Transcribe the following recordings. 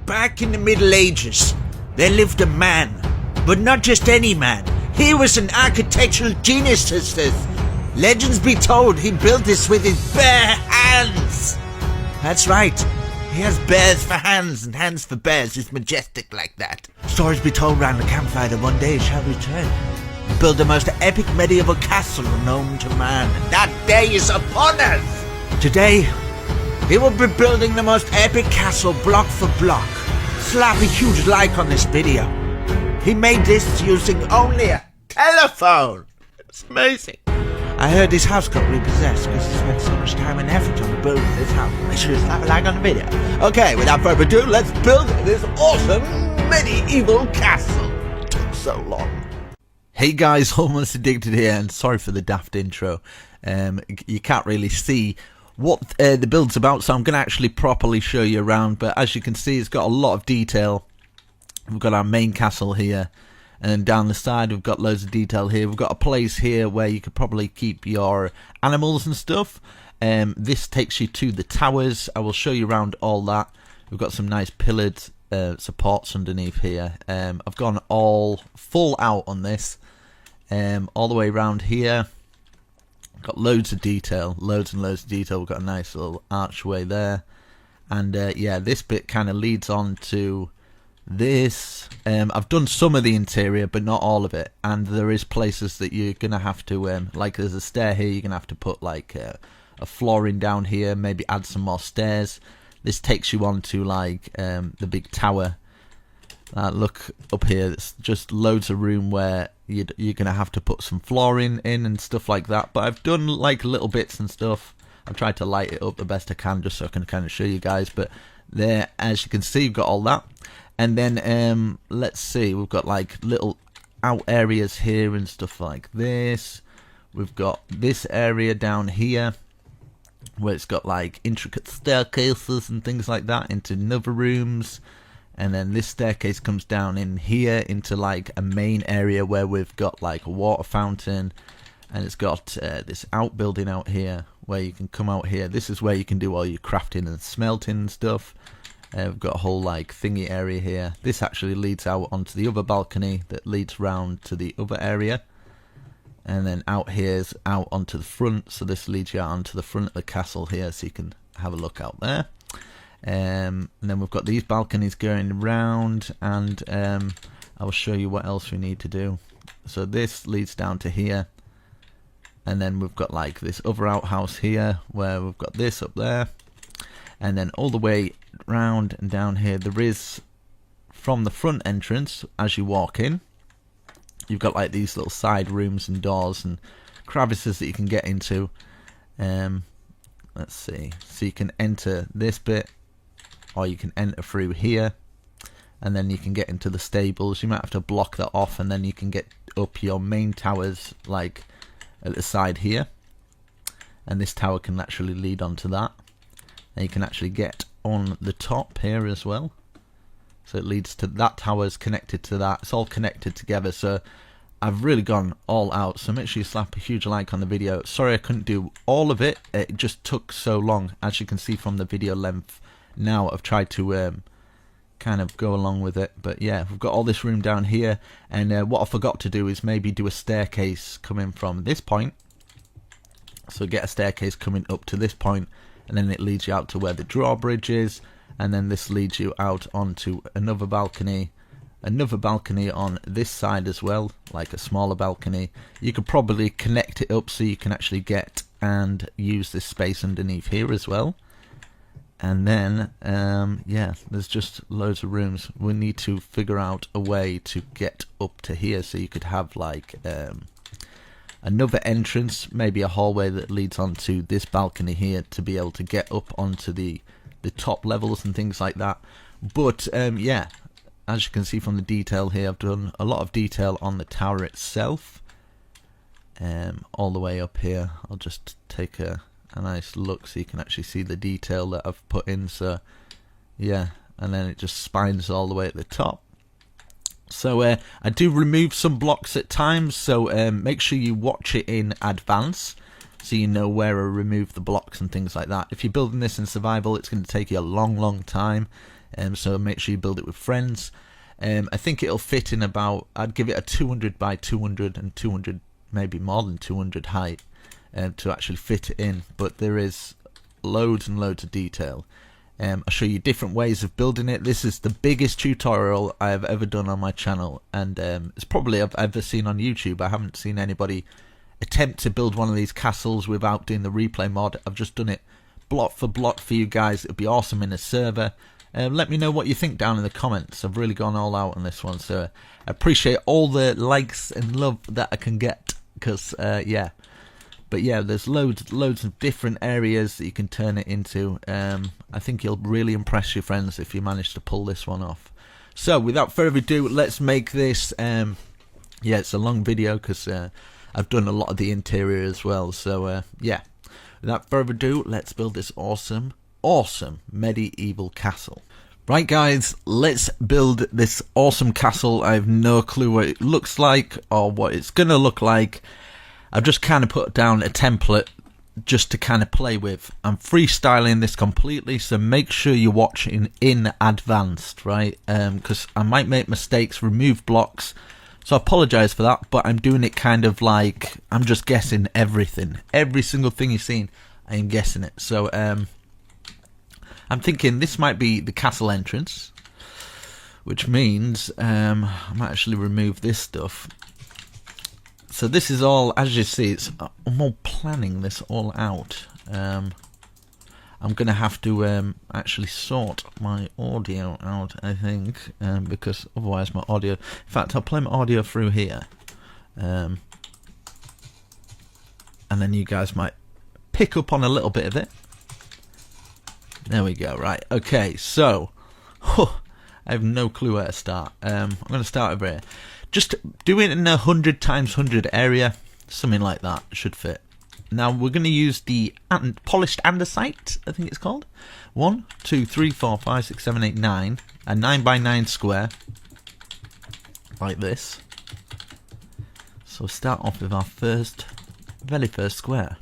back in the Middle Ages, there lived a man, but not just any man. He was an architectural genius, sisters. Legends be told he built this with his bare hands. That's right. He has bears for hands and hands for bears. He's majestic like that. Stories be told round the campfire that one day he shall return and build the most epic medieval castle known to man. And that day is upon us. Today, he will be building the most epic castle block for block. Slap a huge like on this video. He made this using only a telephone. It's amazing. I heard this house got repossessed because he spent so much time and effort on the building of this house. Make sure to slap a like on the video. Okay, without further ado, let's build this awesome medieval castle. It took so long. Hey guys, Almost Addicted here, and sorry for the daft intro. You can't really see what the build's about, so I'm going to actually properly show you around. But as you can see, it's got a lot of detail. We've got our main castle here. And then down the side we've got loads of detail here. We've got a place here where you could probably keep your animals and stuff. This takes you to the towers. I will show you around all that. We've got some nice pillared supports underneath here. I've gone all full out on this. All the way around here. Got loads of detail. Loads and loads of detail. We've got a nice little archway there. And yeah, this bit kind of leads on to this. I've done some of the interior but not all of it, and there is places that you're gonna have to like there's a stair here, you're gonna have to put like a flooring down here, maybe add some more stairs. This takes you on to like the big tower. Look up here, it's just loads of room where you're gonna have to put some flooring in and stuff like that, but I've done like little bits and stuff. I've tried to light it up the best I can just so I can kind of show you guys, but there, as you can see, you've got all that. And then let's see, we've got like little out areas here and stuff like this. We've got this area down here where it's got like intricate staircases and things like that into another rooms. And then this staircase comes down in here into like a main area where we've got like a water fountain. And it's got this outbuilding out here where you can come out here. This is where you can do all your crafting and smelting and stuff. We've got a whole like thingy area here. This actually leads out onto the other balcony that leads round to the other area. And then out here's out onto the front. So this leads you out onto the front of the castle here, so you can have a look out there. And then we've got these balconies going around, and I will show you what else we need to do. So this leads down to here. And then we've got like this other outhouse here where we've got this up there. And then all the way round and down here, there is, from the front entrance, as you walk in, you've got like these little side rooms and doors and crevices that you can get into. Let's see, so you can enter this bit, or you can enter through here, and then you can get into the stables. You might have to block that off, and then you can get up your main towers like at the side here, and this tower can actually lead onto that. And you can actually get on the top here as well. So it leads to that tower's connected to that. It's all connected together. So I've really gone all out. So make sure you slap a huge like on the video. Sorry I couldn't do all of it. It just took so long. As you can see from the video length now, I've tried to kind of go along with it. But yeah, we've got all this room down here. And what I forgot to do is maybe do a staircase coming from this point. So get a staircase coming up to this point. And then it leads you out to where the drawbridge is, and then this leads you out onto another balcony on this side as well, like a smaller balcony. You could probably connect it up so you can actually get and use this space underneath here as well. And then yeah, there's just loads of rooms. We need to figure out a way to get up to here, so you could have like another entrance, maybe a hallway that leads onto this balcony here to be able to get up onto the top levels and things like that. But yeah, as you can see from the detail here, I've done a lot of detail on the tower itself. All the way up here, I'll just take a nice look so you can actually see the detail that I've put in. So yeah, and then it just spines all the way at the top. So I do remove some blocks at times, so make sure you watch it in advance so you know where I remove the blocks and things like that. If you're building this in survival, it's going to take you a long time. So make sure you build it with friends. I think it'll fit in about, I'd give it a 200 by 200 and 200, maybe more than 200 height to actually fit it in. But there is loads and loads of detail. I'll show you different ways of building it. This is the biggest tutorial I have ever done on my channel, and it's probably I've ever seen on YouTube. I haven't seen anybody attempt to build one of these castles without doing the replay mod. I've just done it block for block for you guys. It'd be awesome in a server. Let me know what you think down in the comments. I've really gone all out on this one, so I appreciate all the likes and love that I can get, because yeah. But yeah, there's loads of different areas that you can turn it into. I think you'll really impress your friends if you manage to pull this one off. So without further ado, let's make this. Yeah, it's a long video because I've done a lot of the interior as well. So yeah, without further ado, let's build this awesome medieval castle. Right guys, let's build this awesome castle. I have no clue what it looks like or what it's gonna look like. I've just kind of put down a template just to kind of play with. I'm freestyling this completely, so make sure you're watching in advanced, right? Because I might make mistakes, remove blocks, so I apologize for that, but I'm doing it kind of like I'm just guessing everything. Every single thing you've seen, I am guessing it. So I'm thinking this might be the castle entrance, which means I might actually remove this stuff. So this is all, as you see, I'm all planning this all out. I'm going to have to actually sort my audio out, I think, because otherwise my audio... In fact, I'll play my audio through here. And then you guys might pick up on a little bit of it. There we go, right. Okay, so... I have no clue where to start. I'm going to start over here. Just do it in a 100 times 100 area, something like that should fit. Now we're going to use the polished andesite, I think it's called. 1, 2, 3, 4, 5, 6, 7, 8, 9. A 9 by 9 square, like this. So we'll start off with our very first square.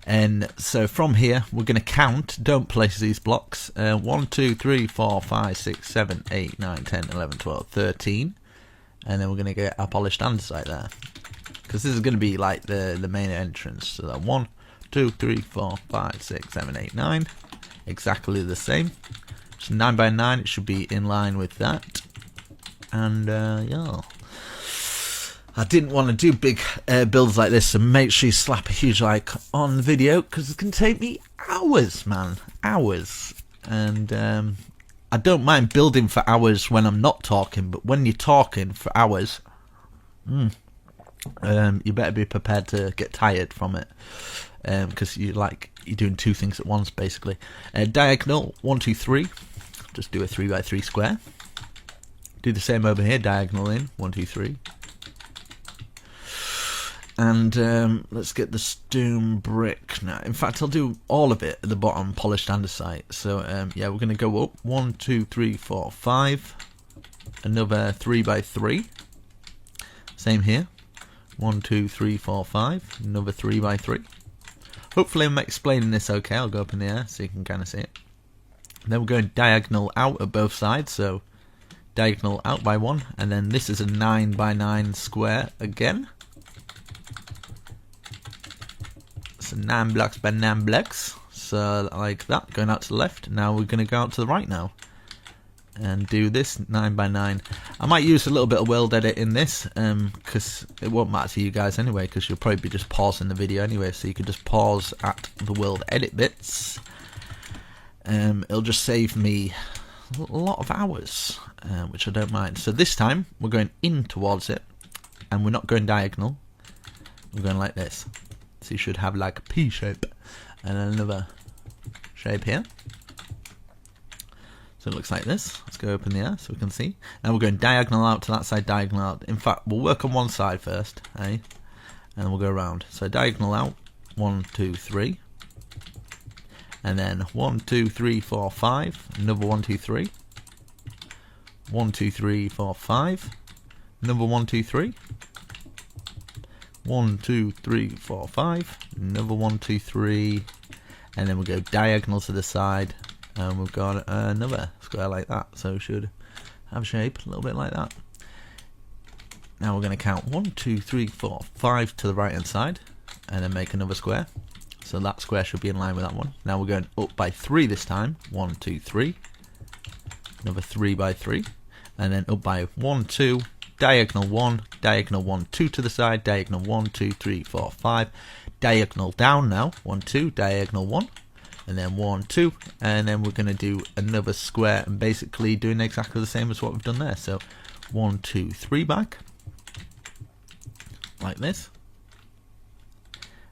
And so from here, we're going to count, don't place these blocks. 1, 2, 3, 4, 5, 6, 7, 8, 9, 10, 11, 12, 13. And then we're going to get our polished andesite there, because this is going to be like the main entrance. So that 1, 2, 3, 4, 5, 6, 7, 8, 9, exactly the same. So 9 by 9, it should be in line with that. And yeah, I didn't want to do big builds like this, so make sure you slap a huge like on the video, because it's going to take me hours, man, hours. And I don't mind building for hours when I'm not talking, but when you're talking for hours, you better be prepared to get tired from it, because you're doing two things at once basically. Diagonal 1, 2, 3. Just do a 3 by 3 square. Do the same over here. Diagonal in 1, 2, 3. And let's get the stone brick now. In fact, I'll do all of it at the bottom, polished andesite. So yeah, we're going to go up 1, 2, 3, 4, 5. Another 3 by 3. Same here. 1, 2, 3, 4, 5. Another 3 by 3. Hopefully I'm explaining this okay. I'll go up in the air so you can kind of see it. Then we're going diagonal out at both sides. So diagonal out by 1. And then this is a 9 by 9 square again. So 9 blocks by 9 blocks, so like that, going out to the left. Now we're going to go out to the right now and do this 9 by 9. I might use a little bit of world edit in this, because it won't matter to you guys anyway, because you'll probably be just pausing the video anyway, so you can just pause at the world edit bits. It'll just save me a lot of hours, which I don't mind. So this time we're going in towards it, and we're not going diagonal, we're going like this. So you should have like a P shape and another shape here. So it looks like this. Let's go up in the air so we can see. Now we're going diagonal out to that side, diagonal out. In fact, we'll work on one side first, eh? And then we'll go around. So diagonal out, 1, 2, 3. And then 1, 2, 3, 4, 5. Another 1, 2, 3. 1, 2, 3, 4, 5. Another 1, 2, 3. 1, 2, 3, 4, 5. Another 1, 2, 3. And then we'll go diagonal to the side. and we've got another square like that, so we should have a shape a little bit like that. Now we're going to count 1, 2, 3, 4, 5 to the right hand side, and then make another square. So that square should be in line with that one. Now we're going up by 3 this time. 1, 2, 3. Another 3 by 3, and then up by 1, 2. Diagonal 1, diagonal 1, 2 to the side, diagonal 1, 2, 3, 4, 5. Diagonal down now. 1, 2, diagonal 1. And then 1, 2, and then we're going to do another square, and basically doing exactly the same as what we've done there. So 1, 2, 3 back, like this,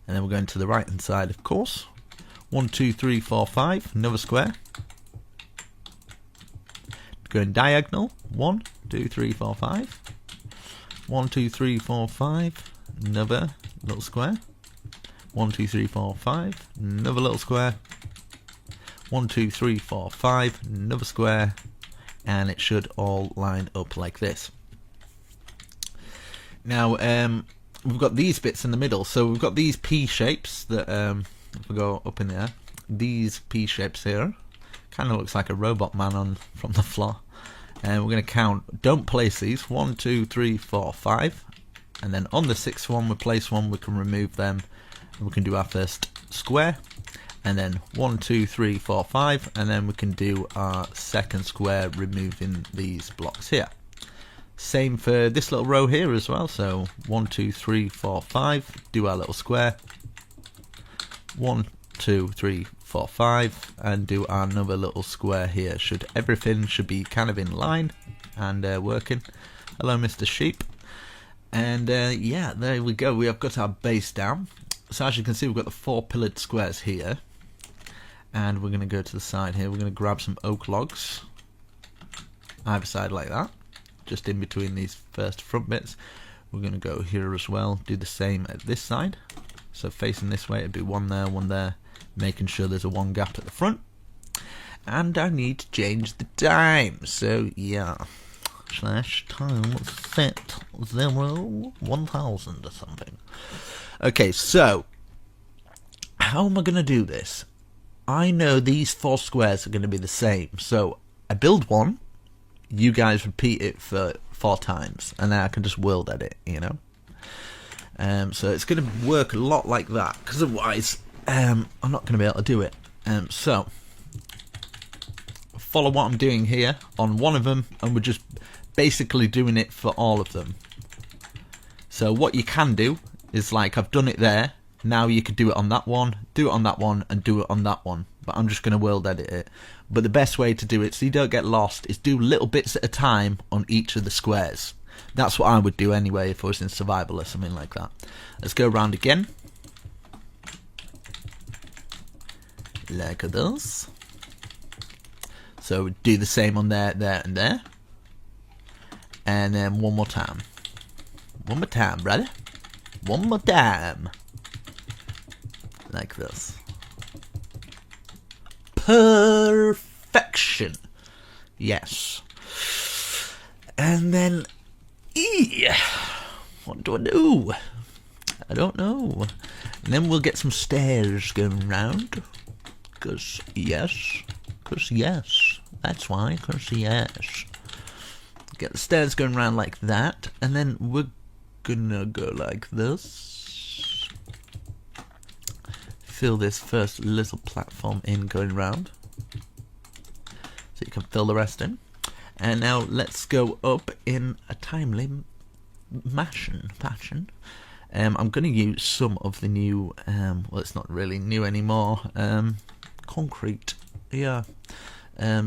and then we're going to the right hand side, of course. 1, 2, 3, 4, 5, another square. Going diagonal, 1, 2, 3, 4, 5. 1, 2, 3, 4, 5, another little square. 1, 2, 3, 4, 5, another little square. 1, 2, 3, 4, 5, another square, and it should all line up like this. Now we've got these bits in the middle, so we've got these P shapes that if we go up in there, these P shapes here, kind of looks like a robot man from the floor. And we're going to count, don't place these, 1, 2, 3, 4, 5, and then on the 6th one we place one, we can remove them, and we can do our first square. And then 1, 2, 3, 4, 5, and then we can do our second square, removing these blocks here. Same for this little row here as well. So 1, 2, 3, 4, 5, do our little square. 1, 2, 3, 4, 5, and do our another little square here. Everything should be kind of in line and working. Hello, Mr. Sheep. And yeah, there we go. We have got our base down. So as you can see, we've got the 4 pillared squares here. And we're going to go to the side here. We're going to grab some oak logs, either side like that, just in between these first front bits. We're going to go here as well, do the same at this side. So facing this way, it'd be one there, making sure there's a 1 gap at the front. And I need to change the time. So yeah, /time set 0 1000 or something. Okay, so how am I going to do this? I know these 4 squares are going to be the same, so I build one, you guys repeat it for 4 times, and then I can just world edit, you know. So it's going to work a lot like that, because otherwise I'm not going to be able to do it. So follow what I'm doing here on one of them, and we're just basically doing it for all of them. So what you can do is, like, I've done it there. Now you could do it on that one, do it on that one, and do it on that one. But I'm just going to world edit it. But the best way to do it, so you don't get lost, is do little bits at a time on each of the squares. That's what I would do anyway if I was in survival or something like that. Let's go around again. Like this. So do the same on there, there, and there. And then one more time. One more time, brother. One more time. Like this. Perfection. Yes. And then what do I do? I don't know. And then we'll get some stairs going round. Cause yes. That's why. Cause yes. Get the stairs going round like that. And then we're gonna go like this. Fill this first little platform in going round, so you can fill the rest in. And now let's go up in a timely fashion. I'm going to use some of the new, well, it's not really new anymore, concrete. Yeah.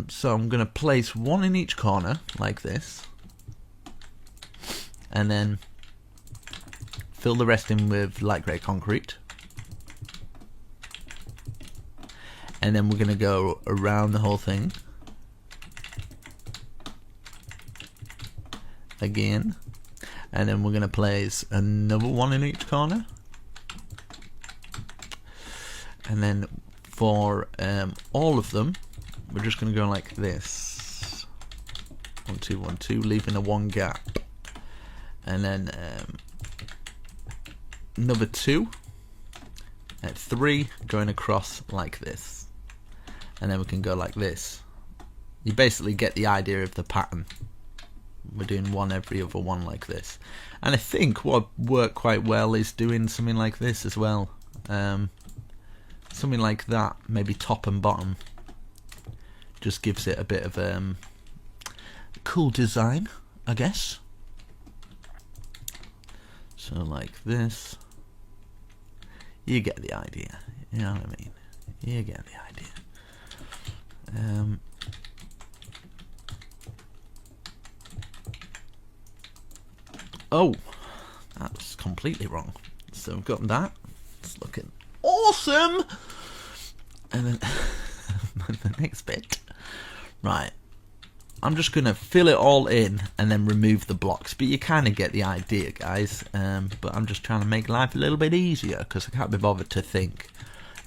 So I'm going to place one in each corner like this, and then fill the rest in with light grey concrete. And then we're going to go around the whole thing again. And then we're going to place another one in each corner. And then for all of them, we're just going to go like this. 1, 2, 1, 2, leaving a 1 gap. And then another 2 at 3 going across like this. and then we can go like this. You basically get the idea of the pattern. We're doing one every other one like this, and I think what worked quite well is doing something like this as well. Something like that, maybe top and bottom, just gives it a bit of cool design, I guess. So like this, you get the idea. You know what I mean? You get the idea. Oh, that was completely wrong. So we've got that. It's looking awesome. And then the next bit. Right. I'm just going to fill it all in and then remove the blocks. But you kind of get the idea, guys. But I'm just trying to make life a little bit easier because I can't be bothered to think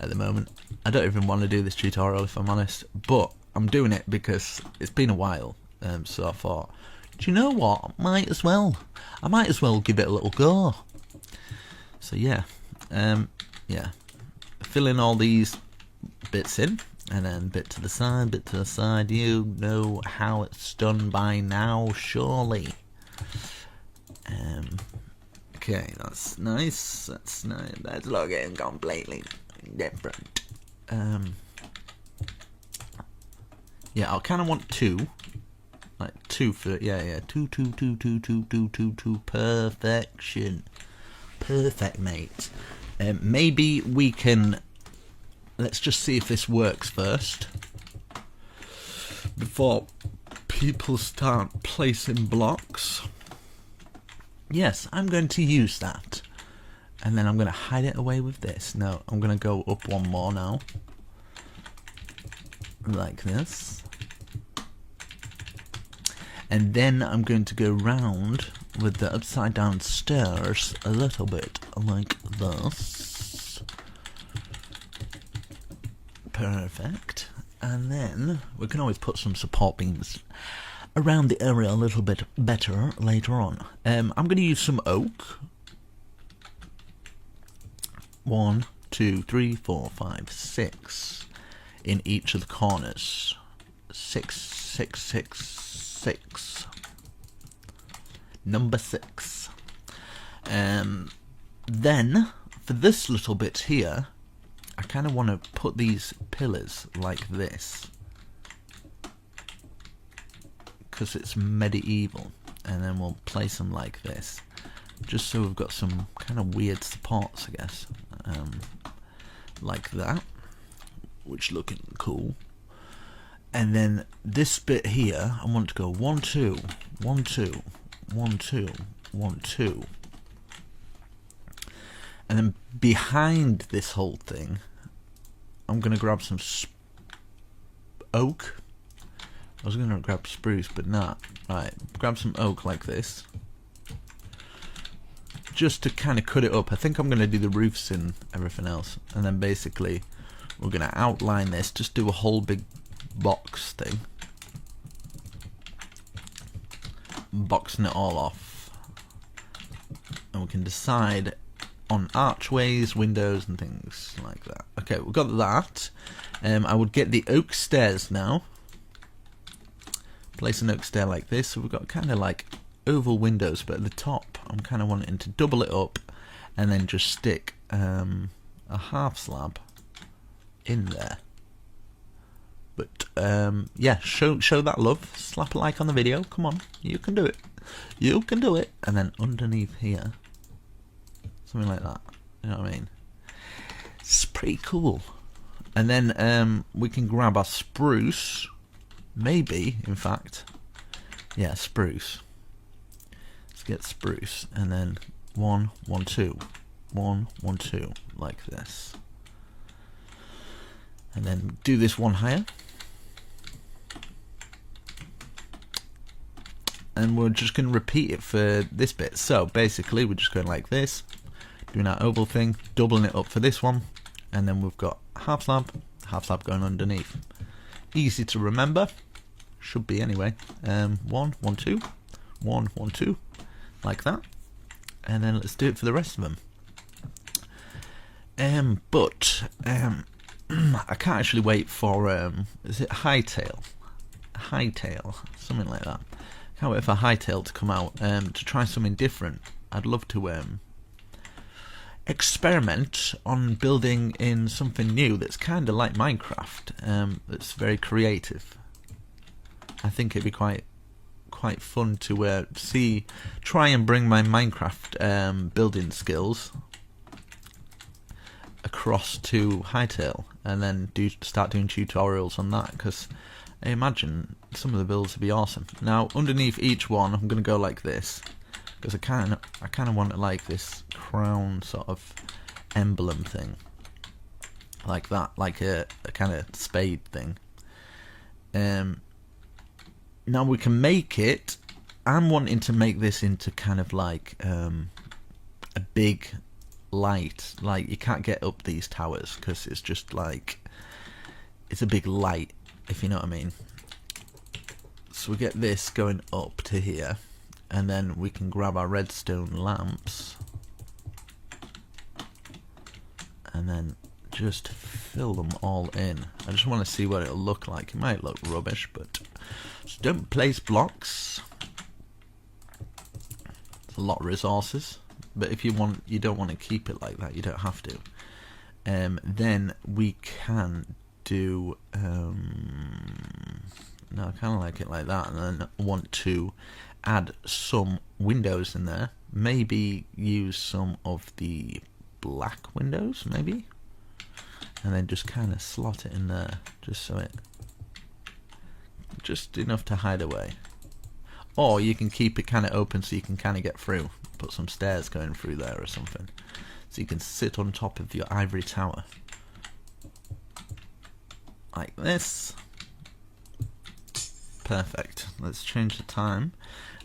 at the moment. I don't even want to do this tutorial, if I'm honest. But I'm doing it because it's been a while. So I thought, do you know what? I might as well give it a little go. So yeah. Yeah. Fill in all these bits in. And then bit to the side, bit to the side. You know how it's done by now, surely. Okay, that's nice. That's nice. That's looking completely different. Yeah, I kind of want two. Like two for two. Perfection. Perfect, mate. Maybe we can. Let's just see if this works first before people start placing blocks. Yes, I'm going to use that. And then I'm going to hide it away with this. No, I'm going to go up one more now. Like this. And then I'm going to go round with the upside down stairs a little bit like this. Perfect. And then we can always put some support beams around the area a little bit better later on. I'm going to use some oak. 1, 2, 3, 4, 5, 6 in each of the corners. 6, 6, 6, 6. Number 6. Then for this little bit here, I kind of want to put these pillars like this because it's medieval, and then we'll place them like this just so we've got some kind of weird supports, I guess, like that, which looking cool. And then this bit here, I want to go 1, 2, 1, 2, 1, 2, 1, 2. And then behind this whole thing, I'm going to grab some oak. I was going to grab spruce, but not. Right, grab some oak like this. Just to kind of cut it up. I think I'm going to do the roofs and everything else. And then basically, we're going to outline this. Just do a whole big box thing. Boxing it all off. And we can decide on archways, windows and things like that. Okay, we've got that. I would get the oak stairs now. Place an oak stair like this. So we've got kind of like oval windows, but at the top I'm kind of wanting to double it up and then just stick a half slab in there. But yeah, show that love. Slap a like on the video. Come on, you can do it. You can do it. And then underneath here, something like that. You know what I mean? It's pretty cool. And then we can grab our spruce. Maybe, in fact. Yeah, spruce. Let's get spruce. And then 1, 1, 2. 1, 1, 2. Like this. And then do this one higher. And we're just going to repeat it for this bit. So basically we're just going like this. Doing our oval thing, doubling it up for this one, and then we've got half slab going underneath. Easy to remember, should be anyway. 1, 1, 2, 1, 1, 2, like that, and then let's do it for the rest of them. I can't actually wait for is it Hightail, something like that. Can't wait for Hightail to come out to try something different. I'd love to experiment on building in something new that's kind of like Minecraft. That's very creative. I think it'd be quite fun to try and bring my Minecraft building skills across to Hightail, and then start doing tutorials on that, because I imagine some of the builds would be awesome. Now underneath each one I'm going to go like this, because I kind of want it like this crown sort of emblem thing, like that, like a kind of spade thing. Now we can make it. I'm wanting to make this into kind of like a big light. Like, you can't get up these towers because it's just like, it's a big light, if you know what I mean. So we get this going up to here, and then we can grab our redstone lamps and then just fill them all in. I just want to see what it'll look like. It might look rubbish, but just don't place blocks. It's a lot of resources, but if you don't want to keep it like that, you don't have to. Then we can do no, I kind of like it like that, and then I want to add some windows in there. Maybe use some of the black windows, maybe, and then just kind of slot it in there, just so just enough to hide away. Or you can keep it kind of open so you can kind of get through. Put some stairs going through there or something, so you can sit on top of your ivory tower like this. Perfect. Let's change the time,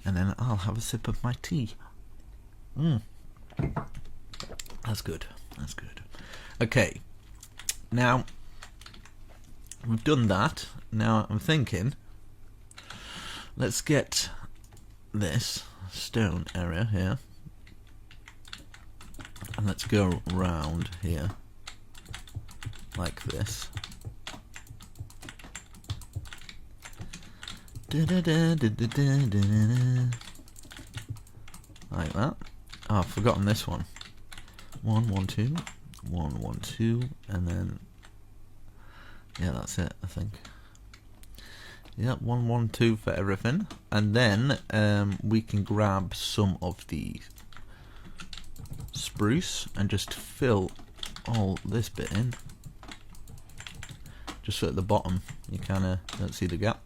and then I'll have a sip of my tea. That's good. That's good. Okay, now we've done that. Now I'm thinking, let's get this stone area here, and let's go round here like this. Like that. Oh, I've forgotten this one. 1 1 2 1 1 2, and then yeah, that's it, I think. Yeah, 1 1 2 for everything, and then we can grab some of the spruce and just fill all this bit in, just so at the bottom you kind of don't see the gap.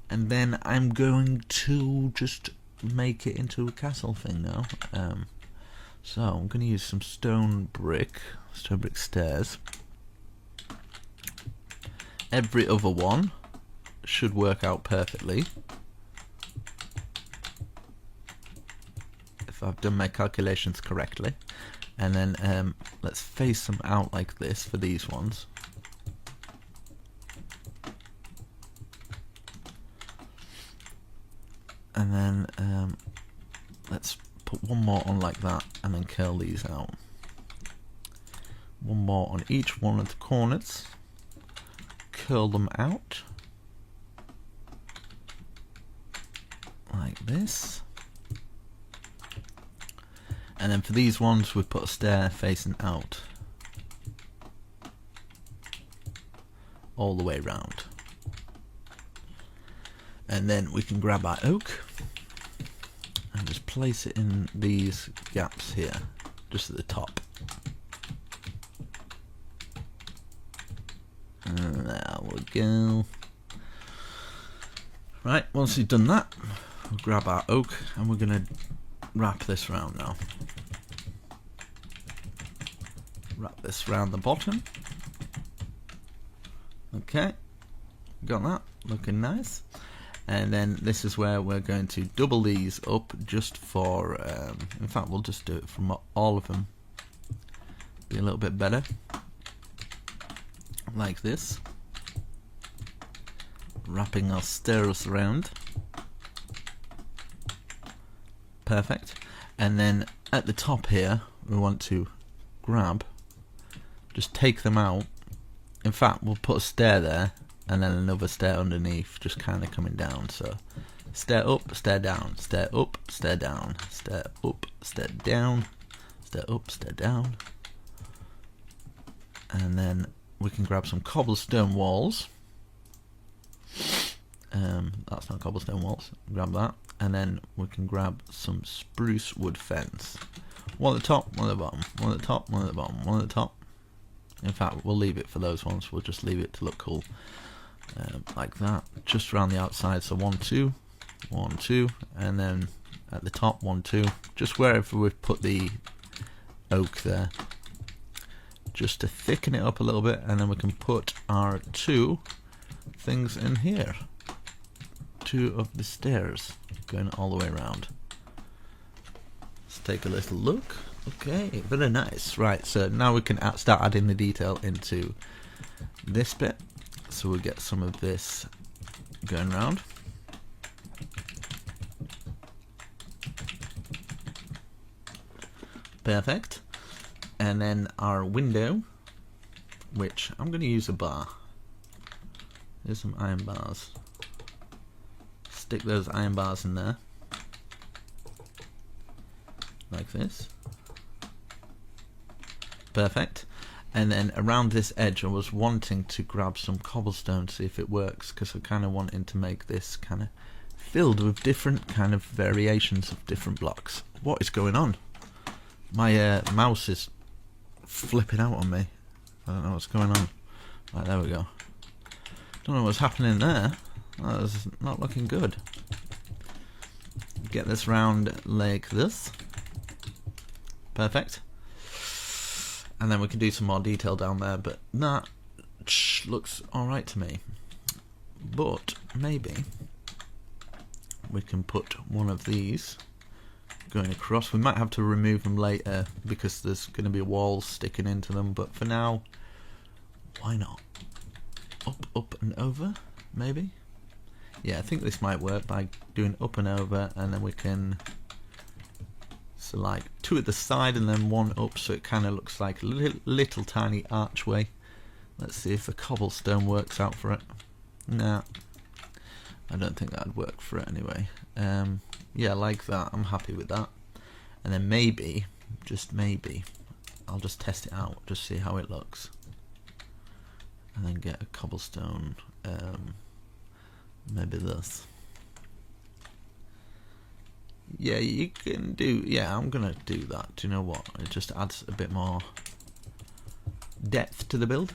And then I'm going to just make it into a castle thing now. So I'm going to use some stone brick stairs. Every other one should work out perfectly, if I've done my calculations correctly. And then let's face them out like this for these ones. And then let's put one more on like that, and then curl these out. One more on each one of the corners. Curl them out like this. And then for these ones, we put a stair facing out all the way around. And then we can grab our oak and just place it in these gaps here, just at the top. And there we go. Right, once we've done that, we'll grab our oak and we're going to wrap this round now. Wrap this round the bottom. Okay, got that, looking nice. And then this is where we're going to double these up just for, in fact we'll just do it from all of them, be a little bit better, like this, wrapping our stairs around. Perfect. And then at the top here we want to grab, just take them out in fact, we'll put a stair there, and then another stair underneath, just kind of coming down. So stair up, stair down, stair up, stair down, stair up, stair down, stair up, stair down. And then we can grab some cobblestone walls. That's not cobblestone walls. Grab that. And then we can grab some spruce wood fence. One at the top, one at the bottom. One at the top, one at the bottom. One at the top. In fact, we'll leave it for those ones. We'll just leave it to look cool. Like that. Just around the outside. So 1, 2. 1, 2. And then at the top, 1, 2. Just wherever we've put the oak there. Just to thicken it up a little bit. And then we can put our 2 things in here. 2 of the stairs going all the way around. Let's take a little look. Okay, very nice. Right, so now we can start adding the detail into this bit. So we'll get some of this going around. Perfect. And then our window, which I'm going to use a bar. There's some iron bars. Stick those iron bars in there. Like this. Perfect. And then around this edge I was wanting to grab some cobblestone to see if it works, because I'm kind of wanting to make this kind of filled with different kind of variations of different blocks. What is going on? My mouse is flipping out on me. I don't know what's going on. Right, there we go. Don't know what's happening there. That was not looking good. Get this round like this. Perfect. And then we can do some more detail down there, but that looks alright to me. But maybe we can put one of these going across. We might have to remove them later because there's going to be walls sticking into them, but for now, why not? Up, up and over, maybe? Yeah, I think this might work by doing up and over, and then we can, so like 2 at the side and then 1 up, so it kind of looks like a little tiny archway. Let's see if the cobblestone works out for it. Nah, I don't think that'd work for it anyway. Yeah, like that, I'm happy with that. And then maybe, just maybe, I'll just test it out, just see how it looks. And then get a cobblestone, maybe this. Yeah, you can do, yeah, I'm gonna do that. Do you know what? It just adds a bit more depth to the build.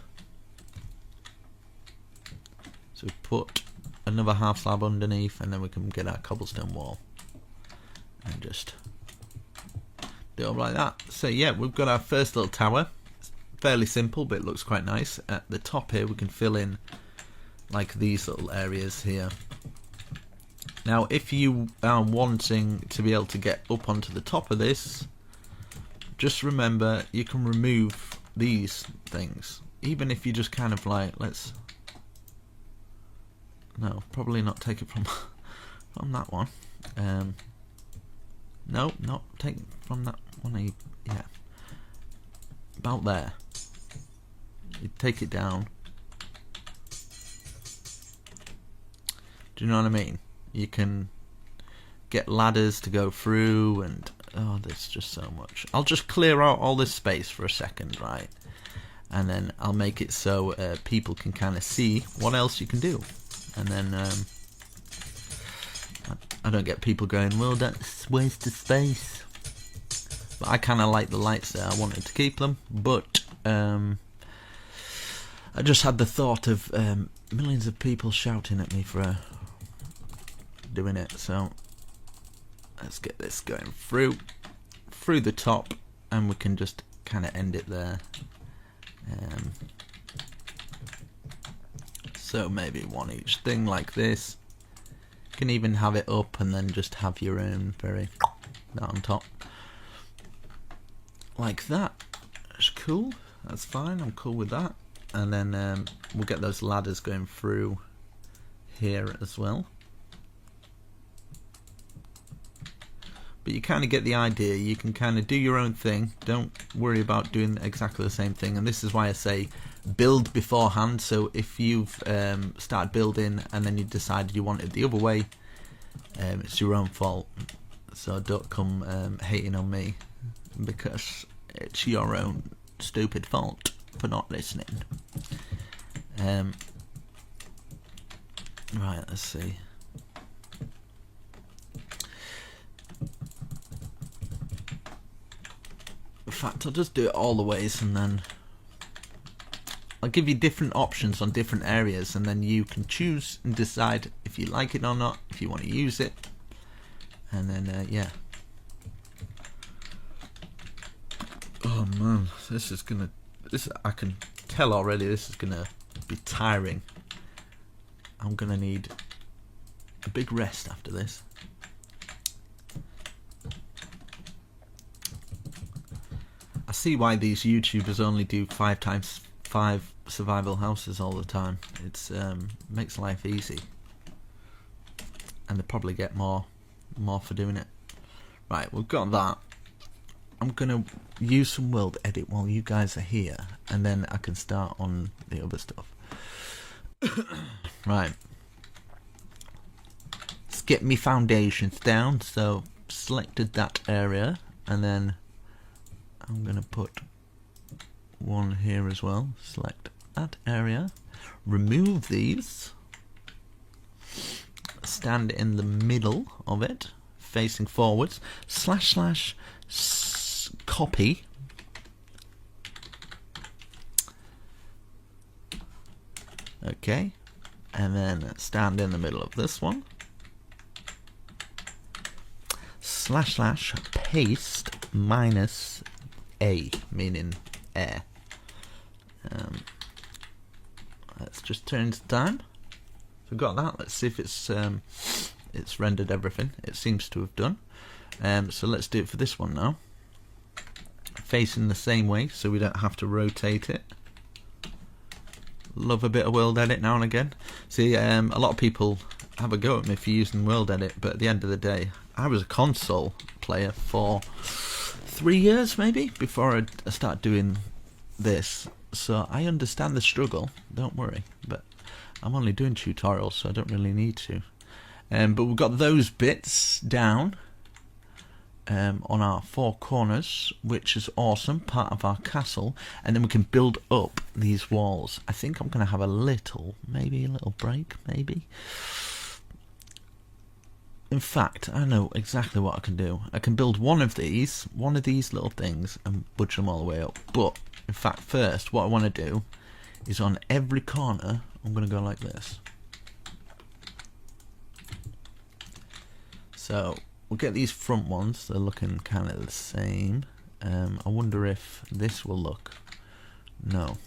So we put another half slab underneath, and then we can get our cobblestone wall. And just do it like that. So yeah, we've got our first little tower. It's fairly simple, but it looks quite nice. At the top here, we can fill in like these little areas here. Now, if you are wanting to be able to get up onto the top of this, just remember you can remove these things. Even if you just kind of like, let's, no, probably not take it from that one. No, not take it from that one. Yeah, about there. You take it down. Do you know what I mean? You can get ladders to go through, and oh, there's just so much. I'll just clear out all this space for a second, right? And then I'll make it so people can kind of see what else you can do. And then I don't get people going, well, that's waste of space. But I kind of like the lights there. I wanted to keep them, but I just had the thought of millions of people shouting at me for doing it. So let's get this going through the top, and we can just kind of end it there. So maybe one each thing like this. You can even have it up and then just have your own that on top. Like that. That's cool. That's fine. I'm cool with that. And then we'll get those ladders going through here as well. But you kind of get the idea. You can kind of do your own thing. Don't worry about doing exactly the same thing. And this is why I say build beforehand. So if you've started building and then you decided you wanted the other way, it's your own fault. So don't come hating on me, because it's your own stupid fault for not listening. Right, let's see. In fact, I'll just do it all the ways, and then I'll give you different options on different areas, and then you can choose and decide if you like it or not, if you want to use it. And then yeah. Oh man, I can tell already this is gonna be tiring. I'm gonna need a big rest after this. I see why these YouTubers only do 5x5 survival houses all the time. It's makes life easy, and they probably get more for doing it. Right, we've got that. I'm gonna use some world edit while you guys are here, and then I can start on the other stuff. Right, let's get me foundations down. So selected that area, and then I'm gonna put one here as well. Select that area, remove these, stand in the middle of it facing forwards, / copy, okay, and then stand in the middle of this one, / paste -a, meaning air. Let's just turn to time. So got that. Let's see if it's rendered everything. It seems to have done. So let's do it for this one now. Facing the same way, so we don't have to rotate it. Love a bit of world edit now and again. See, a lot of people have a go at me for using world edit, but at the end of the day, I was a console player for 3 years maybe before I started doing this, so I understand the struggle, don't worry, but I'm only doing tutorials, so I don't really need to. But we've got those bits down on our 4 corners, which is awesome, part of our castle, and then we can build up these walls. I think I'm going to have maybe a little break, maybe. In fact, I know exactly what I can do. I can build one of these little things, and budge them all the way up. But, in fact, first, what I want to do is on every corner, I'm going to go like this. So, we'll get these front ones. They're looking kind of the same. I wonder if this will look... No.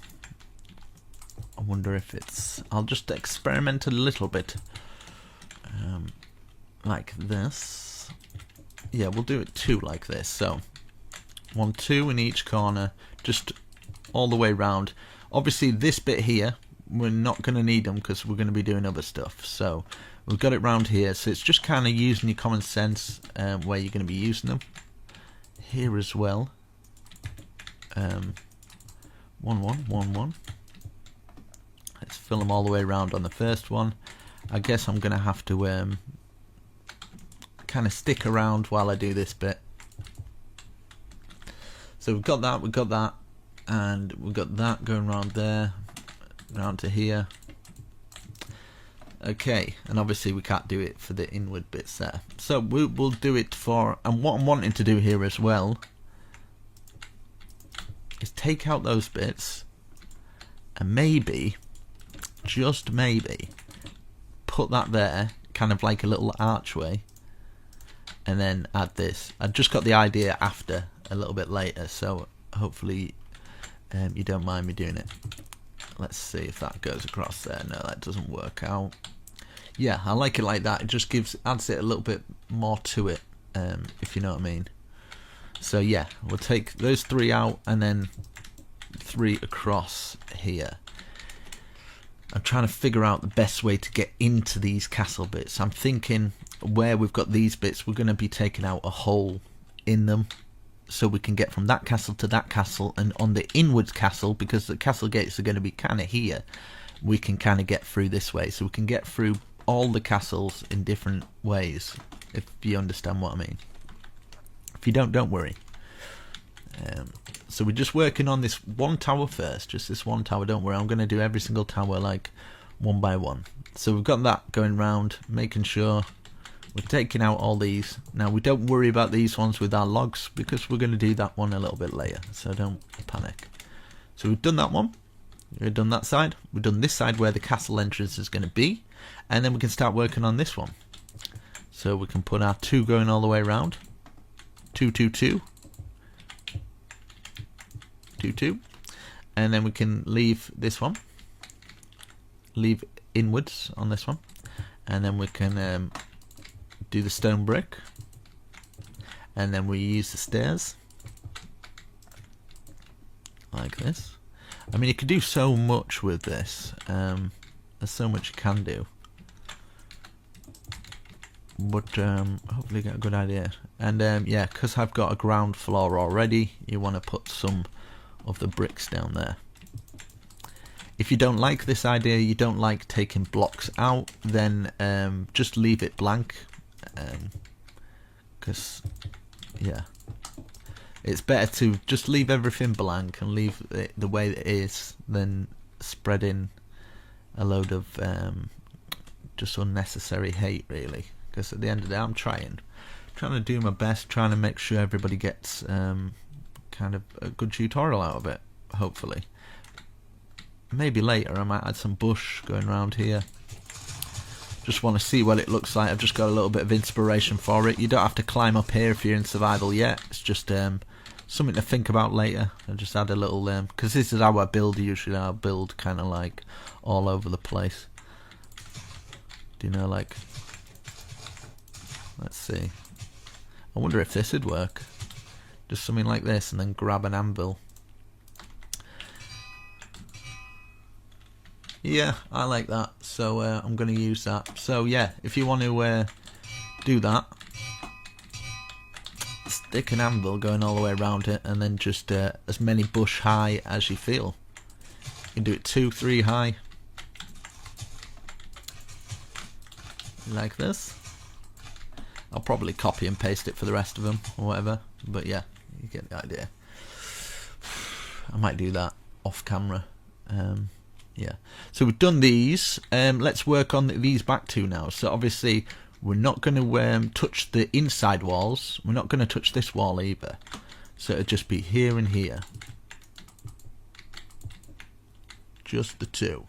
I wonder if it's... I'll just experiment a little bit. Like this. Yeah, we'll do it 2 like this. So 1, 2 in each corner, just all the way round. Obviously this bit here, we're not going to need them because we're going to be doing other stuff. So we've got it round here. So it's just kind of using your common sense where you're going to be using them. Here as well. 1, 1, 1, 1. Let's fill them all the way around on the first one. I guess I'm going to have to kind of stick around while I do this bit. So we've got that, and we've got that going around there, round to here. Okay, and obviously we can't do it for the inward bits there. So we'll do it for, and what I'm wanting to do here as well is take out those bits and maybe, just maybe, put that there, kind of like a little archway, and then add this. I just got the idea after, a little bit later, so hopefully you don't mind me doing it. Let's see if that goes across there. No, that doesn't work out. Yeah, I like it like that. It just adds it a little bit more to it, if you know what I mean. So yeah, we'll take those 3 out and then 3 across here. I'm trying to figure out the best way to get into these castle bits. I'm thinking where we've got these bits, we're going to be taking out a hole in them. so we can get from that castle to that castle, and on the inwards castle, because the castle gates are going to be kind of here, we can kind of get through this way, so we can get through all the castles in different ways, if you understand what I mean. If you don't worry. So we're just working on this one tower first, just this one tower. Don't worry, I'm going to do every single tower like one by one. So we've got that going round, making sure we're taking out all these. Now we don't worry about these ones with our logs, because we're going to do that one a little bit later, so don't panic. So we've done that one, we've done that side, we've done this side where the castle entrance is going to be, and then we can start working on this one. So we can put our 2 going all the way around, 2 2 2 2 2, and then we can leave this one, leave inwards on this one, and then we can do the stone brick, and then we use the stairs like this. I mean, you can do so much with this. There's so much you can do, but hopefully you get a good idea. And yeah, because I've got a ground floor already, you want to put some of the bricks down there. If you don't like this idea, you don't like taking blocks out, then just leave it blank, because yeah, it's better to just leave everything blank and leave it the way it is than spreading a load of just unnecessary hate, really. Because at the end of the day, I'm trying to do my best, trying to make sure everybody gets kind of a good tutorial out of it, hopefully. Maybe later I might add some bush going around here. Just want to see what it looks like. I've just got a little bit of inspiration for it. You don't have to climb up here if you're in survival yet. It's just something to think about later. I'll just add a little, because this is how I build usually. I'll build kind of like all over the place. Do you know, like, let's see. I wonder if this would work. Just something like this, and then grab an anvil. Yeah, I like that, so I'm going to use that. So yeah, if you want to do that, stick an anvil going all the way around it, and then just as many bush high as you feel. You can do it 2, 3 high, like this. I'll probably copy and paste it for the rest of them or whatever, but yeah, you get the idea. I might do that off camera. Yeah, so we've done these. Let's work on these back 2 now. So obviously we're not going to touch the inside walls. We're not going to touch this wall either. So it'll just be here and here. Just the 2.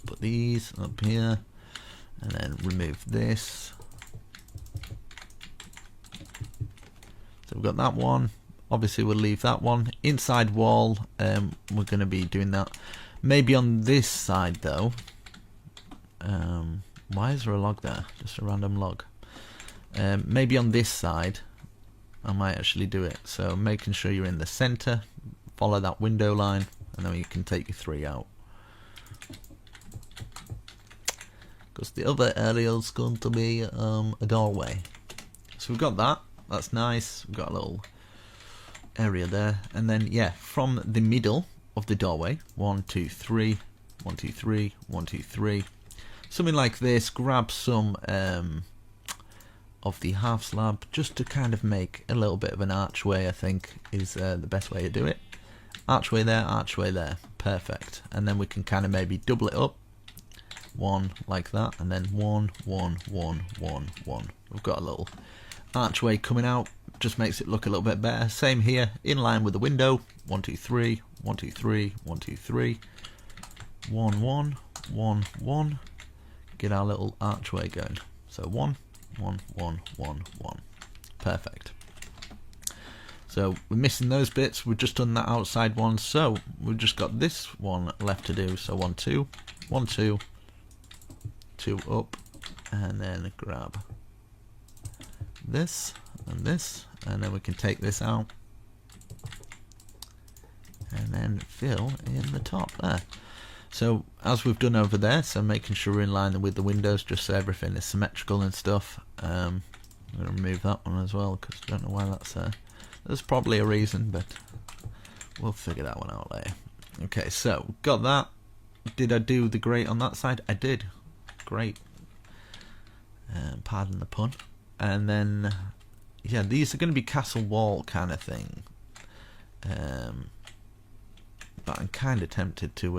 Put these up here, and then remove this. So we've got that one. Obviously we'll leave that one. Inside wall, we're going to be doing that. Maybe on this side though. Why is there a log there? Just a random log. Maybe on this side I might actually do it. So making sure you're in the center. Follow that window line, and then you can take your 3 out. Because the other area is going to be a doorway. So we've got that. That's nice. We've got a little area there, and then yeah, from the middle of the doorway, 1 2 3 1 2 3 1 2 3, something like this. Grab some of the half slab, just to kind of make a little bit of an archway. I think is the best way to do it. Archway there, perfect. And then we can kind of maybe double it up, 1 like that, and then 1 1 1 1 1. We've got a little archway coming out. Just makes it look a little bit better. Same here, in line with the window. 1 2 3 1 2 3 1 2 3 1 1 1 1. Get our little archway going. So 1 1 1 1 1. Perfect. So we're missing those bits. We've just done that outside one. So we've just got this one left to do. So 1 2 1 2 2 up, and then grab this and this, and then we can take this out and then fill in the top there. So as we've done over there, so making sure we're in line with the windows, just so everything is symmetrical and stuff. I'm going to remove that one as well, because I don't know why that's there. There's probably a reason, but we'll figure that one out later. Okay, so got that. Did I do the grate on that side? I did. Great. Pardon the pun. And then, yeah, these are going to be castle wall kind of thing. But I'm kind of tempted to...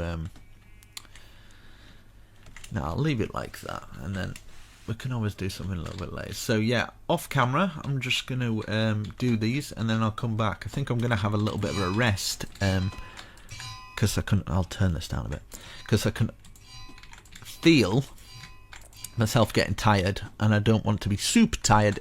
no, I'll leave it like that, and then we can always do something a little bit later. So yeah, off camera, I'm just going to do these, and then I'll come back. I think I'm going to have a little bit of a rest, because I'll turn this down a bit, because I can feel myself getting tired, and I don't want to be super tired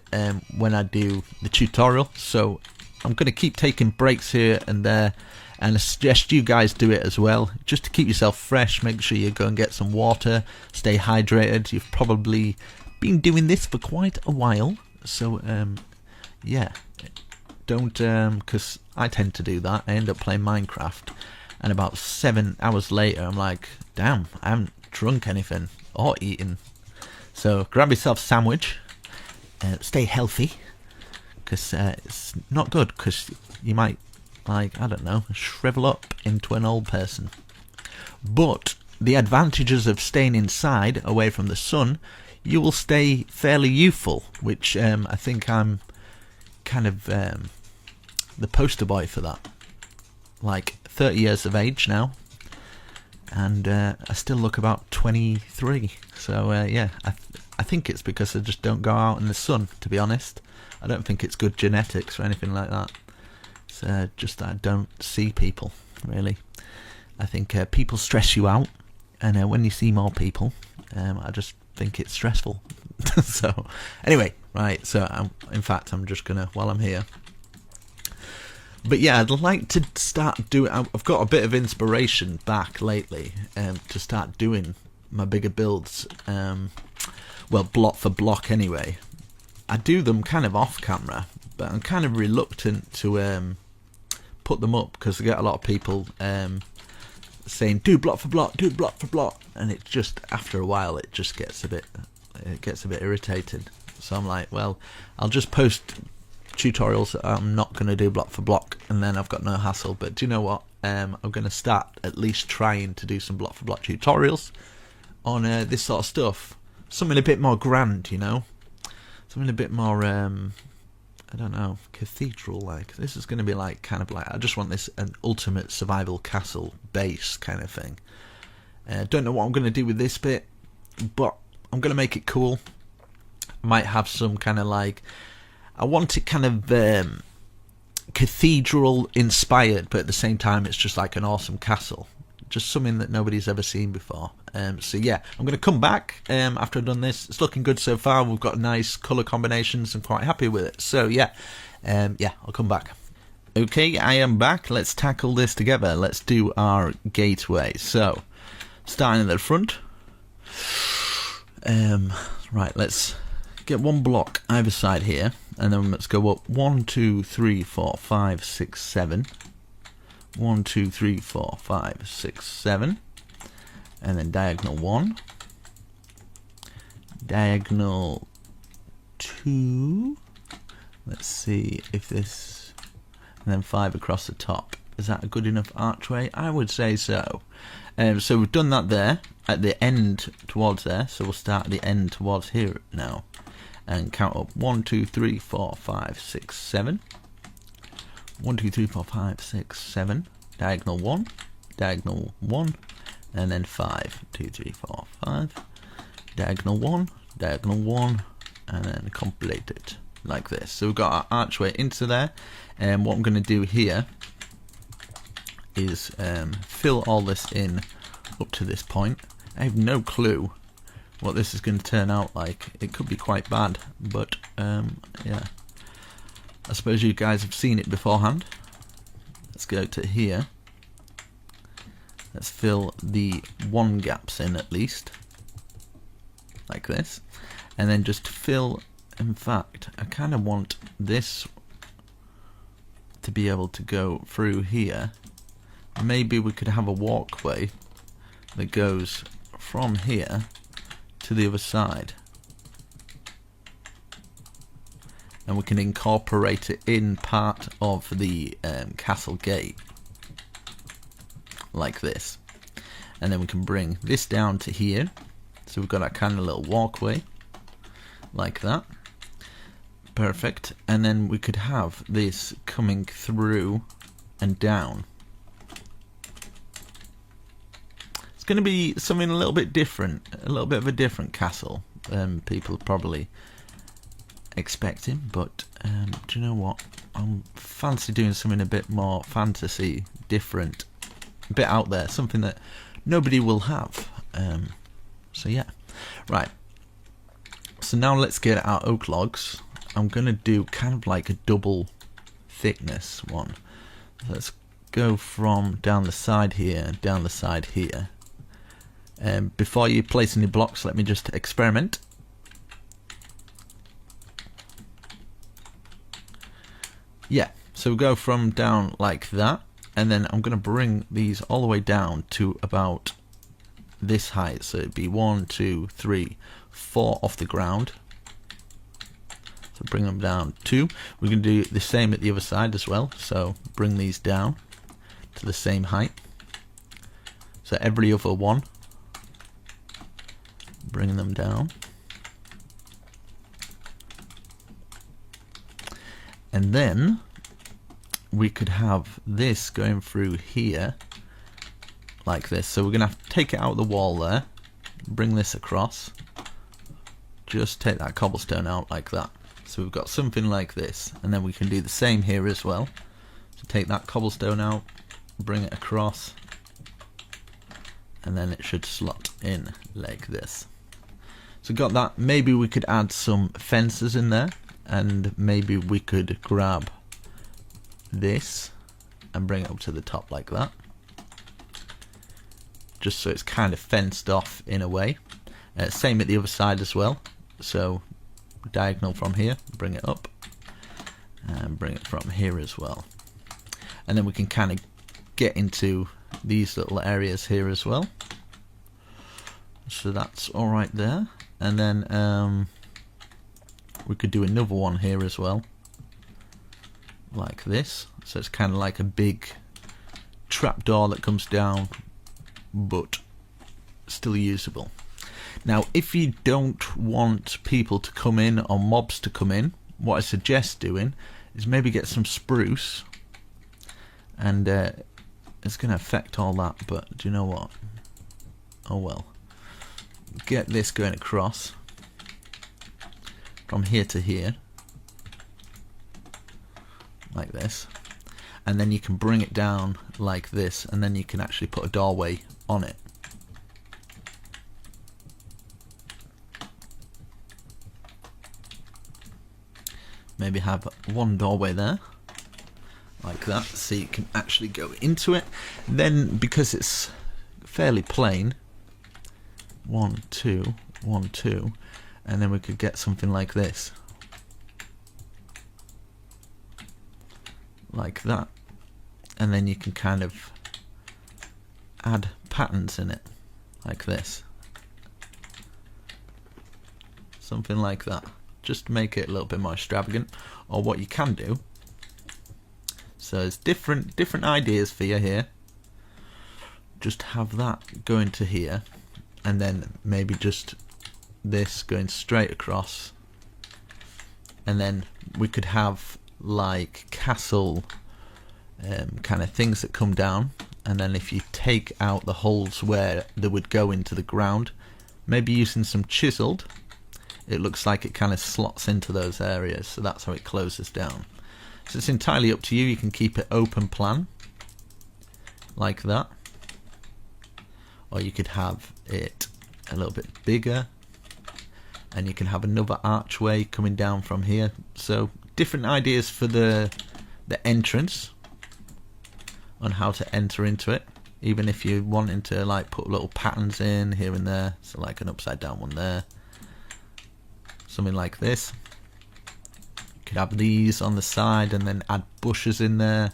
when I do the tutorial. So I'm going to keep taking breaks here and there, and I suggest you guys do it as well, just to keep yourself fresh. Make sure you go and get some water, stay hydrated. You've probably been doing this for quite a while, so yeah, don't, because I tend to do that. I end up playing Minecraft, and about 7 hours later I'm like, damn, I haven't drunk anything or eaten. So grab yourself a sandwich, stay healthy, because it's not good, because you might, like, I don't know, shrivel up into an old person. But the advantages of staying inside, away from the sun, you will stay fairly youthful, which I think I'm kind of the poster boy for that. Like, 30 years of age now, and I still look about 23. So yeah, I think it's because I just don't go out in the sun, to be honest. I don't think it's good genetics or anything like that. It's just that I don't see people, really. I think people stress you out, and when you see more people, I just think it's stressful. So anyway, right, so in fact I'm just gonna, while I'm here, but yeah, I'd like to start doing, I've got a bit of inspiration back lately to start doing my bigger builds, well, block for block anyway. I do them kind of off camera, but I'm kind of reluctant to put them up, because I get a lot of people saying do block for block, do block for block, and it just, after a while, it just gets a bit irritated. So I'm like, well, I'll just post tutorials that I'm not going to do block for block, and then I've got no hassle. But do you know what? I'm going to start at least trying to do some block for block tutorials on this sort of stuff. Something a bit more grand, you know, something a bit more I don't know, cathedral like. This is going to be like, kind of like, I just want this an ultimate survival castle base kind of thing. Don't know what I'm going to do with this bit, but I'm going to make it cool. I might have some kind of like, I want it kind of cathedral inspired, but at the same time it's just like an awesome castle, just something that nobody's ever seen before. So yeah, I'm going to come back after I've done this. It's looking good so far. We've got nice colour combinations. I'm quite happy with it. So yeah, yeah, I'll come back. Okay, I am back. Let's tackle this together. Let's do our gateway. So, starting at the front. Right, let's get one block either side here, and then let's go up 1, 2, 3, 4, 5, 6, 7. 1, 2, 3, 4, 5, 6, 7. And then diagonal 1, diagonal 2, let's see if this, and then 5 across the top. Is that a good enough archway? I would say so. So we've done that there, at the end towards there, so we'll start at the end towards here now, and count up 1, 2, 3, 4, 5, 6, 7. 1, 2, 3, 4, 5, 6, 7. Diagonal 1, diagonal 1. And then 5, 2, 3, 4, 5, diagonal 1, diagonal 1, and then complete it like this. So we've got our archway into there, and what I'm going to do here is fill all this in up to this point. I have no clue what this is going to turn out like. It could be quite bad, but yeah, I suppose you guys have seen it beforehand. Let's go to here. Let's fill the 1 gaps in at least, like this, and then just fill, in fact, I kind of want this to be able to go through here. Maybe we could have a walkway that goes from here to the other side, and we can incorporate it in part of the castle gate, like this. And then we can bring this down to here, so we've got our kind of little walkway, like that. Perfect. And then we could have this coming through and down. It's going to be something a little bit different, a little bit of a different castle. People are probably expecting, but do you know what? I'm fancy doing something a bit more fantasy, different, a bit out there, something that nobody will have. So yeah, right. So now let's get our oak logs. I'm gonna do kind of like a double thickness one. So let's go from down the side here, down the side here. Before you place any blocks, let me just experiment. Yeah, so we'll go from down like that, and then I'm going to bring these all the way down to about this height. So it'd be 1, 2, 3, 4 off the ground. So bring them down 2. We're going to do the same at the other side as well. So bring these down to the same height. So every other one, bring them down. And then we could have this going through here like this. So we're going to have to take it out of the wall there, bring this across, just take that cobblestone out like that. So we've got something like this, and then we can do the same here as well. So take that cobblestone out, bring it across, and then it should slot in like this. So got that. Maybe we could add some fences in there, and maybe we could grab this and bring it up to the top like that, just so it's kind of fenced off in a way. Same at the other side as well. So diagonal from here, bring it up, and bring it from here as well. And then we can kind of get into these little areas here as well. So that's all right there. And then we could do another one here as well, like this. So it's kind of like a big trapdoor that comes down, but still usable. Now, if you don't want people to come in or mobs to come in, what I suggest doing is maybe get some spruce, and it's going to affect all that, but do you know what? Oh well. Get this going across from here to here, like this, and then you can bring it down like this, and then you can actually put a doorway on it. Maybe have one doorway there, like that, so you can actually go into it. Then, because it's fairly plain, 1, 2, 1, 2, and then we could get something like this, like that, and then you can kind of add patterns in it, like this, something like that, just to make it a little bit more extravagant. Or what you can do, so there's different ideas for you here. Just have that going to here, and then maybe just this going straight across, and then we could have like castle kind of things that come down, and then if you take out the holes where they would go into the ground, maybe using some chiseled, it looks like it kind of slots into those areas, so that's how it closes down. So it's entirely up to you. You can keep it open plan like that, or you could have it a little bit bigger, and you can have another archway coming down from here. So different ideas for the entrance on how to enter into it, even if you're wanting to like put little patterns in here and there, so like an upside down one there, something like this. You could have these on the side and then add bushes in there.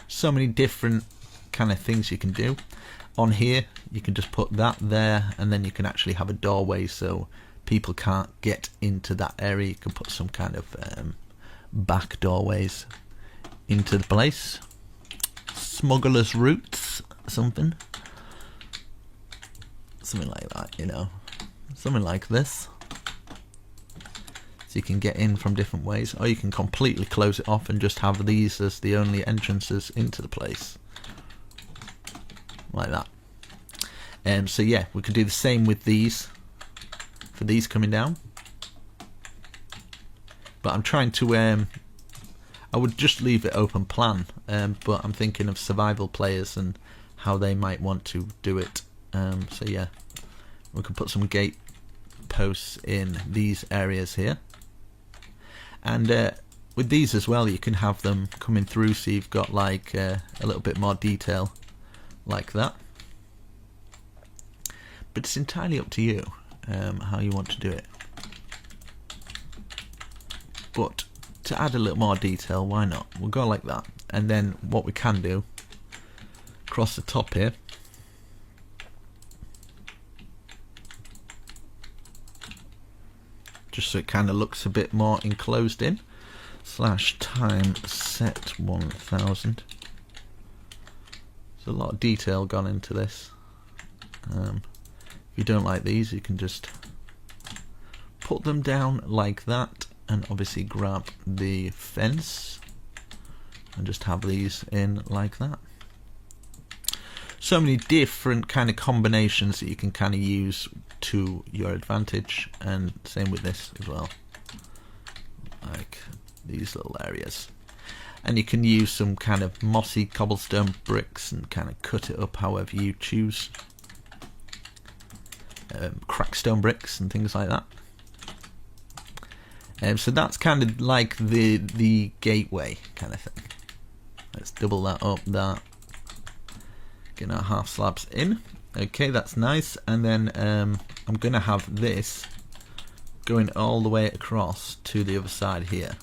So many different kind of things you can do. On here you can just put that there, and then you can actually have a doorway so people can't get into that area, you can put some kind of back doorways into the place. Smuggler's routes, something like that, you know, something like this. So you can get in from different ways, or you can completely close it off and just have these as the only entrances into the place, like that. So yeah, we could do the same with these, for these coming down. But I'm trying to, I would just leave it open plan, but I'm thinking of survival players and how they might want to do it. So yeah, we can put some gate posts in these areas here. And with these as well, you can have them coming through, so you've got like a little bit more detail like that. But it's entirely up to you how you want to do it. But to add a little more detail, why not? We'll go like that. And then what we can do, across the top here, just so it kind of looks a bit more enclosed in, /time set 1000. There's a lot of detail gone into this. If you don't like these, you can just put them down like that, and obviously grab the fence and just have these in like that. So many different kind of combinations that you can kind of use to your advantage, and same with this as well, like these little areas. And you can use some kind of mossy cobblestone bricks and kind of cut it up however you choose. Crackstone bricks and things like that. So that's kind of like the gateway kind of thing. Let's double that up, that. Get our half slabs in. Okay, that's nice. And then I'm going to have this going all the way across to the other side here.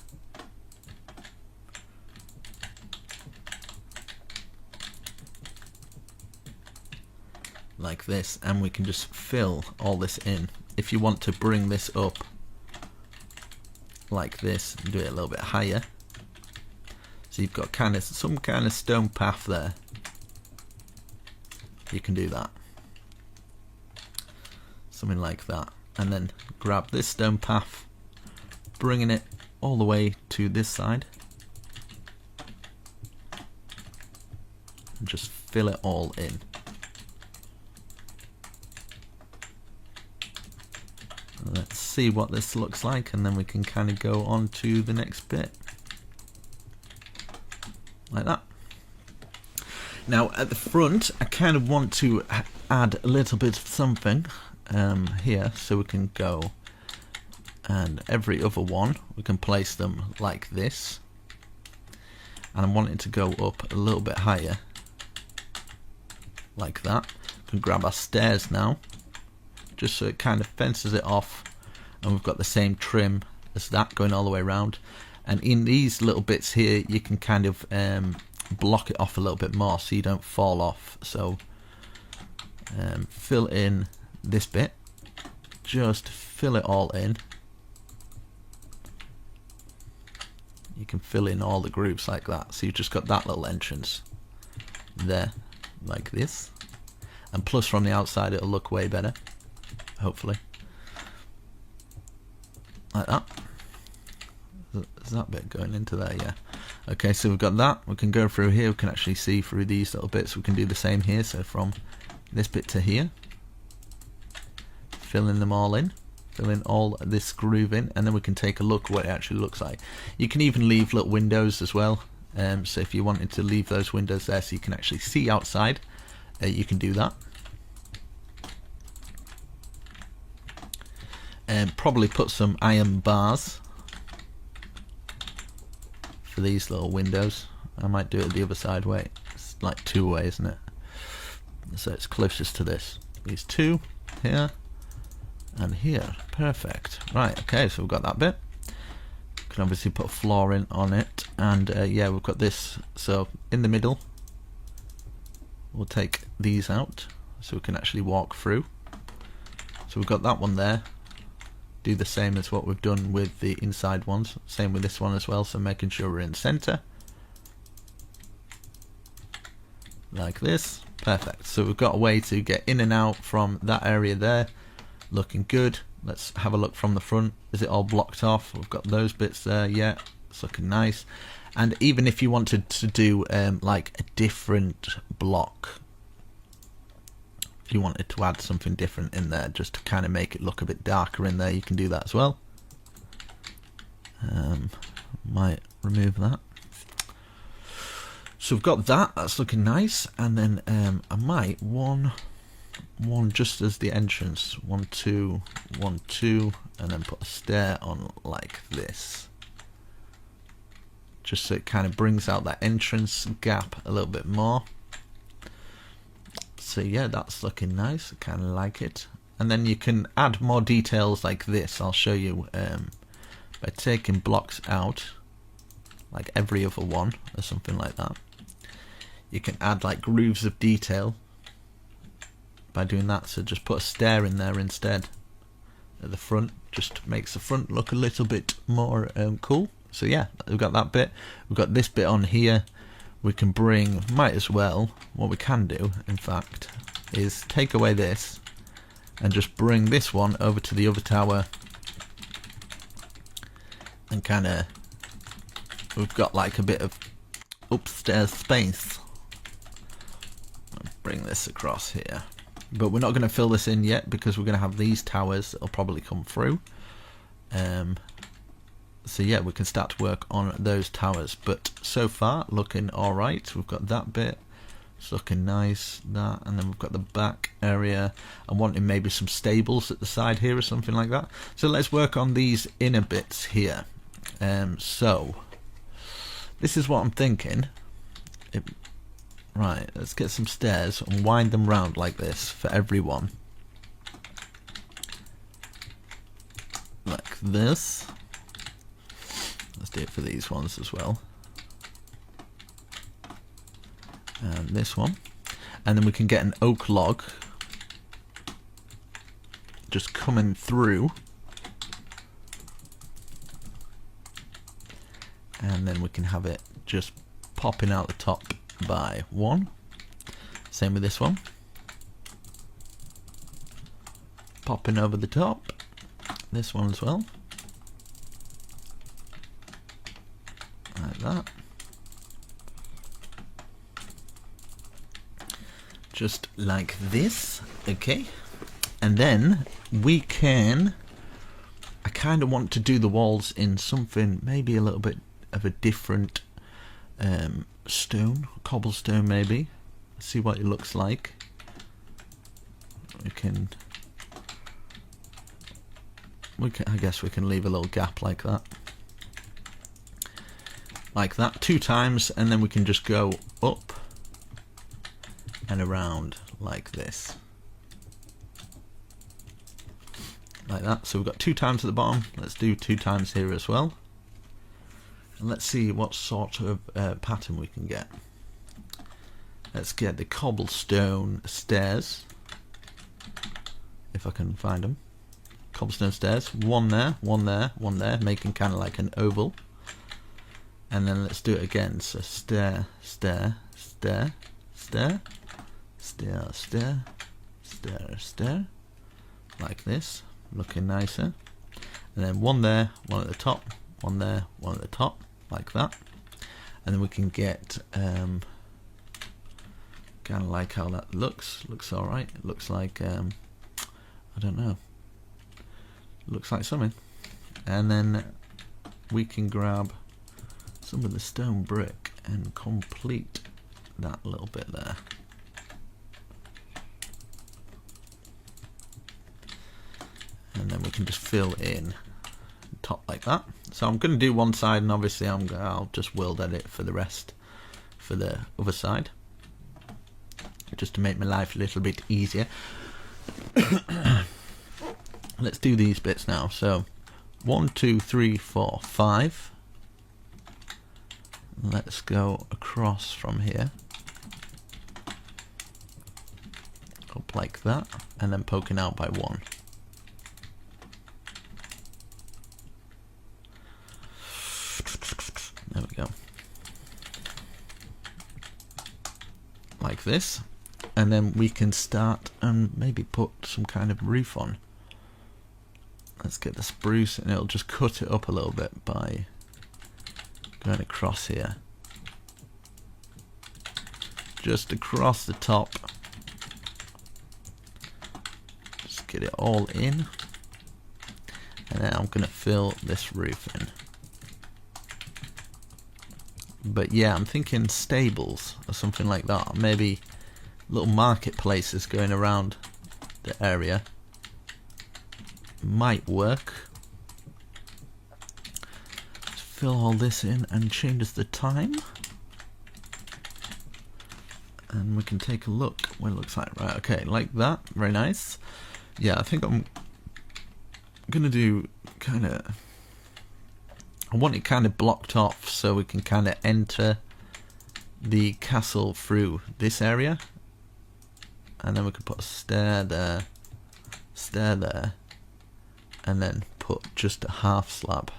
Like this, and we can just fill all this in. If you want to bring this up like this and do it a little bit higher, so you've got kind of some kind of stone path there, you can do that, something like that. And then grab this stone path, bringing it all the way to this side, and just fill it all in. Let's see what this looks like, and then we can kind of go on to the next bit like that. Now at the front, I kind of want to add a little bit of something here, so we can go, and every other one we can place them like this, and I want it to go up a little bit higher like that. We can grab our stairs now, just so it kind of fences it off, and we've got the same trim as that going all the way around. And in these little bits here, you can kind of block it off a little bit more so you don't fall off. So fill in this bit, just fill it all in. You can fill in all the grooves like that, so you've just got that little entrance there like this, and plus from the outside it'll look way better, hopefully, like that. Is that bit going into there? Yeah. Okay, so we've got that. We can go through here, we can actually see through these little bits. We can do the same here, so from this bit to here, filling them all in, fill in all this groove in, and then we can take a look what it actually looks like. You can even leave little windows as well, so if you wanted to leave those windows there so you can actually see outside, you can do that. And probably put some iron bars for these little windows. I might do it the other side way. It's like two way, isn't it? So it's closest to this. These two here and here. Perfect. Right, okay, so we've got that bit. Can obviously put a floor in on it, and yeah, we've got this. So in the middle, we'll take these out so we can actually walk through. So we've got that one there. do the same as what we've done with the inside ones. Same with this one as well, so making sure we're in the center. Like this. Perfect. So we've got a way to get in and out from that area there. Looking good. Let's have a look from the front. Is it all blocked off? We've got those bits there. Yeah, it's looking nice. And even if you wanted to do like a different block, if you wanted to add something different in there just to kind of make it look a bit darker in there, you can do that as well. Might remove that. So we've got that, that's looking nice, and then I might one just as the entrance, 1 2 1 2, and then put a stair on like this, just so it kind of brings out that entrance gap a little bit more. So yeah, that's looking nice. I kind of like it. And then you can add more details like this. I'll show you by taking blocks out, like every other one or something like that. You can add like grooves of detail by doing that. So just put a stair in there instead at the front. Just makes the front look a little bit more cool. So yeah, we've got that bit. We've got this bit on here. We can bring, might as well, what we can do in fact is take away this and just bring this one over to the other tower, and kind of, we've got like a bit of upstairs space. I'll bring this across here, but we're not going to fill this in yet because we're going to have these towers that'll probably come through. So yeah, we can start to work on those towers, but so far looking alright. We've got that bit, it's looking nice, that, and then we've got the back area. I'm wanting maybe some stables at the side here or something like that. So let's work on these inner bits here. So this is what I'm thinking. Right, let's get some stairs and wind them round like this for everyone. Like this. Let's do it for these ones as well. And this one. And then we can get an oak log just coming through. And then we can have it just popping out the top by 1. Same with this one. Popping over the top. This one as well. Like that. Just like this. Okay. And then we can, I kind of want to do the walls in something maybe a little bit of a different stone, cobblestone maybe. See what it looks like. We can, I guess we can leave a little gap like that. Like that 2 times, and then we can just go up and around like this. Like that. So we've got 2 times at the bottom. Let's do 2 times here as well. And let's see what sort of pattern we can get. Let's get the cobblestone stairs, if I can find them. Cobblestone stairs. 1 there, 1 there, 1 there, making kind of like an oval. And then let's do it again. So stair, stair, stair, stair, stair, stair, stair, stair, like this, looking nicer. And then 1 there, 1 at the top, 1 there, 1 at the top, like that. And then we can get kind of like how that looks. Looks all right. It looks like I don't know. Looks like something. And then we can grab some of the stone brick and complete that little bit there. And then we can just fill in the top like that. So I'm going to do one side, and obviously I'll just world edit for the rest for the other side, just to make my life a little bit easier. Let's do these bits now. So 1 2 3 4 5. Let's go across from here, up like that, and then poking out by 1. this, and then we can start and maybe put some kind of roof on. Let's get the spruce, and it'll just cut it up a little bit by going across here, just across the top. Just get it all in, and then I'm gonna fill this roof in. But yeah, I'm thinking stables or something like that, maybe little marketplaces going around the area might work. Let's fill all this in and changes the time, and we can take a look what it looks like. Right, okay, like that, very nice. Yeah, I think I'm gonna do kind of, I want it kind of blocked off so we can kind of enter the castle through this area, and then we can put a stair there, and then put just a half slab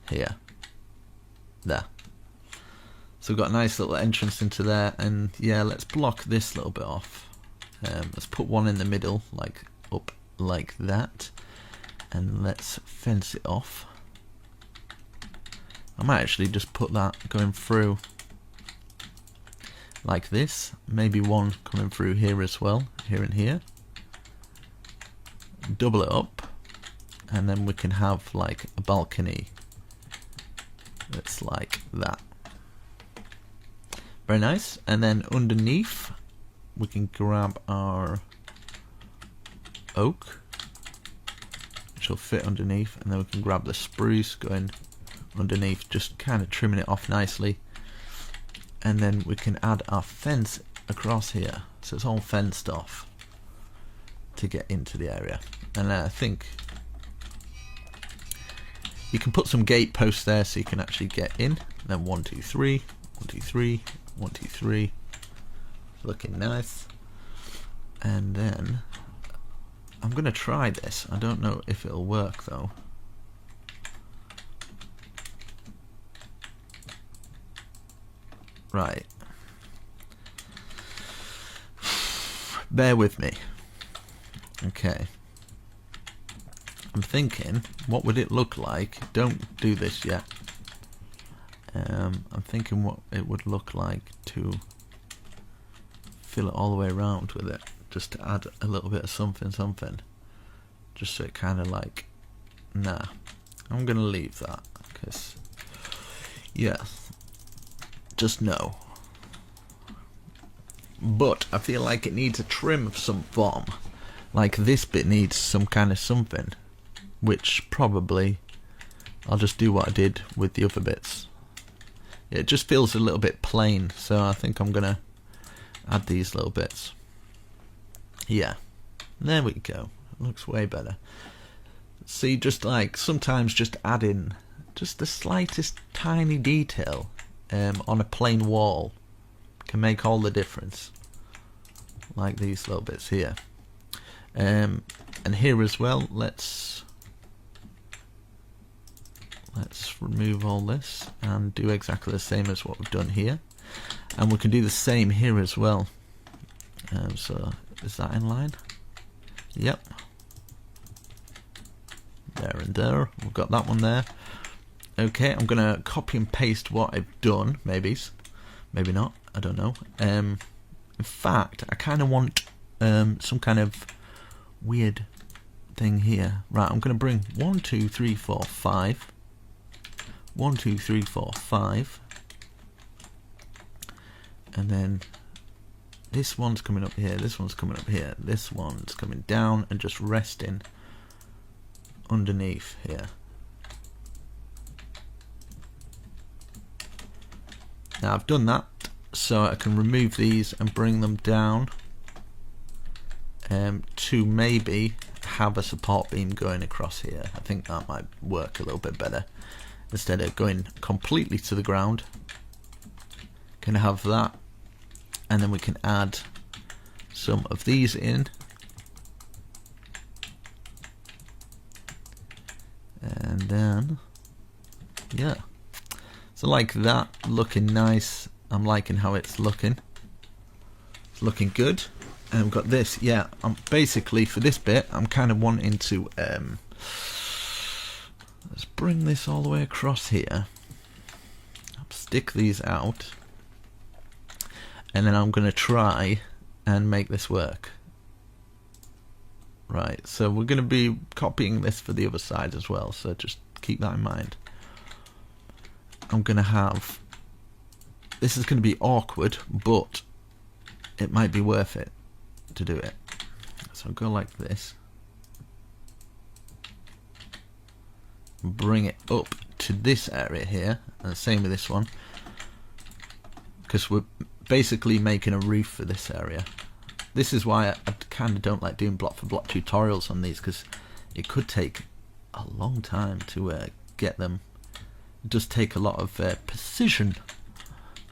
here, there. So we've got a nice little entrance into there, and yeah, let's block this little bit off. Let's put one in the middle, like up like that, and let's fence it off. I might actually just put that going through like this, maybe one coming through here as well, here and here. Double it up, and then we can have like a balcony that's like that. Very nice. And then underneath we can grab our oak, which will fit underneath, and then we can grab the spruce going underneath, just kind of trimming it off nicely, and then we can add our fence across here, so it's all fenced off to get into the area. And I think you can put some gate posts there so you can actually get in. And then 1 2 3 1 2 3 1 2 3, looking nice. And then I'm gonna try this. I don't know if it'll work though. Right. Bear with me. Okay. I'm thinking, what would it look like? Don't do this yet. I'm thinking what it would look like to fill it all the way around with it. Just to add a little bit of something. Just so it kind of like... Nah. I'm going to leave that. Because... Yeah. Just no. But I feel like it needs a trim of some form. Like this bit needs some kind of something, which probably I'll just do what I did with the other bits. It just feels a little bit plain, so I think I'm gonna add these little bits. Yeah, there we go. It looks way better. See, just like sometimes just adding just the slightest tiny detail on a plain wall can make all the difference. Like these little bits here. And here as well, let's remove all this and do exactly the same as what we've done here, and we can do the same here as well. So is that in line? Yep, there and there, we've got that one there. Okay, I'm gonna copy and paste what I've done, maybe not, I don't know. In fact, I kind of want some kind of weird thing here. Right, I'm going to bring 1 2 3 4 5 1 2 3 4 5, and then this one's coming up here, this one's coming up here, this one's coming down and just resting underneath here. Now I've done that so I can remove these and bring them down to maybe have a support beam going across here. I think that might work a little bit better. Instead of going completely to the ground, can have that, and then we can add some of these in, and then yeah, so like that, looking nice. I'm liking how it's looking. looking good. And we've got this. Yeah, I'm basically for this bit I'm kind of wanting to let's bring this all the way across here, stick these out, and then I'm going to try and make this work. Right, so we're going to be copying this for the other side as well, so just keep that in mind. I'm going to have, this is going to be awkward, but it might be worth it to do it. So I'll go like this, bring it up to this area here, and the same with this one, because we're basically making a roof for this area. This is why I kind of don't like doing block for block tutorials on these, because it could take a long time to get them. It does take a lot of precision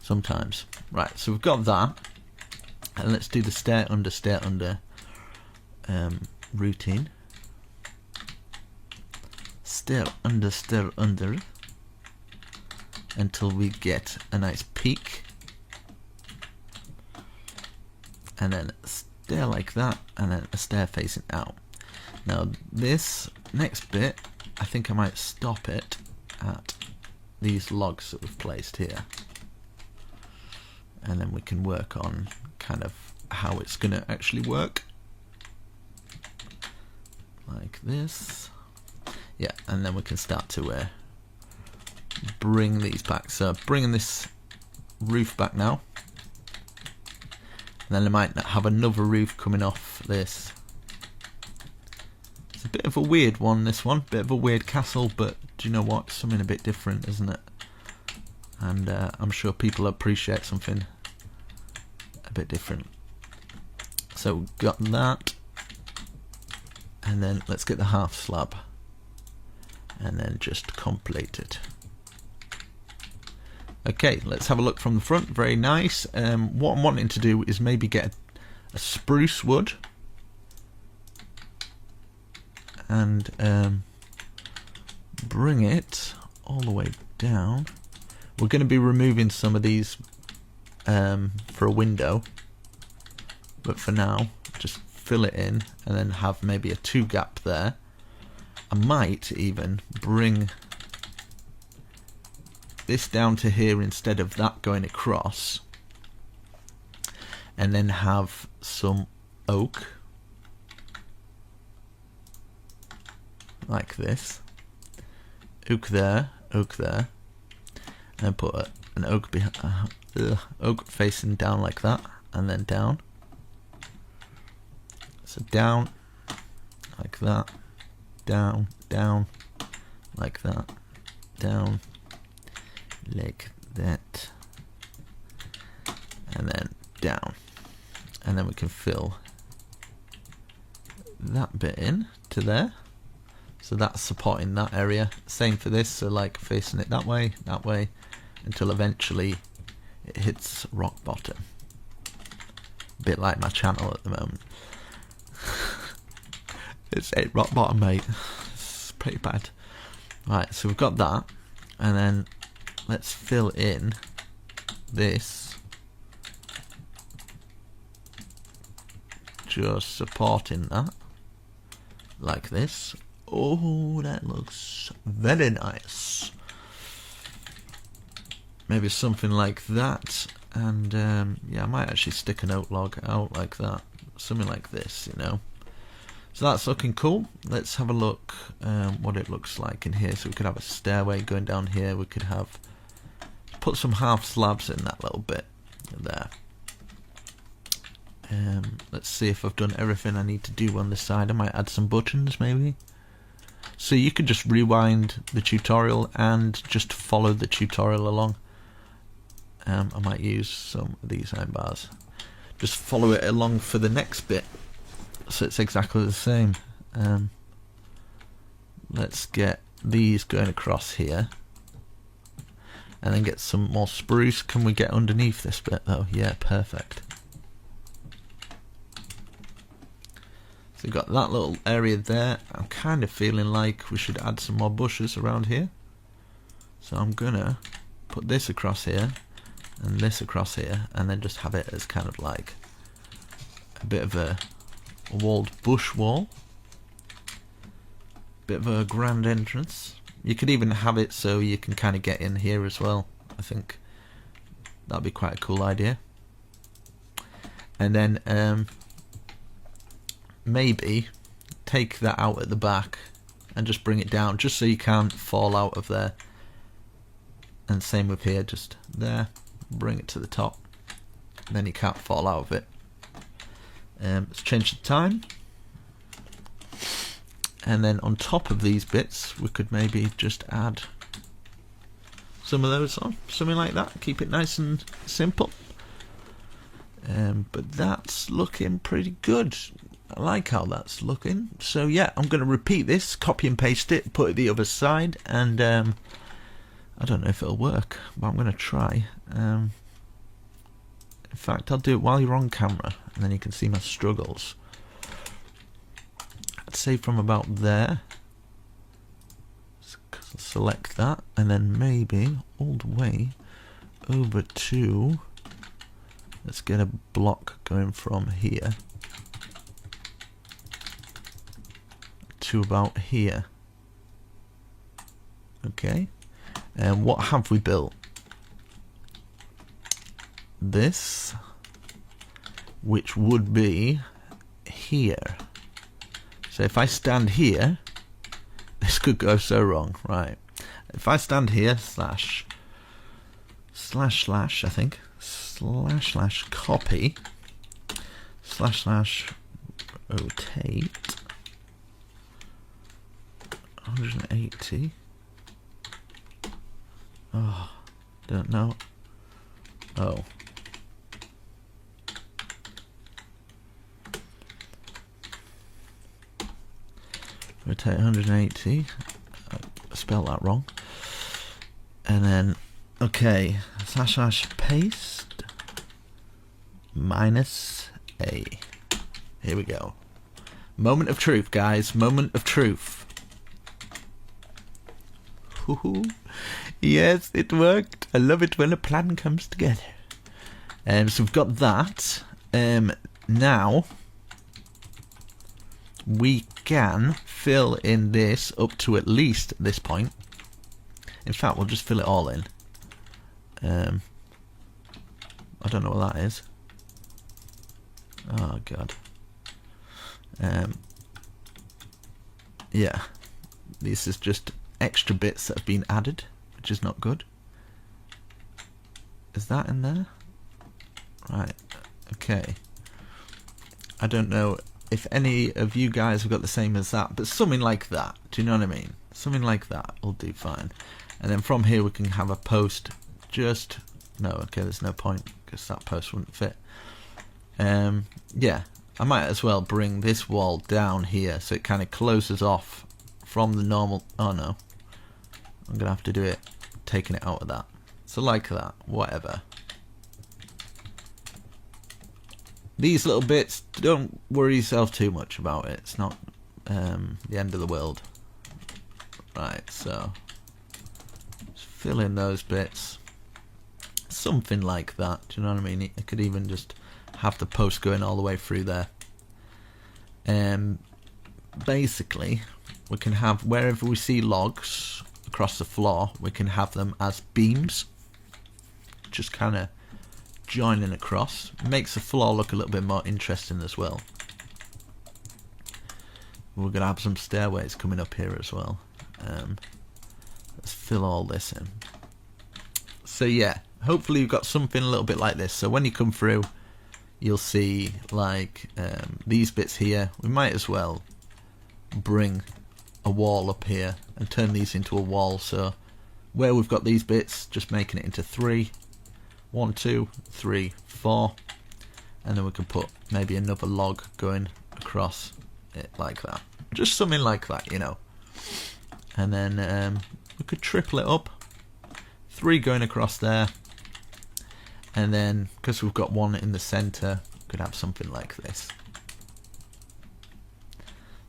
sometimes. Right, so we've got that, and let's do the stair under routine. Stair under until we get a nice peak, and then a stair like that, and then a stair facing out. Now this next bit, I think I might stop it at these logs that we've placed here, and then we can work on kind of how it's going to actually work, like this. Yeah, and then we can start to bring these back. So bringing this roof back now. And then I might have another roof coming off this. It's a bit of a weird one, this one. Bit of a weird castle, but do you know what? Something a bit different, isn't it? And I'm sure people appreciate something a bit different. So we've got that. And then let's get the half slab. And then just complete it. Okay, let's have a look from the front. Very nice. What I'm wanting to do is maybe get a spruce wood and bring it all the way down. We're going to be removing some of these for a window, but for now just fill it in and then have maybe a 2 gap there. I might even bring this down to here instead of that going across, and then have some oak like this, oak there, and put an oak behind, oak facing down like that, and then down. So down like that, down like that, down like that, and then down, and then we can fill that bit in to there, so that's supporting that area. Same for this, so like facing it that way, until eventually it hits rock bottom, a bit like my channel at the moment. It's hit rock bottom, mate. It's pretty bad. Right, so we've got that, and then let's fill in this, just supporting that like this. Oh, that looks very nice. Maybe something like that, and yeah, I might actually stick an oak log out like that, something like this, you know. So that's looking cool. Let's have a look what it looks like in here. So we could have a stairway going down here. We could have put some half slabs in that little bit there. Let's see if I've done everything I need to do on this side. I might add some buttons maybe. So you could just rewind the tutorial and just follow the tutorial along. I might use some of these iron bars. Just follow it along for the next bit, so it's exactly the same. Let's get these going across here, and then get some more spruce. Can we get underneath this bit though? Yeah, perfect. So we've got that little area there. I'm kind of feeling like we should add some more bushes around here. So I'm gonna put this across here, and this across here, and then just have it as kind of like a bit of a walled bush wall. Bit of a grand entrance. You could even have it so you can kind of get in here as well. I think that'd be quite a cool idea. And then maybe take that out at the back and just bring it down, just so you can't fall out of there. And same with here, just there, bring it to the top, and then you can't fall out of it. Let's change the time. And then on top of these bits, we could maybe just add some of those on, something like that. Keep it nice and simple. But that's looking pretty good. I like how that's looking. So yeah, I'm going to repeat this, copy and paste it, put it the other side, and I don't know if it'll work, but I'm going to try. In fact, I'll do it while you're on camera, and then you can see my struggles. I'd say from about there. Select that, and then maybe all the way over to, let's get a block going from here to about here. Okay, and what have we built? This, which would be here. So if I stand here, this could go so wrong, right? If I stand here, slash, I think, slash copy, slash rotate 180. Oh, don't know. Oh. Rotate 180. I spelled that wrong. And then, okay, slash paste -A. Here we go. Moment of truth, guys. Moment of truth. Woohoo. Yes, it worked. I love it when a plan comes together. So we've got that. Now we can fill in this up to at least this point. In fact, we'll just fill it all in. I don't know what that is. Oh god. Yeah, this is just extra bits that have been added, which is not good. Is that in there? Right, okay. I don't know if any of you guys have got the same as that, but something like that. Do you know what I mean? Something like that will do fine. And then from here we can have a post. Just no, okay, there's no point because that post wouldn't fit. Yeah, I might as well bring this wall down here so it kind of closes off from the normal. Oh no, I'm gonna have to do it taking it out of that. So like that, whatever. These little bits, don't worry yourself too much about it. It's not the end of the world. Right, so just fill in those bits. Something like that, do you know what I mean? I could even just have the post going all the way through there. Basically, we can have, wherever we see logs across the floor, we can have them as beams. Just kind of joining across. Makes the floor look a little bit more interesting as well. We're going to have some stairways coming up here as well. Let's fill all this in. So yeah, hopefully you've got something a little bit like this. So when you come through, you'll see like these bits here. We might as well bring a wall up here and turn these into a wall. So where we've got these bits, just making it into 3. 1, 2, 3, 4, and then we can put maybe another log going across it like that. Just something like that, you know. And then we could triple it up. 3 going across there. And then, because we've got 1 in the center, we could have something like this.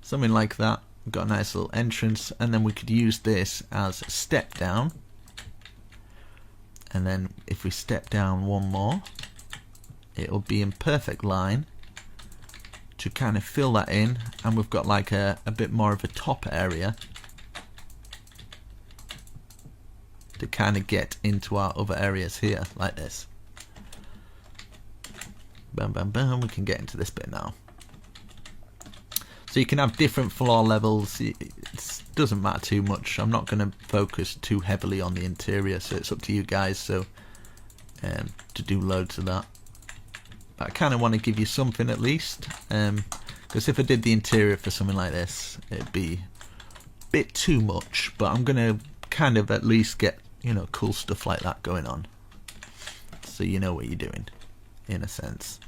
Something like that. We've got a nice little entrance, and then we could use this as a step down. And then if we step down 1 more, it'll be in perfect line to kind of fill that in, and we've got like a bit more of a top area to kind of get into our other areas here, like this. Bam, bam, bam. We can get into this bit now. So you can have different floor levels. It doesn't matter too much. I'm not going to focus too heavily on the interior, so it's up to you guys. So to do loads of that. But I kind of want to give you something at least, because if I did the interior for something like this, it'd be a bit too much. But I'm going to kind of at least get, you know, cool stuff like that going on, so you know what you're doing, in a sense.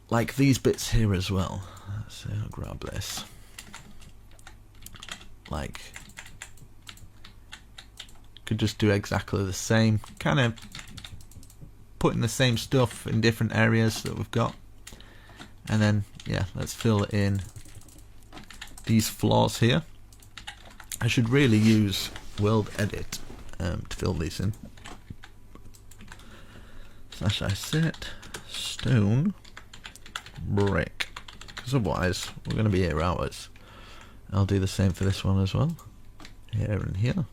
Like these bits here as well. So I'll grab this. Like, could just do exactly the same, kind of putting the same stuff in different areas that we've got, and then yeah, let's fill in these floors here. I should really use World Edit to fill these in. Slash I set stone brick, because otherwise we're going to be here hours. I'll do the same for this one as well, here and here.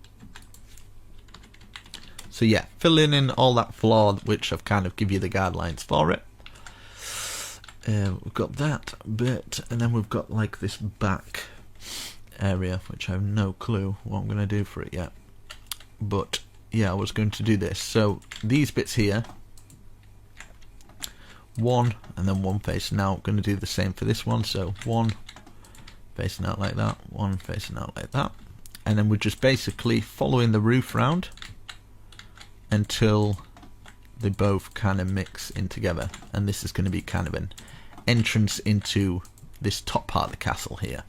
So yeah, filling in all that floor, which I've kind of give you the guidelines for it. We've got that bit, and then we've got like this back area, which I have no clue what I'm going to do for it yet. But yeah, I was going to do this. So these bits here, one and then one facing out. I'm going to do the same for this one. So one facing out like that, one facing out like that, and then we're just basically following the roof round until they both kind of mix in together. And this is going to be kind of an entrance into this top part of the castle here,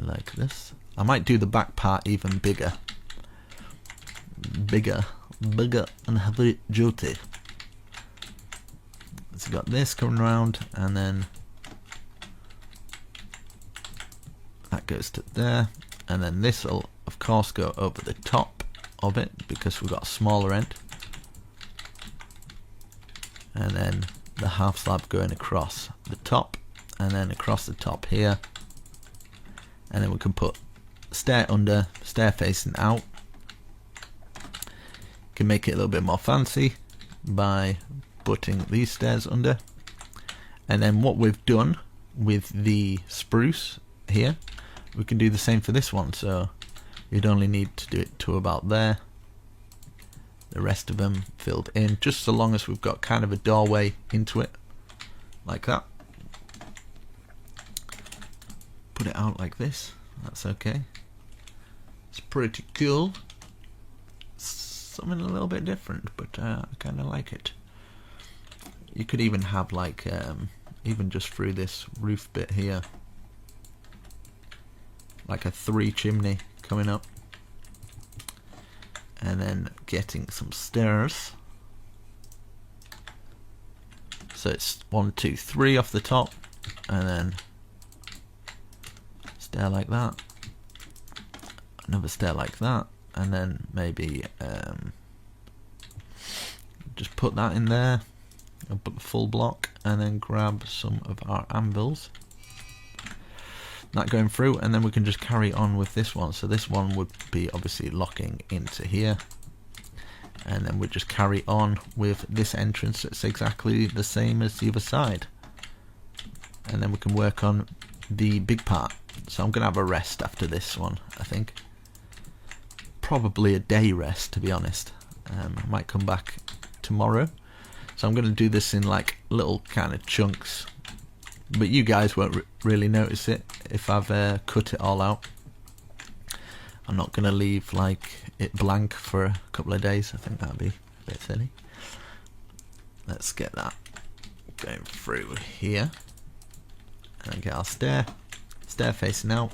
like this. I might do the back part even bigger and heavy duty. So got this coming around, and then that goes to there, and then this will of course go over the top of it because we've got a smaller end, and then the half slab going across the top, and then across the top here, and then we can put stair under, stair facing out. Can make it a little bit more fancy by putting these stairs under. And then what we've done with the spruce here, we can do the same for this one. So you'd only need to do it to about there, the rest of them filled in, just so long as we've got kind of a doorway into it like that. Put it out like this, that's okay. It's pretty cool. Something a little bit different, but I kind of like it. You could even have like even just through this roof bit here, like a 3 chimney coming up, and then getting some stairs. So it's 1, 2, 3 off the top, and then stair like that, another stair like that, and then maybe just put that in there, a full block, and then grab some of our anvils. That going through, and then we can just carry on with this one. So this one would be obviously locking into here, and then we'd just carry on with this entrance. It's exactly the same as the other side, and then we can work on the big part. So I'm gonna have a rest after this one, I think. Probably a day rest, to be honest. I might come back tomorrow, so I'm going to do this in like little kind of chunks, but you guys won't really notice it if I've cut it all out. I'm not going to leave like it blank for a couple of days. I think that'd be a bit silly. Let's get that going through here, and then get our stair facing out,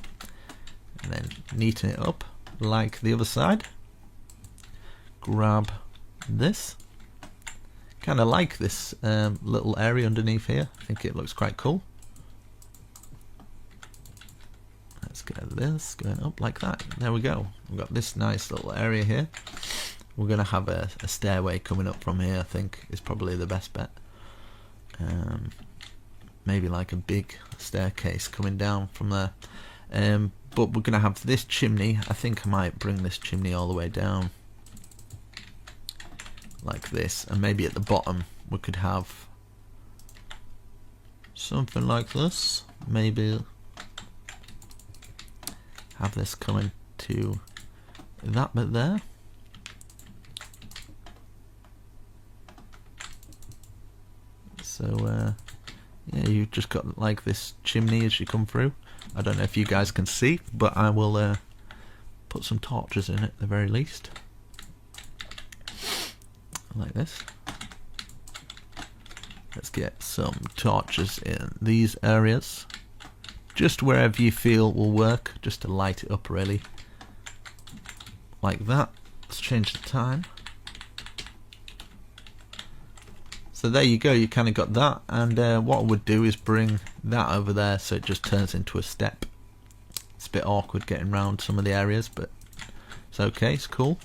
and then neaten it up like the other side. Grab this. Kind of like this little area underneath here. I think it looks quite cool. Let's get this going up like that. There we go. We've got this nice little area here. we're going to have a stairway coming up from here. I think is probably the best bet. Maybe like a big staircase coming down from there. But we're going to have this chimney. I think I might bring this chimney all the way down like this, and maybe at the bottom we could have something like this. Maybe have this coming to that bit there. So yeah, you've just got like this chimney as you come through. I don't know if you guys can see, but I will put some torches in at the very least, like this. Let's get some torches in these areas, just wherever you feel will work, just to light it up really, like that. Let's change the time. So there you go, you kind of got that, and what I would do is bring that over there so it just turns into a step. It's a bit awkward getting around some of the areas, but it's okay, it's cool.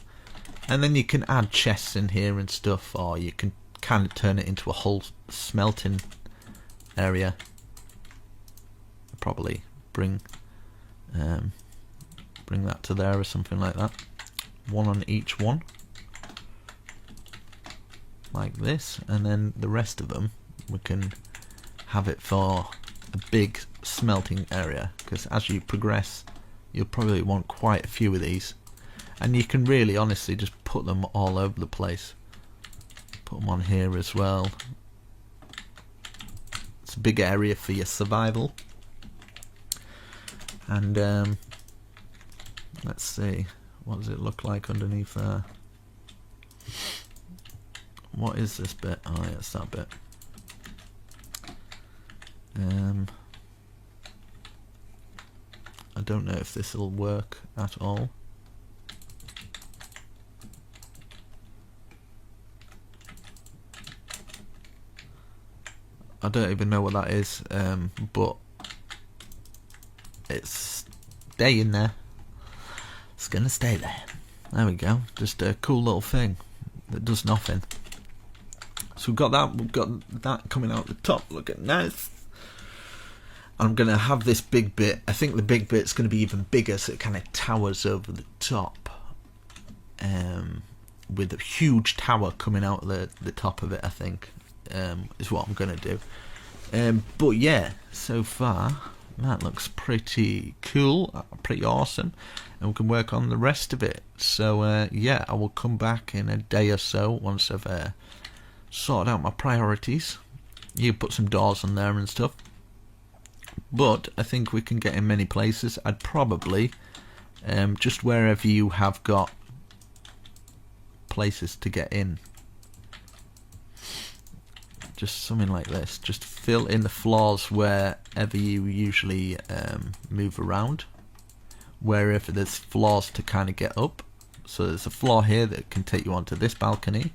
And then you can add chests in here and stuff, or you can kind of turn it into a whole smelting area. Probably bring that to there or something like that. One on each one, like this, and then the rest of them we can have it for a big smelting area, because as you progress you'll probably want quite a few of these, and you can really honestly just put them all over the place. Put them on here as well. It's a big area for your survival. And let's see, what does it look like underneath there? What is this bit? Oh yeah, it's that bit. I don't know if this will work at all. I don't even know what that is, but it's staying there. It's gonna stay there. There we go. Just a cool little thing that does nothing. So we've got that coming out the top, looking nice. I'm gonna have this big bit. I think the big bit's gonna be even bigger, so it kind of towers over the top, with a huge tower coming out of the top of it. I think is what I'm gonna do. But yeah, so far that looks pretty cool, pretty awesome, and we can work on the rest of it. So yeah, I will come back in a day or so once I've sorted out my priorities. You put some doors on there and stuff, but I think we can get in many places. I'd probably just wherever you have got places to get in, just something like this. Just fill in the floors wherever you usually move around, wherever there's floors to kind of get up. So there's a floor here that can take you onto this balcony.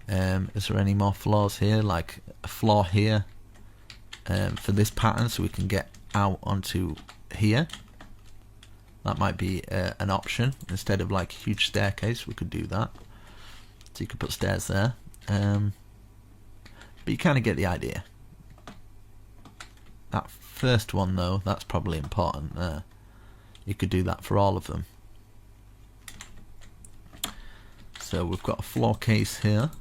Is there any more floors here? Like a floor here for this pattern, so we can get out onto here. That might be an option. Instead of like a huge staircase, we could do that. So you could put stairs there. But you kind of get the idea. That first one though, that's probably important there. You could do that for all of them. So we've got a floor case here.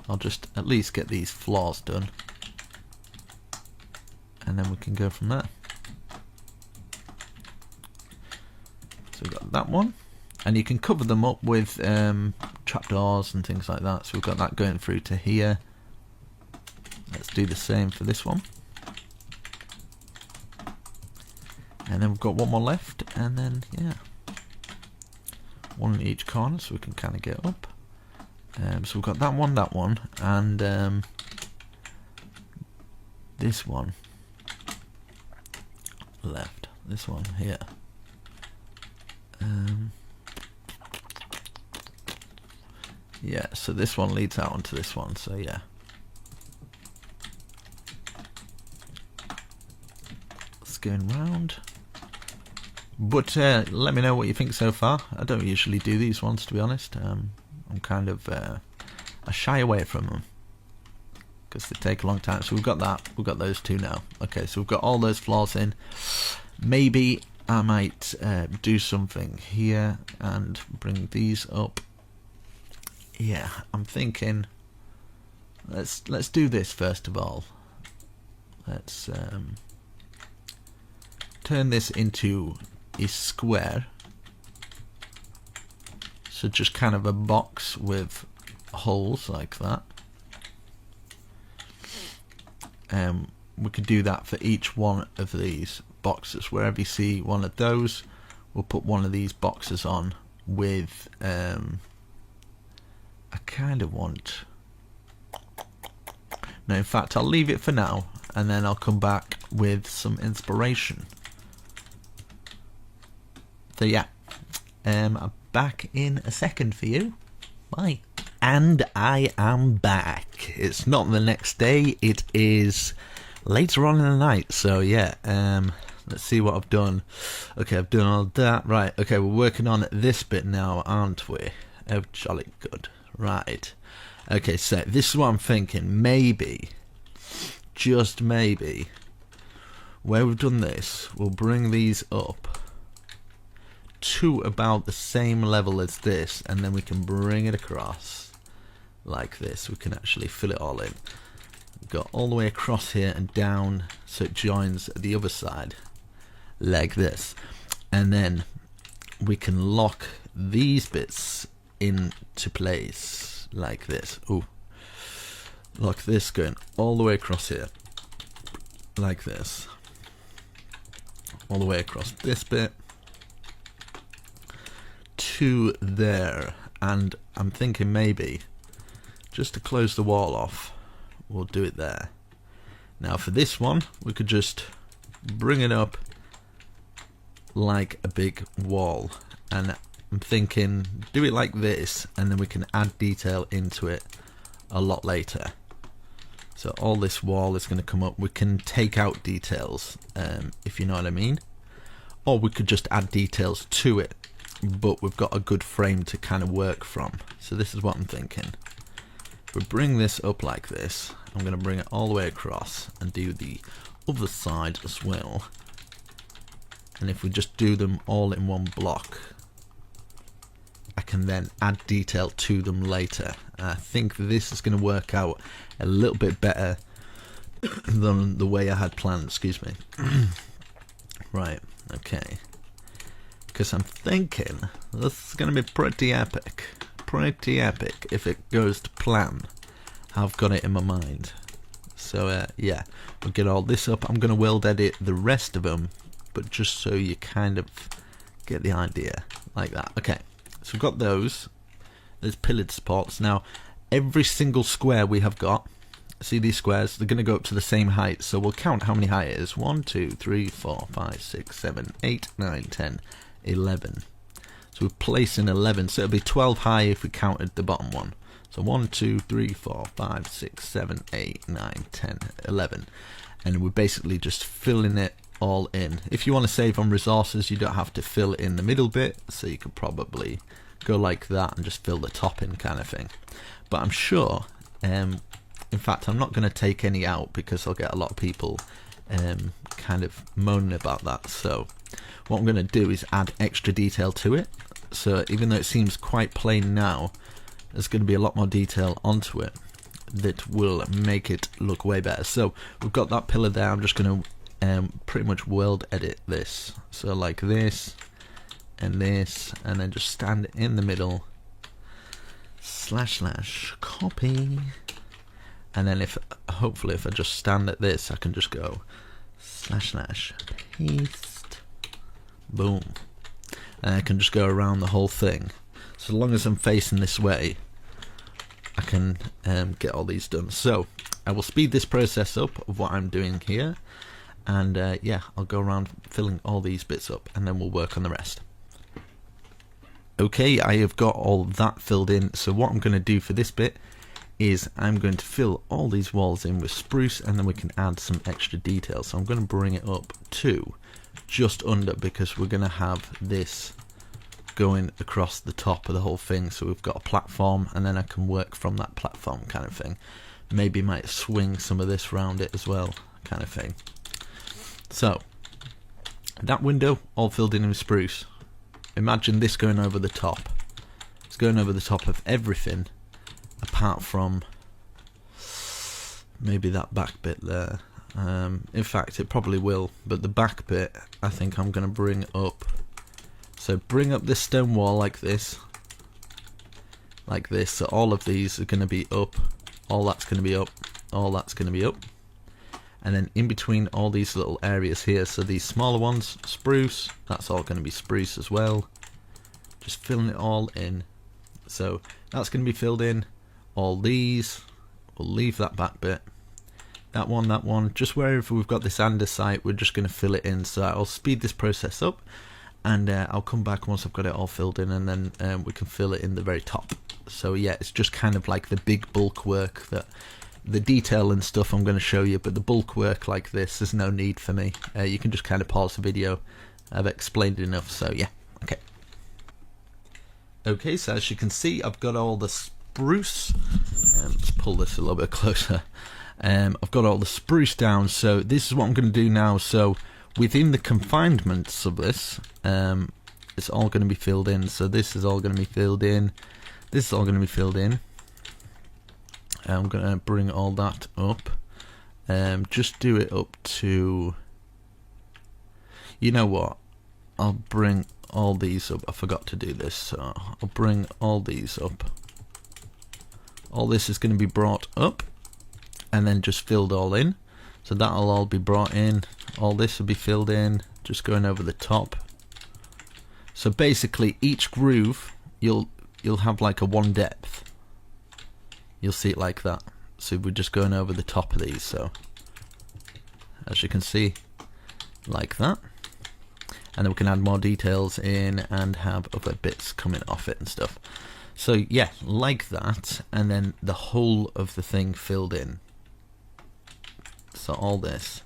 I'll just at least get these floors done, and then we can go from there. So we've got that one, and you can cover them up with trapdoors and things like that. So we've got that going through to here. Let's do the same for this one, and then we've got one more left, and then yeah, one in each corner so we can kind of get up. So we've got that one, and this one left. This one here. Yeah, so this one leads out onto this one, so yeah. It's going round. But let me know what you think so far. I don't usually do these ones, to be honest. I'm I'm kind of I shy away from them because they take a long time. So we've got that. We've got those two now. Okay, so we've got all those floors in. Maybe I might do something here and bring these up. Yeah, I'm thinking let's do this first of all. Let's turn this into a square. So just kind of a box with holes like that. We could do that for each one of these boxes. Wherever you see one of those, we'll put one of these boxes on with I kind of want, no, in fact I'll leave it for now and then I'll come back with some inspiration. So yeah, I'm back in a second for you. Bye. And I am back. It's not the next day, it is later on in the night. So yeah, let's see what I've done. Okay, I've done all that. Right, okay, we're working on this bit now, aren't we? Oh, jolly good. Right. Okay, so this is what I'm thinking. Maybe, just maybe, where we've done this, we'll bring these up to about the same level as this, and then we can bring it across like this. We can actually fill it all in. Go all the way across here and down so it joins the other side like this, and then we can lock these bits into place like this. Ooh, lock this going all the way across here like this, all the way across this bit to there. And I'm thinking maybe just to close the wall off, we'll do it there. Now for this one, we could just bring it up like a big wall, and I'm thinking do it like this, and then we can add detail into it a lot later. So all this wall is going to come up. We can take out details, if you know what I mean, or we could just add details to it, but we've got a good frame to kind of work from. So this is what I'm thinking. If we bring this up like this, I'm going to bring it all the way across and do the other side as well. And if we just do them all in one block, I can then add detail to them later. I think this is going to work out a little bit better than the way I had planned, excuse me. Right, okay. Because I'm thinking this is going to be pretty epic if it goes to plan. I've got it in my mind. So yeah, we'll get all this up. I'm going to world edit the rest of them, but just so you kind of get the idea like that. Okay, so we've got those. There's pillared supports. Now every single square we have got, see these squares, they're going to go up to the same height. So we'll count how many height it is. 1, 2, 3, 4, 5, 6, 7, 8, 9, 10, 11. So we're placing 11, so it'll be 12 high if we counted the bottom one. So 1, 2, 3, 4, 5, 6, 7, 8, 9, 10, 11. And we're basically just filling it all in. If you want to save on resources, you don't have to fill in the middle bit, so you could probably go like that and just fill the top in kind of thing. But I'm sure, in fact I'm not going to take any out because I'll get a lot of people kind of moaning about that. So what I'm going to do is add extra detail to it. So even though it seems quite plain now, there's going to be a lot more detail onto it that will make it look way better. So we've got that pillar there. I'm just going to pretty much world edit this. So like this and this, and then just stand in the middle, / copy, and then if hopefully if I just stand at this, I can just go / paste, boom, and I can just go around the whole thing. So long as I'm facing this way, I can get all these done. So I will speed this process up of what I'm doing here, and yeah, I'll go around filling all these bits up, and then we'll work on the rest. Okay, I have got all that filled in. So what I'm going to do for this bit is I'm going to fill all these walls in with spruce, and then we can add some extra detail. So I'm going to bring it up to just under, because we're going to have this going across the top of the whole thing, so we've got a platform, and then I can work from that platform kind of thing. Maybe might swing some of this round it as well, kind of thing. So that window all filled in with spruce. Imagine this going over the top. It's going over the top of everything apart from maybe that back bit there. In fact, it probably will, but the back bit I think I'm going to bring up. So bring up this stone wall like this, so all of these are going to be up, all that's going to be up, all that's going to be up, and then in between all these little areas here, so these smaller ones, spruce, that's all going to be spruce as well, just filling it all in. So that's going to be filled in. All these, we'll leave that back bit, that one, just wherever we've got this andesite, we're just going to fill it in. So I'll speed this process up, and I'll come back once I've got it all filled in, and then we can fill it in the very top. So yeah, it's just kind of like the big bulk work, that the detail and stuff I'm going to show you, but the bulk work like this, there's no need for me. You can just kind of pause the video. I've explained enough, so yeah, okay. Okay, so as you can see, I've got all the spruce. Let's pull this a little bit closer. I've got all the spruce down, so this is what I'm going to do now. So within the confinements of this, it's all going to be filled in. So this is all going to be filled in. This is all going to be filled in. I'm going to bring all that up. Just do it up to... You know what? I'll bring all these up. I forgot to do this, so I'll bring all these up. All this is going to be brought up and then just filled all in. So that'll all be brought in. All this will be filled in, just going over the top. So basically each groove you'll have like a one depth. You'll see it like that. So we're just going over the top of these, so as you can see, like that. And then we can add more details in and have other bits coming off it and stuff. So yeah, like that, and then the whole of the thing filled in. So all this,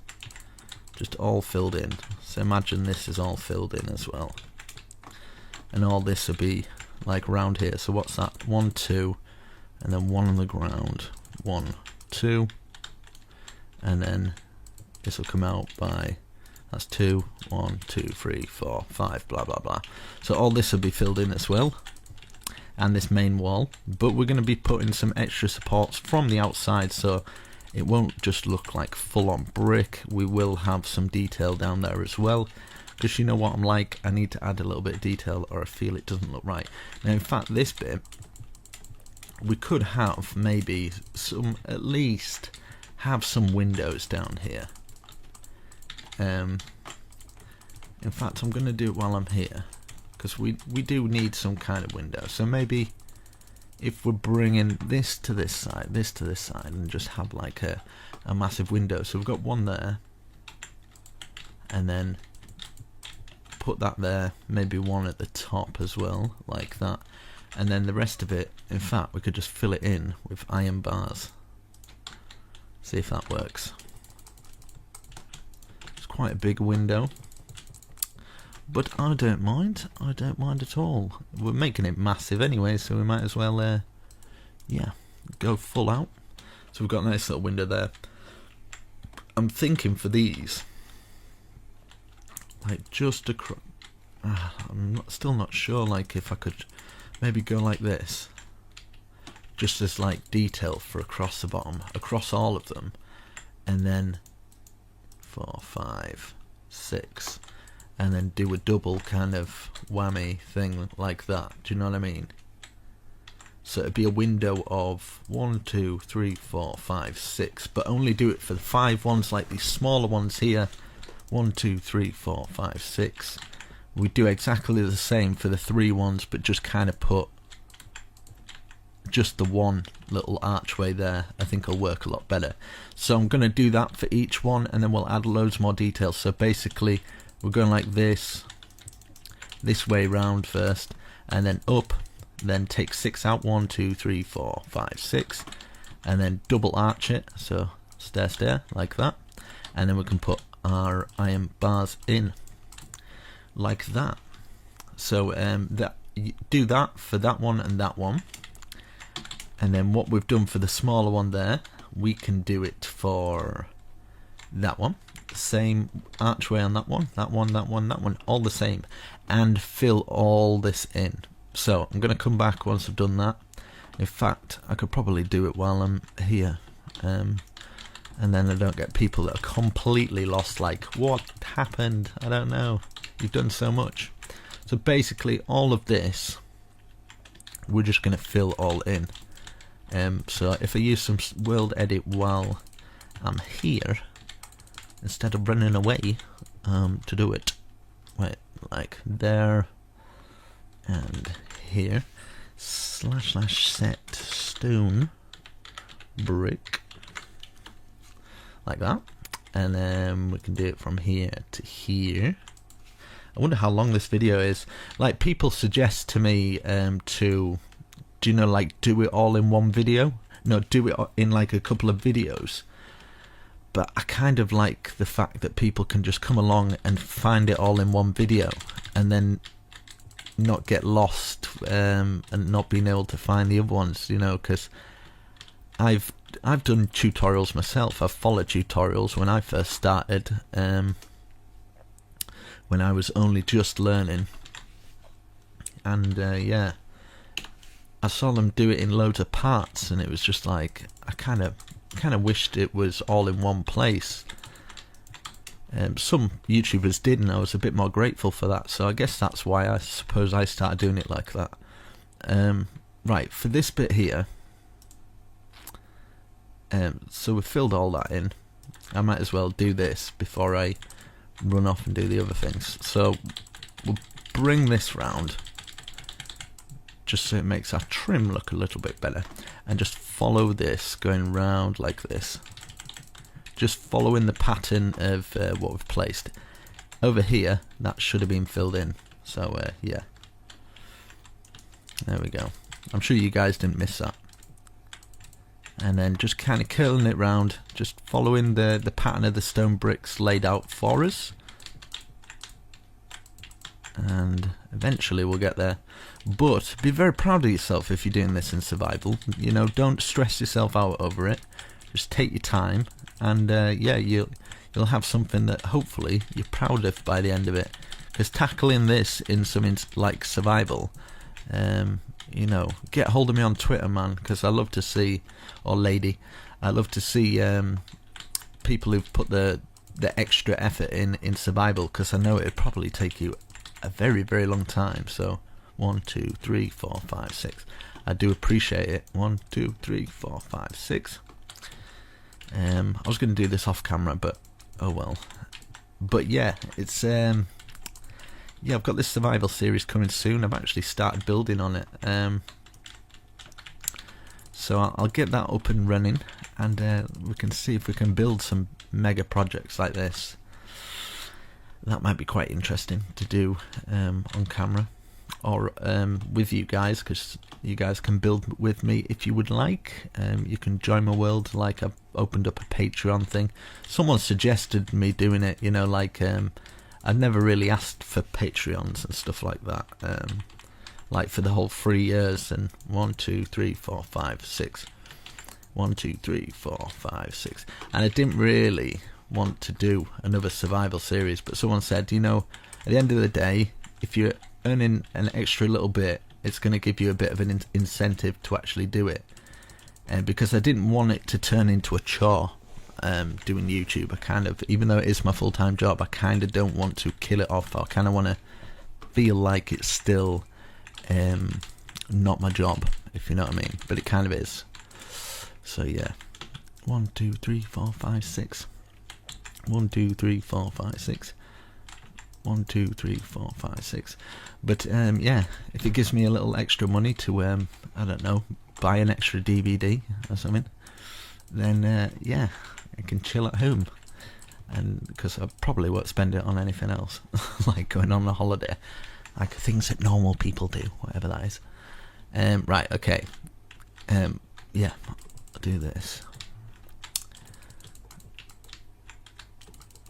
just all filled in. So imagine this is all filled in as well. And all this will be like round here. So what's that? 1, 2, and then 1 on the ground. 1, 2, and then this will come out by, that's 2, 1, 2, 3, 4, 5, blah blah blah. So all this will be filled in as well, and this main wall, but we're going to be putting some extra supports from the outside, so it won't just look like full-on brick. We will have some detail down there as well, because you know what I'm like, I need to add a little bit of detail or I feel it doesn't look right. Now in fact this bit, we could have maybe some, at least have some windows down here. In fact I'm going to do it while I'm here, because we do need some kind of window. So maybe if we're bringing this to this side, and just have like a massive window. So we've got one there, and then put that there, maybe one at the top as well, like that. And then the rest of it, in fact, we could just fill it in with iron bars. See if that works. It's quite a big window, but I don't mind. I don't mind at all. We're making it massive anyway, so we might as well, yeah, go full out. So we've got a nice little window there. I'm thinking for these, like just across. Still not sure. Like if I could maybe go like this, just as like detail for across the bottom, across all of them, and then 4, 5, 6. And then do a double kind of whammy thing like that. Do you know what I mean? So it'd be a window of 1, 2, 3, 4, 5, 6, but only do it for the 5 ones, like these smaller ones here. 1, 2, 3, 4, 5, 6. We do exactly the same for the 3 ones, but just kind of put just the one little archway there. I think it'll work a lot better. So I'm going to do that for each one, and then we'll add loads more details. So basically we're going like this way round first, and then up, then take 6 out, 1, 2, 3, 4, 5, 6, and then double arch it, so stair like that, and then we can put our iron bars in like that. So that do that for that one and that one, and then what we've done for the smaller one there, we can do it for that one. Same archway on that one, that one, that one, that one, all the same, and fill all this in. So I'm going to come back once I've done that. In fact, I could probably do it while I'm here, and then I don't get people that are completely lost, like, what happened? I don't know. You've done so much. So basically all of this we're just going to fill all in. So if I use some world edit while I'm here, instead of running away to do it, wait, like there and here, / set stone brick, like that, and then we can do it from here to here. I wonder how long this video is. Like, people suggest to me to, do you know, like, do it all in one video? No, do it in like a couple of videos. But I kind of like the fact that people can just come along and find it all in one video, and then not get lost and not being able to find the other ones, you know, because I've done tutorials myself. I've followed tutorials when I first started, when I was only just learning, and yeah, I saw them do it in loads of parts, and it was just like, I kind of wished it was all in one place. Some YouTubers did, and I was a bit more grateful for that, so I guess that's why I suppose I started doing it like that. Right, for this bit here, so we've filled all that in. I might as well do this before I run off and do the other things. So we'll bring this round just so it makes our trim look a little bit better, and just follow this going round like this, just following the pattern of what we've placed over here. That should have been filled in, so yeah, there we go. I'm sure you guys didn't miss that. And then just kind of curling it round, just following the pattern of the stone bricks laid out for us, and eventually we'll get there. But be very proud of yourself if you're doing this in survival. You know, don't stress yourself out over it. Just take your time, and yeah, you'll have something that hopefully you're proud of by the end of it. Because tackling this in something like survival, you know, get hold of me on Twitter, man, because I love to see, or lady, I love to see people who've put the extra effort in survival, because I know it'd probably take you a very, very long time. So 1, 2, 3, 4, 5, 6. I do appreciate it. 1, 2, 3, 4, 5, 6. I was going to do this off camera, but oh well. But yeah, it's yeah, I've got this survival series coming soon. I've actually started building on it, so I'll get that up and running, and we can see if we can build some mega projects like this. That might be quite interesting to do on camera, or with you guys, because you guys can build with me if you would like. You can join my world, like I've opened up a Patreon thing. Someone suggested me doing it, you know, like I've never really asked for Patreons and stuff like that, like for the whole 3 years, and 1, 2, 3, 4, 5, 6, 1, 2, 3, 4, 5, 6, and I didn't really want to do another survival series, but someone said, you know, at the end of the day, if you're earning an extra little bit, it's going to give you a bit of an incentive to actually do it, and because I didn't want it to turn into a chore. Doing YouTube, I kind of, even though it is my full-time job, I kind of don't want to kill it off. I kind of want to feel like it's still not my job, if you know what I mean, but it kind of is. So yeah, 1, 2, 3, 4, 5, 6, 1, 2, 3, 4, 5, 6, 1, 2, 3, 4, 5, 6. But yeah, if it gives me a little extra money to I don't know, buy an extra DVD or something, then yeah, I can chill at home, and because I probably won't spend it on anything else, like going on a holiday, like things that normal people do, whatever that is. Right, okay, yeah, I'll do this.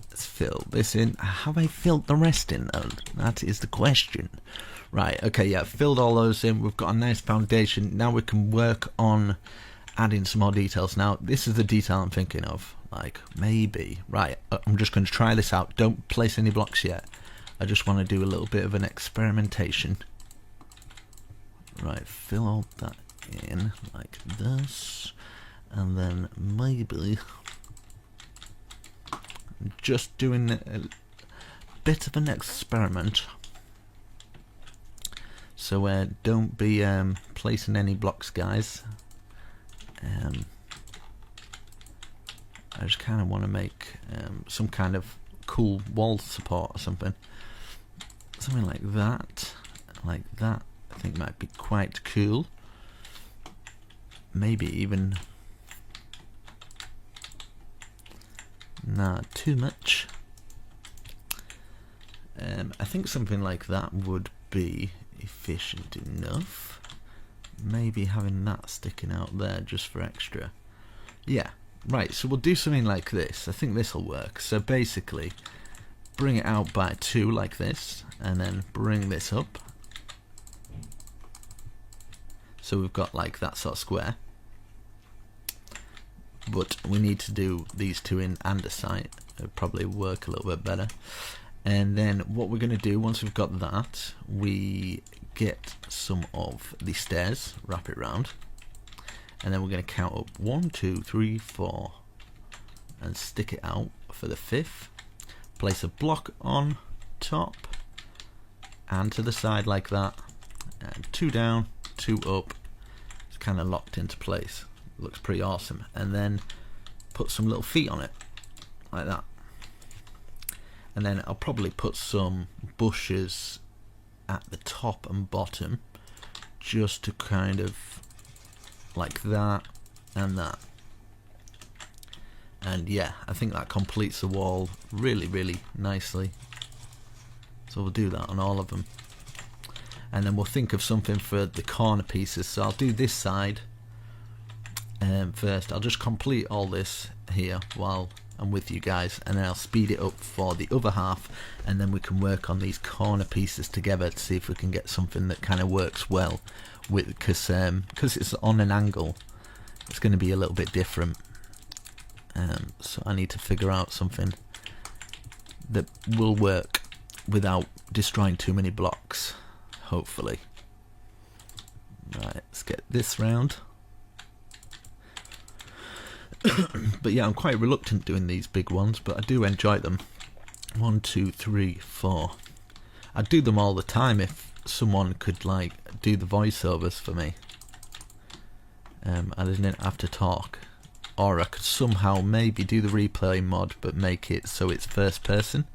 Let's fill this in. Have I filled the rest in though? That is the question. Right, okay, yeah, filled all those in. We've got a nice foundation. Now we can work on adding some more details. Now, this is the detail I'm thinking of. Like, maybe. Right, I'm just going to try this out. Don't place any blocks yet. I just want to do a little bit of an experimentation. Right, fill all that in like this. And then maybe just doing a bit of an experiment. So don't be placing any blocks, guys. I just kind of want to make some kind of cool wall support or something. Something like that. Like that, I think might be quite cool. Maybe even not too much. I think something like that would be efficient enough. Maybe having that sticking out there just for extra. Yeah, right, so we'll do something like this. I think this will work. So basically, bring it out by 2 like this, and then bring this up. So we've got like that sort of square. But we need to do these 2 in andesite. It'll probably work a little bit better. And then what we're going to do, once we've got that, we get some of the stairs, wrap it round, and then we're going to count up 1, 2, 3, 4, and stick it out for the 5th. Place a block on top and to the side like that, and 2 down, 2 up. It's kind of locked into place. Looks pretty awesome. And then put some little feet on it like that. And then I'll probably put some bushes at the top and bottom, just to kind of like that and that. And yeah, I think that completes the wall really, really nicely. So we'll do that on all of them. And then we'll think of something for the corner pieces. So I'll do this side first. I'll just complete all this here while I'm with you guys, and then I'll speed it up for the other half, and then we can work on these corner pieces together to see if we can get something that kind of works well with, because it's on an angle, it's going to be a little bit different. So I need to figure out something that will work without destroying too many blocks, hopefully. Right, let's get this round. But yeah, I'm quite reluctant doing these big ones, but I do enjoy them. 1, 2, 3, 4. I'd do them all the time if someone could like do the voiceovers for me. I didn't have to talk, or I could somehow maybe do the replay mod but make it so it's first person,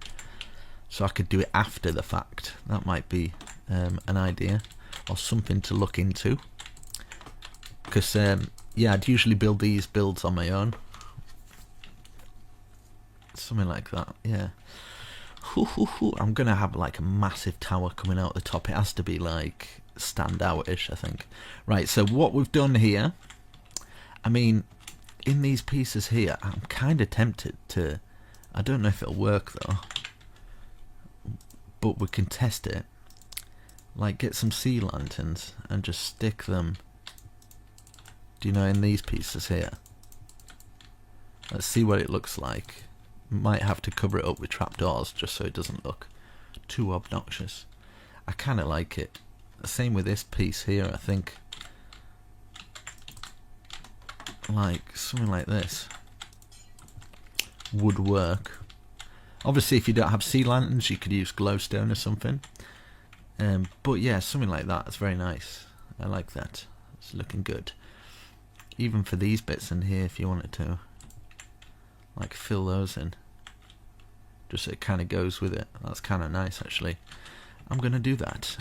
so I could do it after the fact. That might be an idea or something to look into, because yeah, I'd usually build these builds on my own. Something like that, yeah. I'm gonna have like a massive tower coming out the top. It has to be like stand out-ish, I think. Right, so what we've done here, I mean, in these pieces here, I'm kind of tempted to, I don't know if it'll work though, but we can test it. Like get some sea lanterns and just stick them, do you know, in these pieces here. Let's see what it looks like. Might have to cover it up with trapdoors just so it doesn't look too obnoxious. I kind of like it. Same with this piece here, I think. Like something like this would work. Obviously if you don't have sea lanterns you could use glowstone or something. But yeah, something like that is very nice. I like that. It's looking good. Even for these bits in here, if you wanted to like fill those in, just so it kind of goes with it. That's kind of nice actually. I'm gonna do that.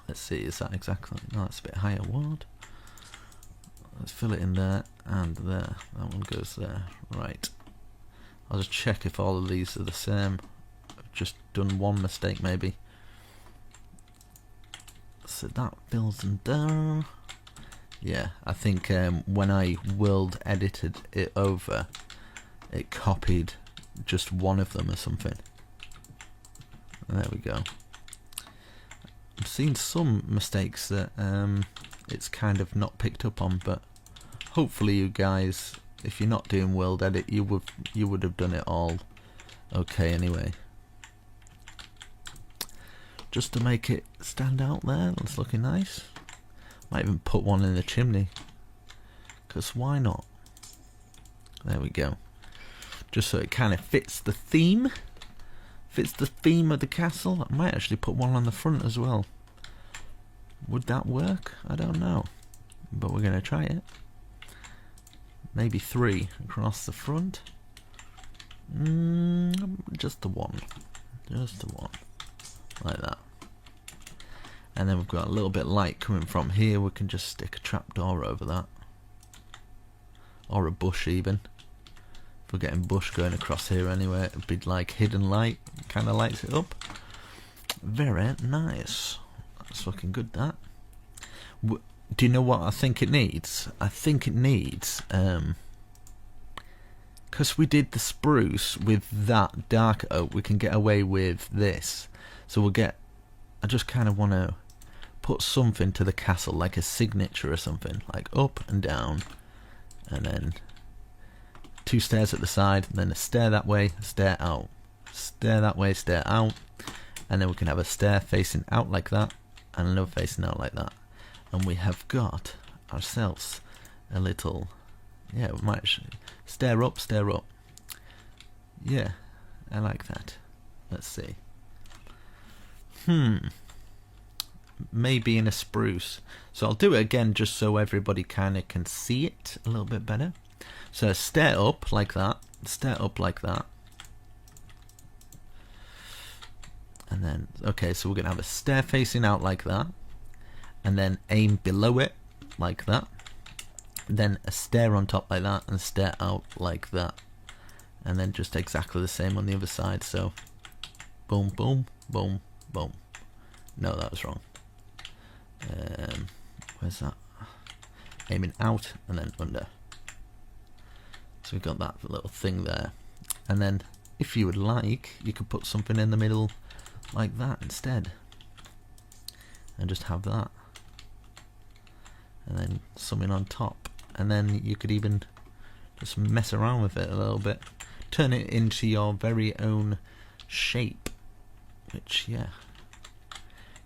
Let's see, is that exactly, no, that's a bit higher. What? Let's fill it in there and there. That one goes there. Right, I'll just check if all of these are the same. I've just done one mistake maybe. So that fills in there. Yeah, I think when I world edited it over, it copied just one of them or something. There we go. I've seen some mistakes that it's kind of not picked up on, but hopefully you guys, if you're not doing world edit, you would have done it all okay anyway. Just to make it stand out there, that's looking nice. Might even put one in the chimney, because why not? There we go. Just so it kind of fits the theme. Fits the theme of the castle. I might actually put one on the front as well. Would that work? I don't know. But we're going to try it. Maybe 3 across the front. Just the one. Just the one. Like that. And then we've got a little bit of light coming from here. We can just stick a trapdoor over that. Or a bush even. If we're getting bush going across here anyway, it'd be like hidden light. Kind of lights it up. Very nice. That's looking good, that. Do you know what I think it needs? I think it needs, because we did the spruce with that dark oak, we can get away with this. So we'll get, I just kind of want to put something to the castle, like a signature or something, like up and down, and then 2 stairs at the side, and then a stair that way, a stair out, stair that way, stair out, and then we can have a stair facing out like that, and another facing out like that, and we have got ourselves a little, yeah, we might stair up, yeah, I like that. Let's see. Maybe in a spruce. So I'll do it again just so everybody kind of can see it a little bit better. So stair up like that, stair up like that, and then, okay, so we're going to have a stair facing out like that, and then aim below it like that, then a stair on top like that, and a stair out like that, and then just exactly the same on the other side. So boom, boom, boom, boom. No, that was wrong. Where's that? Aiming out and then under. So we've got that little thing there, and then if you would like, you could put something in the middle like that instead, and just have that, and then something on top, and then you could even just mess around with it a little bit, turn it into your very own shape, which, yeah,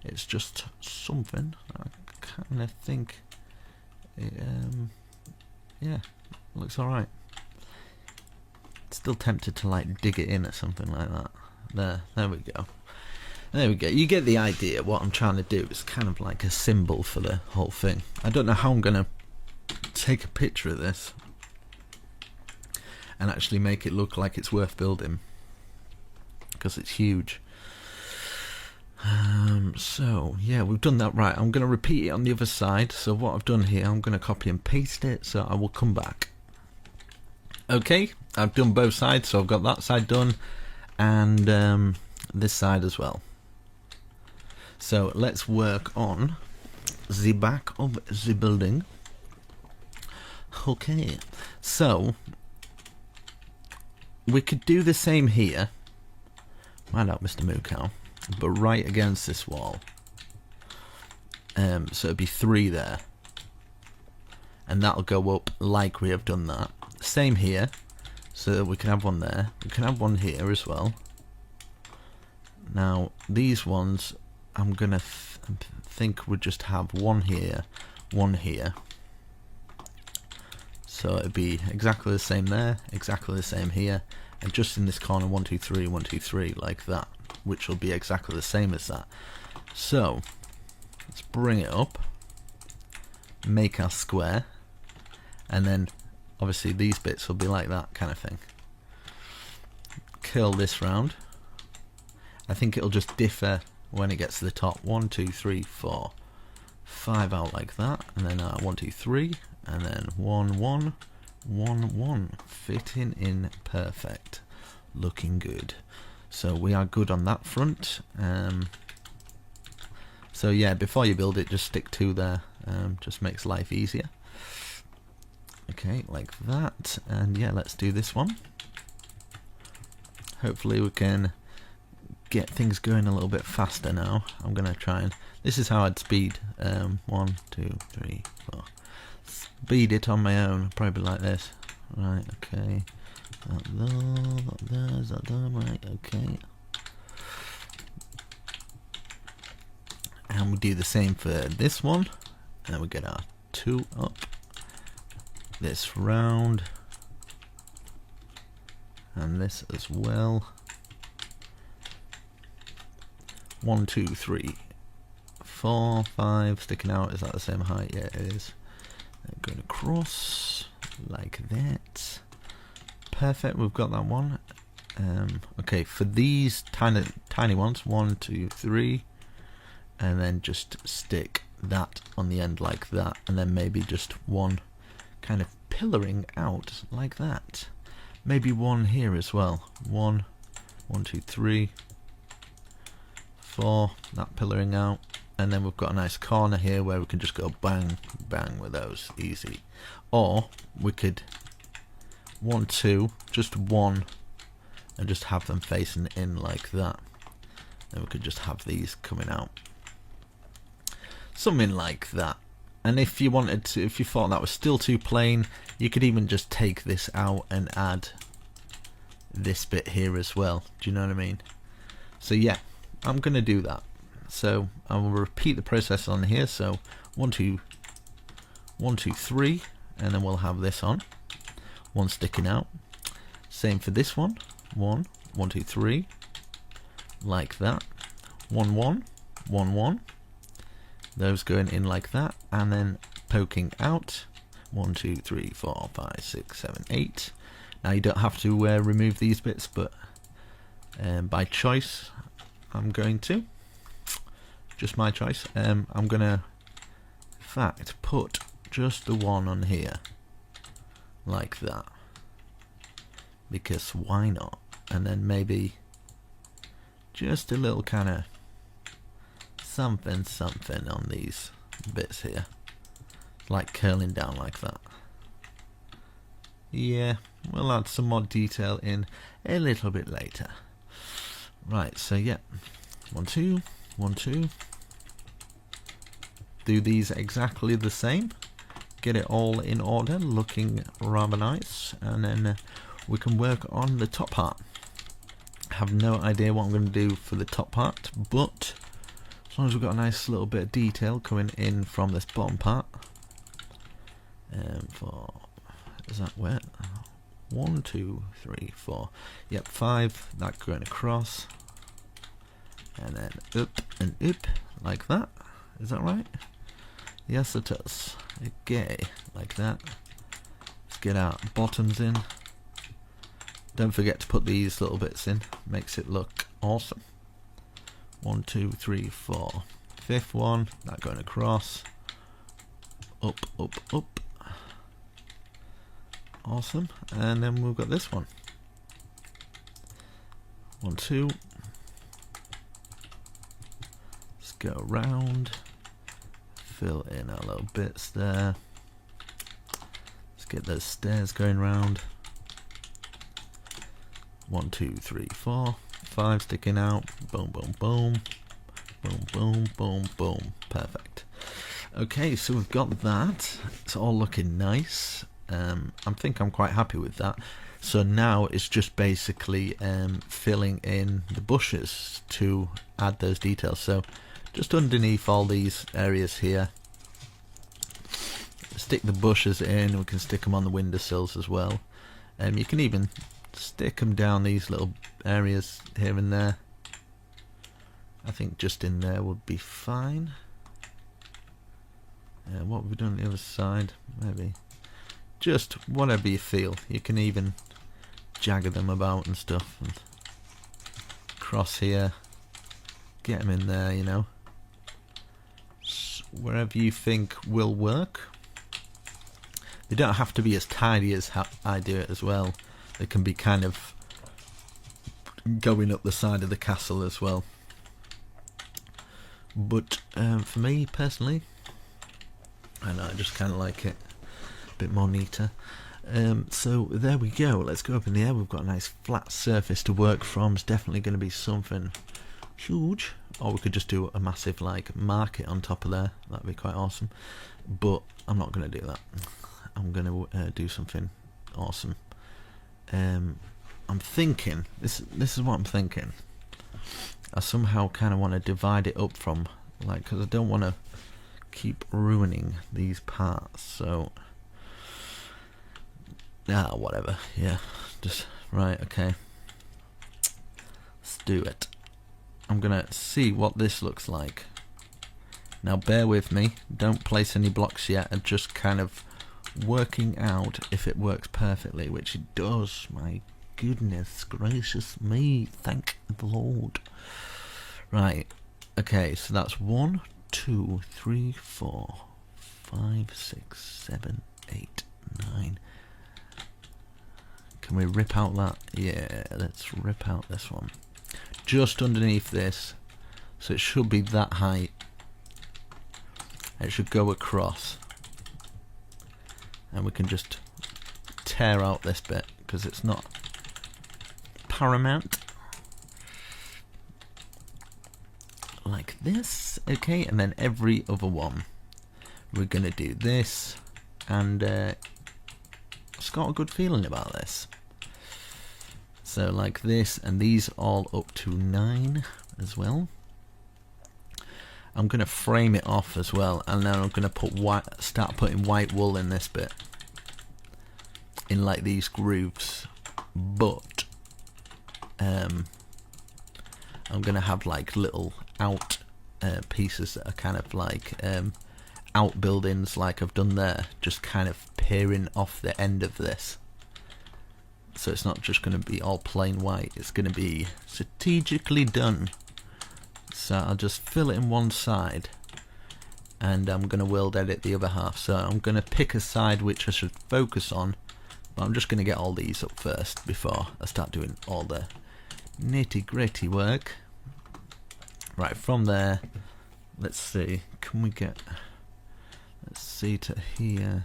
it's just something. I kind of think it, yeah, looks alright. Still tempted to like dig it in or something like that. There we go. There we go. You get the idea. What I'm trying to do is kind of like a symbol for the whole thing. I don't know how I'm going to take a picture of this and actually make it look like it's worth building, because it's huge. So yeah, we've done that right. I'm going to repeat it on the other side. So what I've done here, I'm going to copy and paste it, so I will come back. Okay, I've done both sides, so I've got that side done, and this side as well. So let's work on the back of the building. Okay, so we could do the same here. Mind out, Mr. Moo Cow. But right against this wall. So it'd be 3 there, and that'll go up like we have done that. Same here, so we can have one there. We can have one here as well. Now these ones, I'm gonna think we'll just have one here, one here. So it'd be exactly the same there, exactly the same here, and just in this corner 1 2 3 1 2 3 like that, which will be exactly the same as that. So let's bring it up, make our square, and then obviously these bits will be like that kind of thing. Curl this round. I think it'll just differ when it gets to the top. 1 2 3 4 5 out like that, and then 1 2 3, and then 1 1 1 1, fitting in perfect, looking good. So we are good on that front. So yeah, before you build it, just stick 2 there. Just makes life easier. Okay, like that. And yeah, let's do this one. hopefully we can get things going a little bit faster now. I'm gonna try and, this is how I'd speed 1, 2, 3, 4. Speed it on my own, probably like this. Right, okay. Is that done? Right, okay. And we do the same for this one. And we get our 2 up. This round. And this as well. 1, 2, 3, 4, 5. Sticking out. Is that the same height? Yeah, it is. Going across like that. Perfect. We've got that one. Okay, for these tiny ones, 1, 2, 3, and then just stick that on the end like that, and then maybe just one kind of pillaring out like that. Maybe one here as well. 1, 2, 3, 4. That pillaring out. And then we've got a nice corner here where we can just go bang, bang with those, easy. Or we could 1, 2, just 1, and just have them facing in like that. Then we could just have these coming out. Something like that. And if you wanted to, if you thought that was still too plain, you could even just take this out and add this bit here as well. Do you know what I mean? So yeah, I'm gonna do that. So I will repeat the process on here. So 1, 2, 3, and then we'll have this on. One sticking out. Same for this one. 1, 2, 3, like that. 1, 1, 1, 1. Those going in like that, and then poking out. 1, 2, 3, 4, 5, 6, 7, 8. Now you don't have to remove these bits, but by choice, I'm going to. Just my choice. I'm gonna, in fact, put just the one on here, like that, because why not? And then maybe just a little kind of something on these bits here, like curling down like that. Yeah, we'll add some more detail in a little bit later. Right, so yeah, 1, 2, 1, 2. Do these exactly the same. Get it all in order, looking rather nice, and then we can work on the top part. I have no idea what I'm going to do for the top part, but as long as we've got a nice little bit of detail coming in from this bottom part. Is that wet? 1, 2, 3, 4. Yep, 5. That going across, and then up and up like that. Is that right? Yes, it is. Okay, like that. Let's get our bottoms in. Don't forget to put these little bits in. Makes it look awesome. 1, 2, 3, 4. 5th one. That going across. Up, up, up. Awesome. And then we've got this one. 1, 2. Let's go around. Fill in our little bits there. Let's get those stairs going round. 1, 2, 3, 4, 5 sticking out. Boom, boom, boom. Boom, boom, boom, boom. Perfect. Okay, so we've got that. It's all looking nice. I think I'm quite happy with that. So now it's just basically filling in the bushes to add those details. So just underneath all these areas here, stick the bushes in. We can stick them on the windowsills as well. You can even stick them down these little areas here and there. I think just in there would be fine. What have we done on the other side? Maybe just whatever you feel. You can even jagger them about and stuff, and cross here, get them in there, you know, wherever you think will work. They don't have to be as tidy as I do it as well. They can be kind of going up the side of the castle as well. But for me personally, I know, I just kind of like it a bit more neater. So there we go. Let's go up in the air. We've got a nice flat surface to work from. It's definitely going to be something huge. Or we could just do a massive like market on top of there. That'd be quite awesome. But I'm not going to do that. I'm going to do something awesome. I'm thinking, this is what I'm thinking. I somehow kind of want to divide it up from, like, because I don't want to keep ruining these parts. So, whatever. Yeah, just right. Okay, let's do it. I'm gonna see what this looks like. Now, bear with me. Don't place any blocks yet. I'm just kind of working out if it works perfectly, which it does. My goodness gracious me, thank the Lord. Right, okay, so that's 1, 2, 3, 4, 5, 6, 7, 8, 9. Can we rip out that? Yeah, let's rip out this one. Just underneath this, so it should be that height. It should go across. And we can just tear out this bit, because it's not paramount. Like this, okay, and then every other one. We're gonna do this, and it's got a good feeling about this. So like this, and these all up to 9 as well. I'm gonna frame it off as well, and then I'm gonna put start putting white wool in this bit, in like these grooves. But I'm gonna have like little out pieces that are kind of like outbuildings, like I've done there, just kind of peering off the end of this. So it's not just going to be all plain white, it's going to be strategically done. So I'll just fill it in one side, and I'm going to world edit the other half. So I'm going to pick a side which I should focus on, but I'm just going to get all these up first before I start doing all the nitty gritty work. Right, from there, let's see, can we get, let's see, to here.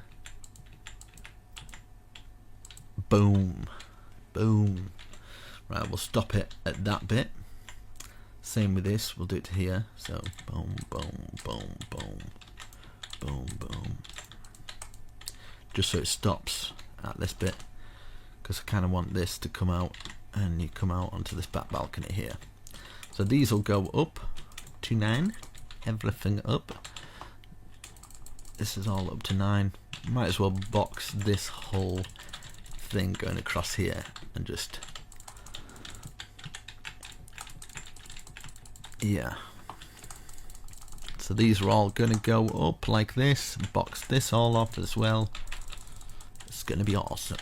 Boom, boom. Right, we'll stop it at that bit. Same with this, we'll do it to here. So boom, boom, boom, boom, boom, boom. Just so it stops at this bit, because I kind of want this to come out, and you come out onto this back balcony here. So these will go up to 9, everything up. This is all up to 9. Might as well box this whole thing going across here and just, yeah. So these are all going to go up like this. Box this all off as well. It's going to be awesome.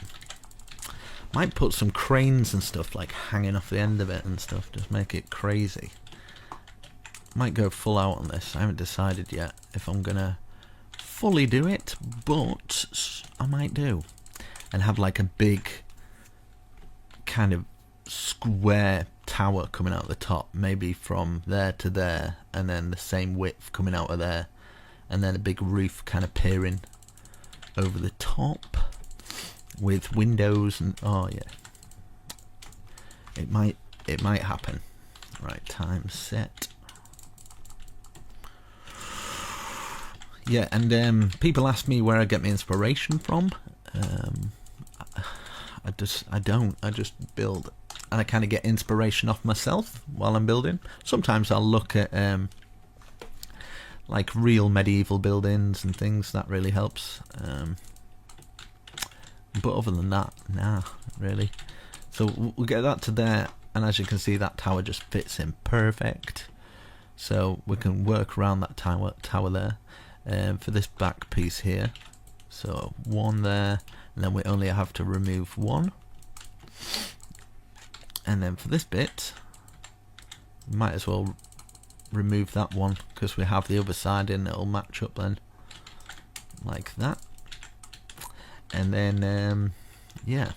Might put some cranes and stuff like hanging off the end of it and stuff, just make it crazy. Might go full out on this. I haven't decided yet if I'm gonna fully do it, but I might do. And have like a big kind of square tower coming out of the top, maybe from there to there, and then the same width coming out of there, and then a big roof kind of peering over the top with windows, and oh yeah, it might happen. Right, time set. Yeah, and people ask me where I get my inspiration from. I just build, and I kind of get inspiration off myself while I'm building. Sometimes I'll look at like real medieval buildings and things. That really helps. But other than that, nah, really. So we'll get that to there, and as you can see, that tower just fits in perfect. So we can work around that tower there. For this back piece here, so 1 there, and then we only have to remove 1. And then for this bit, we might as well remove that one, because we have the other side in, it'll match up then, like that. And then yeah,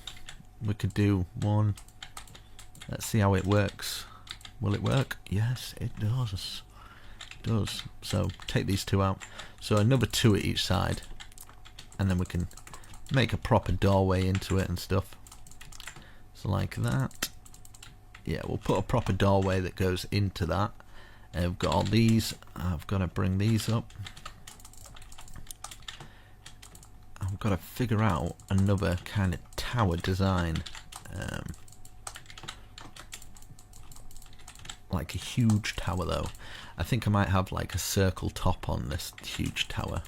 we could do 1. Let's see how it works. Will it work? Yes, it does. So take these 2 out, so another 2 at each side, and then we can make a proper doorway into it and stuff. So like that. Yeah, we'll put a proper doorway that goes into that. And we've got all these. I've got to bring these up. I've got to figure out another kind of tower design. Like a huge tower though. I think I might have like a circle top on this huge tower.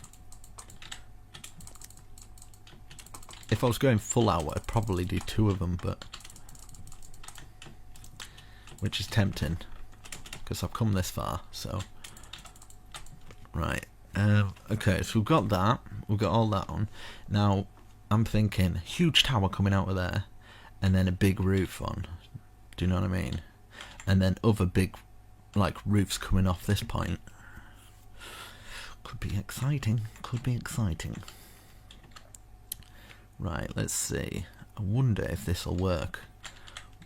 If I was going full out, I'd probably do 2 of them, but which is tempting because I've come this far. So right, okay, so we've got that. We've got all that on. Now I'm thinking huge tower coming out of there, and then a big roof on. Do you know what I mean? And then other big, like, roofs coming off this point. Could be exciting. Could be exciting. Right, let's see. I wonder if this will work.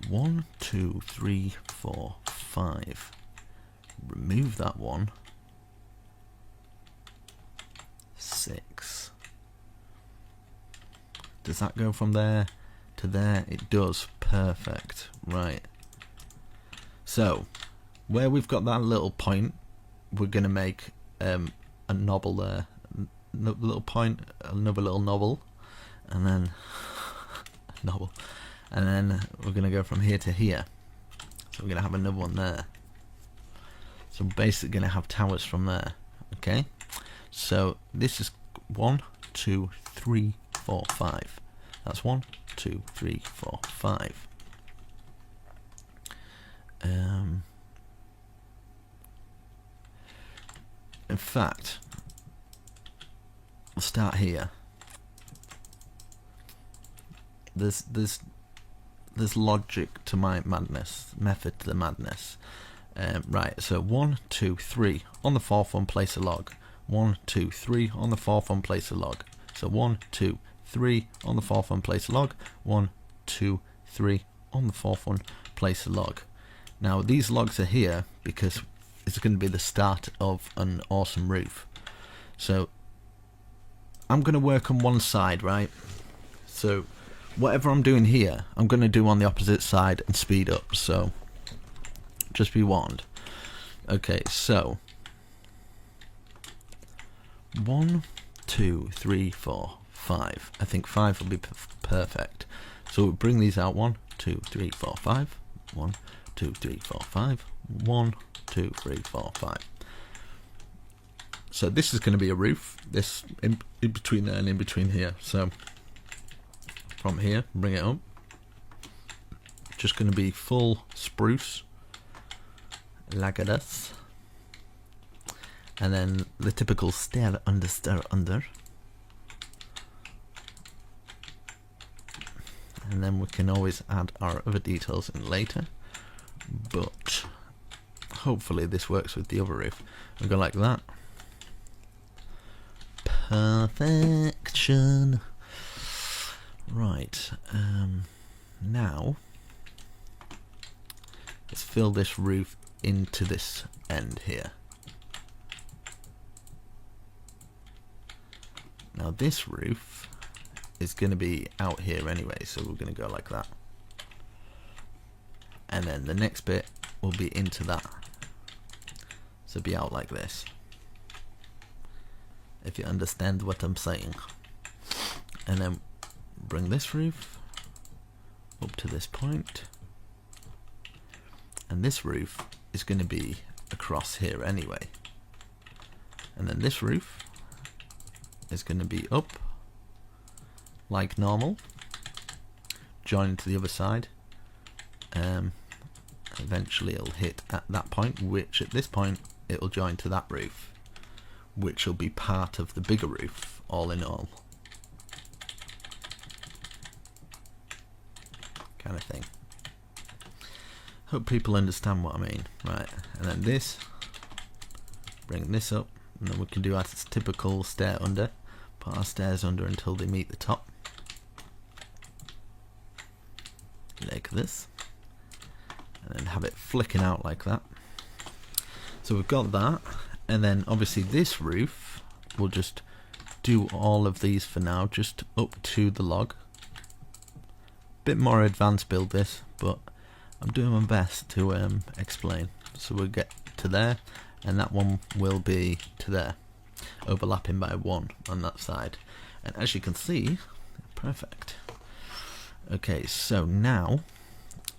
1, 2, 3, 4, 5. Remove that one. 6. Does that go from there to there? It does. Perfect. Right. So, where we've got that little point, we're going to make a knobbel there. Little point, another little knobbel, and then knobbel, and then we're going to go from here to here. So we're going to have another one there. So we're basically going to have towers from there. Okay. So this is 1, 2, 3, 4, 5. That's 1, 2, 3, 4, 5. In fact, we'll start here. There's logic to my madness, method to the madness. Right, so 1, 2, 3 on the 4th one, place a log. 1, 2, 3 on the 4th one, place a log. So 1, 2, 3 on the 4th one, place a log. 1, 2, 3 on the 4th one, place a log. Now these logs are here because it's going to be the start of an awesome roof. So I'm going to work on one side, right? So whatever I'm doing here, I'm going to do on the opposite side and speed up. So just be warned. Okay, so 1, 2, 3, 4, 5. I think 5 will be perfect. So we'll bring these out. 1, 2, 3, 4, 5. 1, 2, 3, 4, 5. 1, 2, 3, 4, 5. So this is going to be a roof. This in between there and in between here. So from here, bring it up. Just going to be full spruce, like this, and then the typical stair under, and then we can always add our other details in later. But hopefully this works with the other roof. We go like that. Perfection. Right. Now let's fill this roof into this end here. Now this roof is going to be out here anyway, so we're going to go like that. And then the next bit will be into that. So be out like this. If you understand what I'm saying. And then bring this roof up to this point. And this roof is going to be across here anyway. And then this roof is going to be up like normal, join to the other side. Eventually it'll hit at that point, which at this point it'll join to that roof, which will be part of the bigger roof, all in all. Kind of thing. Hope people understand what I mean. Right, and then this, bring this up, and then we can do our typical stair under. Put our stairs under until they meet the top. Like this. And then have it flicking out like that. So we've got that, and then obviously this roof will just do all of these for now, just up to the log. Bit more advanced build this, but I'm doing my best to explain. So we'll get to there, and that one will be to there, overlapping by 1 on that side. And as you can see, perfect. Okay, so now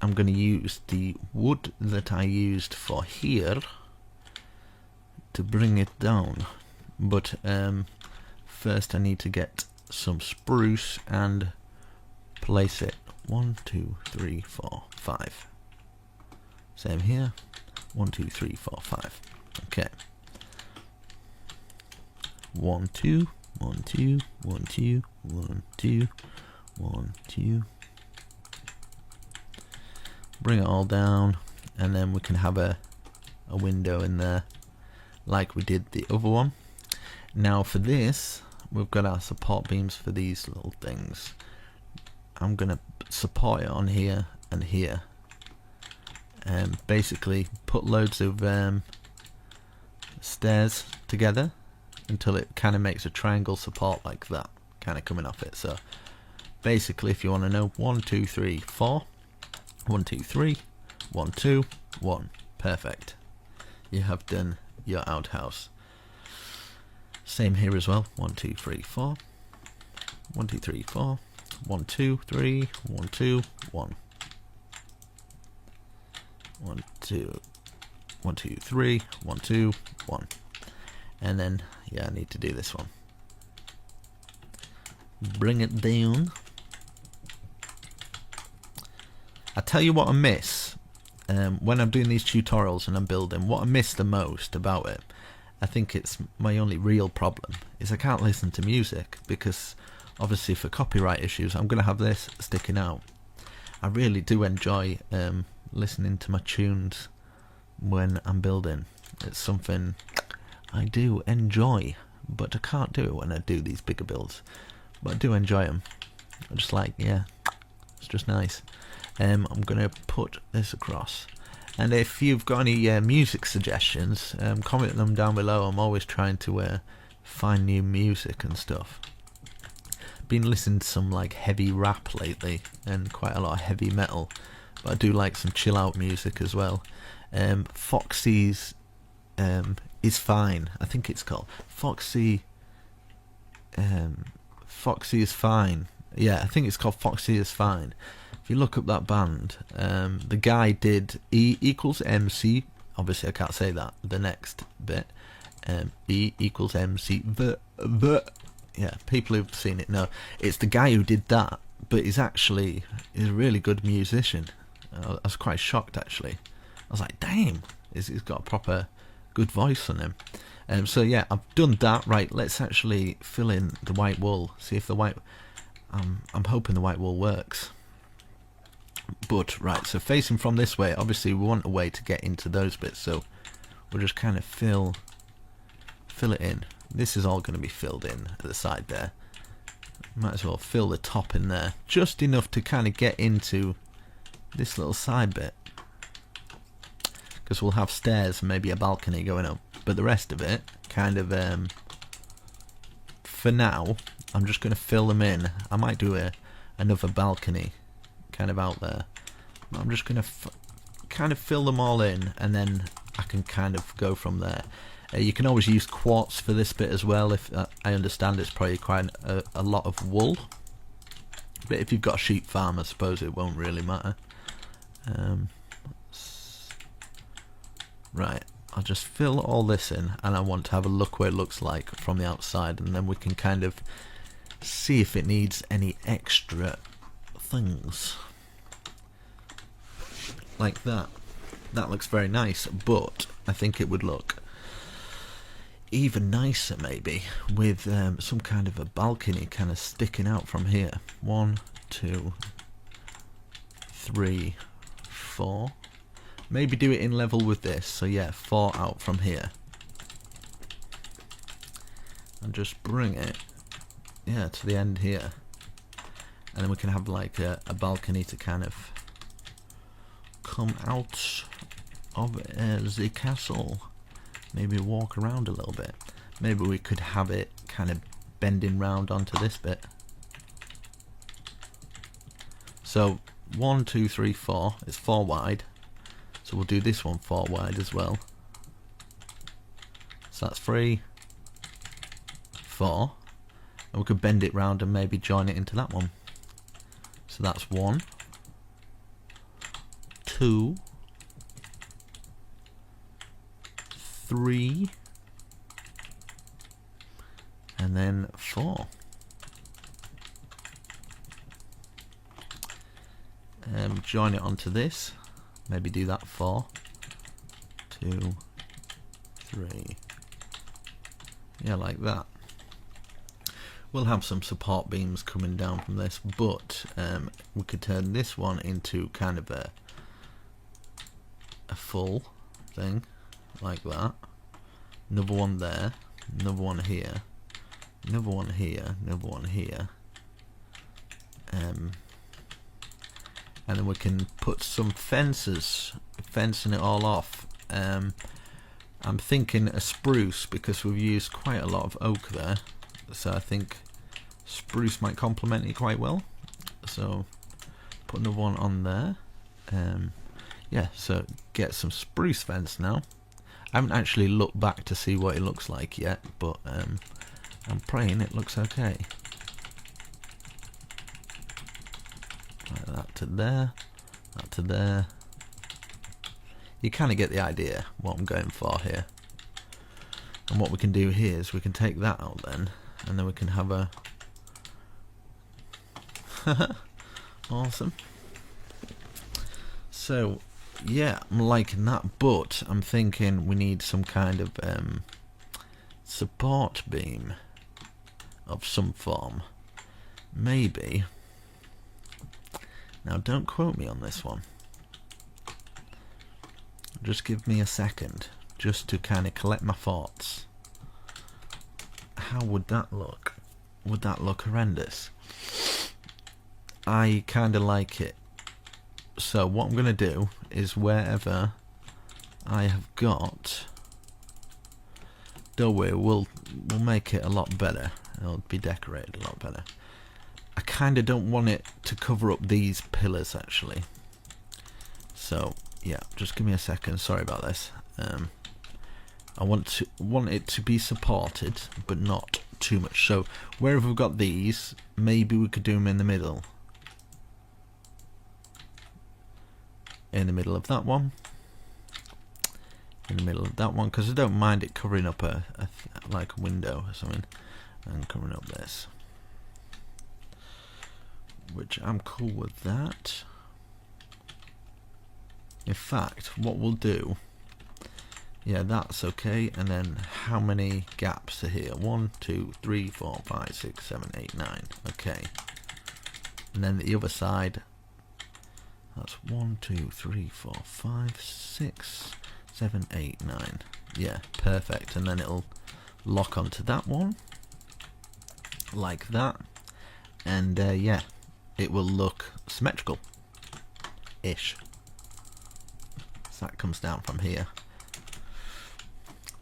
I'm going to use the wood that I used for here to bring it down, but first I need to get some spruce and place it 1, 2, 3, 4, 5. Same here, 1, 2, 3, 4, 5. Okay, 1, 2, 1, 2, 1, 2, 1, 2, 1, 2. Bring it all down, and then we can have a window in there like we did the other one. Now for this, we've got our support beams for these little things. I'm gonna support it on here and here, and basically put loads of stairs together until it kind of makes a triangle support like that, kind of coming off it. So basically, if you want to know, 1, 2, 3, 4, 1, 2, 3, 1, 2, 1. Perfect. You have done your outhouse. Same here as well. 1, 2, 3, 4. 1, 2, 3, 4. 1, 2, 3. 1, 2, 1. 1, 2. 1, 2, 3. 1, 2, 1. And then, yeah, I need to do this one. Bring it down. I tell you what I miss when I'm doing these tutorials and I'm building. What I miss the most about it, I think it's my only real problem, is I can't listen to music, because obviously for copyright issues I'm going to have this sticking out. I really do enjoy listening to my tunes when I'm building. It's something I do enjoy, but I can't do it when I do these bigger builds. But I do enjoy them. I just like, yeah, it's just nice. I'm going to put this across. And if you've got any music suggestions, comment them down below. I'm always trying to find new music and stuff. Been listening to some like heavy rap lately, and quite a lot of heavy metal, but I do like some chill out music as well. Foxy's Is Fine, I think it's called Foxy Is Fine. Yeah, I think it's called Foxy Is Fine. If you look up that band, the guy did E equals MC. Obviously I can't say that, the next bit. E equals MC. Yeah, people who've seen it know. It's the guy who did that, but he's a really good musician. I was quite shocked actually. I was like, damn, he's got a proper good voice on him. So yeah, I've done that. Right, let's actually fill in the white wool. See if the white... I'm hoping the white wool works. But right, so facing from this way, obviously we want a way to get into those bits, so we'll just kind of fill it in. This is all going to be filled in at the side there. Might as well fill the top in there, just enough to kind of get into this little side bit, because we'll have stairs and maybe a balcony going up, but the rest of it kind of for now I'm just going to fill them in. I might do another balcony kind of out there, but I'm just going to kind of fill them all in, and then I can kind of go from there. You can always use quartz for this bit as well. If I understand it's probably quite a lot of wool, but if you've got a sheep farm, I suppose it won't really matter. Right, I'll just fill all this in, and I want to have a look what it looks like from the outside, and then we can kind of see if it needs any extra things like that. That looks very nice, but I think it would look even nicer maybe with some kind of a balcony kind of sticking out from here. 1, 2, 3, 4. Maybe do it in level with this, so yeah, 4 out from here, and just bring it, yeah, to the end here, and then we can have like a balcony to kind of come out of the castle. Maybe walk around a little bit. Maybe we could have it kind of bending round onto this bit. So 1, 2, 3, 4. It's 4 wide. So we'll do this one 4 wide as well. So that's 3, 4. And we could bend it round and maybe join it into that one. So that's 1, 2, 3, and then 4. Join it onto this. Maybe do that 4, 2, 3. Yeah, like that. We'll have some support beams coming down from this, but we could turn this one into kind of a full thing, like that. Another one there, another one here, another one here, another one here. And then we can put some fences, fencing it all off. I'm thinking a spruce, because we've used quite a lot of oak there, so I think spruce might complement it quite well. So put another one on there. Yeah, so get some spruce fence now. I haven't actually looked back to see what it looks like yet, but I'm praying it looks okay. Like that to there, that to there. You kind of get the idea what I'm going for here. And what we can do here is we can take that out then, and then we can have a awesome. So yeah, I'm liking that, but I'm thinking we need some kind of support beam of some form. Maybe. Now don't quote me on this one. Just give me a second, just to kind of collect my thoughts. How would that look? Would that look horrendous? I kind of like it. So what I'm going to do is, wherever I have got, don't worry, we'll make it a lot better. It'll be decorated a lot better. I kind of don't want it to cover up these pillars actually. So yeah, just give me a second. Sorry about this. I want it to be supported, but not too much. So wherever we've got these, maybe we could do them in the middle. In the middle of that one. In the middle of that one, because I don't mind it covering up like a window or something, and covering up this. Which I'm cool with that. In fact, what we'll do, yeah, that's okay. And then how many gaps are here? 1, 2, 3, 4, 5, 6, 7, 8, 9. Okay. And then the other side, that's 1, 2, 3, 4, 5, 6, 7, 8, 9. Yeah, perfect. And then it'll lock onto that one, like that. And yeah, it will look symmetrical-ish. So that comes down from here.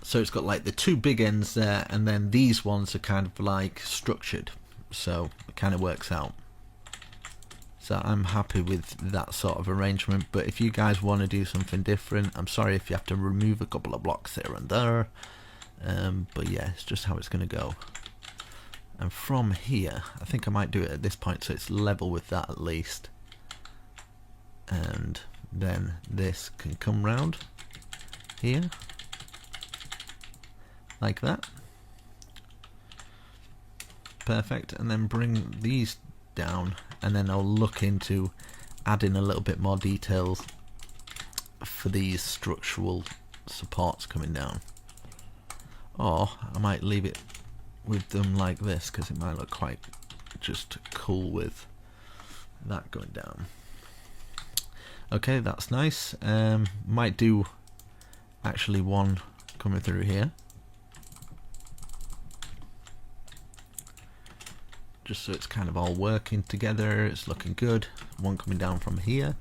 So it's got like the two big ends there, and then these ones are kind of like structured. So it kind of works out. So I'm happy with that sort of arrangement. But if you guys want to do something different, I'm sorry if you have to remove a couple of blocks here and there. But yeah, it's just how it's going to go. And from here, I think I might do it at this point so it's level with that at least. And then this can come round here, like that. Perfect. And then bring these down, and then I'll look into adding a little bit more details for these structural supports coming down. Or I might leave it with them like this, because it might look quite just cool with that going down. Okay, that's nice. Might do actually one coming through here, just so it's kind of all working together. It's looking good. One coming down from here.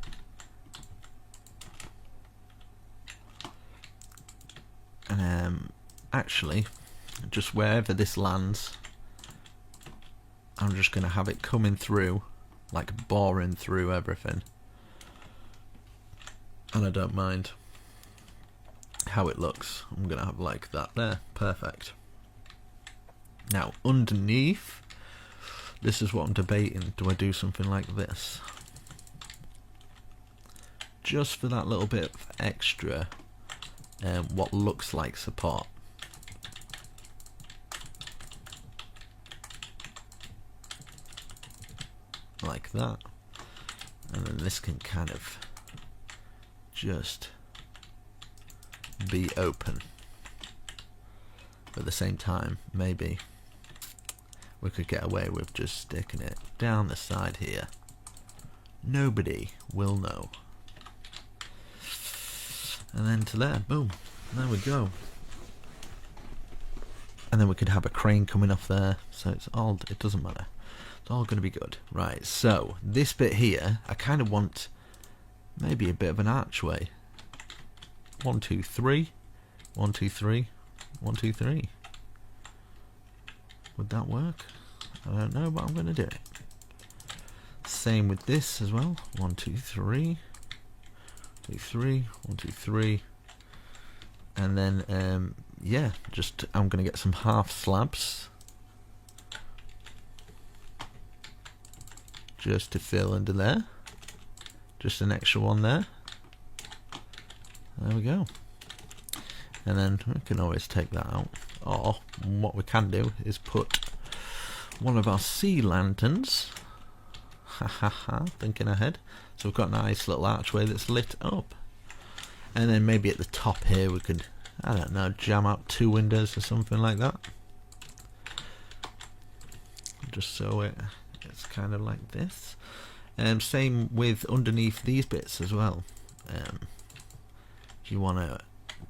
And actually, just wherever this lands, I'm just going to have it coming through, like boring through everything. And I don't mind how it looks. I'm going to have like that there. Perfect. Now, underneath, this is what I'm debating. Do I do something like this? Just for that little bit of extra, what looks like support. Like that. And then this can kind of just be open. But at the same time, maybe we could get away with just sticking it down the side here. Nobody will know. And then to there, boom, there we go. And then we could have a crane coming off there, so it doesn't matter. It's all going to be good. Right, so this bit here, I kind of want maybe a bit of an archway. 1, 2, 3. 1, 2, 3. 1, 2, 3. Would that work? I don't know, but I'm going to do it. Same with this as well. 1, 2, 3. 2, 3. 1, 2, 3. And then, yeah, just I'm going to get some half slabs. Just to fill under there. Just an extra one there. There we go. And then we can always take that out. Or what we can do is put one of our sea lanterns. Ha ha ha, thinking ahead. So we've got a nice little archway that's lit up. And then maybe at the top here we could, I don't know, jam out 2 windows or something like that. Just so it's kind of like this. Same with underneath these bits as well. If you want to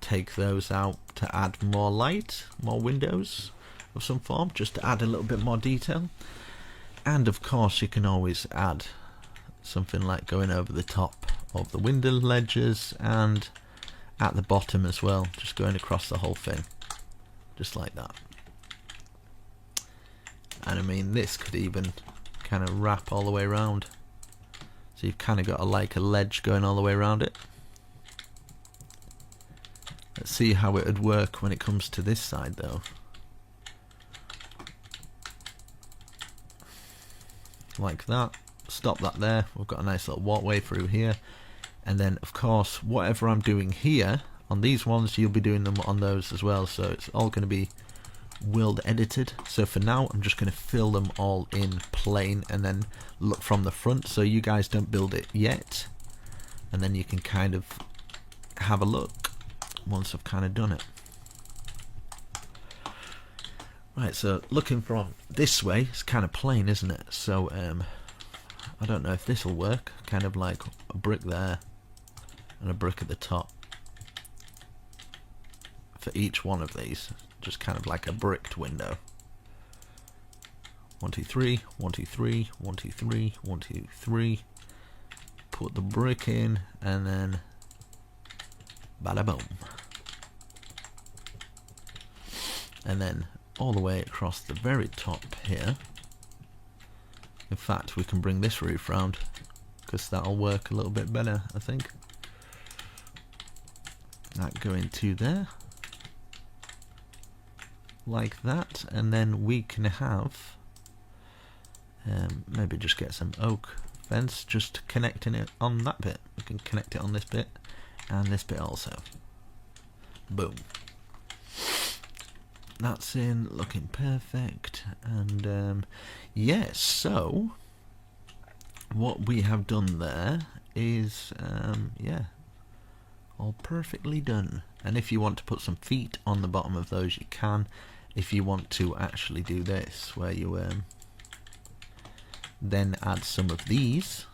take those out to add more light, more windows of some form, just to add a little bit more detail. And of course you can always add something like going over the top of the window ledges and at the bottom as well, just going across the whole thing, just like that. And I mean, this could even kind of wrap all the way around, so you've kind of got like a ledge going all the way around it. Let's see how it would work when it comes to this side though. Like that. Stop that there. We've got a nice little walkway through here. And then of course whatever I'm doing here on these ones, you'll be doing them on those as well, so it's all going to be world edited. So for now I'm just going to fill them all in plain and then look from the front, so you guys don't build it yet, and then you can kind of have a look once I've kind of done it. Right, so looking from this way, it's kind of plain, isn't it? So I don't know if this will work. Kind of like a brick there and a brick at the top for each one of these, just kind of like a bricked window. 1, 2, 3, 1, 2, 3, 1, 2, 3, 1, 2, 3. Put the brick in and then bada boom. And then all the way across the very top here. In fact, we can bring this roof round because that'll work a little bit better, I think. That going to there, like that, and then we can have maybe just get some oak fence, just connecting it on that bit. We can connect it on this bit and this bit also. Boom. That's in, looking perfect. And yes, so what we have done there is yeah, all perfectly done. And if you want to put some feet on the bottom of those, you can. If you want to actually do this, where you then add some of these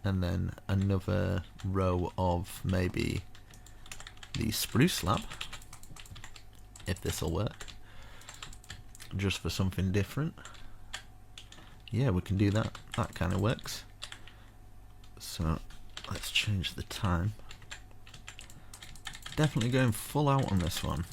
and then another row of maybe the spruce slab, if this will work, just for something different. Yeah, we can do that. That kind of works. So let's change the time. Definitely going full out on this one.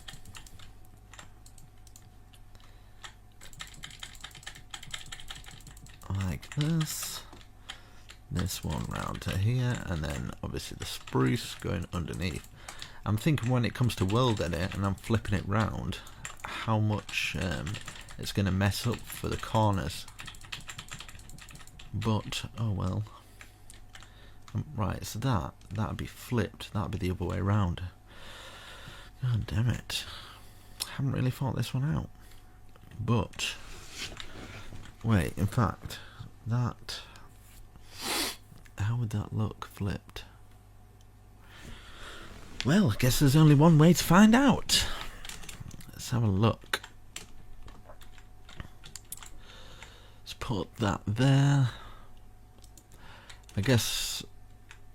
this one round to here, and then obviously the spruce going underneath. I'm thinking when it comes to world edit and I'm flipping it round, how much it's going to mess up for the corners. But oh well. Right, so that'd be flipped. That'd be the other way around. God damn it! Haven't really thought this one out. But wait, in fact, that, how would that look flipped? Well, I guess there's only one way to find out. Let's have a look. Let's put that there. I guess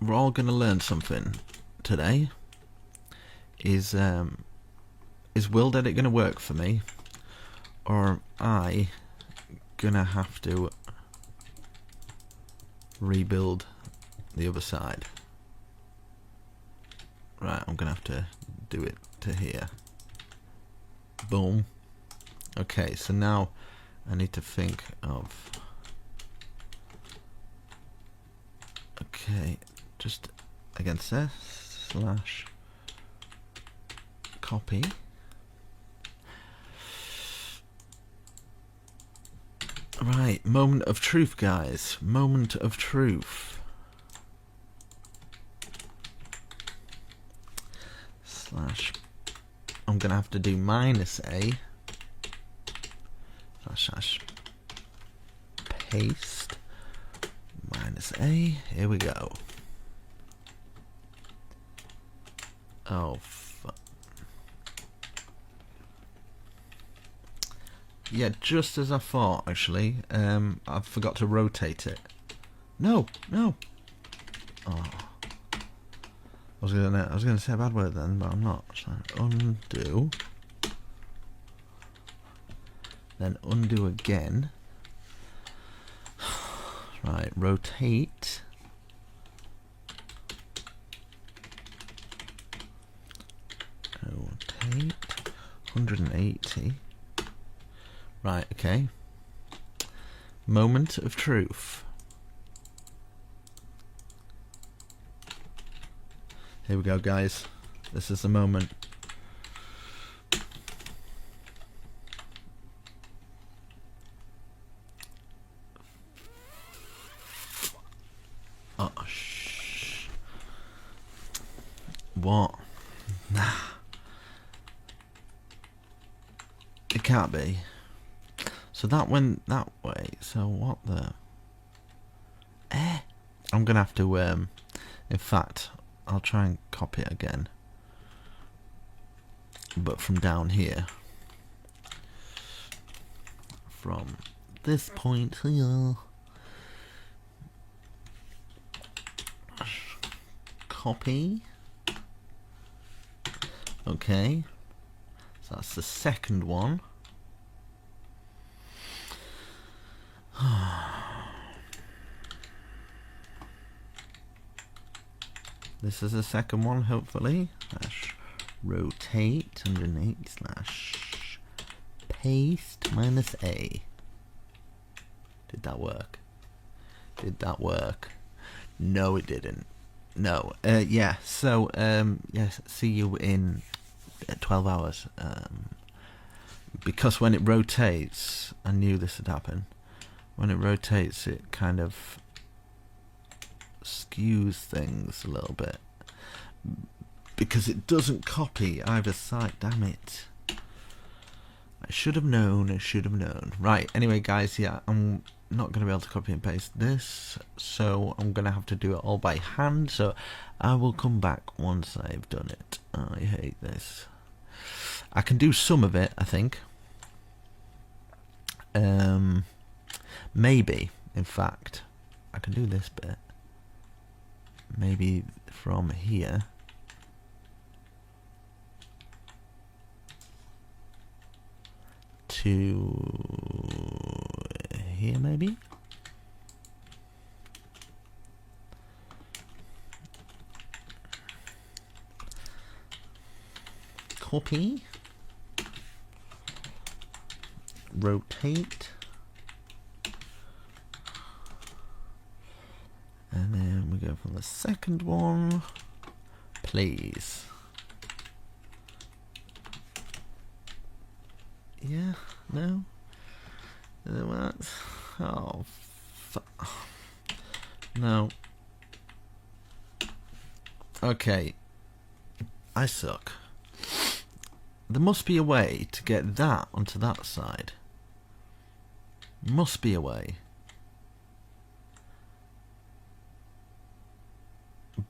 we're all going to learn something today. Is world edit going to work for me, or am I going to have to rebuild the other side? Right, I'm going to have to do it to here. Boom. Okay, so now I need to think of... Okay, just against this, slash copy. Right, moment of truth, guys. Moment of truth. Slash, I'm gonna have to do -a slash paste -a. Here we go. Oh fuck. Yeah, just as I thought, actually. I forgot to rotate it. No. Oh. I was gonna say a bad word then, but I'm not. So undo. Then undo again. Right, rotate. Rotate 180. Right, okay. Moment of truth. Here we go, guys. This is the moment. Oh, shh. What? Nah. It can't be. So that went that way. So what the... I'm gonna have to, in fact, I'll try and copy it again. But from down here. From this point here. Copy. Okay. So that's the second one. This is the second one, hopefully. Slash rotate 180 slash paste -a. Did that work? Did that work? No, it didn't. No. Yeah. So yes. See you in 12 hours. Because when it rotates, I knew this would happen. When it rotates, it kind of skews things a little bit because it doesn't copy either side. Damn it. I should have known. Right, anyway guys, yeah, I'm not going to be able to copy and paste this, so I'm going to have to do it all by hand, so I will come back once I've done it. I hate this. I can do some of it, I think. Maybe, in fact, I can do this bit. Maybe from here to here, maybe. Copy. Rotate. second one, please. Yeah, no? What? Oh, no. Okay. I suck. There must be a way to get that onto that side. Must be a way.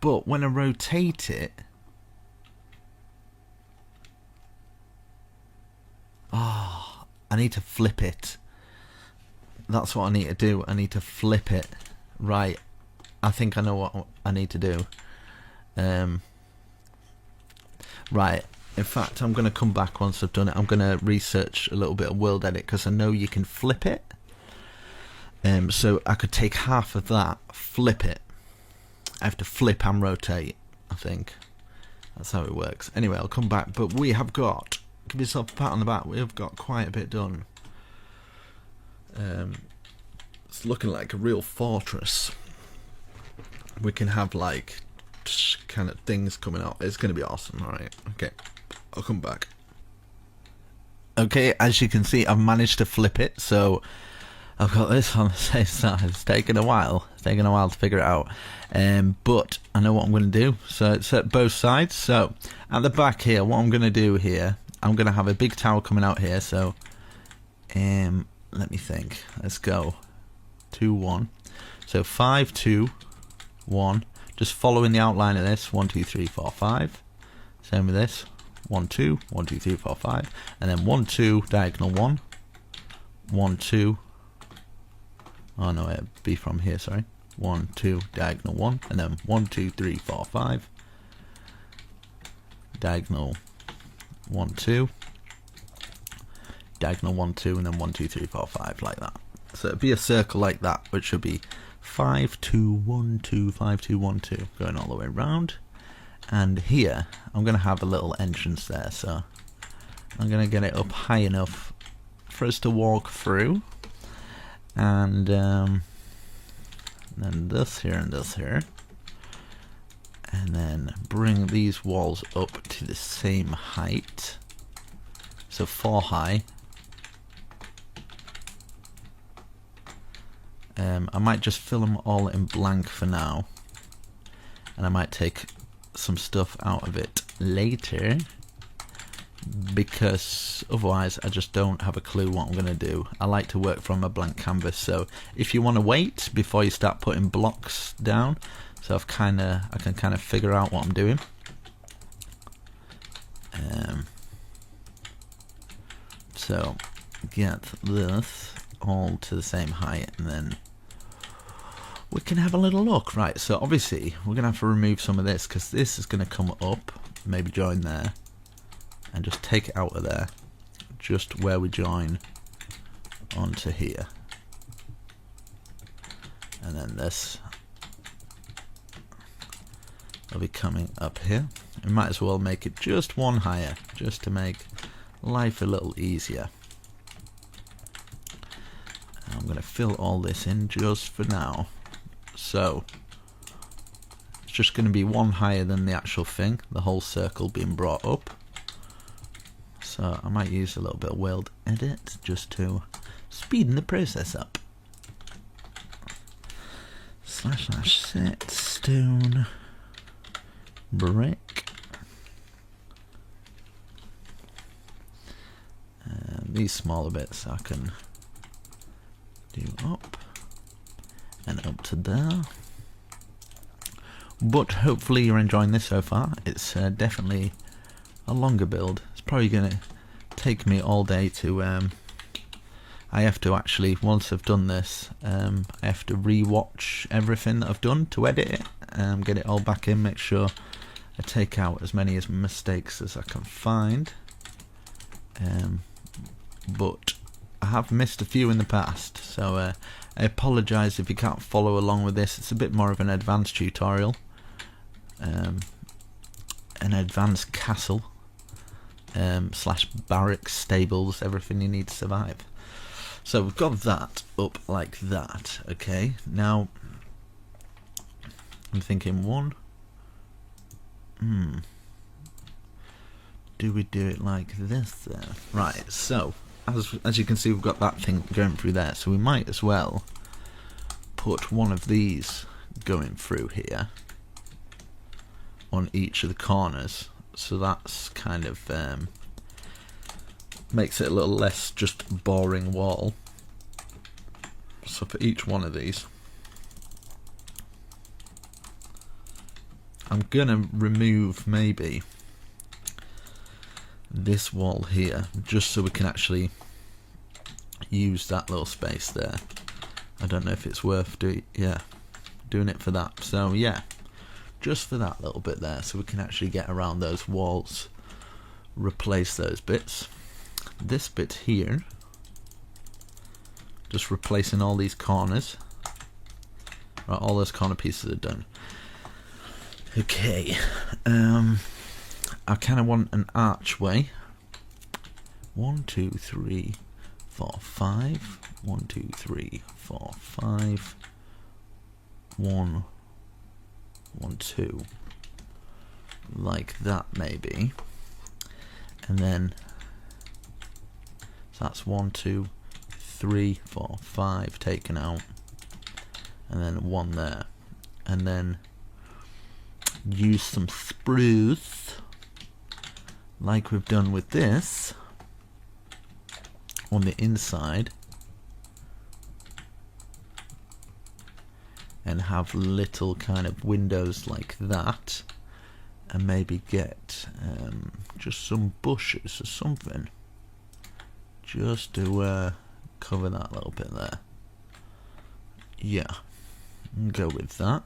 But when I rotate it... Oh, I need to flip it. That's what I need to do. I need to flip it. Right. I think I know what I need to do. Right. In fact, I'm going to come back once I've done it. I'm going to research a little bit of World Edit because I know you can flip it. So I could take half of that, flip it. I have to flip and rotate, I think. That's how it works. Anyway, I'll come back. But we have got... Give yourself a pat on the back. We have got quite a bit done. It's looking like a real fortress. We can have like kind of things coming out. It's going to be awesome. Alright, okay. I'll come back. Okay, as you can see, I've managed to flip it. So I've got this on the same side. It's taken a while. It's taken a while to figure it out. But I know what I'm going to do. So it's at both sides. So at the back here, what I'm going to do here, I'm going to have a big tower coming out here. So let me think. Let's go. 2, 1. So 5, 2, 1. Just following the outline of this. 1, 2, 3, 4, 5. Same with this. 1, 2, 1, 2, 3, 4, 5. And then 1, 2, diagonal 1. 1, 2. Oh no, it'd be from here, sorry. 1, 2, diagonal 1. And then 1, 2, 3, 4, 5. Diagonal 1, 2. Diagonal 1, 2, and then 1, 2, 3, 4, 5, like that. So it'd be a circle like that, which should be 5, 2, 1, 2, 5, 2, 1, 2, going all the way around. And here, I'm going to have a little entrance there, so I'm going to get it up high enough for us to walk through. And then this here and this here. And then bring these walls up to the same height. So 4 high. I might just fill them all in blank for now, and I might take some stuff out of it later, because otherwise I just don't have a clue what I'm going to do. I like to work from a blank canvas, so if you want to wait before you start putting blocks down, so I can kind of figure out what I'm doing. So get this all to the same height, and then we can have a little look. Right, so obviously we're gonna have to remove some of this, because this is gonna come up, maybe join there, and just take it out of there, just where we join onto here. And then this will be coming up here. We might as well make it just one higher, just to make life a little easier. I'm going to fill all this in just for now. So it's just going to be one higher than the actual thing, the whole circle being brought up. So I might use a little bit of World Edit just to speeden the process up. / set stone brick. And these smaller bits I can do up and up to there. But hopefully you're enjoying this so far. It's definitely a longer build. It's probably going to take me all day to I have to actually, once I've done this, I have to re-watch everything that I've done to edit it, get it all back in, make sure I take out as many mistakes as I can find. But I have missed a few in the past, so I apologise if you can't follow along with this. It's a bit more of an advanced tutorial, an advanced castle / barracks, stables, everything you need to survive. So we've got that up like that. Okay, now I'm thinking one. Do we do it like this then? Right, so as you can see, we've got that thing going through there, so we might as well put one of these going through here on each of the corners, so that's kind of makes it a little less just boring wall. So for each one of these, I'm gonna remove maybe this wall here, just so we can actually use that little space there. I don't know if it's worth doing it for that. So yeah, just for that little bit there, so we can actually get around those walls, replace those bits. This bit here, just replacing all these corners. Right, all those corner pieces are done. Okay, I kind of want an archway. 1, 2, 3, 4, 5. 1, 2, 3, 4, 5. 1, 1, 2. Like that maybe. And then so that's 1, 2, 3, 4, 5 taken out. And then 1 there. And then use some spruce, like we've done with this, on the inside, and have little kind of windows like that, and maybe get just some bushes or something, just to cover that little bit there. Yeah, go with that.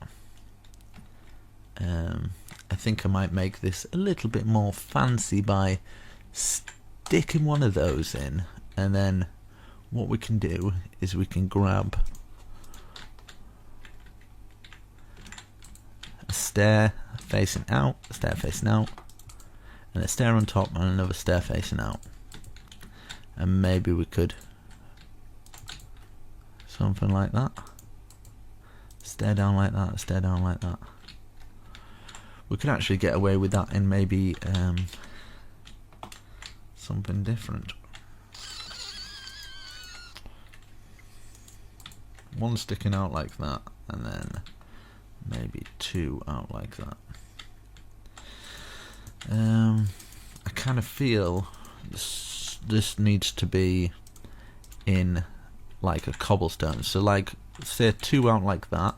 I think I might make this a little bit more fancy by sticking one of those in, and then what we can do is we can grab a stair facing out, a stair facing out, and a stair on top and another stair facing out, and maybe we could something like that, stair down like that, stair down like that. We could actually get away with that in maybe something different. One sticking out like that, and then maybe 2 out like that. I kind of feel this needs to be in like a cobblestone. So like, say 2 out like that.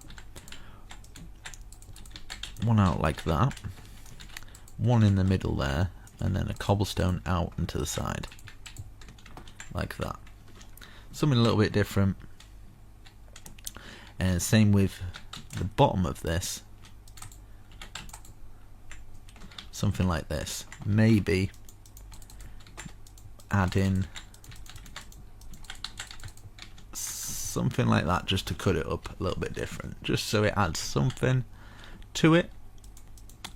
1 out like that, 1 in the middle there, and then a cobblestone out and to the side, like that. Something a little bit different. And same with the bottom of this, something like this. Maybe add in something like that, just to cut it up a little bit different, just so it adds something to it.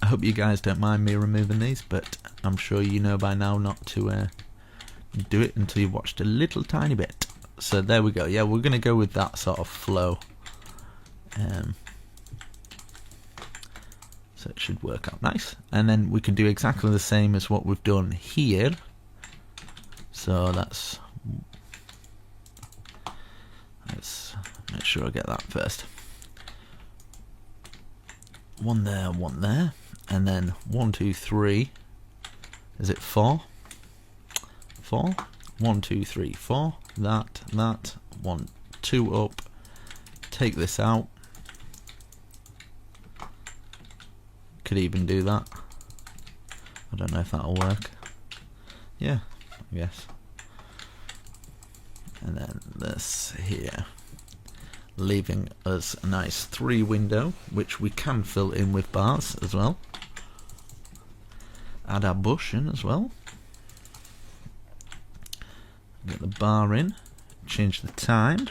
I hope you guys don't mind me removing these, but I'm sure you know by now not to do it until you've watched a little tiny bit. So there we go. Yeah, we're going to go with that sort of flow. So it should work out nice. And then we can do exactly the same as what we've done here. So let's make sure I get that first. 1 there, 1 there, and then 1, 2, 3. Is it 4? 4. 1, 2, 3, 4. That. 1, 2 up. Take this out. Could even do that. I don't know if that'll work. Yeah, I guess. And then this here, leaving us a nice 3 window, which we can fill in with bars as well. Add our bush in as well. Get the bar in. Change the time.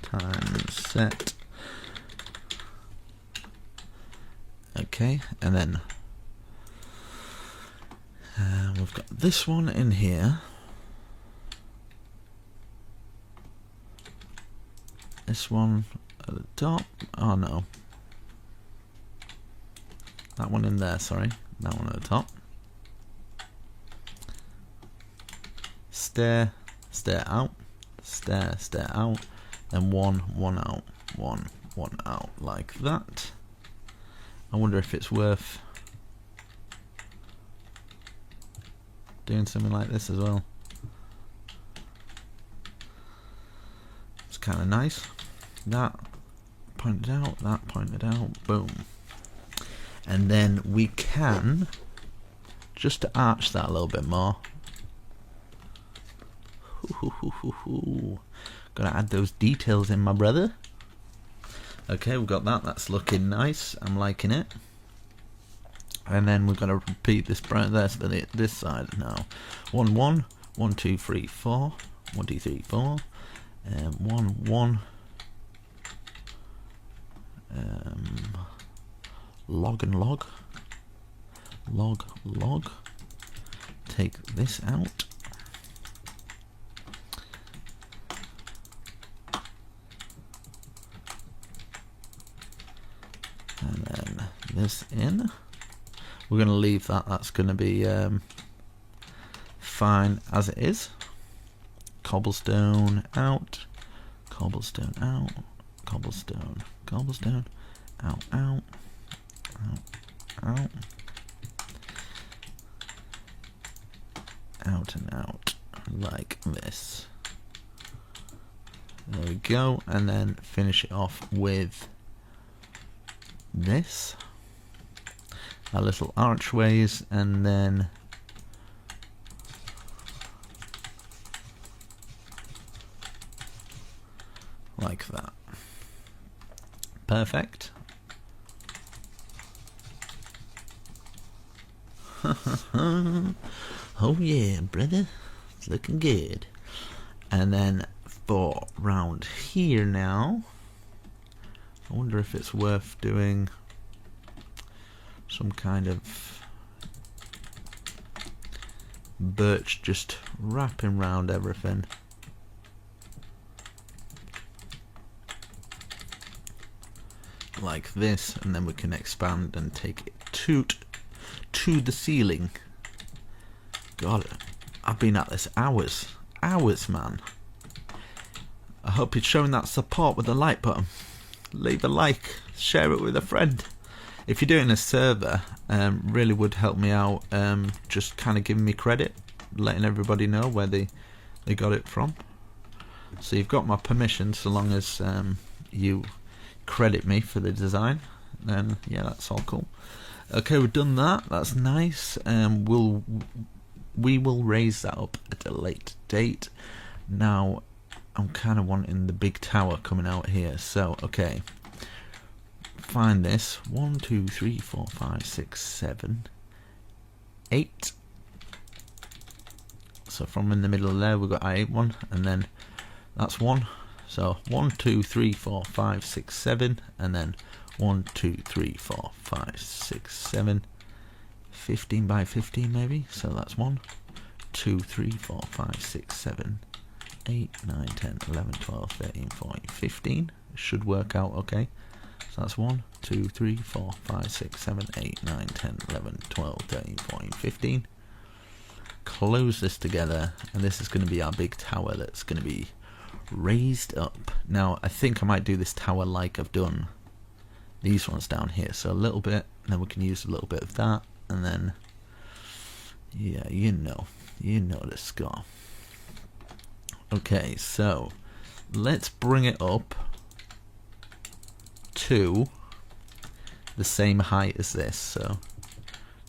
Time set. Okay, and then we've got this one in here. This one at the top. Oh no. That one in there, sorry. That one at the top. Stair, stair out, stair, stair out, and one out, one out, like that. I wonder if it's worth doing something like this as well. It's kind of nice. That pointed out, that pointed out, boom. And then we can, just to arch that a little bit more, gotta add those details in, my brother. Okay, we've got that. That's looking nice. I'm liking it. And then we're gonna repeat this right there for this side now. 1 1 1 2 3 4 1 2 3 4 1 1 log and log, log log. Take this out. And then this in. We're going to leave that. That's going to be fine as it is. Cobblestone out. Cobblestone out. Cobblestone. Cobblestone. Out. Out. Out. Out. Out and out. Like this. There we go. And then finish it off with this, our little archways, and then like that. Perfect. Oh yeah, brother, it's looking good. And then for round here now, I wonder if it's worth doing some kind of birch just wrapping round everything. Like this, and then we can expand and take it to the ceiling. God, I've been at this hours, man. I hope it's showing that support with the like button. Leave a like, share it with a friend. If you're doing a server, really would help me out, just kind of giving me credit, letting everybody know where they got it from. So you've got my permission, so long as you credit me for the design, then yeah, that's all cool. Okay, we've done that. That's nice. We will raise that up at a later date. Now I'm kind of wanting the big tower coming out here. So okay, find this. 1 2 3 4 5 6 7 8. So from in the middle there we've got I8 and then that's 1. So 1 2 3 4 5 6 7, and then 1 2 3 4 5 6 7, 15 by 15 maybe. So that's 1 2 3 4 5 6 7 8 9 10 11 12 13 14 15. Should work out okay. So that's 1 2 3 4 5 6 7 8 9 10 11 12 13 14 15. Close this together, and this is going to be our big tower that's going to be raised up. Now I think I might do this tower like I've done these ones down here, so a little bit, and then we can use a little bit of that, and then yeah, you know the score. Okay, so let's bring it up to the same height as this, so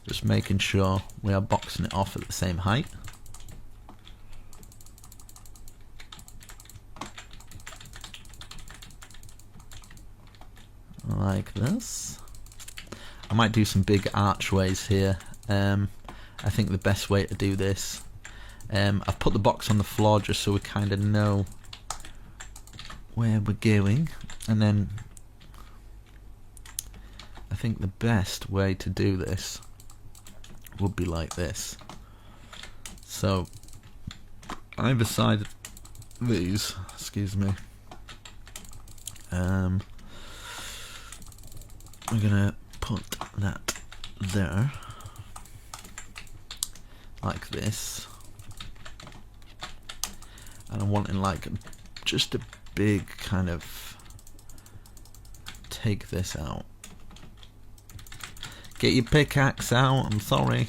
just making sure we are boxing it off at the same height. Like this. I might do some big archways here. I think the best way to do this, I've put the box on the floor just so we kind of know where we're going, and then I think the best way to do this would be like this. So either side of these, excuse me, we're gonna put that there, like this, and I'm wanting like just a big kind of, take this out. Get your pickaxe out, I'm sorry.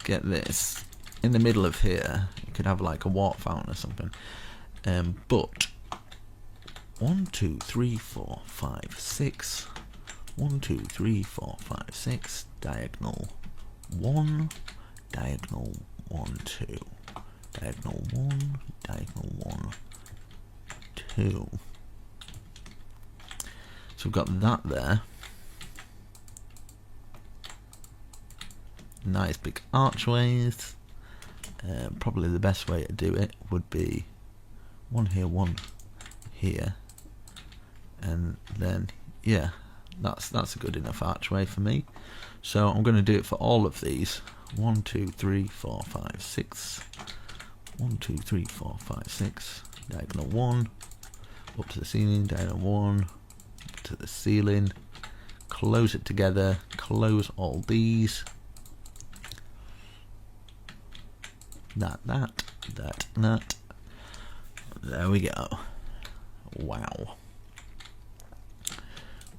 Get this in the middle of here. You could have like a water fountain or something. But 1, 2, 3, 4, 5, 6. 1, 2, 3, 4, 5, 6. Diagonal 1, diagonal 1, 2. Diagonal 1, diagonal 1, 2. So we've got that there. Nice big archways. Probably the best way to do it would be one here, and then yeah, that's a good enough archway for me. So I'm going to do it for all of these. 1, 2, 3, 4, 5, 6. 1, 2, 3, 4, 5, 6. Diagonal 1 up to the ceiling. Diagonal 1 up to the ceiling. Close it together. Close all these. That. There we go. Wow.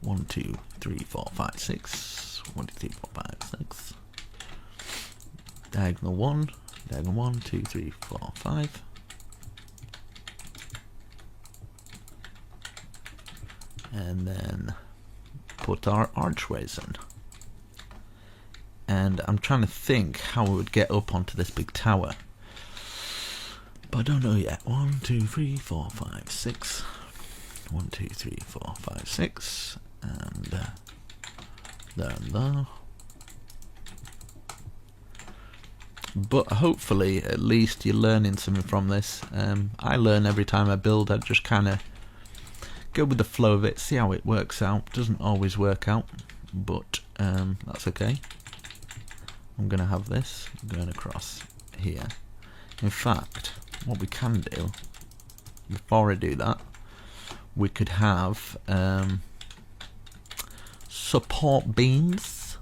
1, 2, 3, 4, 5, 6. 1, 2, 3, 4, 5, 6. Diagonal 1. Diagonal 1, 2, 3, 4, 5. And then put our archways in. And I'm trying to think how we would get up onto this big tower. But I don't know yet. 1, 2, 3, 4, 5, 6. 1, 2, 3, 4, 5, 6. And there and there. But hopefully, at least you're learning something from this. I learn every time I build. I just kind of go with the flow of it, see how it works out. Doesn't always work out, but that's okay. I'm going to have this going across here. In fact, what we can do, before I do that, we could have support beams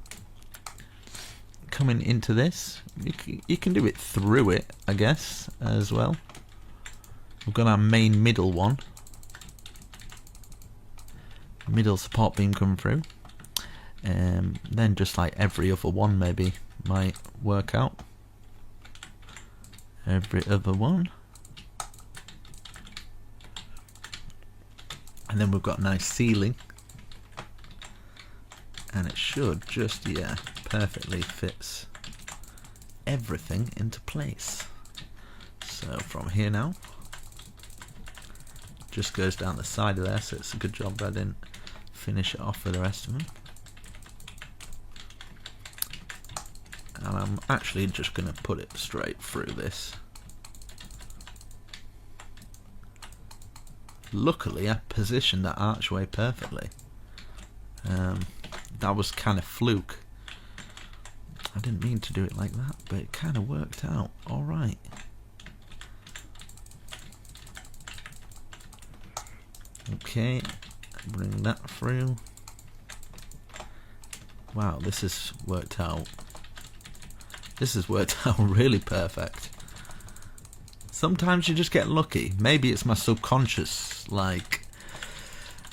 coming into this. You can do it through it, I guess, as well. We've got our main middle one. Middle support beam coming through. Then just like every other one maybe might work out. Every other one. And then we've got a nice ceiling. And it should just, yeah, perfectly fits everything into place. So from here now, just goes down the side of there, so it's a good job I didn't finish it off with the rest of them. And I'm actually just going to put it straight through this. Luckily I positioned that archway perfectly. That was kind of fluke. I didn't mean to do it like that, but it kind of worked out alright. Okay, bring that through. Wow, this has worked out. This has worked out really perfect. Sometimes you just get lucky. Maybe it's my subconscious, like,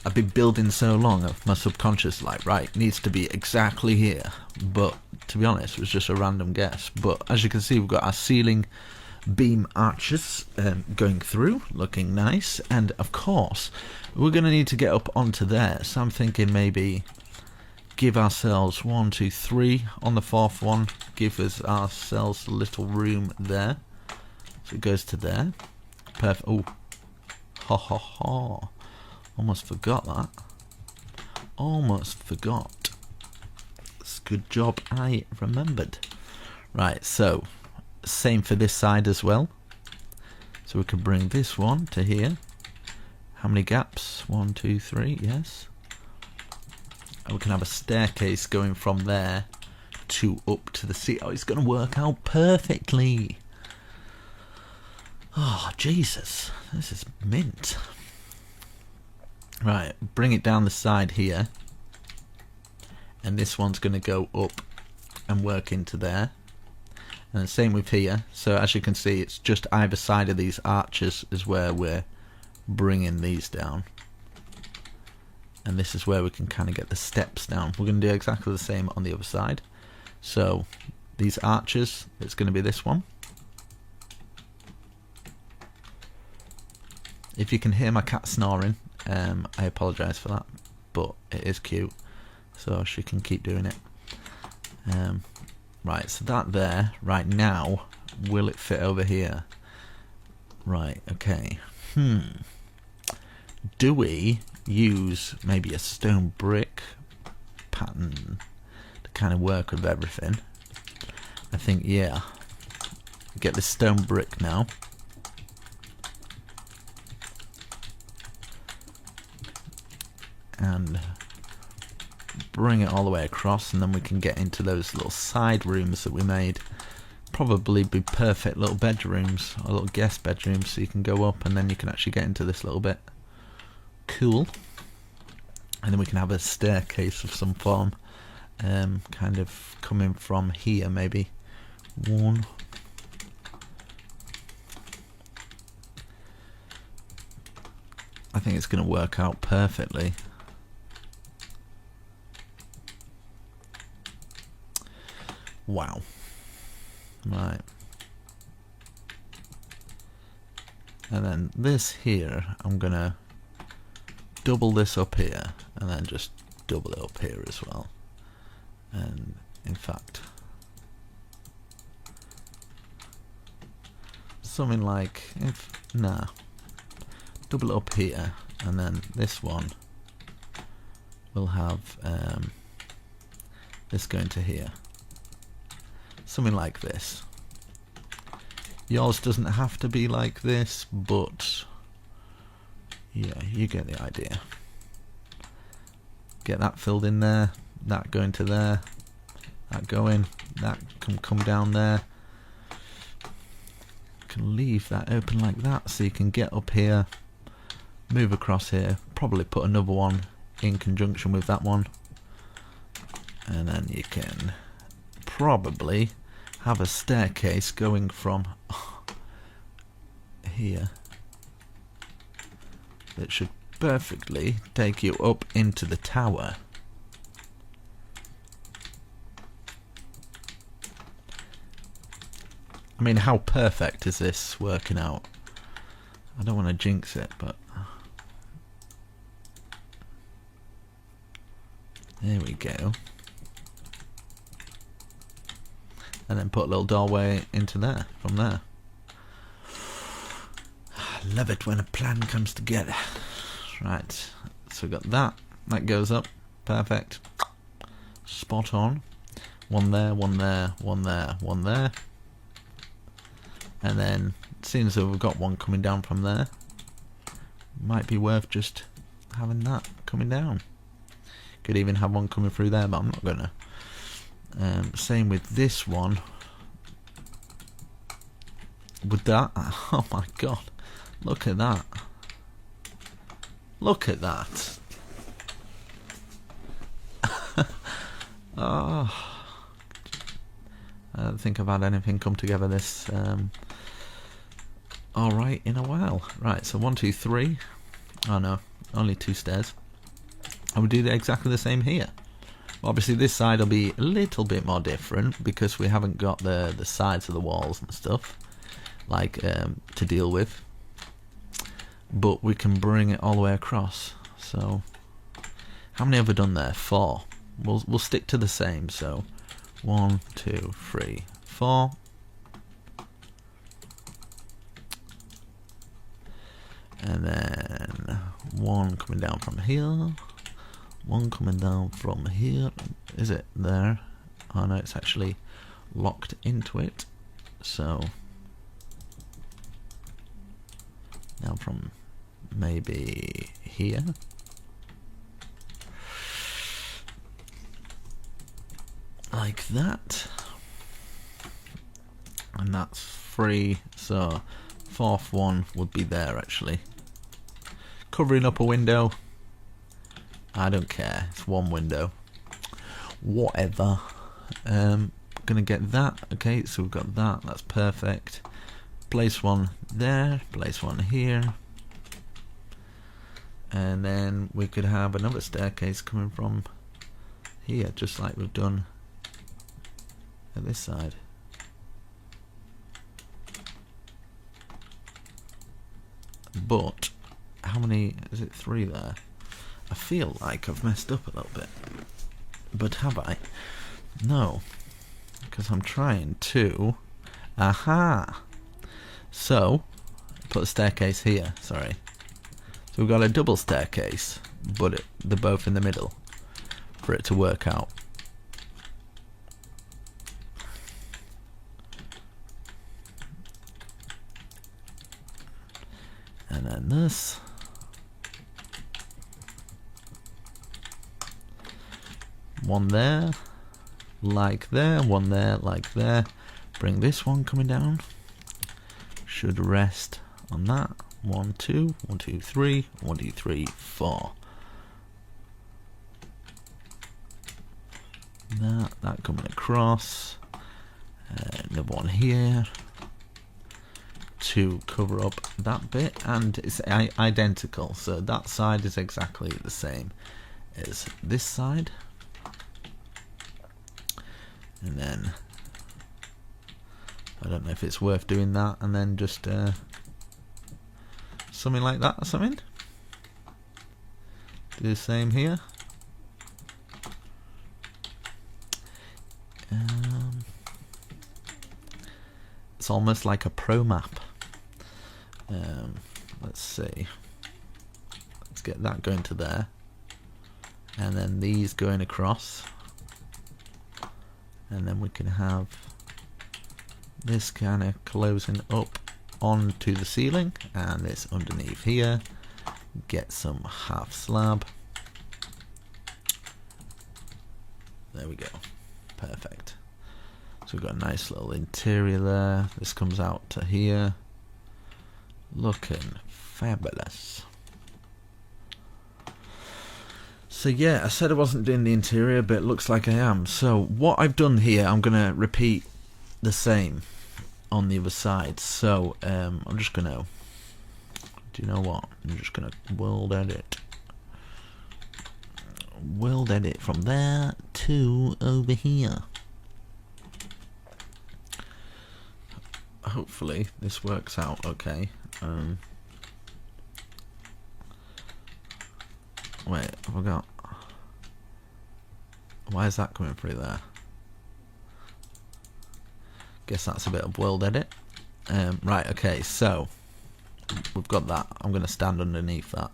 I've been building so long, my subconscious, like, right, needs to be exactly here. But, to be honest, it was just a random guess. But, as you can see, we've got our ceiling beam arches going through, looking nice. And, of course, we're going to need to get up onto there. So I'm thinking maybe give ourselves 1, 2, 3 on the fourth one. Give ourselves a little room there. So it goes to there. Perfect. Oh, ha ha ha. Almost forgot that. Almost forgot. It's a good job I remembered. Right, so same for this side as well. So we can bring this one to here. How many gaps? 1, 2, 3, yes. And we can have a staircase going from there to up to the sea. Oh, it's going to work out perfectly. Oh, Jesus. This is mint. Right, bring it down the side here. and this one's going to go up and work into there. And the same with here. So as you can see, it's just either side of these arches is where we're bringing these down. And this is where we can kind of get the steps down. We're going to do exactly the same on the other side. So these arches, it's going to be this one. If you can hear my cat snoring, I apologise for that, but it is cute, so she can keep doing it. Right, so that there, right now, will it fit over here? Right, okay. Do we use maybe a stone brick pattern to kind of work with everything? I think, yeah. Get this stone brick now. And bring it all the way across, and then we can get into those little side rooms that we made. Probably be perfect little bedrooms, or little guest bedrooms, so you can go up and then you can actually get into this little bit. Cool. And then we can have a staircase of some form, kind of coming from here maybe. One. I think it's going to work out perfectly. Wow. Right. And then this here, I'm gonna double this up here, and then just double it up here as well. And in fact, something like, double it up here, and then this one will have this going to here. Something like this. Yours doesn't have to be like this, but yeah, you get the idea. Get that filled in there, that going to there, that going, that can come down there. You can leave that open like that so you can get up here, move across here, probably put another one in conjunction with that one, and then you can probably have a staircase going from here that should perfectly take you up into the tower. I mean, how perfect is this working out? I don't want to jinx it, but there we go. And then put a little doorway into there, from there. I love it when a plan comes together. Right, so we got that. That goes up. Perfect. Spot on. One there, one there, one there, one there. And then, seeing as though we've got one coming down from there, might be worth just having that coming down. Could even have one coming through there, but I'm not gonna. Same with this one. With that, oh my god, look at that. Look at that. Oh, I don't think I've had anything come together this alright in a while. Right, so 1, 2, 3. Oh no, only 2 stairs. And we do exactly the same here. Obviously this side will be a little bit more different because we haven't got the sides of the walls and stuff like to deal with, but we can bring it all the way across. So how many have we done there? 4. We'll stick to the same. So 1, 2, 3, 4. And then one coming down from here. One coming down from here. Is it there? Oh no, it's actually locked into it. So now from maybe here. Like that. And that's 3. So 4th one would be there actually. Covering up a window. I don't care. It's one window. whatever. Gonna get that. Okay, so we've got that. That's perfect. Place one there. Place one here. And then we could have another staircase coming from here, just like we've done at this side. But how many is it? 3 there. I feel like I've messed up a little bit, but have I? No, because I'm trying to. Aha! So put a staircase here. Sorry. So we've got a double staircase, but they're both in the middle for it to work out. And then this. One there, like there, one there, like there. Bring this one coming down. Should rest on that. 1, 2, 1, 2, 3, 1, 2, 3, 4. That coming across. Another one here to cover up that bit, and it's identical. So that side is exactly the same as this side. And then I don't know if it's worth doing that, and then just something like that or something. Do the same here. It's almost like a pro map. Let's see. Let's get that going to there, and then these going across. And then we can have this kind of closing up onto the ceiling, and this underneath here. Get some half slab. There we go. Perfect. So we've got a nice little interior there. This comes out to here. Looking fabulous. So yeah, I said I wasn't doing the interior, but it looks like I am. So what I've done here, I'm going to repeat the same on the other side. So I'm just going to, do you know what? I'm just going to world edit. World edit from there to over here. Hopefully this works out okay. Wait, have I got... Why is that coming through there? Guess that's a bit of world edit. Right, okay, so we've got that. I'm going to stand underneath that.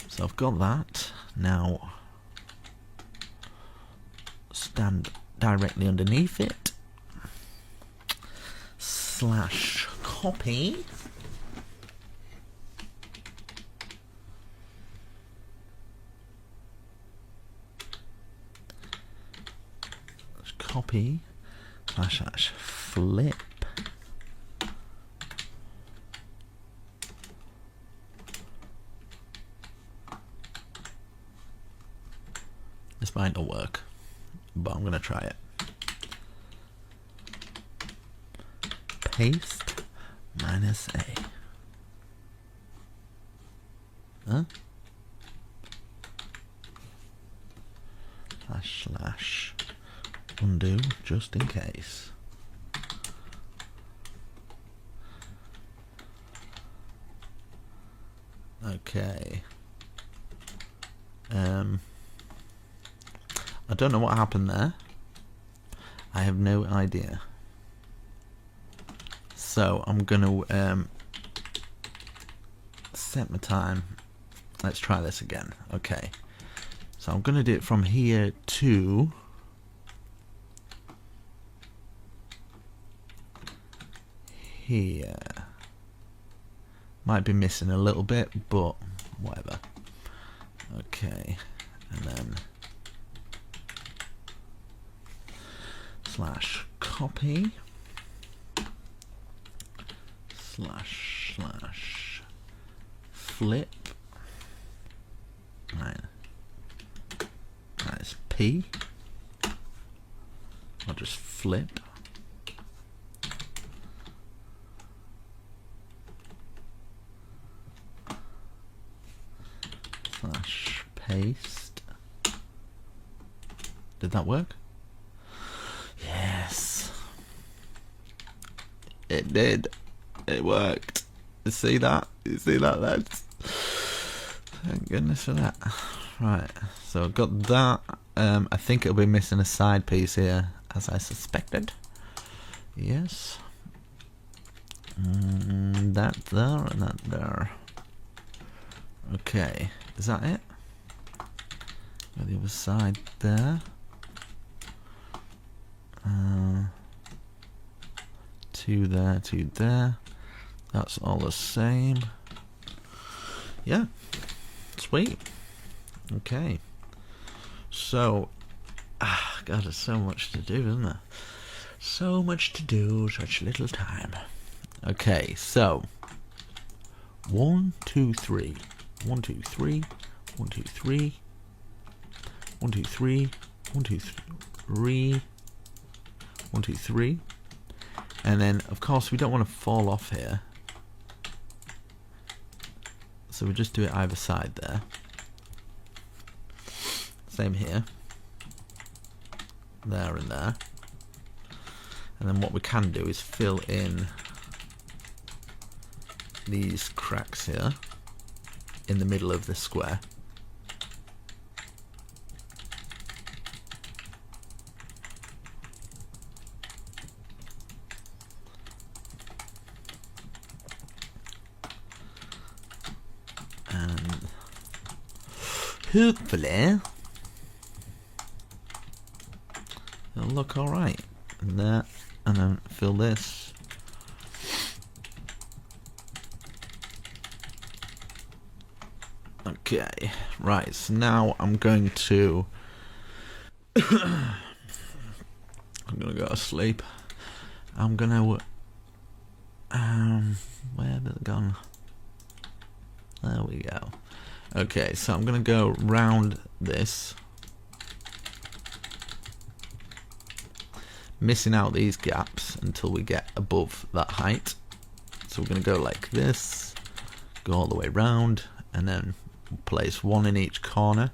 So I've got that. Now stand directly underneath it. Slash copy. Copy slash flip. This might not work, but I'm gonna try it. Paste -A. Huh? Slash undo just in case. Okay. I don't know what happened there. I have no idea. So I'm gonna set my time. Let's try this again. Okay. So I'm gonna do it from here to here. Might be missing a little bit, but whatever. Okay, and then slash copy slash flip. Right. That's P. I'll just flip. Slash paste. Did that work? Yes. It did. It worked. You see that? You see that, lads? Thank goodness for that. Right, so I've got that. I think it'll be missing a side piece here, as I suspected. Yes. That there and that there. Okay, is that it? Got the other side there. Two there, two there. That's all the same. Yeah. Sweet. Okay. So, God, there's so much to do, isn't there? So much to do, such little time. Okay, so 1, 2, 3. 1, 2, 3. 1, 2, 3. 1, 2, 3. 1, 2, 3. 1, 2, 3. And then, of course, we don't want to fall off here. So we'll just do it either side there. Same here. There and there. And then what we can do is fill in these cracks here in the middle of the square. And hopefully it'll look alright. And there, and then fill this. Okay, right, so now I'm going to I'm gonna go to sleep. I'm gonna where have it gone? There we go. Okay, so I'm gonna go round this, missing out these gaps until we get above that height. So we're gonna go like this, go all the way round, and then place one in each corner.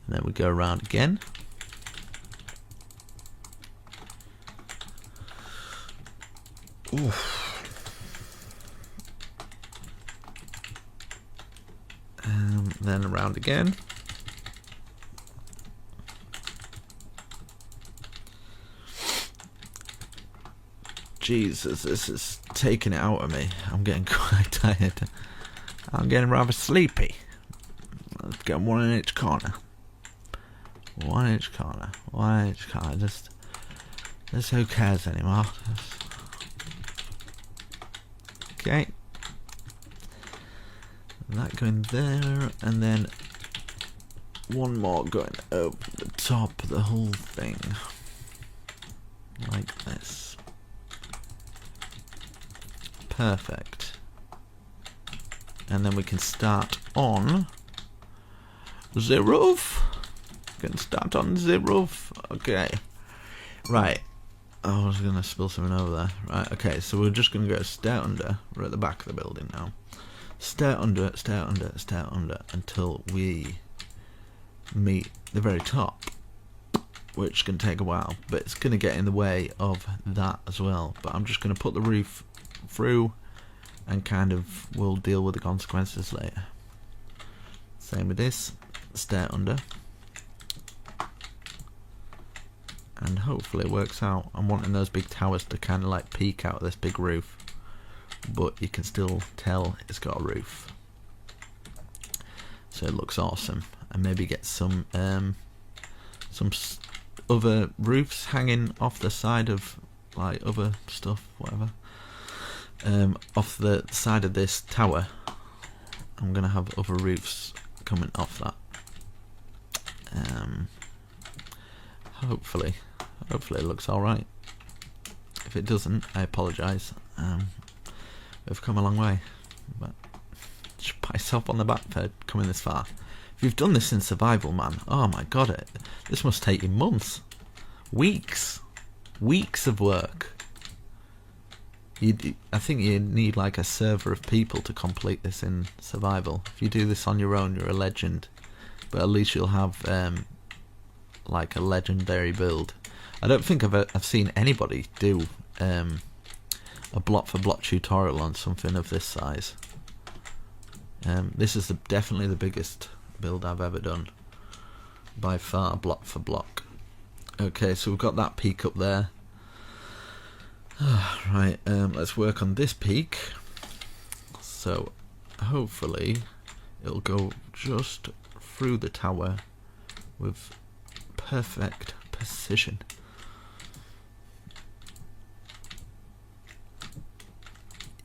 And then we go around again. Oof. Then around again. Jesus, this is taking it out of me. I'm getting quite tired. I'm getting rather sleepy. Let's get one in each corner. One in each corner. One in each corner. Just who cares anymore? Okay. That going there, and then one more going over the top of the whole thing. Like this. Perfect. And then we can start on the roof. We can start on the roof. Okay. Right. Oh, I was going to spill something over there. Right, okay, so we're just going to go stair under. We're at the back of the building now. Stair under, stair under, stair under, until we meet the very top, which can take a while, but it's going to get in the way of that as well. But I'm just going to put the roof through, and kind of we'll deal with the consequences later. Same with this, stair under, and hopefully it works out. I'm wanting those big towers to kind of like peek out of this big roof, but you can still tell it's got a roof, so it looks awesome. And maybe get some other roofs hanging off the side of like other stuff, whatever. Off the side of this tower, I'm gonna have other roofs coming off that. Hopefully it looks alright. If it doesn't, I apologise. We've come a long way, but just pat yourself on the back for coming this far. If If you've done this in survival, man, oh my god, this must take you months, weeks of work. I think you need like a server of people to complete this in survival. If you do this on your own, you're a legend, but at least you'll have like a legendary build. I don't think I've seen anybody do a block for block tutorial on something of this size. This is definitely the biggest build I've ever done by far, block for block. Okay, so we've got that peak up there. Right, let's work on this peak. So hopefully it'll go just through the tower with perfect precision.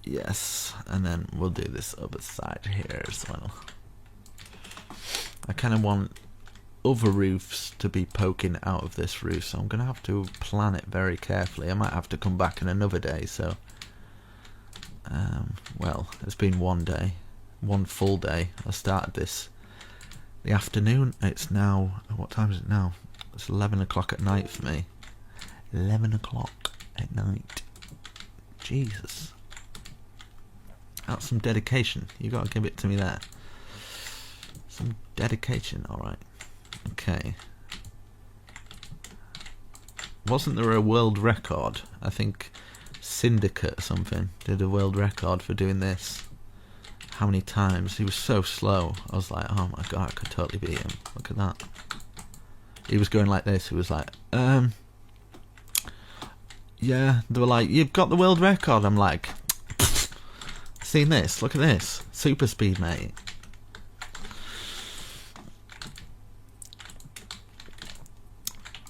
Yes, and then we'll do this other side here as well. I kind of want other roofs to be poking out of this roof, so I'm going to have to plan it very carefully. I might have to come back in another day, so well, it's been one day, one full day. I started this the afternoon. It's now, what time is it now? It's 11 o'clock at night for me. 11 o'clock at night. Jesus, that's some dedication. You got to give it to me there. Some dedication. All right. Okay. Wasn't there a world record? I think Syndicate or something did a world record for doing this. How many times? He was so slow. I was like, oh my god, I could totally beat him. Look at that. He was going like this. He was like, yeah. They were like, you've got the world record. I'm like, seen this? Look at this. Super speed, mate.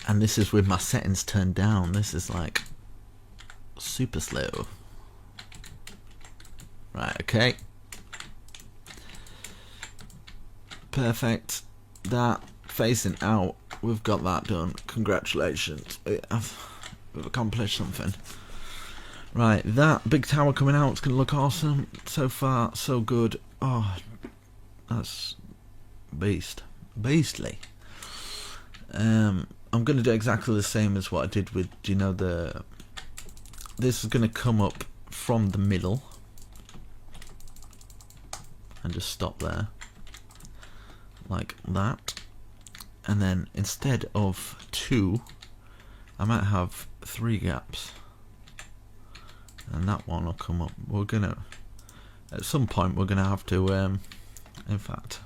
And this is with my settings turned down. This is like super slow. Right, okay. Perfect. That facing out, we've got that done. Congratulations. We've accomplished something. Right, that big tower coming out is going to look awesome. So far, so good. Oh, that's beastly. I'm going to do exactly the same as what I did with, you know, this is going to come up from the middle and just stop there like that, and then instead of 2 I might have 3 gaps, and that one will come up. We're gonna, at some point we're gonna have to in fact,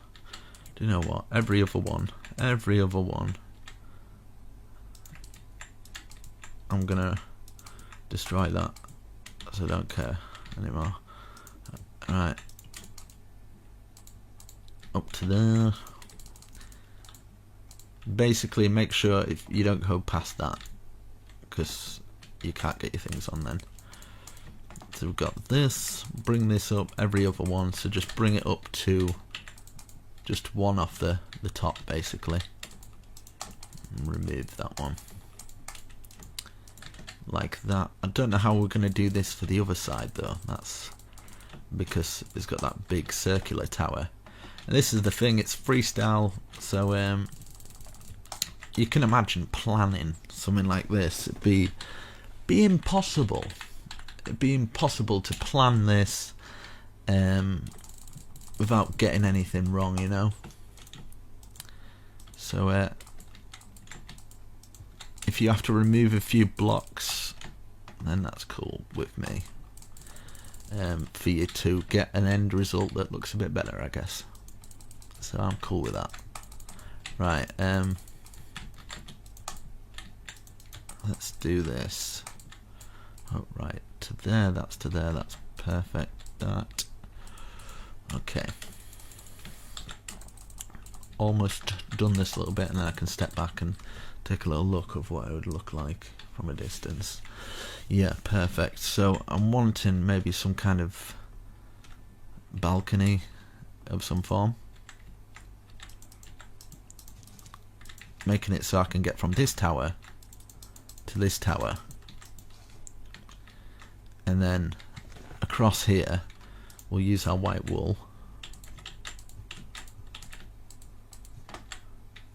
do you know what, every other one I'm gonna destroy that, so I don't care anymore. Right, up to there. Basically make sure if you don't go past that, because you can't get your things on then. So we've got this, bring this up every other one, so just bring it up to just one off the top basically, and remove that one like that. I don't know how we're going to do this for the other side though. That's because it's got that big circular tower, and this is the thing, it's freestyle, so you can imagine planning something like this. It'd be impossible. It'd be impossible to plan this without getting anything wrong, you know. So if you have to remove a few blocks, then that's cool with me. For you to get an end result that looks a bit better, I guess. So I'm cool with that. Right, let's do this. Oh, right, to there, that's perfect. That. Okay. Almost done this a little bit, and then I can step back and take a little look of what it would look like from a distance. Yeah, perfect. So I'm wanting maybe some kind of balcony of some form, making it so I can get from this tower to this tower, and then across here we'll use our white wool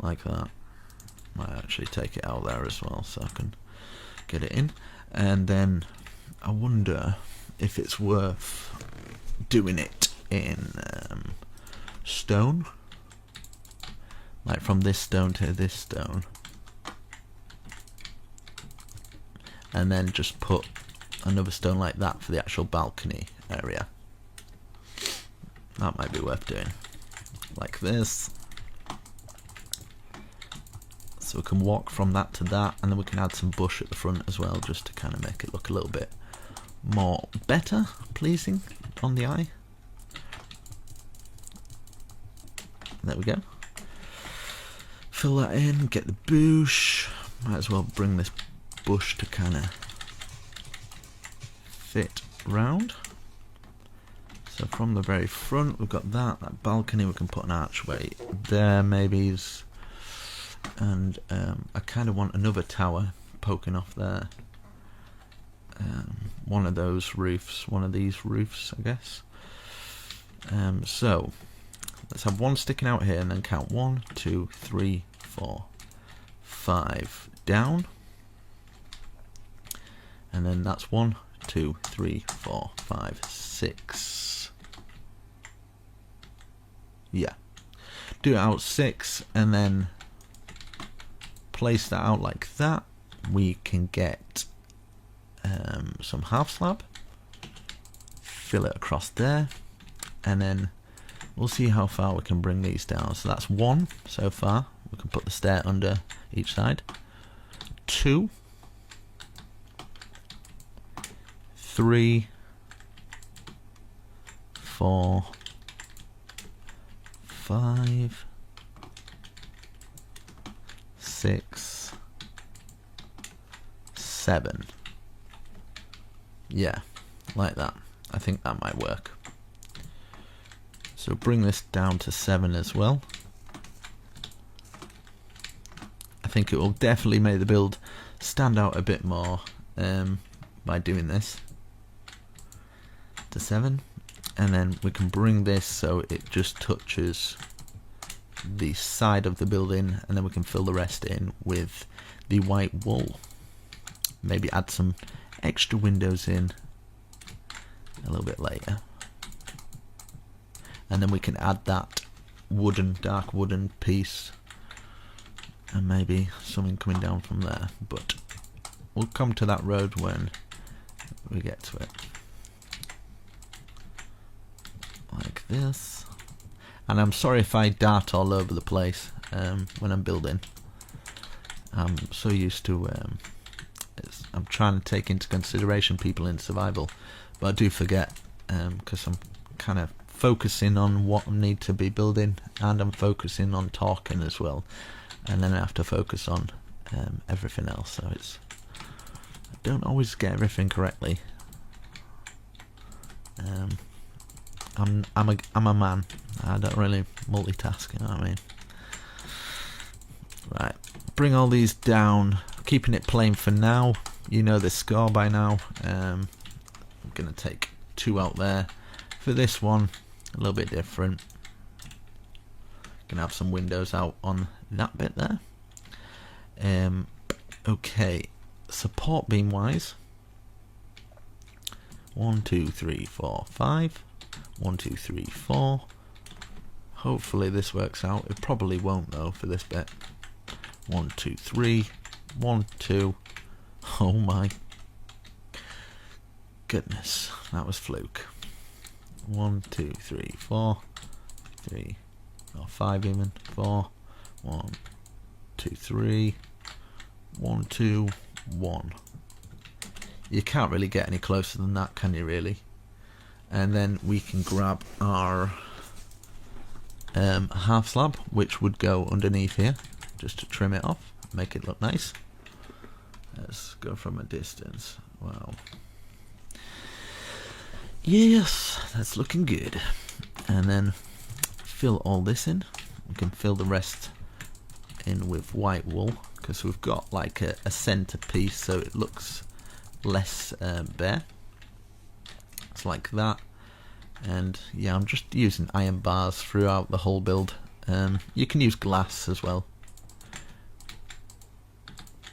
like that. Might actually take it out there as well so I can get it in. And then I wonder if it's worth doing it in stone, like from this stone to this stone, and then just put another stone like that for the actual balcony area. That might be worth doing, like this. So we can walk from that to that, and then we can add some bush at the front as well, just to kind of make it look a little bit more better, pleasing on the eye. There we go. Fill that in, get the bush. Might as well bring this bush to kind of fit round. So from the very front, we've got that balcony. We can put an archway there, maybe. And I kind of want another tower poking off there. One of those roofs, one of these roofs, I guess. So let's have one sticking out here and then count 1, 2, 3, 4, 5 down. And then that's 1, 2, 3, 4, 5, 6. Yeah. Do it out 6 and then place that out like that. We can get some half slab, fill it across there, and then we'll see how far we can bring these down. So that's 1 so far. We can put the stair under each side. 2, 3, 4, 5, 6, 7. Yeah, like that. I think that might work. So bring this down to 7 as well. I think it will definitely make the build stand out a bit more by doing this to 7. And then we can bring this so it just touches the side of the building, and then we can fill the rest in with the white wool. Maybe add some extra windows in a little bit later, and then we can add that dark wooden piece, and maybe something coming down from there, but we'll come to that road when we get to it. Like this. And I'm sorry if I dart all over the place when I'm building. I'm so used to I'm trying to take into consideration people in survival, but I do forget because I'm kind of focusing on what I need to be building, and I'm focusing on talking as well, and then I have to focus on everything else, so I don't always get everything correctly. I'm a man. I don't really multitask, you know what I mean? Right, bring all these down, keeping it plain for now. You know the score by now. I'm gonna take 2 out there. For this one, a little bit different. Gonna have some windows out on that bit there. Okay, support beam wise, 1, 2, 3, 4, 5. 1, 2, 3, 4. Hopefully this works out. It probably won't though for this bit. 1, 2, 3. 1, 2. Oh my goodness, that was fluke. 1, 2, 3, 4. 3 or 5 even. 4. 1, 2, 3. 1, 2, 1. You can't really get any closer than that, can you really? And then we can grab our half slab, which would go underneath here, just to trim it off, make it look nice. Let's go from a distance. Wow. Yes, that's looking good. And then fill all this in. We can fill the rest in with white wool, because we've got like a center piece, so it looks less bare. It's like that. And yeah, I'm just using iron bars throughout the whole build. You can use glass as well,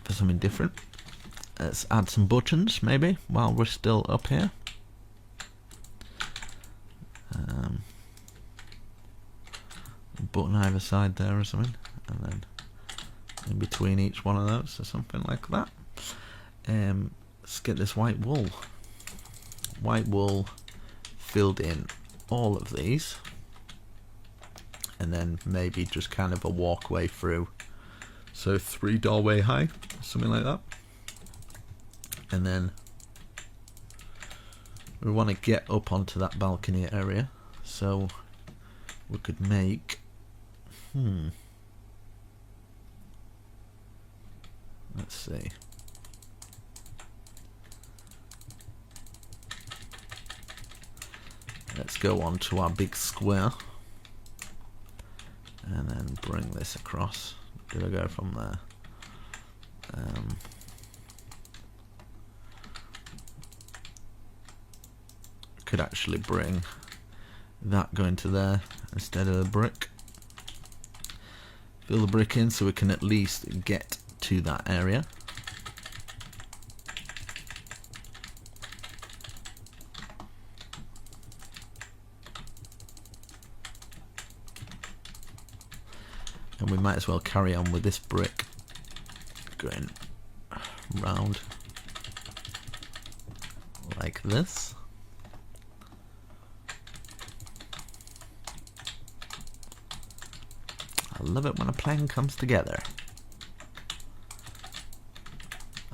for something different. Let's add some buttons maybe while we're still up here. Button either side there or something, and then in between each one of those or something like that. Let's get this white wool. White wool filled in all of these, and then maybe just kind of a walkway through. So 3 doorway high, something like that. And then we want to get up onto that balcony area, so we could make let's see. Let's go on to our big square and then bring this across. Did I go from there? Could actually bring that going to there instead of the brick. Fill the brick in so we can at least get to that area. And we might as well carry on with this brick going round like this. I love it when a plan comes together.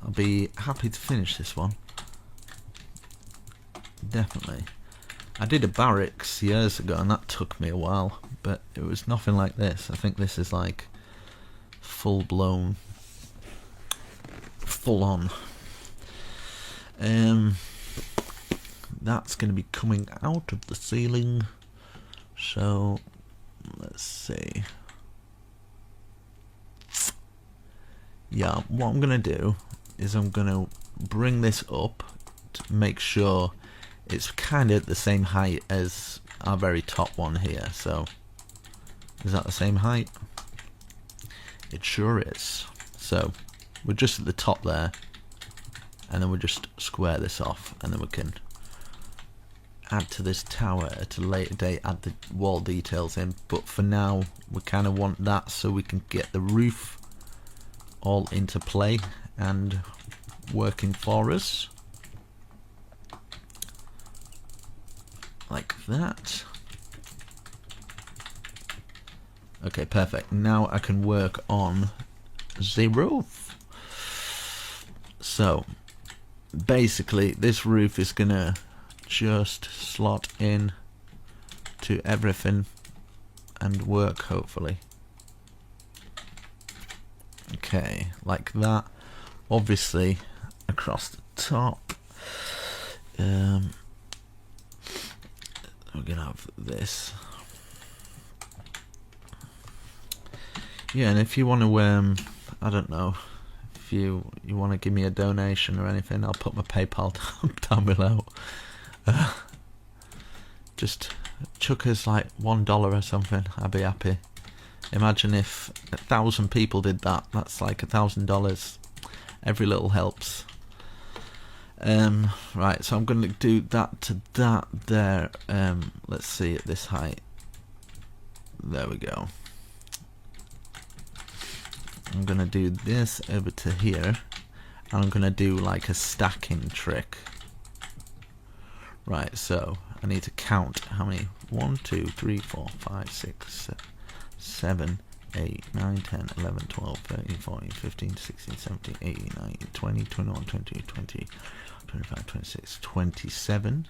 I'll be happy to finish this one. Definitely. I did a barracks years ago and that took me a while, but it was nothing like this. I think this is like full blown, full on. That's going to be coming out of the ceiling. So let's see. Yeah, what I'm going to do is I'm going to bring this up to make sure it's kind of the same height as our very top one here. So is that the same height? It sure is. So we're just at the top there, and then we'll just square this off, and then we can add to this tower at a later date, add the wall details in. But for now we kind of want that so we can get the roof all into play and working for us like that. Okay, perfect. Now I can work on the roof. So basically this roof is gonna just slot in to everything and work, hopefully. Okay, like that. Obviously across the top we're gonna have this. Yeah, and if you want to I don't know, if you want to give me a donation or anything, I'll put my PayPal down below. Just chuck us like $1 or something, I'd be happy. Imagine if 1,000 people did that. That's like $1,000. Every little helps. Right, so I'm going to do that to that there. Let's see, at this height. There we go. I'm going to do this over to here, and I'm going to do like a stacking trick. Right, so I need to count how many. 1, 2, 3, 4, 5, 6, 7, 8, 9, 10, 11, 12, 13, 14, 15, 16, 17, 18, 19, 20, 21, 22, 20, 25, 26, 27.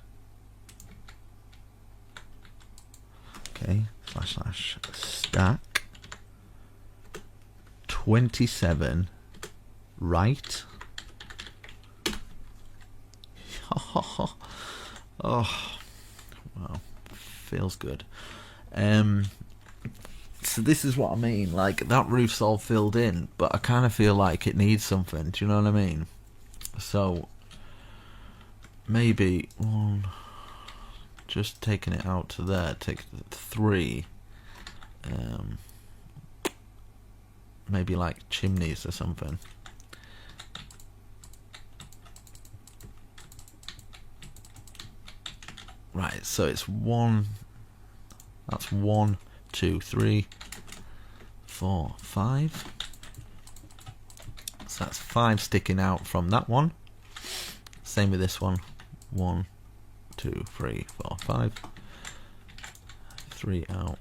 Okay, / stack 27 right. Oh, wow, feels good. So this is what I mean, like that roof's all filled in, but I kind of feel like it needs something, do you know what I mean? So maybe just taking it out to there, take 3, maybe like chimneys or something. Right, so it's one. That's 1, 2, 3, 4, 5. So that's 5 sticking out from that one. Same with this one. 1, 2, 3, 4, 5. 3 out.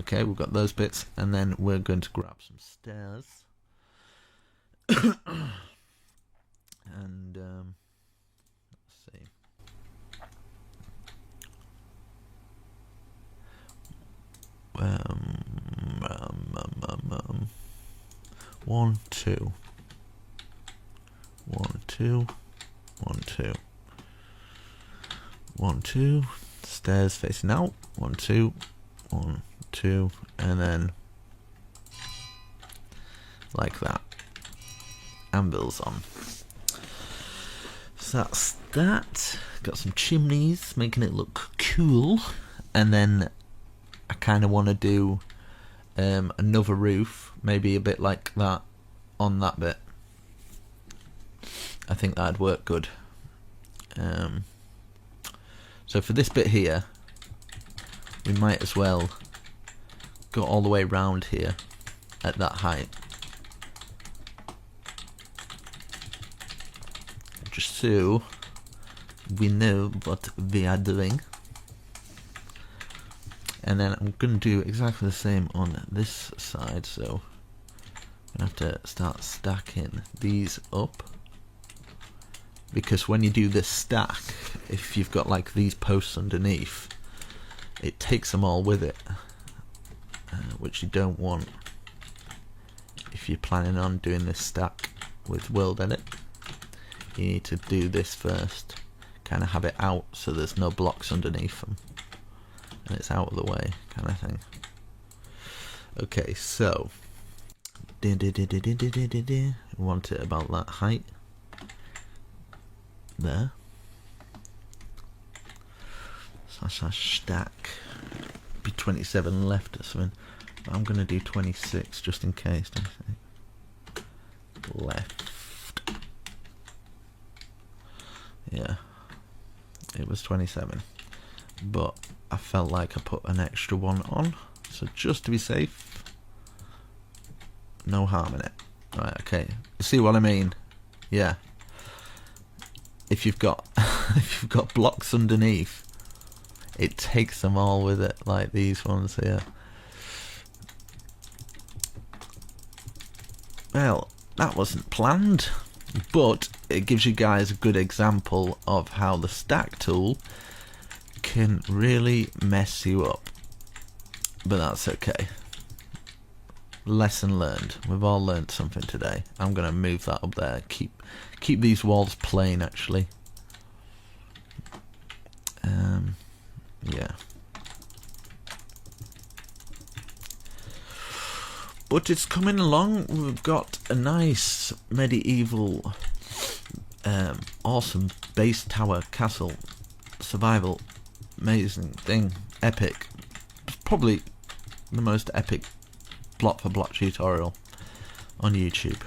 Okay, we've got those bits, and then we're going to grab some stairs. And let's see. One, two. 1, 2. 1, 2. 1, 2. Stairs facing out. 1, 2. 1, 2. And then like that. Anvils on. So that's that. Got some chimneys, making it look cool. And then I kind of want to do another roof, maybe a bit like that on that bit. I think that'd work good. So for this bit here, we might as well go all the way round here at that height. Just so we know what we are doing. And then I'm going to do exactly the same on this side, so I'm going to have to start stacking these up. Because when you do this stack, if you've got like these posts underneath, it takes them all with it, which you don't want if you're planning on doing this stack with World Edit. You need to do this first, kind of have it out so there's no blocks underneath them and it's out of the way, kind of thing. Okay, so we want it about that height there. Slash stack. Be 27 left or something. But I'm gonna do 26 just in case. Left. Yeah, it was 27, but I felt like I put an extra one on, so just to be safe, no harm in it. Right, okay, you see what I mean? Yeah, if you've got if you've got blocks underneath, it takes them all with it, like these ones here. Well, that wasn't planned, but it gives you guys a good example of how the stack tool can really mess you up. But that's okay. Lesson learned. We've all learned something today. I'm going to move that up there. Keep these walls plain, actually. Yeah. But it's coming along. We've got a nice medieval, awesome base tower castle survival, amazing thing, epic. It's probably the most epic block for block tutorial on YouTube.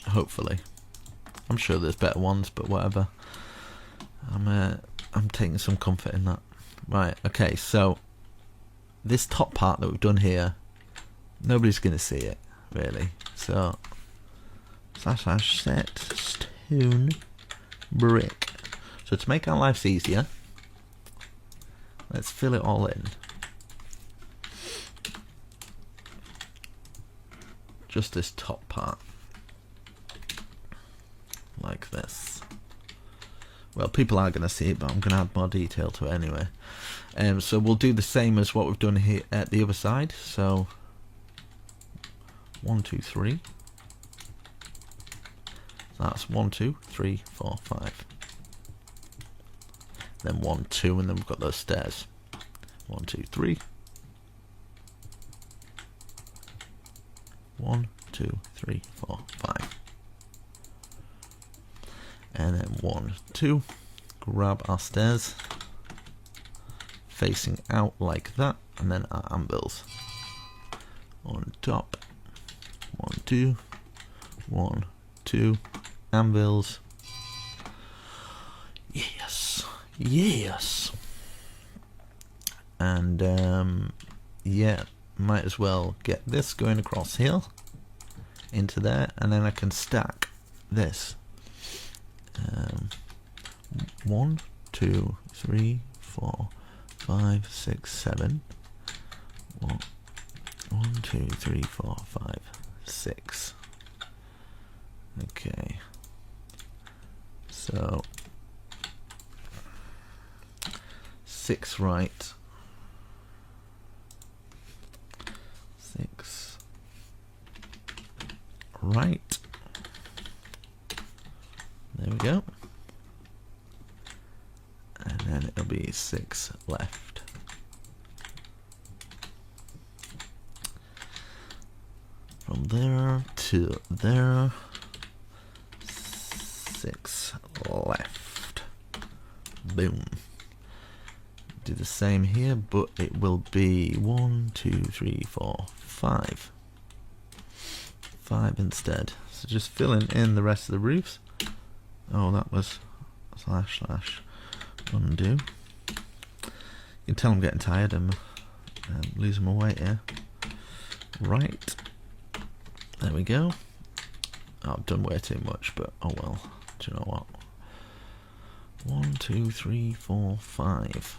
Hopefully, I'm sure there's better ones, but whatever. I'm taking some comfort in that. Right. Okay. So this top part that we've done here, nobody's going to see it, really. So, slash set stone brick. So to make our lives easier, let's fill it all in. Just this top part. Like this. Well, people are going to see it, but I'm going to add more detail to it anyway. So we'll do the same as what we've done here at the other side. So 1, 2, 3. That's 1, 2, 3, 4, 5. Then 1, 2, and then we've got those stairs. 1, 2, 3. 1, 2, 3, 4, 5. And then 1, 2. Grab our stairs, facing out like that, and then our anvils on top. 1, 2, 1, 2 anvils. Yes, yes. And yeah, might as well get this going across here into there, and then I can stack this. 1, 2, 3, 4, 5, 6, 7. 1, 2, 3, 4, 5, 6. Okay. So 6 right. 6 right. There we go. And then it'll be 6 left. From there to there, 6 left. Boom. Do the same here, but it will be 1, 2, 3, 4, 5. 5 instead. So just filling in the rest of the roofs. Oh, that was / undo. You can tell I'm getting tired. I'm losing my weight here. Right. There we go. Oh, I've done way too much, but oh well. Do you know what? 1, 2, 3, 4, 5.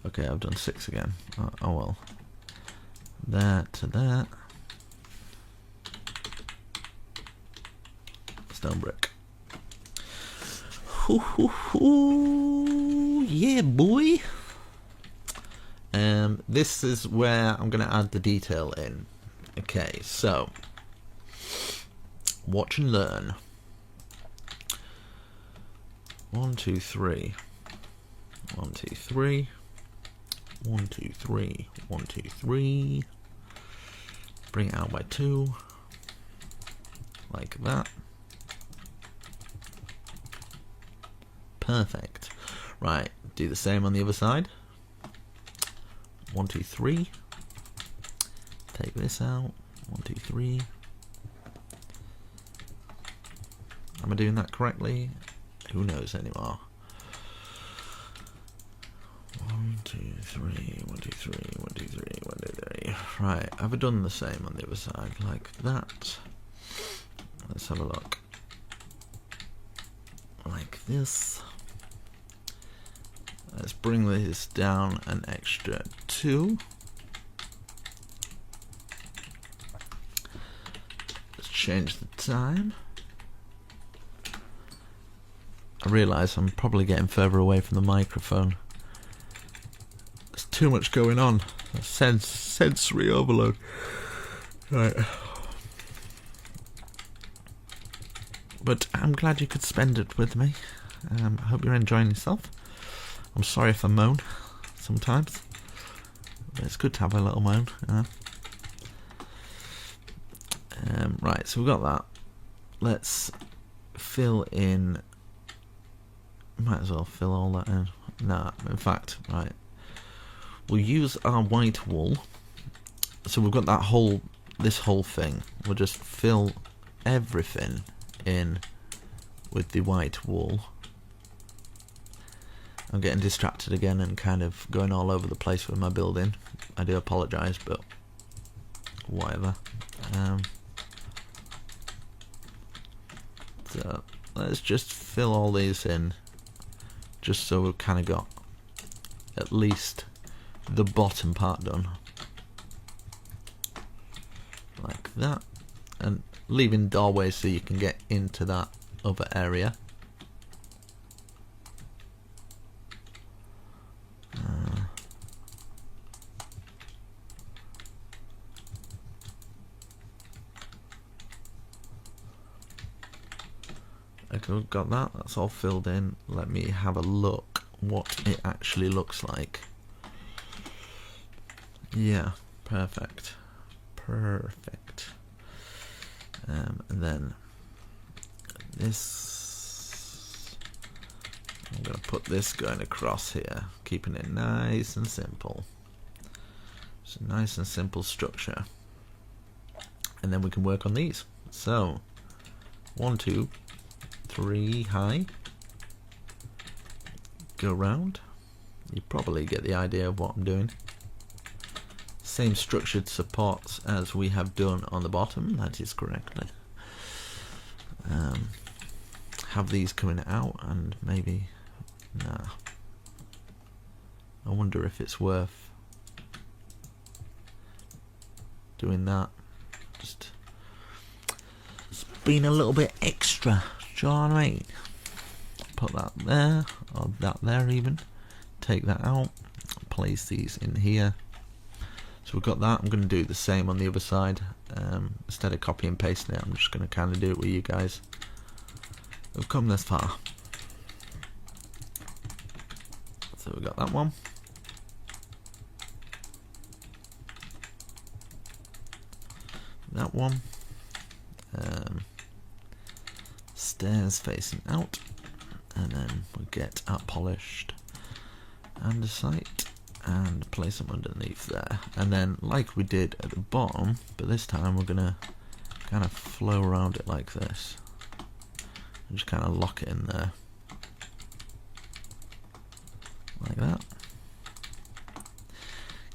Okay, I've done 6 again. Oh well. That to that. Stone brick. Hoo hoo hoo! Yeah, boy. This is where I'm going to add the detail in. Okay, so watch and learn. 1, 2, 3. 1, 2, 3. 1, 2, 3. 1, 2, 3. Bring it out by 2. Like that. Perfect. Right, do the same on the other side. 1, 2, 3. Take this out. 1, 2, 3. Am I doing that correctly? Who knows anymore? 1, 2, 3. 1, 2, 3. 1, 2, 3. 1, 2, 3. Right, have I done the same on the other side? Like that. Let's have a look. Like this. Let's bring this down an extra 2. Let's change the time. I realise I'm probably getting further away from the microphone. There's too much going on. Sensory overload. Right. But I'm glad you could spend it with me. I hope you're enjoying yourself. I'm sorry if I moan sometimes, but it's good to have a little moan. Right, so we've got that. Let's fill in. Might as well fill all that in. Nah, in fact, right. We'll use our white wool. So we've got this whole thing. We'll just fill everything in with the white wool. I'm getting distracted again and kind of going all over the place with my building. I do apologise, but whatever. So let's just fill all these in, just so we've kind of got at least the bottom part done. Like that. And leaving doorways so you can get into that other area. Okay, we've got that. That's all filled in. Let me have a look what it actually looks like. Yeah, perfect. Perfect. And then this, I'm going to put this going across here, keeping it nice and simple. It's a nice and simple structure. And then we can work on these. So 1, 2, 3 high. Go round. You probably get the idea of what I'm doing. Same structured supports as we have done on the bottom, that is correctly. Have these coming out and maybe, nah. I wonder if it's worth doing that. Just being a little bit extra, do you know what I mean? Put that there, or that there even. Take that out, place these in here. So we've got that. I'm going to do the same on the other side. Instead of copy and pasting it, I'm just going to kind of do it with you guys. We've come this far. So we've got that one. That one. Stairs facing out. And then we'll get our polished andesite and place them underneath there. And then like we did at the bottom, but this time we're going to kind of flow around it like this. And just kind of lock it in there. Like that.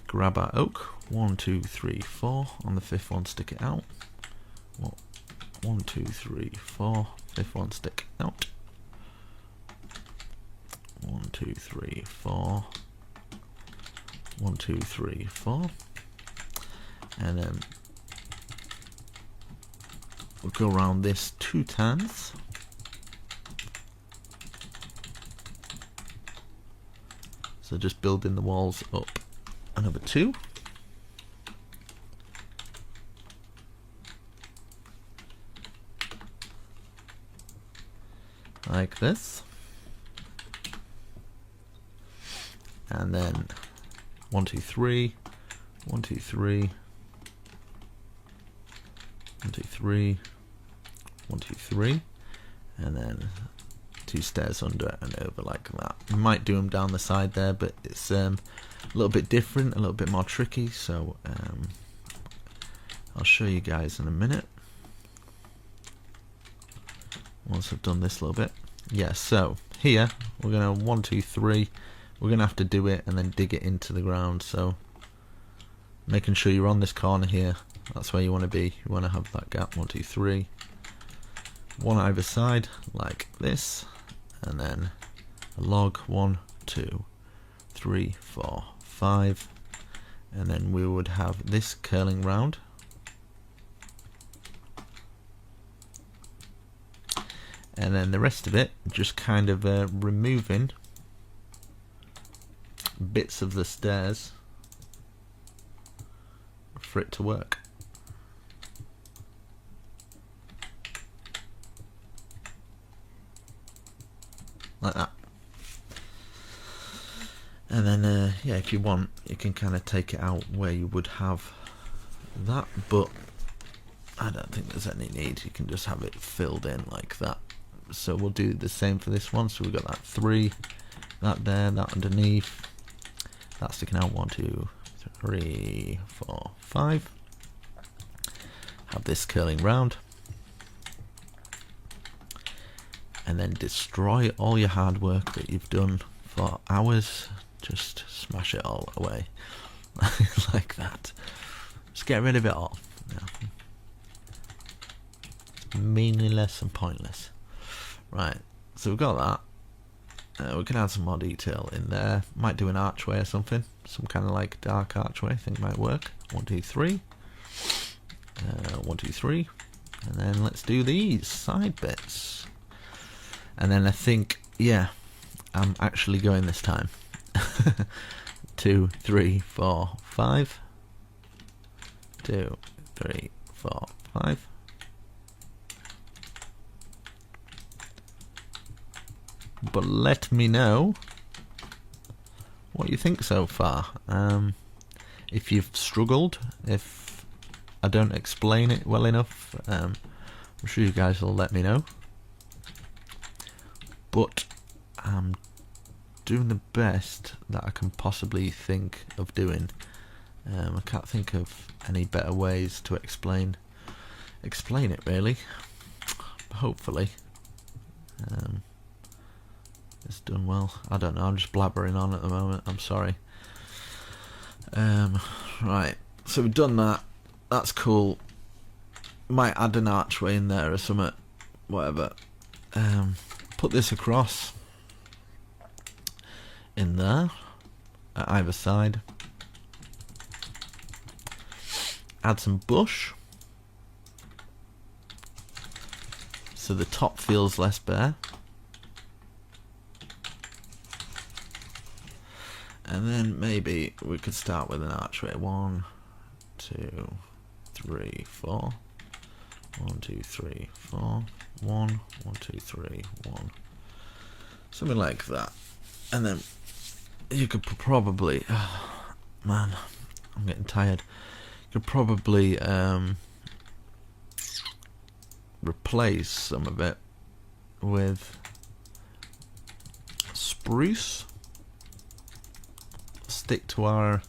Grab our oak. 1, 2, 3, 4. On the fifth one, stick it out. 1, 2, 3, 4. Fifth one, stick out. 1, 2, 3, 4. 1, 2, 3, 4. And then we'll go around this 2 times. So just building the walls up another 2. Like this. And then 1, 2, 3, 1, 2, 3, 1, 2, 3, 1, 2, 3, and then 2 stairs under and over like that. You might do them down the side there, but it's a little bit different, a little bit more tricky, so I'll show you guys in a minute once I've done this a little bit. Yeah, so here we're gonna 1, 2, 3. We're gonna have to do it and then dig it into the ground. So making sure you're on this corner here. That's where you want to be. You want to have that gap. 1, 2, 3. One either side, like this, and then a log. 1, 2, 3, 4, 5, and then we would have this curling round. And then the rest of it, just kind of removing bits of the stairs for it to work. Like that. And then, yeah, if you want, you can kind of take it out where you would have that, but I don't think there's any need. You can just have it filled in like that. So we'll do the same for this one. So we've got that 3, that there, that underneath, that sticking out. 1, 2, 3, 4, 5. Have this curling round, and then destroy all your hard work that you've done for hours. Just smash it all away like that. Just get rid of it all. Yeah. It's meaningless and pointless. Right, so we've got that. We can add some more detail in there. Might do an archway or something. Some kind of like dark archway. I think might work. 1, 2, 3. 1, 2, 3. And then let's do these side bits. And then I think, yeah, I'm actually going this time. 2, 3, 4, 5. 2, 3, 4, 5. But let me know what you think so far. If you've struggled, if I don't explain it well enough, I'm sure you guys will let me know. But I'm doing the best that I can possibly think of doing. I can't think of any better ways to explain it really. Hopefully it's done well. I don't know, I'm just blabbering on at the moment, I'm sorry. Right, so we've done that. That's cool. Might add an archway in there or something, whatever. Put this across in there at either side. Add some bush so the top feels less bare. And then maybe we could start with an archway. 1, 2, 3, 4. 1, 2, 3, 4. 1, 1, 2, 3, 1. Something like that. And then you could probably, oh, man, I'm getting tired. You could probably replace some of it with spruce. Stick to our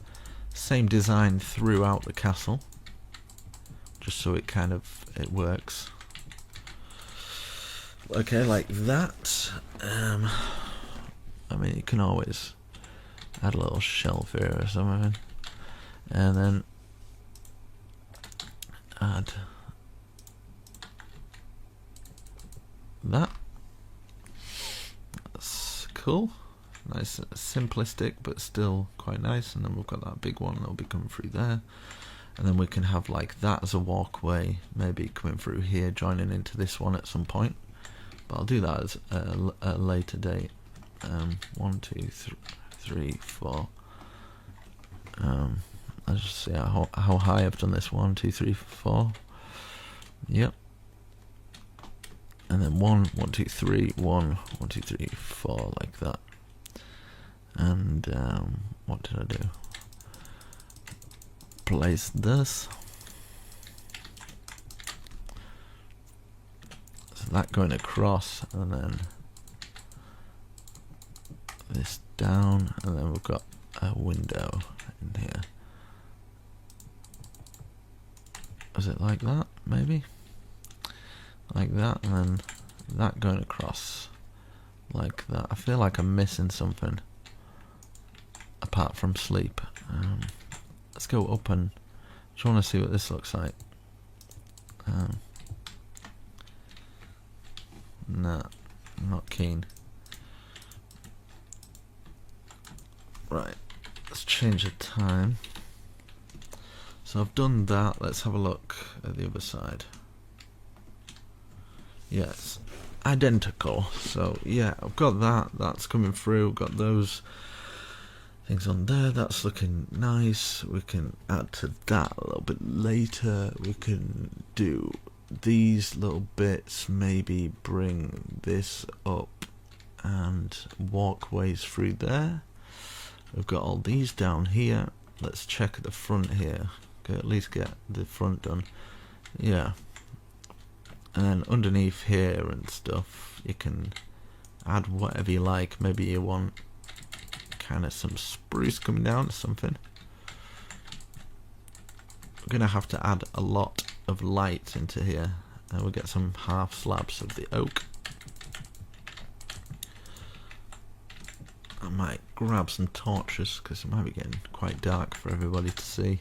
same design throughout the castle, just so it kind of works. Okay, like that. I mean, you can always add a little shelf here or something, and then add that. That's cool. Nice, simplistic, but still quite nice. And then we've got that big one that'll be coming through there, and then we can have like that as a walkway, maybe coming through here, joining into this one at some point. But I'll do that as a later date. 1, 2, 3, 4. Let's just see how high I've done this. 1, 2, 3, 4. Yep. And then 1, 1, 2, 3, 1, 1, 2, 3, 4, like that. And what did I do? Place this. So that going across, and then this down, and then we've got a window in here. Is it like that? Maybe? Like that, and then that going across like that. I feel like I'm missing something apart from sleep. Let's go up and just want to see what this looks like. Nah, I'm not keen. Right, let's change the time. So I've done that. Let's have a look at the other side. Yes, identical. So yeah, I've got that. That's coming through. I've got those things on there. That's looking nice. We can add to that a little bit later. We can do these little bits, maybe bring this up and walkways through there. We've got all these down here. Let's check at the front here. Okay, at least get the front done. Yeah. And then underneath here and stuff, you can add whatever you like. Maybe you want kind of some spruce coming down or something. We're gonna have to add a lot of light into here, and we'll get some half slabs of the oak. I might grab some torches because it might be getting quite dark for everybody to see.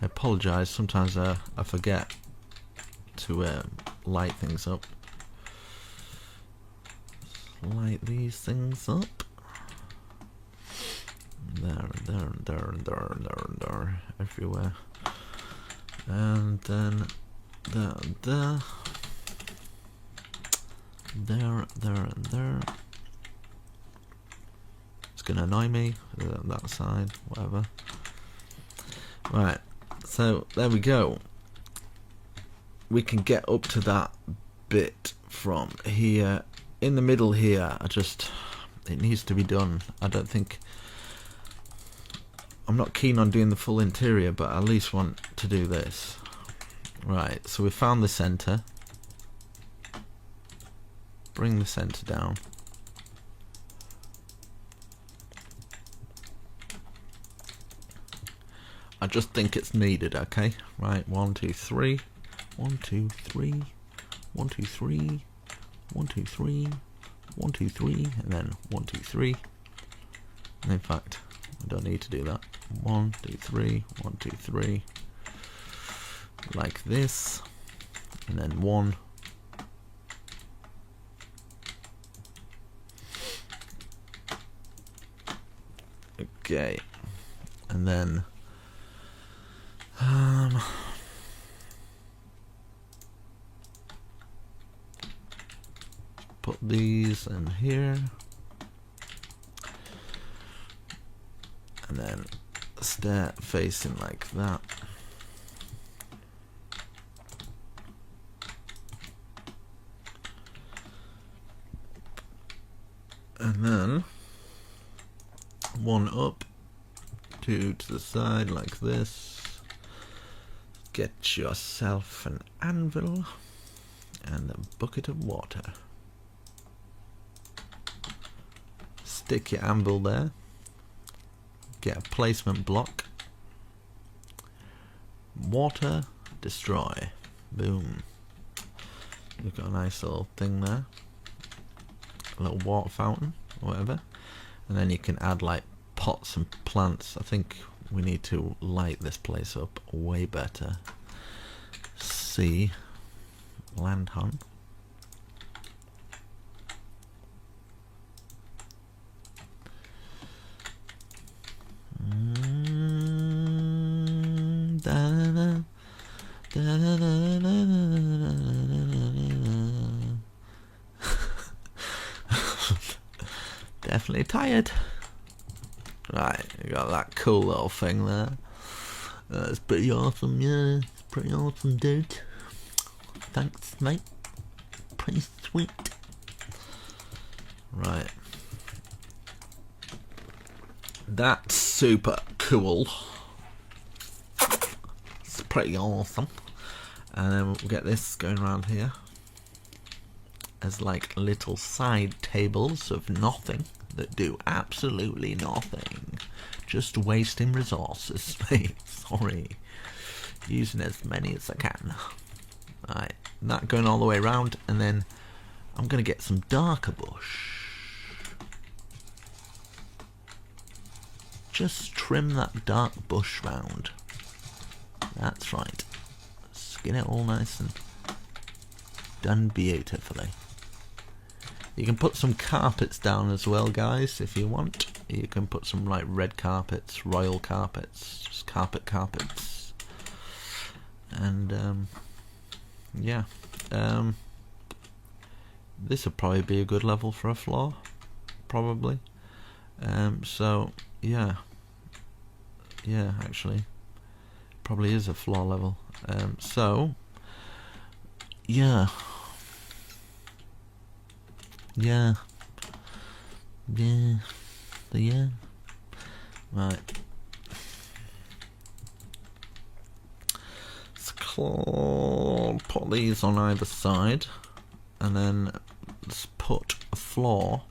I apologise, sometimes I forget to light things up. Let's light these things up. There, everywhere. And then there, there. It's gonna annoy me, that side, whatever. Right, so there we go. We can get up to that bit from here. In the middle here, it needs to be done. I'm not keen on doing the full interior, but I at least want to do this. Right, so we found the center. Bring the center down. I just think it's needed, okay? Right, 1, 2, 3. 1, 2, 3. 1, 2, 3. 1, 2, 3. 1, 2, 3. And then 1, 2, 3. And in fact, I don't need to do that. 1, 2, 3. 1, 2, 3. Like this. And then 1. Okay. And then put these in here, and then start facing like that. And then 1 up, 2 to the side like this. Get yourself an anvil and a bucket of water. Stick your anvil there. Get a placement block. Water, destroy. Boom. You've got a nice little thing there. A little water fountain or whatever. And then you can add like pots and plants. I think we need to light this place up way better. See, land hunt. Definitely tired. Right, you got that cool little thing there. That's pretty awesome, yeah. It's pretty awesome, dude. Thanks, mate. Pretty sweet. Right. That's super cool. It's pretty awesome. And then we'll get this going around here as like little side tables of nothing that do absolutely nothing. Just wasting resources, mate. Sorry. Using as many as I can. Right, that going all the way around, and then I'm gonna get some darker bush. Just trim that dark bush round. That's right. Skin it all nice and done beautifully. You can put some carpets down as well, guys, if you want. You can put some like red carpets, royal carpets, just carpets. And yeah. This would probably be a good level for a floor. Probably. So yeah. Yeah, actually. Probably is a floor level. So yeah. Yeah. Yeah. So yeah. Right. Let's put these on either side, and then let's put a floor.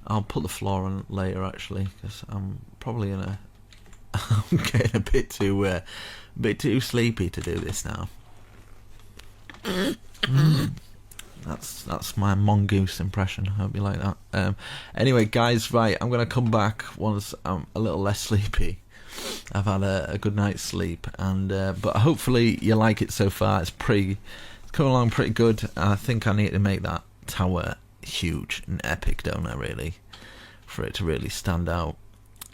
I'll put the floor on later, actually, because I'm probably gonna. I'm getting a bit too sleepy to do this now. That's my mongoose impression. I hope you like that. Anyway, guys, right, I'm gonna come back once I'm a little less sleepy. I've had a good night's sleep, and but hopefully you like it so far. It's coming along pretty good. I think I need to make that tower huge and epic, don't I? Really, for it to really stand out,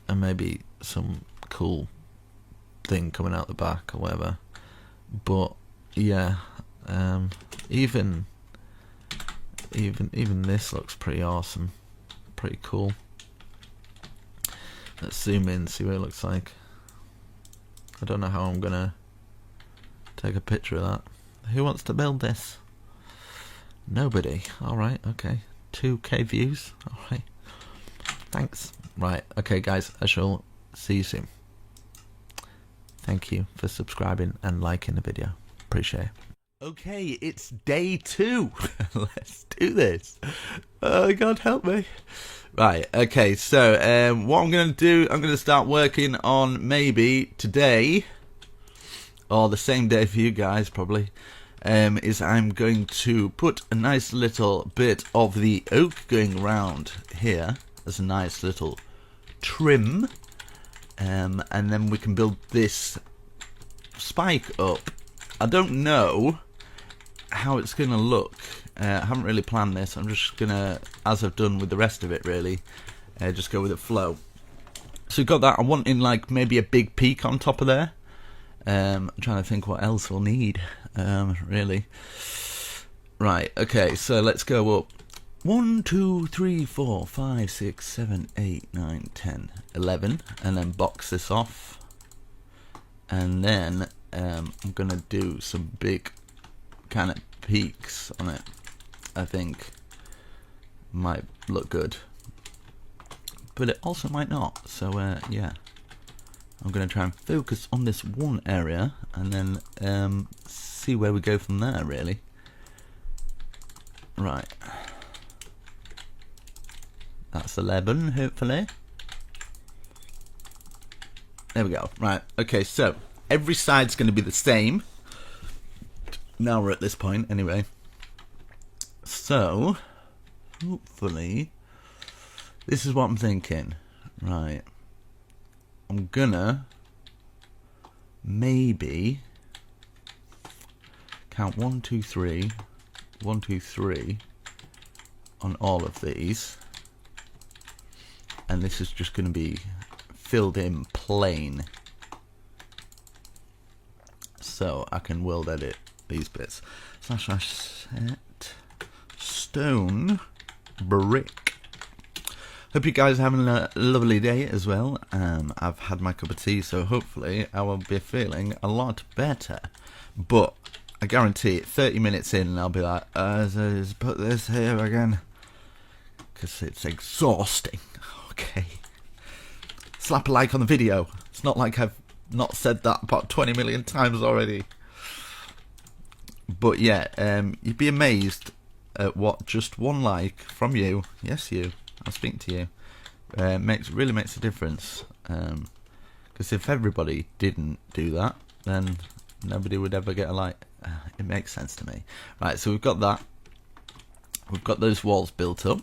and maybe some cool thing coming out the back or whatever. But yeah, even this looks pretty awesome, pretty cool. Let's zoom in, see what it looks like. I don't know how I'm gonna take a picture of that. Who wants to build this? Nobody. Alright, okay. 2K views. Alright. Thanks. Right, okay guys, I shall see you soon. Thank you for subscribing and liking the video. Appreciate it. Okay, it's day 2. Let's do this. Oh God, help me. Right, okay, so what I'm going to do, I'm going to start working on maybe today, or the same day for you guys probably, is I'm going to put a nice little bit of the oak going round here as a nice little trim, and then we can build this spike up. I don't know how it's going to look. I haven't really planned this. I'm just going to, as I've done with the rest of it really, just go with the flow. So we've got that. I'm wanting like maybe a big peak on top of there. I'm trying to think what else we'll need, really. Right, okay, so let's go up 1, 2, 3, 4, 5, 6, 7, 8, 9, 10, 11, and then box this off. And then I'm going to do some big kind of peaks on it. I think might look good, but it also might not. So yeah, I'm going to try and focus on this one area and then see where we go from there really. Right, that's 11 hopefully. There we go. Right, okay, so every side's going to be the same. Now we're at this point anyway. So, hopefully, this is what I'm thinking. Right. I'm gonna maybe count 1, 2, 3, 1, 2, 3 on all of these. And this is just going to be filled in plain. So I can world edit these bits. Slash set stone brick. Hope you guys are having a lovely day as well. I've had my cup of tea, so hopefully I will be feeling a lot better. But I guarantee it, 30 minutes in and I'll be like, let's put this here again, because it's exhausting. Okay, slap a like on the video. It's not like I've not said that about 20 million times already. But yeah, you'd be amazed at what just one like from you, yes you, I'm speaking to you, really makes a difference. Because if everybody didn't do that, then nobody would ever get a like. It makes sense to me. Right, so we've got that. We've got those walls built up.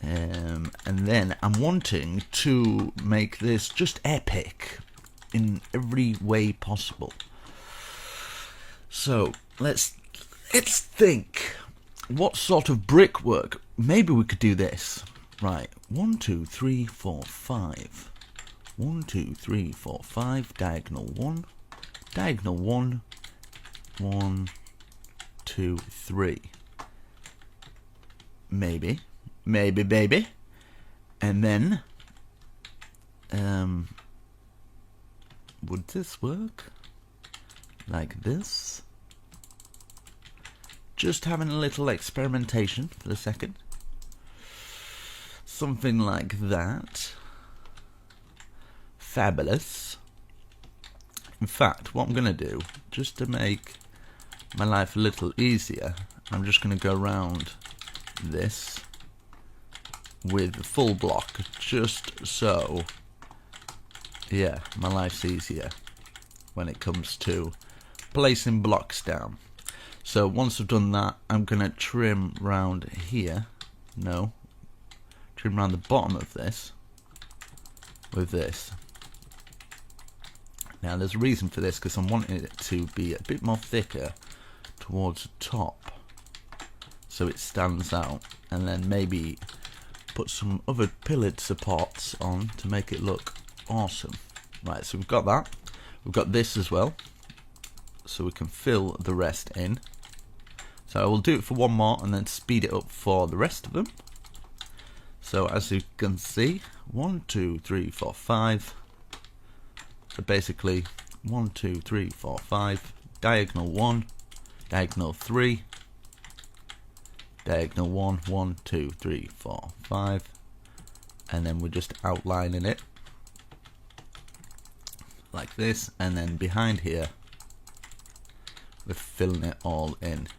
And then I'm wanting to make this just epic in every way possible. So let's think, what sort of brickwork? Maybe we could do this. Right, 1, 2, 3, 4, 5. 1, 2, 3, 4, 5. Diagonal 1. Diagonal 1. 1, 2, 3. Maybe, baby. And then, would this work? Like this? Just having a little experimentation for a second. Something like that. Fabulous. In fact, what I'm going to do, just to make my life a little easier, I'm just going to go around this with the full block, just so, yeah, my life's easier when it comes to placing blocks down. So once I've done that, I'm going to trim round here. No. Trim round the bottom of this with this. Now there's a reason for this, because I'm wanting it to be a bit more thicker towards the top, so it stands out, and then maybe put some other pillared supports on to make it look awesome. Right, so we've got that. We've got this as well, so we can fill the rest in. So I will do it for one more and then speed it up for the rest of them. So as you can see, 1, 2, 3, 4, 5. So basically 1, 2, 3, 4, 5. Diagonal 1, diagonal 3, diagonal 1, 1, 2, 3, 4, 5. And then we're just outlining it like this, and then behind here we're filling it all in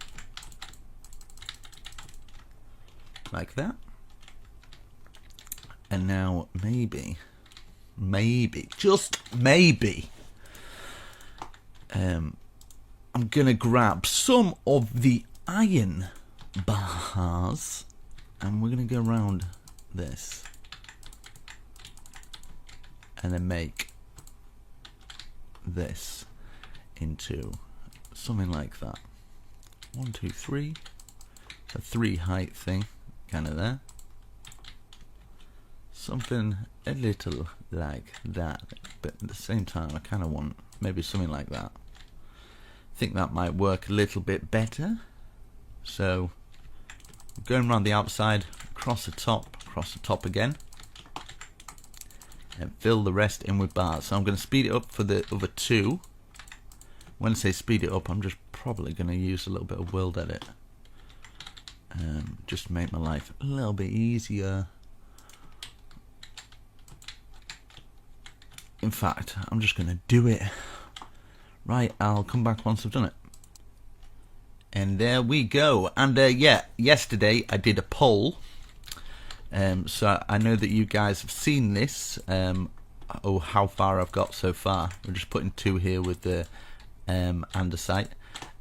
like that. And now maybe, just maybe, I'm gonna grab some of the iron bars and we're gonna go around this and then make this into something like that. 1, 2, 3. A 3 height thing, kind of there. Something a little like that, but at the same time I kind of want maybe something like that. I think that might work a little bit better. So going around the outside, across the top again, and fill the rest in with bars. So I'm going to speed it up for the other 2. When I say speed it up, I'm just probably going to use a little bit of World Edit, just to make my life a little bit easier. In fact, I'm just going to do it. Right, I'll come back once I've done it. And there we go. And yeah, yesterday I did a poll. So I know that you guys have seen this. How far I've got so far. We're just putting 2 here with the andesite.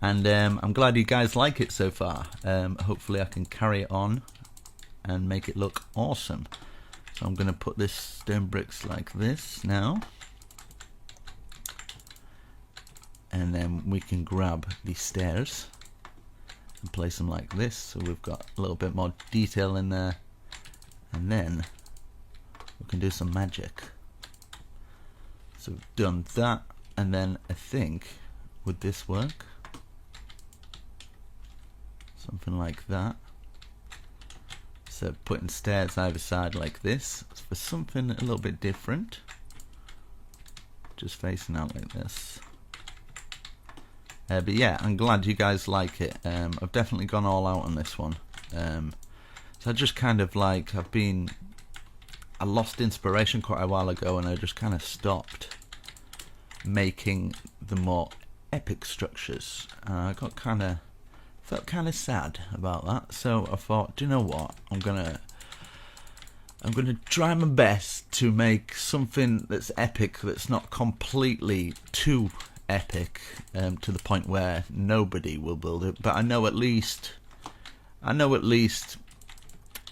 And I'm glad you guys like it so far. Hopefully I can carry it on and make it look awesome. So I'm going to put this stone bricks like this now. And then we can grab these stairs and place them like this. So we've got a little bit more detail in there. And then we can do some magic. So we've done that. And then I think, would this work? Something like that. So putting stairs either side like this for something a little bit different. Just facing out like this. But yeah, I'm glad you guys like it. I've definitely gone all out on this one. So I just kind of like, I lost inspiration quite a while ago and I just kind of stopped making the more epic structures. I got felt kind of sad about that, so I thought, do you know what, I'm gonna try my best to make something that's epic, that's not completely too epic, to the point where nobody will build it, but I know at least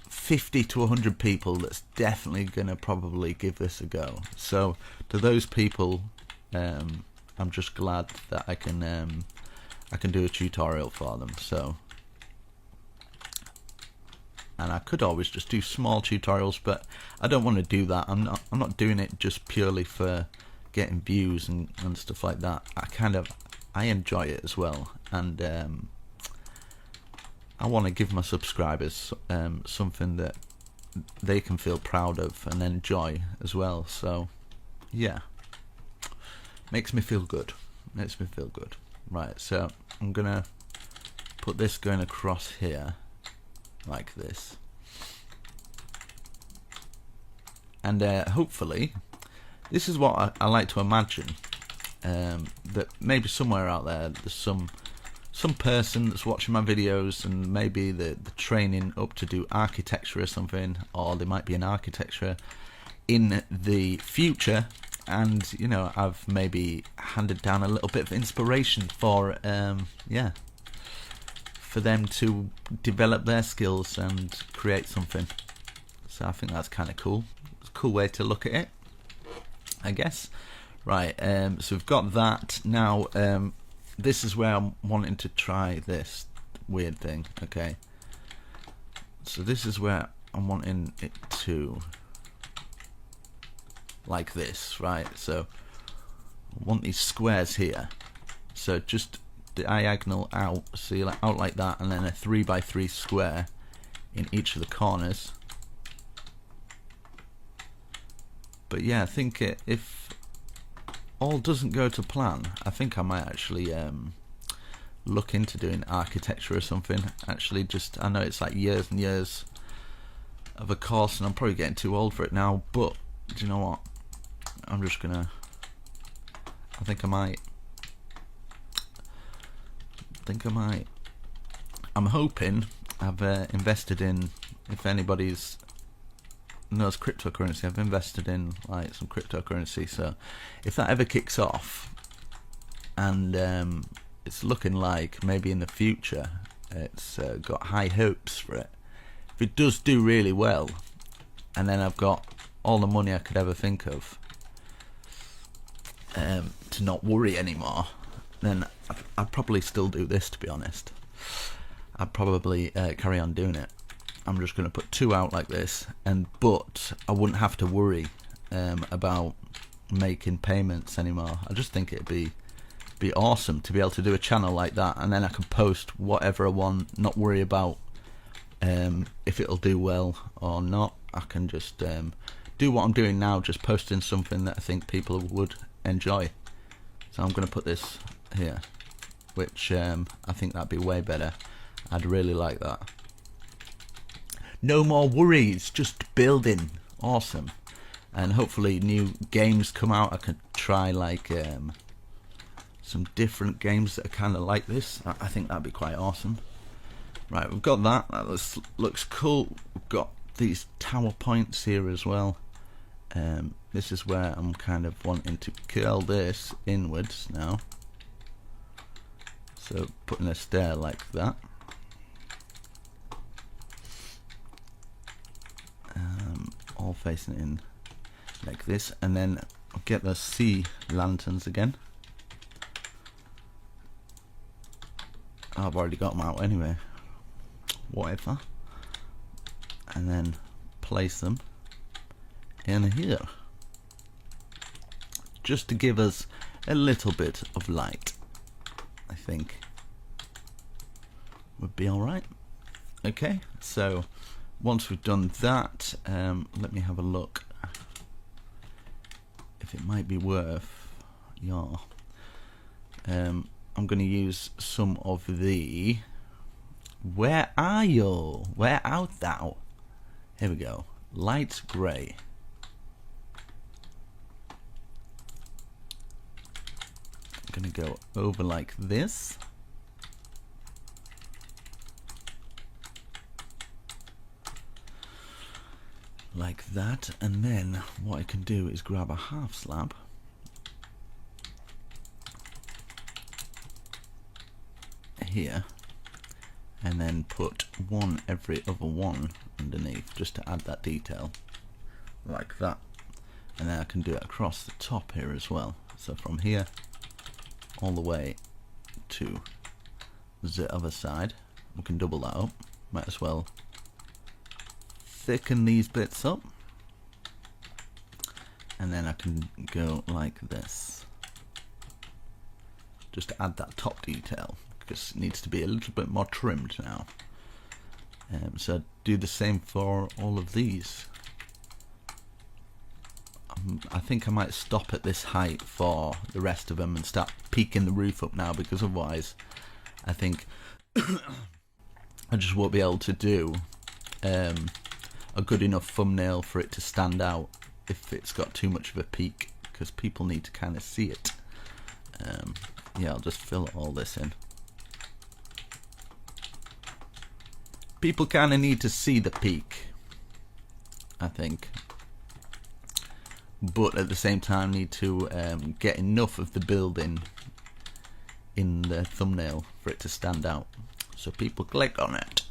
50 to 100 people that's definitely gonna probably give this a go. So to those people, I'm just glad that I can do a tutorial for them. So, and I could always just do small tutorials, but I don't want to do that. I'm not doing it just purely for getting views and stuff like that. I enjoy it as well, and I want to give my subscribers something that they can feel proud of and enjoy as well. So yeah, makes me feel good. Right, so I'm gonna put this going across here like this, and hopefully this is what I like to imagine, that maybe somewhere out there's some person that's watching my videos and maybe the training up to do architecture or something, or there might be an architecture in the future, and you know, I've maybe handed down a little bit of inspiration for for them to develop their skills and create something. So I think that's kind of cool. It's a cool way to look at it, I guess. Right, so we've got that. Now this is where I'm wanting to try this weird thing. Okay, so this is where I'm wanting it to, like this, right? So I want these squares here, so just diagonal out, so you're out like that, and then a 3x3 square in each of the corners. But yeah, I think if all doesn't go to plan, I think I might actually look into doing architecture or something. Actually, just, I know it's like years and years of a course and I'm probably getting too old for it now, but do you know what, I'm just gonna, I think I might. I'm hoping. I've invested in, if anybody's knows cryptocurrency. I've invested in like some cryptocurrency, so if that ever kicks off, and it's looking like maybe in the future, it's got high hopes for it. If it does do really well, and then I've got all the money I could ever think of, to not worry anymore, then I'd probably still do this, to be honest. I'd probably carry on doing it. I'm just going to put 2 out like this, but I wouldn't have to worry about making payments anymore. I just think it'd be awesome to be able to do a channel like that, and then I can post whatever I want, not worry about if it'll do well or not. I can just do what I'm doing now, just posting something that I think people would enjoy. So I'm going to put this here, which I think that'd be way better. I'd really like that. No more worries, just building. Awesome. And hopefully new games come out. I can try like some different games that are kind of like this. I think that'd be quite awesome. Right, we've got that. That looks cool. We've got these tower points here as well. This is where I'm kind of wanting to curl this inwards now. So putting a stair like that. All facing in like this, and then get the sea lanterns again. I've already got them out anyway, whatever. And then place them in here, just to give us a little bit of light. I think would be alright. Okay, so once we've done that, let me have a look if it might be worth your I'm going to use some of the where are you? Where art thou? Here we go. Light grey. I'm going to go over like this. Like that, and then what I can do is grab a half slab here, and then put one every other one underneath, just to add that detail, like that. And then I can do it across the top here as well, so from here all the way to the other side. We can double that up. Might as well thicken these bits up, and then I can go like this, just to add that top detail, because it needs to be a little bit more trimmed now. So do the same for all of these. I think I might stop at this height for the rest of them and start peaking the roof up now, because otherwise I think I just won't be able to do a good enough thumbnail for it to stand out if it's got too much of a peak, because people need to kind of see it. Yeah, I'll just fill all this in. People kind of need to see the peak, I think, but at the same time need to get enough of the building in the thumbnail for it to stand out, so people click on it.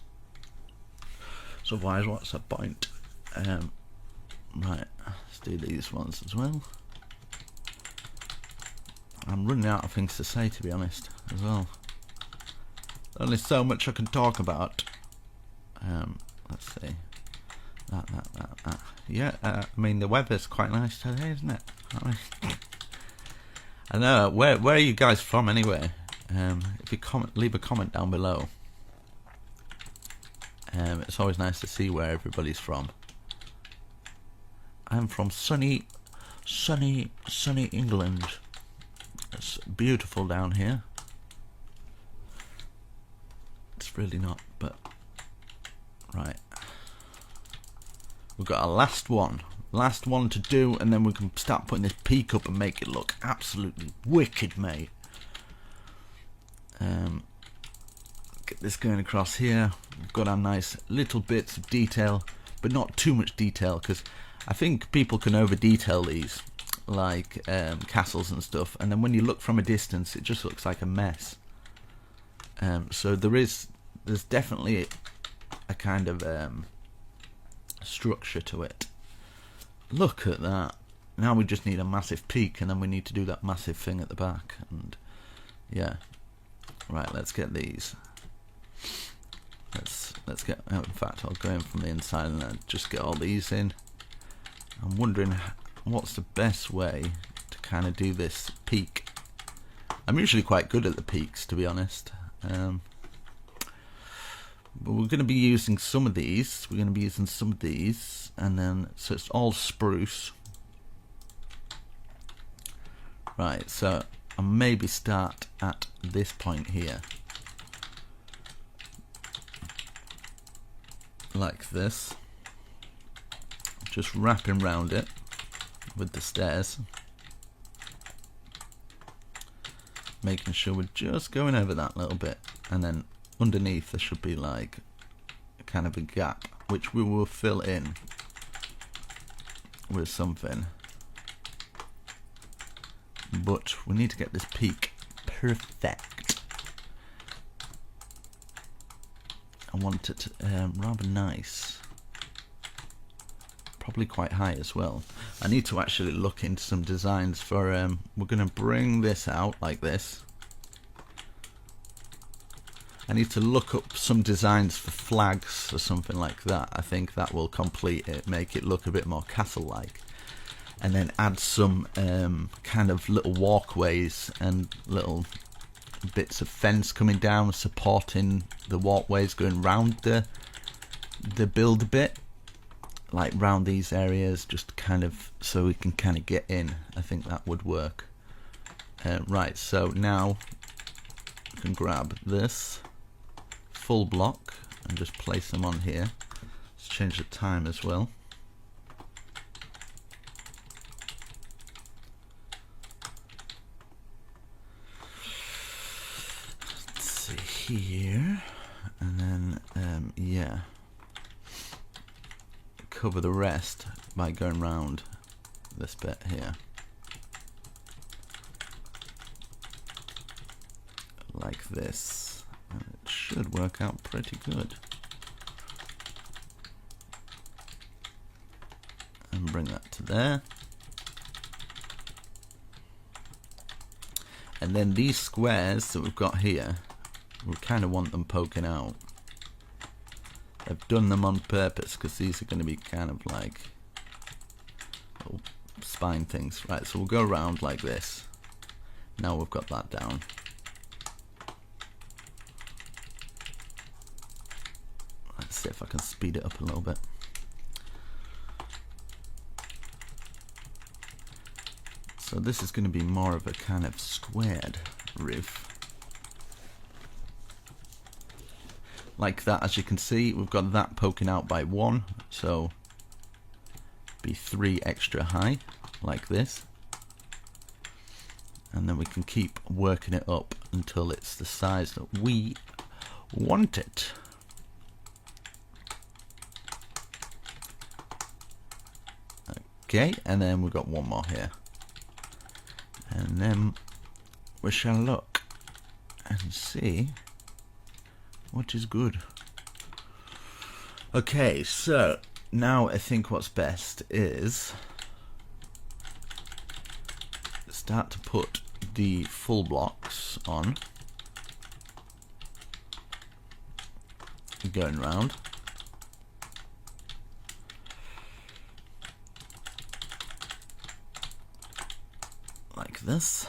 So otherwise, what's the point? Right, let's do these ones as well. I'm running out of things to say, to be honest, as well. Only so much I can talk about. Let's see. That. Yeah, I mean, the weather's quite nice today, isn't it? I know. Where are you guys from, anyway? If you leave a comment down below. It's always nice to see where everybody's from. I'm from sunny England. It's beautiful down here. It's really not, but right. We've got a last one to do, and then we can start putting this peak up and make it look absolutely wicked, mate. Get this going across here. We've got our nice little bits of detail. but not too much detail, because I think people can over detail these, like castles and stuff, and then when you look from a distance it just looks like a mess. So there's definitely a kind of structure to it. Look at that. Now we just need a massive peak, and then we need to do that massive thing at the back. And yeah, right, let's get these. Let's get, oh, in fact I'll go in from the inside and then just get all these in. I'm wondering what's the best way to kind of do this peak. I'm usually quite good at the peaks, to be honest. But we're going to be using some of these. We're going to be using some of these, and then so it's all spruce. Right, so I'll maybe start at this point here, like this, just wrapping round it with the stairs, making sure we're just going over that little bit, and then underneath there should be like a kind of a gap, which we will fill in with something. But we need to get this peak perfect. I want it rather nice, probably quite high as well. I need to actually look into some designs for we're going to bring this out like this. I need to look up some designs for flags or something like that. I think that will complete it, make it look a bit more castle-like, and then add some kind of little walkways and little bits of fence coming down supporting the walkways going round the build a bit, like round these areas, just kind of so we can kind of get in. I think that would work. Right, so now we can grab this full block and just place them on here. Let's change the time as well. Let's see here, and then yeah, cover the rest by going round this bit here like this. It should work out pretty good. And bring that to there. And then these squares that we've got here, we kind of want them poking out. I've done them on purpose because these are going to be kind of like little spine things. Right, so we'll go around like this. Now we've got that down. Let's see if I can speed it up a little bit. So this is going to be more of a kind of squared roof. Like that, as you can see, we've got that poking out by 1, so be 3 extra high, like this. And then we can keep working it up until it's the size that we want it. Okay, and then we've got one more here. And then we shall look and see what is good. Okay, so now I think what's best is start to put the full blocks on, going round. Like this,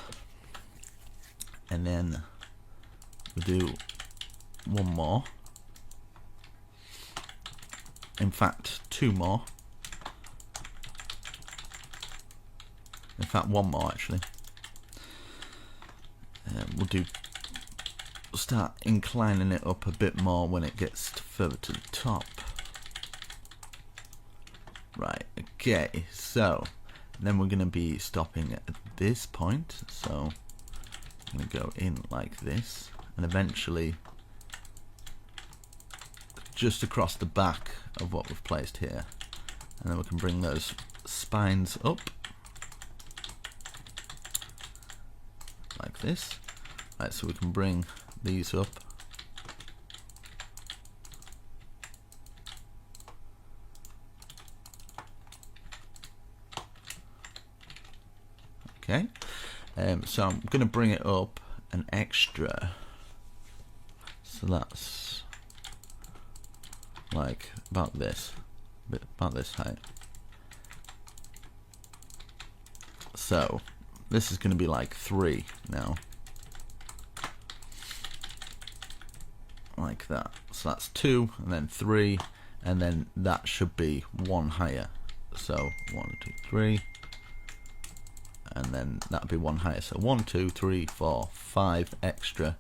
and then we do one more, in fact 2 more, in fact 1 more actually. We'll start inclining it up a bit more when it gets further to the top. Right, okay, so then we're going to be stopping at this point, so I'm going to go in like this, and eventually just across the back of what we've placed here. And then we can bring those spines up like this. Right, so we can bring these up. Okay, so I'm going to bring it up an extra, so that's like about this height. So this is going to be like 3 now, like that. So that's 2 and then 3, and then that should be 1 higher. So 1, 2, 3. And then that'll be 1 higher. So 1, 2, 3, 4, 5 extra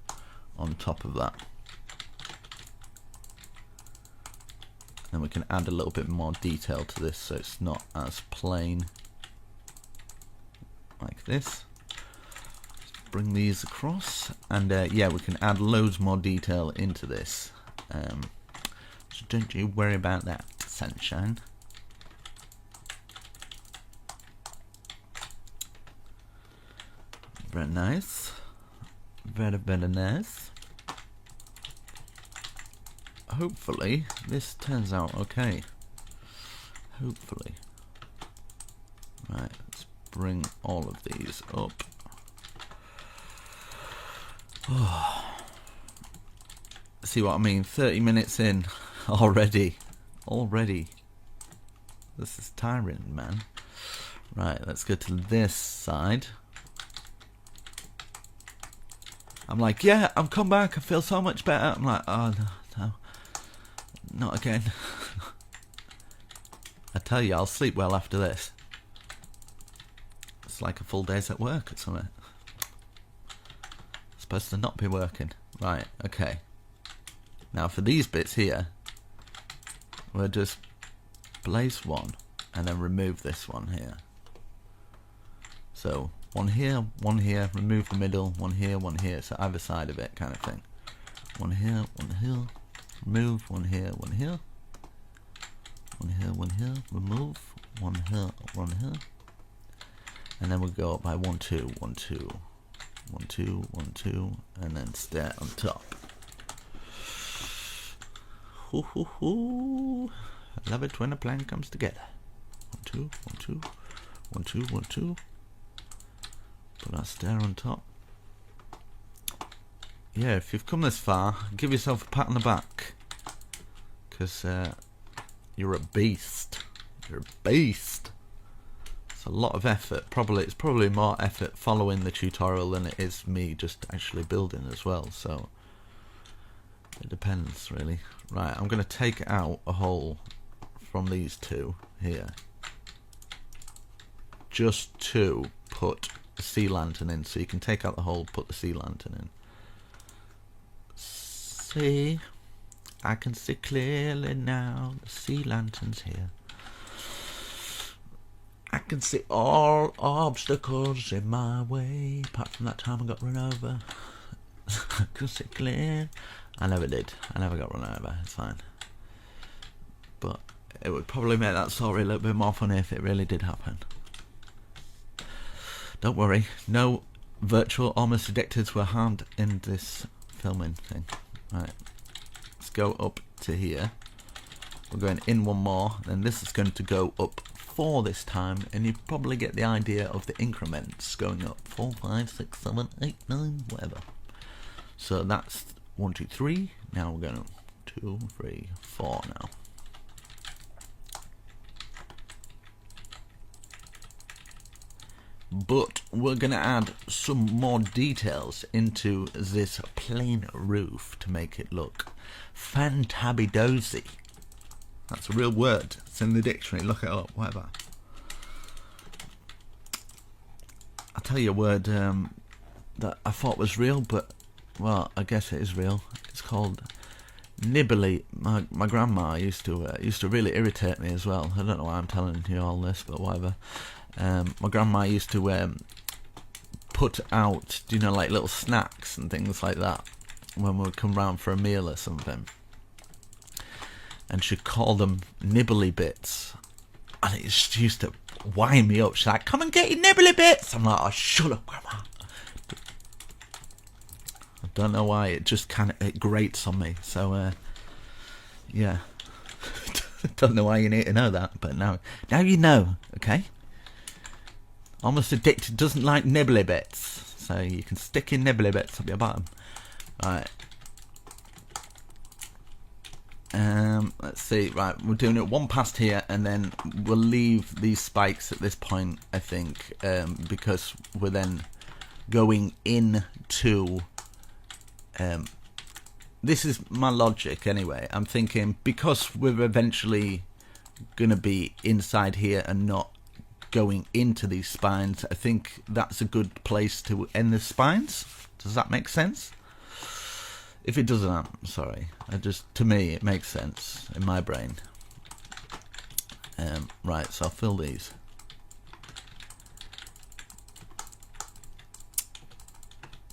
on top of that. And we can add a little bit more detail to this so it's not as plain. Like this. Just bring these across. And yeah, we can add loads more detail into this. So don't you worry about that, sunshine. Very nice. Very, very nice. Hopefully this turns out okay. Hopefully. Right, let's bring all of these up. Oh. See what I mean? 30 minutes in already. Already. This is tiring, man. Right, let's go to this side. I'm like, yeah, I've come back, I feel so much better. I'm like, oh no, not again. I tell you, I'll sleep well after this. It's like a full day's at work or something. Supposed to not be working. Right, okay. Now for these bits here, we'll just place one and then remove this one here. So 1 here, 1 here, remove the middle, 1 here, 1 here, so either side of it kind of thing. 1 here, 1 here, remove, 1 here, 1 here, 1 here, 1 here, remove, 1 here, 1 here, and then we'll go up by 1, 2, 1, 2, 1, 2, 1, 2, and then stay on top. Hoo hoo hoo! I love it when a plan comes together. 1, 2, 1, 2, 1, 2, 1, 2. Put our stair on top. Yeah, if you've come this far, give yourself a pat on the back, because you're a beast. You're a beast. It's a lot of effort. It's probably more effort following the tutorial than it is me just actually building as well. So it depends really. Right, I'm going to take out a hole from these two here, just to put the sea lantern in, so you can take out the hole, put the sea lantern in. See, I can see clearly now, the sea lantern's here. I can see all obstacles in my way, apart from that time I got run over. I can see clear. I never did. I never got run over, it's fine. But it would probably make that story a little bit more funny if it really did happen. Don't worry, no virtual almost addicteds were harmed in this filming thing. Right, let's go up to here. We're going in 1 more, then this is going to go up 4 this time, and you probably get the idea of the increments going up 4, 5, 6, 7, 8, 9, whatever. So that's 1, 2, 3. Now we're going 2, 3, 4 now. But we're going to add some more details into this plain roof to make it look fantabby-dozy. That's a real word. It's in the dictionary. Look it up, whatever. I'll tell you a word that I thought was real, but, well, I guess it is real. It's called nibbly. My grandma used to really irritate me as well. I don't know why I'm telling you all this, but whatever. My grandma used to put out, you know, like little snacks and things like that when we would come round for a meal or something. and she'd call them nibbly bits, and it just used to wind me up. She's like, "Come and get your nibbly bits." I'm like, "Oh, shut up, Grandma." I don't know why, it just it grates on me. So yeah. Don't know why you need to know that, but now you know, okay? Almost Addicted doesn't like nibbly bits, so you can stick your nibbly bits up your bottom. Right. Let's see. Right, we're doing it one past here, and then we'll leave these spikes at this point, I think, because we're then going into. This is my logic anyway. I'm thinking, because we're eventually going to be inside here and not going into these spines, I think that's a good place to end the spines. Does that make sense? If it doesn't, I'm sorry. To me, it makes sense in my brain. Right, so I'll fill these.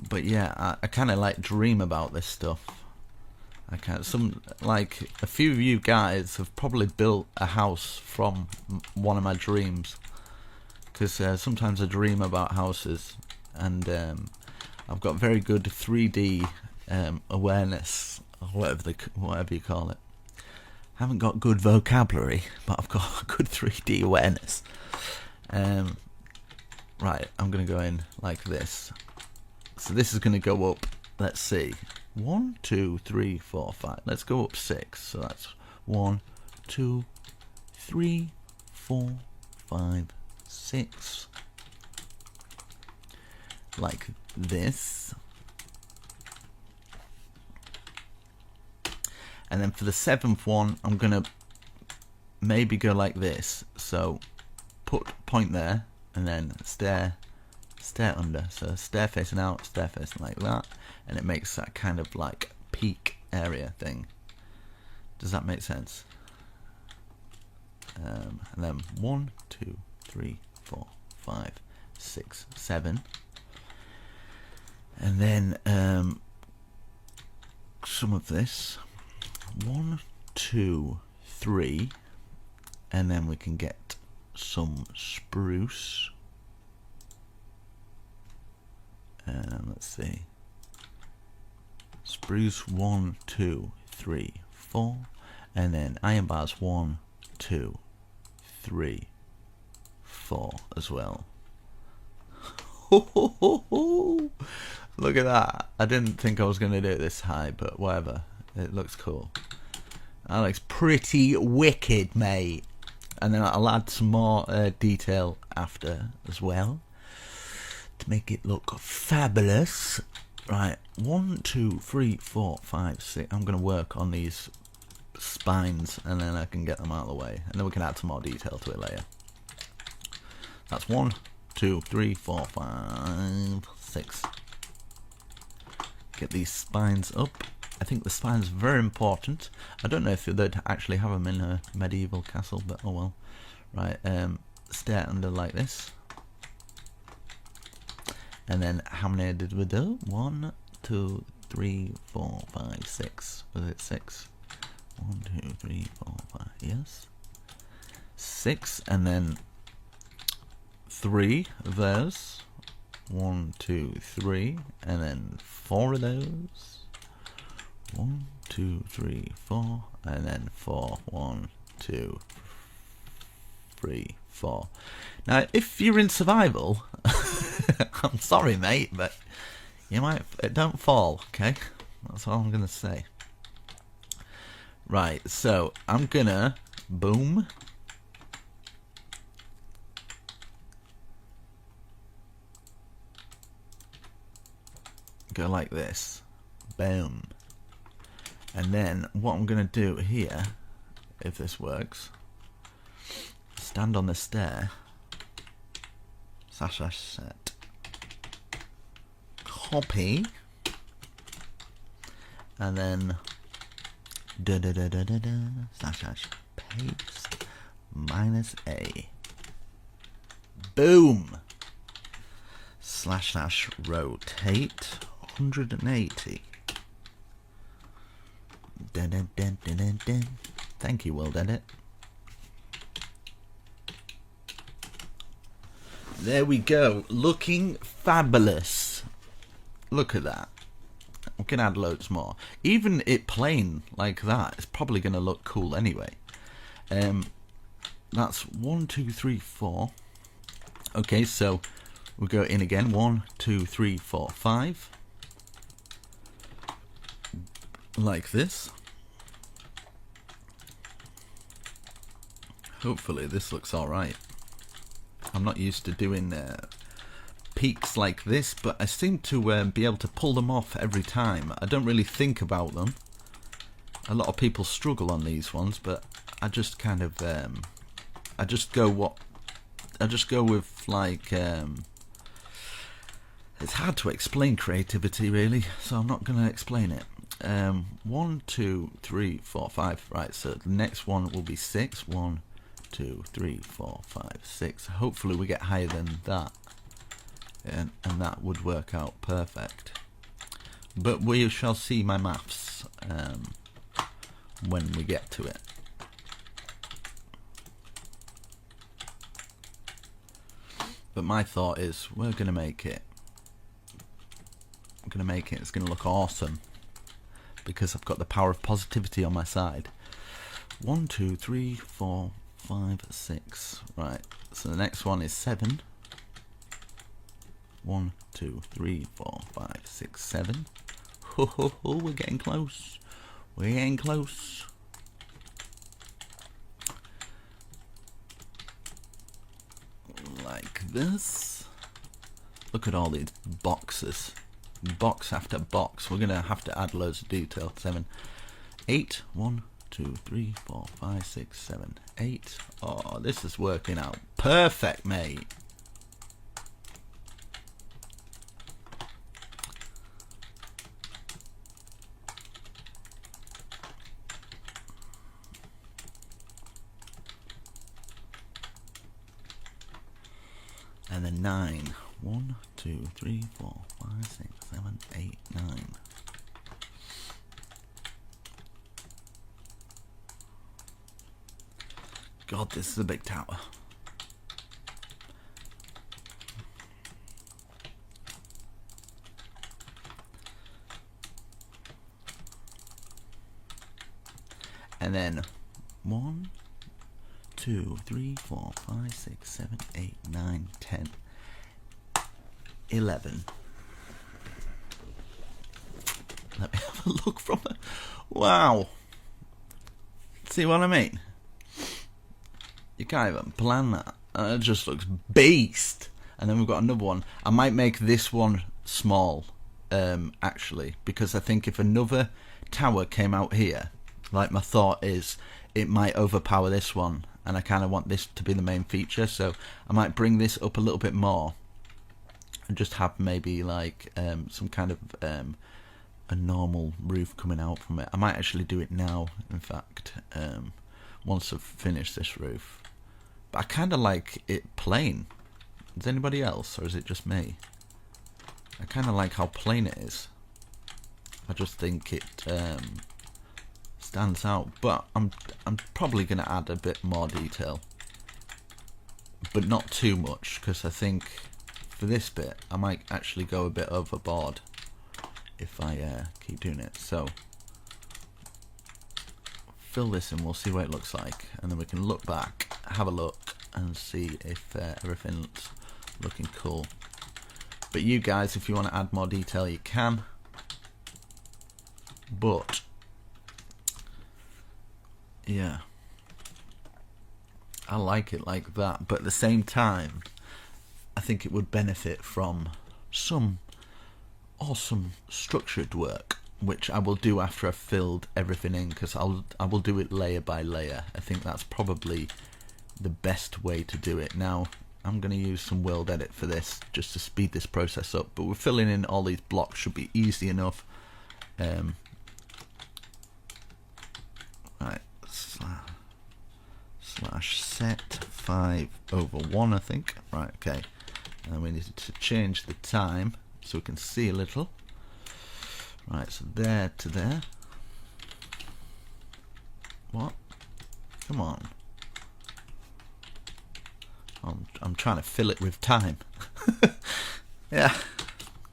But yeah, I kind of like dream about this stuff. A few of you guys have probably built a house from one of my dreams, because sometimes I dream about houses, and I've got very good 3D awareness, or whatever you call it. I haven't got good vocabulary, but I've got good 3D awareness. Right, I'm going to go in like this. So this is going to go up, let's see, 1, 2, 3, 4, 5. Let's go up 6. So that's 1, 2, 3, 4, 5, 6. Like this. And then for the 7th one, I'm going to maybe go like this. So point there, and then stair under. So stair facing out, stair facing like that. And it makes that kind of like peak area thing. Does that make sense? And then 1, 2, 3, 4, 5, 6, 7. And then some of this. 1, 2, 3. And then we can get some spruce. Let's see. Spruce 1, 2, 3, 4, and then iron bars 1, 2, 3, 4 as well. Look at that! I didn't think I was going to do it this high, but whatever. It looks cool. That looks pretty wicked, mate. And then I'll add some more detail after as well to make it look fabulous. Right, 1, 2, 3, 4, 5, 6. I'm going to work on these spines, and then I can get them out of the way, and then we can add some more detail to it later. That's 1, 2, 3, 4, 5, 6. Get these spines up. I think the spines are very important. I don't know if they'd actually have them in a medieval castle, but oh well. Right, stair under like this. And then how many did we do? 1, 2, 3, 4, 5, 6. Was it 6? 1, 2, 3, 4, 5. Yes. 6, and then 3 of those. 1, 2, 3, and then 4 of those. 1, 2, 3, 4, and then 4. 1, 2, 3, 4. Now, if you're in survival, I'm sorry, mate, but you might don't fall. Okay, that's all I'm gonna say. Right, so I'm gonna boom. Go like this, boom. And then what I'm going to do here, if this works, stand on the stair, / set, copy, and then / paste, -a, boom, / rotate 180. Thank you, World Edit. There we go, looking fabulous. Look at that. We can add loads more. Even it plain like that is probably going to look cool anyway. That's 1, 2, 3, 4. Okay, so we'll go in again. 1, 2, 3, 4, 5. Like this. Hopefully this looks alright. I'm not used to doing peaks like this, but I seem to be able to pull them off every time. I don't really think about them. A lot of people struggle on these ones, but I just kind of I just go with like it's hard to explain creativity really, so I'm not going to explain it. 1, 2, 3, 4, 5. Right, so the next one will be 6. 1, 2, 3, 4, 5, 6. Hopefully we get higher than that, and that would work out perfect. But we shall see my maths when we get to it. But my thought is we're gonna make it. I'm gonna make it. It's gonna look awesome because I've got the power of positivity on my side. 1, 2, 3, 4, 5, 6. Right. So the next one is 7. 1, 2, 3, 4, 5, 6, 7. Ho ho ho! We're getting close. We're getting close. Like this. Look at all these boxes. Box after box. We're gonna have to add loads of detail. 7, 8. 1, 2, 3, 4, 5, 6, 7, 8. Oh, this is working out perfect, mate. And then 9. 1, 2, 3, 4, 5, 6, 7, 8, 9. God, this is a big tower. And then 1, 2, 3, 4, 5, 6, 7, 8, 9, 10, 11. Let me have a look from it. Wow. See what I mean? You can't even plan that. It just looks beast. And then we've got another one. I might make this one small, actually, because I think if another tower came out here, like my thought is, it might overpower this one, and I kind of want this to be the main feature, so I might bring this up a little bit more and just have maybe like some kind of a normal roof coming out from it. I might actually do it now, in fact, once I've finished this roof. But I kind of like it plain. Does anybody else, or is it just me? I kind of like how plain it is. I just think it stands out, but I'm probably going to add a bit more detail, but not too much, because I think for this bit I might actually go a bit overboard if I keep doing it. So fill this in, we'll see what it looks like, and then we can look back, have a look, and see if everything's looking cool. But you guys, if you want to add more detail, you can. But yeah, I like it like that, but at the same time I think it would benefit from some awesome structured work, which I will do after I've filled everything in, because I will do it layer by layer. I think that's probably the best way to do it. Now I'm going to use some World Edit for this just to speed this process up, but we're filling in all these blocks, should be easy enough. Right, slash set 5/1, I think. Right, okay. And we need to change the time so we can see a little. Right, so there to there. What? Come on. I'm trying to fill it with time. Yeah.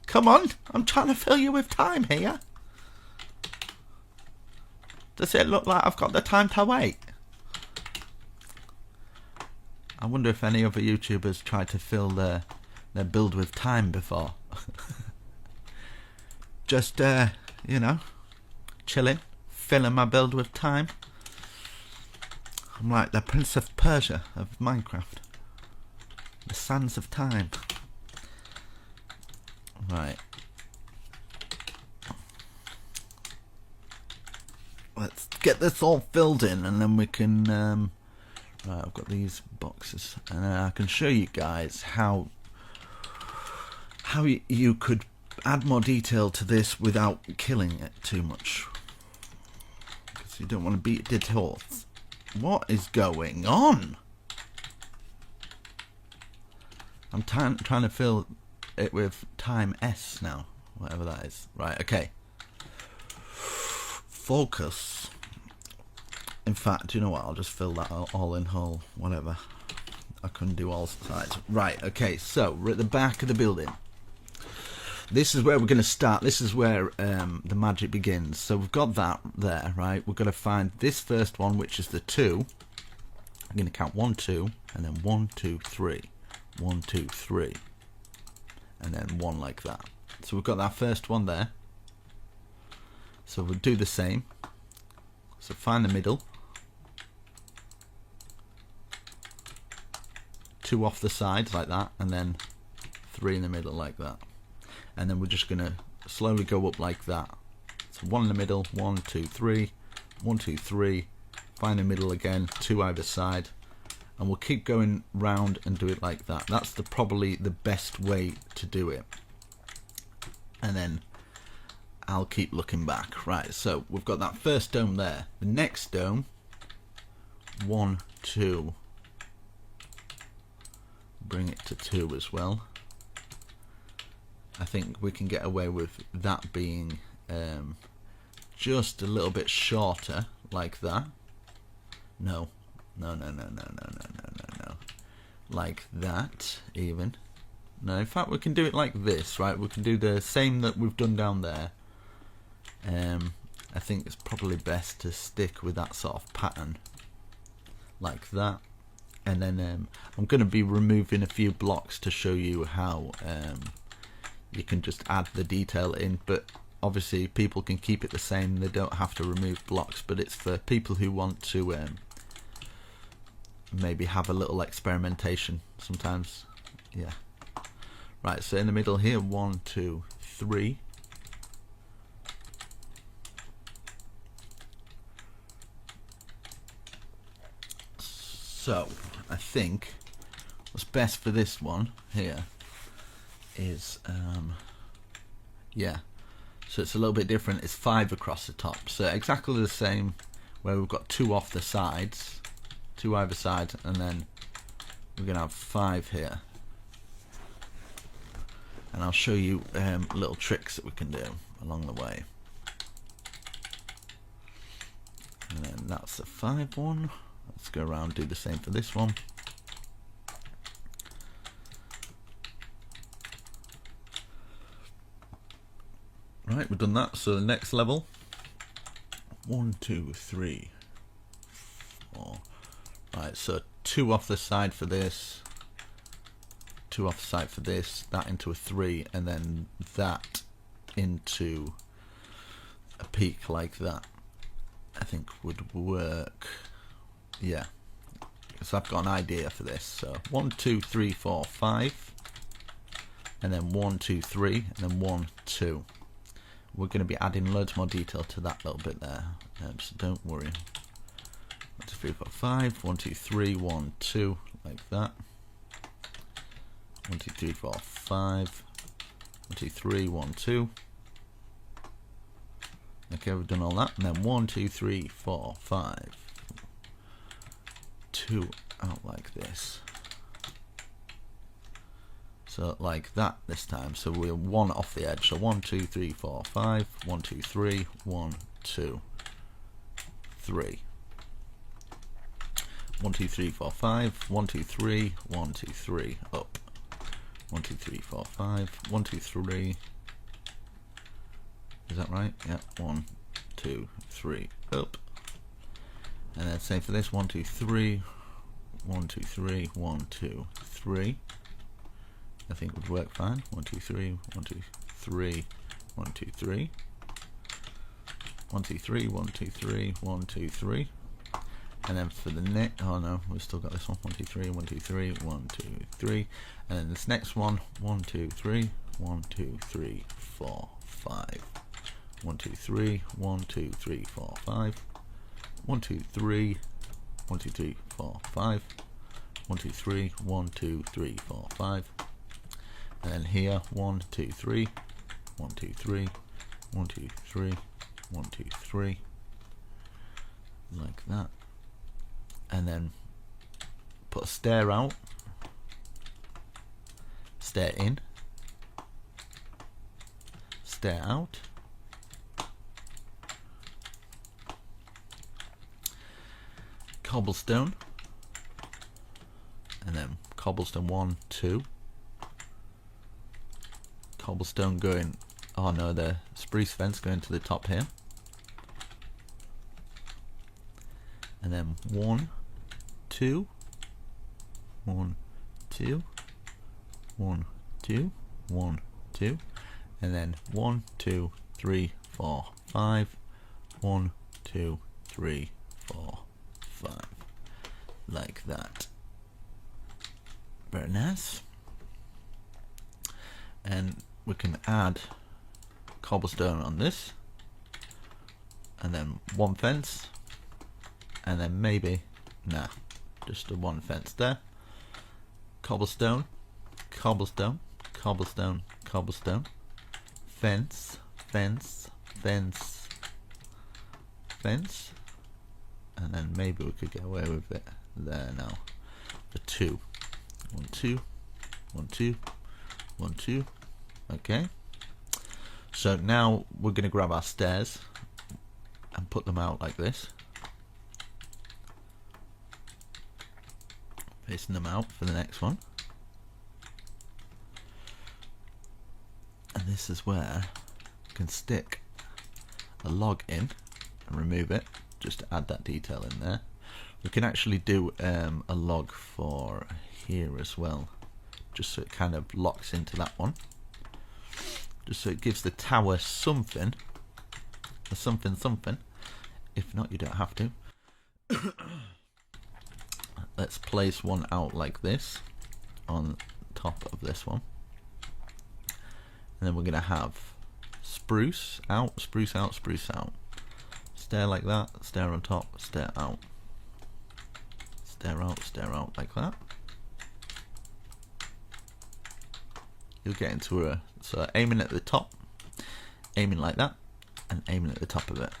Come on. I'm trying to fill you with time here. Does it look like I've got the time to wait? I wonder if any other YouTubers tried to fill their build with time before. Just, you know, chilling, filling my build with time. I'm like the Prince of Persia of Minecraft. The sands of time. Right. Let's get this all filled in, and then we can... right, I've got these boxes, and I can show you guys how you could add more detail to this without killing it too much. Because you don't want to beat a dead horse. What is going on? I'm trying to fill it with time S now, whatever that is. Right, okay. Focus. In fact, you know what? I'll just fill that all in whole, whatever. I couldn't do all sides. Right, okay, so we're at the back of the building. This is where we're going to start. This is where the magic begins. So we've got that there, right? We're going to find this first one, which is the 2. I'm going to count 1, 2, and then 1, 2, 3. 1, 2, 3. And then 1 like that. So we've got that first one there. So we'll do the same. So find the middle. 2 off the sides like that, and then 3 in the middle like that. And then we're just going to slowly go up like that. So 1 in the middle, 1, 2, 3, 1, 2, 3, find the middle again, 2 either side, and we'll keep going round and do it like that. That's probably the best way to do it. And then I'll keep looking back. Right, so we've got that first dome there. The next dome, 1, 2, bring it to 2 as well. I think we can get away with that being just a little bit shorter, like that. No. Like that, even. No, in fact, we can do it like this, right? We can do the same that we've done down there. I think it's probably best to stick with that sort of pattern, like that. And then I'm going to be removing a few blocks to show you how you can just add the detail in, but obviously people can keep it the same. They don't have to remove blocks, but it's for people who want to maybe have a little experimentation sometimes. Yeah. Right, so in the middle here, 1, 2, 3. So I think what's best for this one here is yeah, so it's a little bit different. It's 5 across the top, so exactly the same, where we've got 2 off the sides, 2 either side, and then we're gonna have 5 here. And I'll show you little tricks that we can do along the way. And then that's the 5 one. Let's go around and do the same for this one. Right, we've done that. So the next level, 1, 2, 3, 4. Right, so 2 off the side for this, 2 off the side for this, that into a 3, and then that into a peak like that. I think would work. Yeah, so I've got an idea for this. So 1, 2, 3, 4, 5, and then 1, 2, 3, and then 1, 2. We're going to be adding loads more detail to that little bit there, so don't worry. 1, 2, 3, 4, 5, 1, 2, 3, 1, 2, like that. 1, 2, 3, 4, 5, 1, 2, 3, 1, 2. Okay, we've done all that, and then 1, 2, 3, 4, 5, 2 out like this. So like that this time. So we're 1 off the edge. So 1, 2, 3, 4, 5, 1, 2, 3, 1, 2, 3. 1, 2, 3, 4, 5. 1, 2, 3. 1, 2, 3. Up. 1, 2, 3, 4, 5. 1, 2, 3. Is that right? Yeah. 1, 2, 3. Up. And then same for this. 1, 2, 3. 1, 2, 3. 1, 2, 3. I think would work fine. 1, 2, 3. 1, 2, 3. 1, 2, 3. 1, 2, 3. 1, 2, 3. 1, 2, 3. And then for the next, oh no, we've still got this one. 1, 2, 3. 1, 2, 3. 1, 2, 3. And then this next one. 1, 2, 3. 1, 2, 3, 4, 5. 1, 2, 3. 1, 2, 3, 4, 5. 1, 2, 3. 1, 2, 3, 4, 5. 1, 2, 3. 1, 2, 3, 4, 5. And then here, 1, 2, 3. 1, 2, 3. 1, 2, 3. 1, 2, 3. Like that. And then put a stair out, stair in, stair out, cobblestone, and then cobblestone 1, 2, cobblestone going, oh no, the spruce fence going to the top here, and then 1, 2, 1, 2, 1, 2, 1, 2, and then 1, 2, 3, 4, 5, 1, 2, 3, 4, 5, like that. Very nice. And we can add cobblestone on this, and then 1 fence, and then maybe, nah, just a 1 fence there. Cobblestone, cobblestone, cobblestone, cobblestone, fence, fence, fence, fence, and then maybe we could get away with it there now. The 2. 1, 2, 1, 2, 1, 2. Okay. So now we're going to grab our stairs and put them out like this. Facing them out for the next one. And this is where you can stick a log in and remove it, just to add that detail in there. We can actually do a log for here as well, just so it kind of locks into that one, just so it gives the tower something, a something. If not, you don't have to. Let's place one out like this on top of this one, and then we're going to have spruce out, spruce out, spruce out, stair like that, stair on top, stair out, stair out like that. You'll get into a, so aiming at the top, aiming like that, and aiming at the top of it.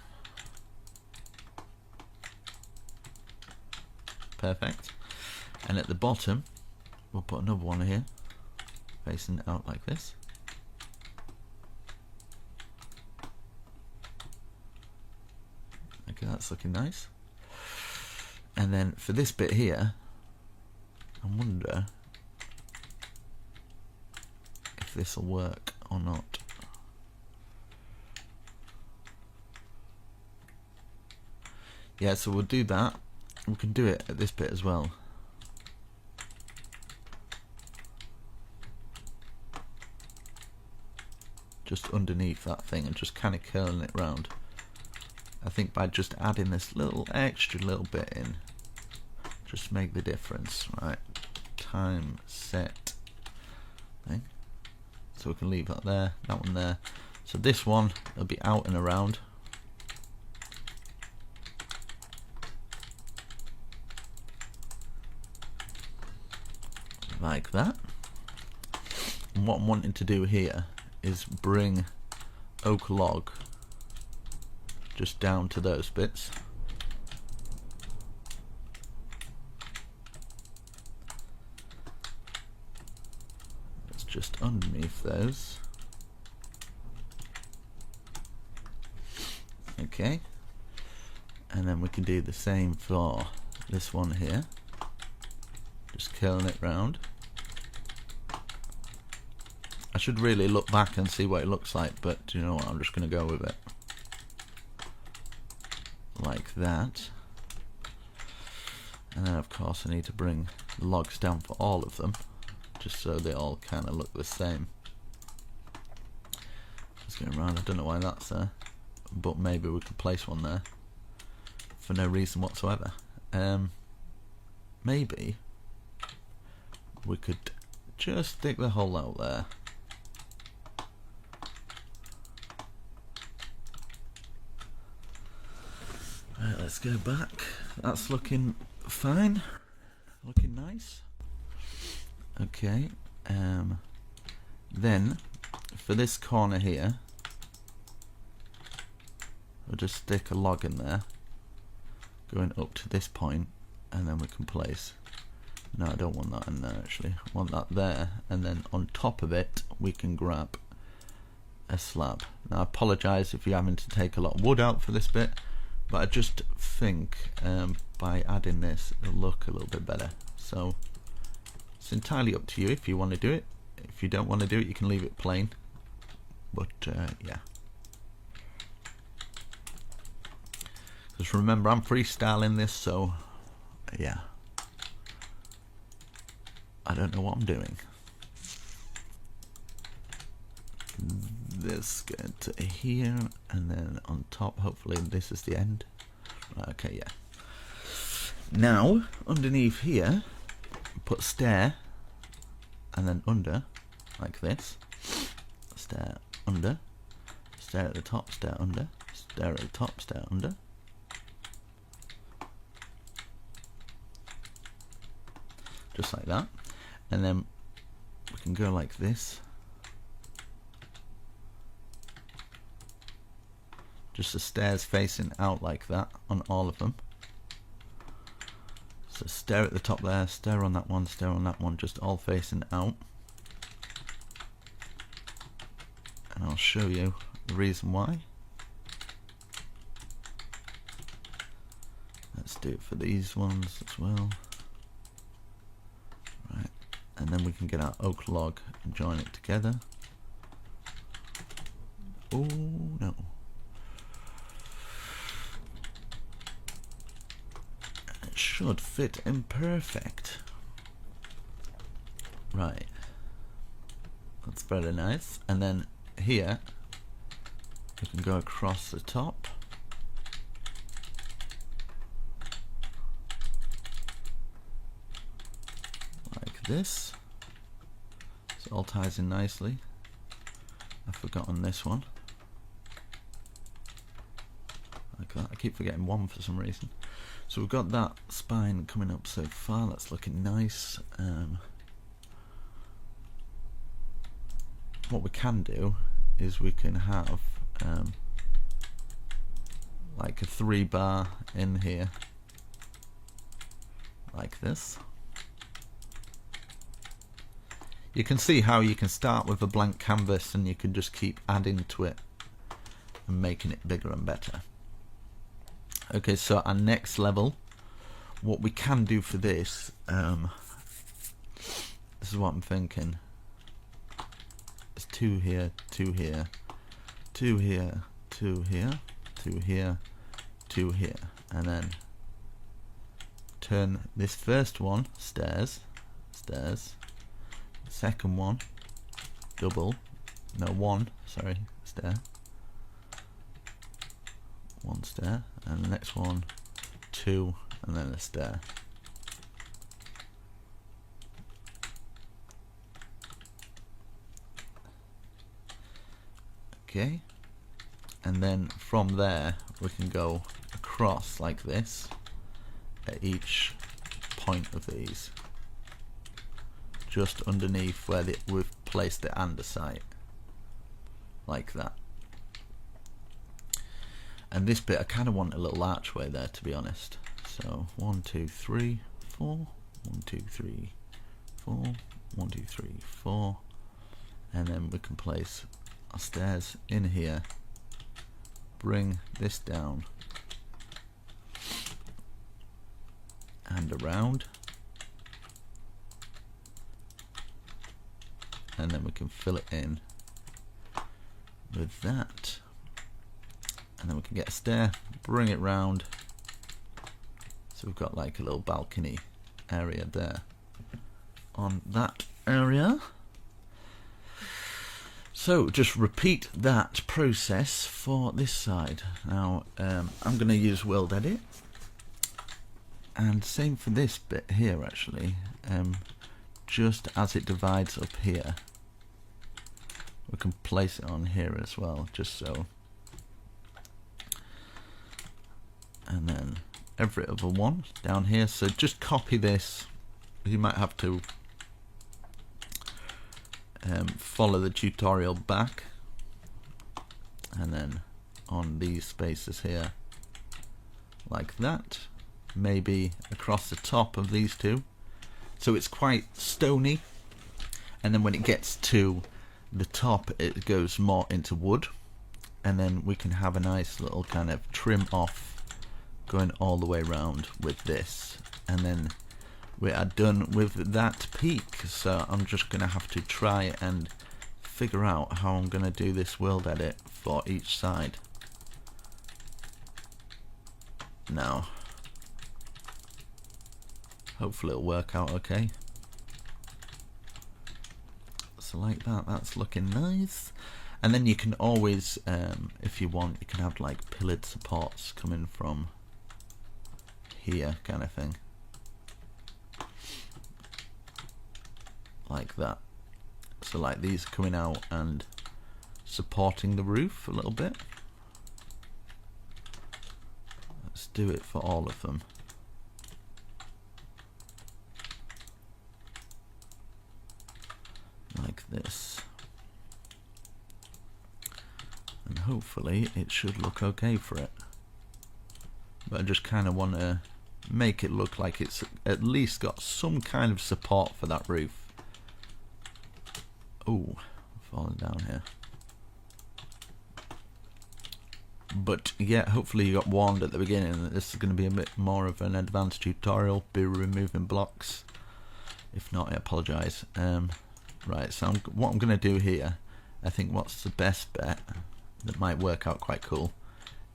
Perfect. And at the bottom we'll put another one here facing out like this. Okay, that's looking nice. And then for this bit here, I wonder if this will work or not. Yeah, so we'll do that. We can do it at this bit as well. Just underneath that thing and just kind of curling it round. I think by just adding this extra little bit in, just make the difference, right? Time set thing. So we can leave that there, that one there. So this one will be out and around. Like that. And what I'm wanting to do here is bring oak log just down to those bits. It's just underneath those. Okay. And then we can do the same for this one here, just curling it round. I should really look back and see what it looks like, but you know what, I'm just going to go with it like that. And then of course I need to bring the logs down for all of them, just so they all kind of look the same. Just going around, I don't know why that's there, but maybe we could place one there for no reason whatsoever. Maybe we could just stick the hole out there. Right, let's go back. That's looking fine, looking nice. Okay, then for this corner here, we'll just stick a log in there, going up to this point, and then we can place. No, I don't want that in there actually. I want that there, and then on top of it we can grab a slab. Now I apologise if you're having to take a lot of wood out for this bit, but I just think by adding this it'll look a little bit better. So it's entirely up to you if you want to do it. If you don't want to do it, you can leave it plain, but yeah. Just remember, I'm freestyling this, so yeah, I don't know what I'm doing. This go to here, and then on top, hopefully this is the end. Okay, yeah. Now underneath here, put stair, and then under, like this. Stair under, stair at the top, stair under, stair at the top, stair under. Just like that. And then we can go like this. Just the stairs facing out like that on all of them. So stair at the top there, stair on that one, stair on that one, just all facing out. And I'll show you the reason why. Let's do it for these ones as well. Right, and then we can get our oak log and join it together. Oh no. Should fit in perfect. Right, that's very nice. And then here we can go across the top like this, so it all ties in nicely. I've forgotten this one, like that. I keep forgetting one for some reason. So we've got that spine coming up so far, that's looking nice. What we can do is we can have like a 3-bar in here, like this. You can see how you can start with a blank canvas and you can just keep adding to it and making it bigger and better. Okay, so our next level, what we can do for this, this is what I'm thinking, is 2 here, 2 here, 2 here, 2 here, 2 here, 2 here, and then turn this first one, stairs, stairs, second one, double, no, one, sorry, stair, 1 stair, and the next one 2, and then a stair. Okay, and then from there we can go across like this at each point of these, just underneath where we've placed the andesite, like that. And this bit I kind of want a little archway there, to be honest. So 1 2 3 4, 1 2 3 4, 1 2 3 4, and then we can place our stairs in here, bring this down, and around, and then we can fill it in with that, and then we can get a stair, bring it round, so we've got like a little balcony area there on that area. So just repeat that process for this side. Now I'm going to use World Edit, and same for this bit here actually, just as it divides up here we can place it on here as well, just so, and then every other one down here. So just copy this. You might have to follow the tutorial back, and then on these spaces here like that, maybe across the top of these two, so it's quite stony, and then when it gets to the top it goes more into wood, and then we can have a nice little kind of trim off going all the way around with this, and then we are done with that peak. So I'm just gonna have to try and figure out how I'm gonna do this World Edit for each side now. Hopefully it'll work out okay. So like that, that's looking nice. And then you can always, if you want, you can have like pillared supports coming from here, kind of thing, like that. So like these are coming out and supporting the roof a little bit. Let's do it for all of them. Like this. And hopefully it should look okay for it. But I just kind of want to make it look like it's at least got some kind of support for that roof. Oh, falling down here. But yeah, hopefully you got warned at the beginning that this is going to be a bit more of an advanced tutorial, be removing blocks. If not, I apologise. Right, so what I'm going to do here, I think what's the best bet that might work out quite cool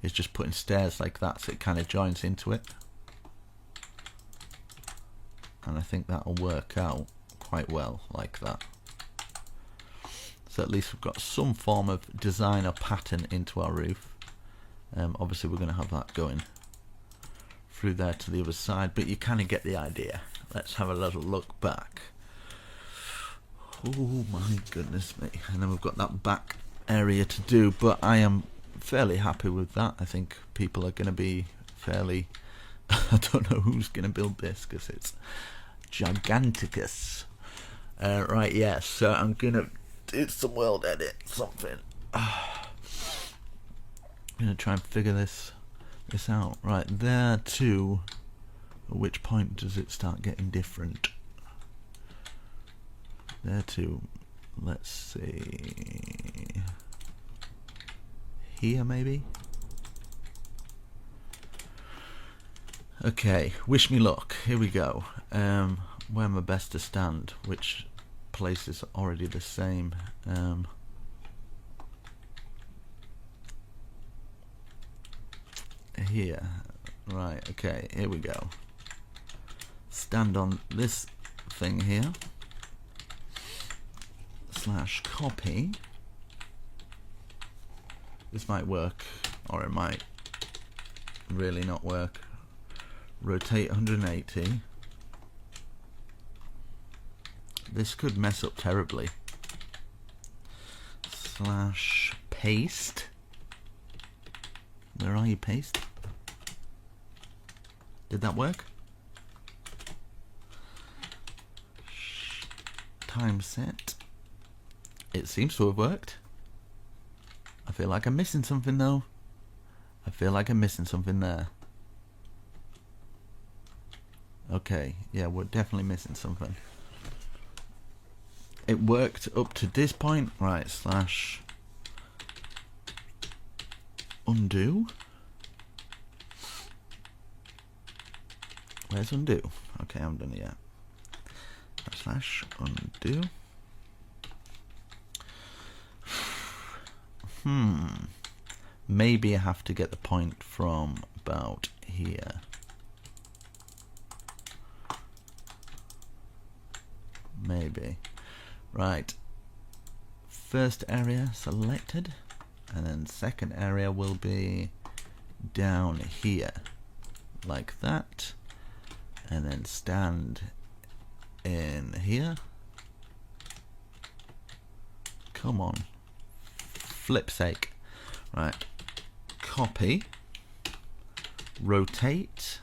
is just putting stairs like that so it kind of joins into it. And I think that'll work out quite well like that. So at least we've got some form of design or pattern into our roof. Obviously we're going to have that going through there to the other side, but you kind of get the idea. Let's have a little look back. Oh my goodness me. And then we've got that back area to do, but I am fairly happy with that. I think people are going to be fairly... I don't know who's going to build this because it's giganticus. Right, yeah, so I'm going to do some World Edit, something. I'm going to try and figure this out. Right, there too. At which point does it start getting different? There too. Let's see. Here maybe? Okay, wish me luck. Here we go. Where am I best to stand? Which place is already the same? Here. Right, okay, here we go. Stand on this thing here. / copy. This might work, or it might really not work. Rotate 180. This could mess up terribly. / paste. Where are you, paste? Did that work? Time set. It seems to have worked. I feel like I'm missing something though. I feel like I'm missing something there. Okay, yeah, we're definitely missing something. It worked up to this point. Right, / undo. Where's undo? Okay, I haven't done it yet. Slash undo. Maybe I have to get the point from about here. Maybe. Right. First area selected, and then second area will be down here, like that, and then stand in here. Come on. Flip's sake. Right. Copy. Rotate.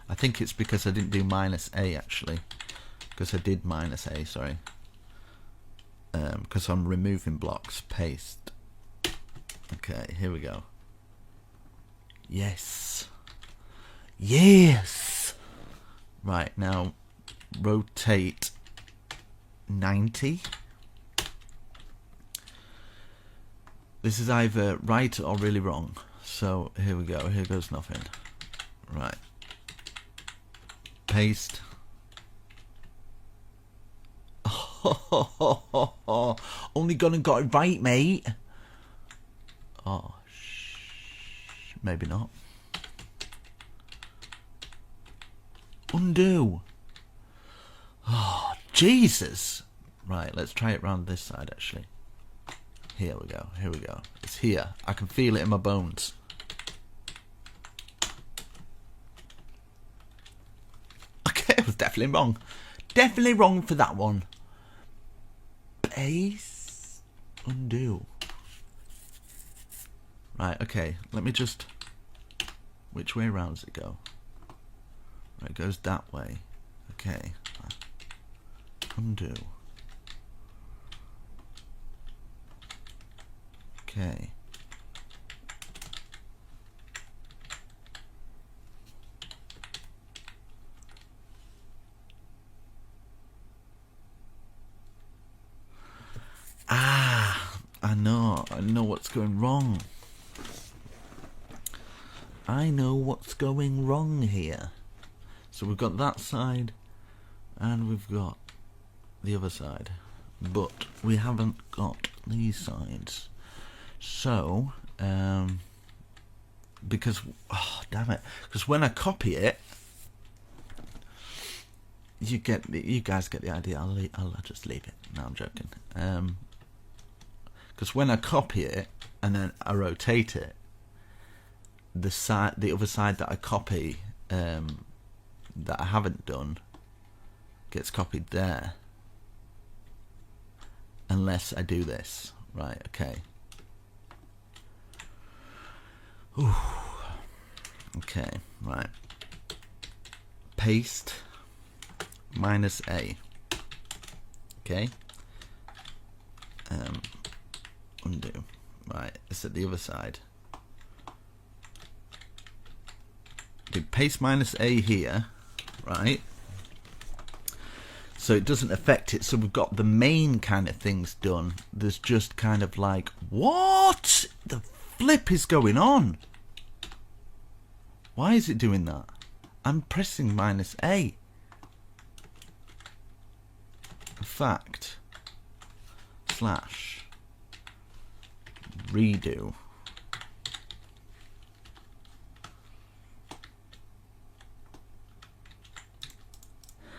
I think it's because I didn't do -A actually. Because I did -A, sorry. Because I'm removing blocks. Paste. Okay, here we go. Yes. Yes! Right, now rotate 90. This is either right or really wrong. So here we go. Here goes nothing. Right. Paste. Oh, only gone and got it right, mate. Oh, maybe not. Undo. Oh, Jesus. Right, let's try it round this side, actually. Here we go. Here we go. It's here. I can feel it in my bones. Okay, I was definitely wrong. Definitely wrong for that one. Paste. Undo. Right, okay. Let me just... Which way round does it go? Right, it goes that way. Okay. Undo. Okay. I know what's going wrong. I know what's going wrong here. So we've got that side and we've got the other side, but we haven't got these sides. So because, oh damn it, because when I copy it, you guys get the idea. I'll just leave it. No, I'm joking. Because when I copy it and then I rotate it, the other side that I copy, that I haven't done, gets copied there. Unless I do this. Right, okay. Ooh. Okay, right. Paste -A. Okay. Undo. Right, it's at the other side. Do paste -A here, right? So it doesn't affect it. So we've got the main kind of things done. There's just kind of like, what the flip is going on? Why is it doing that? I'm pressing -A. In fact, slash redo.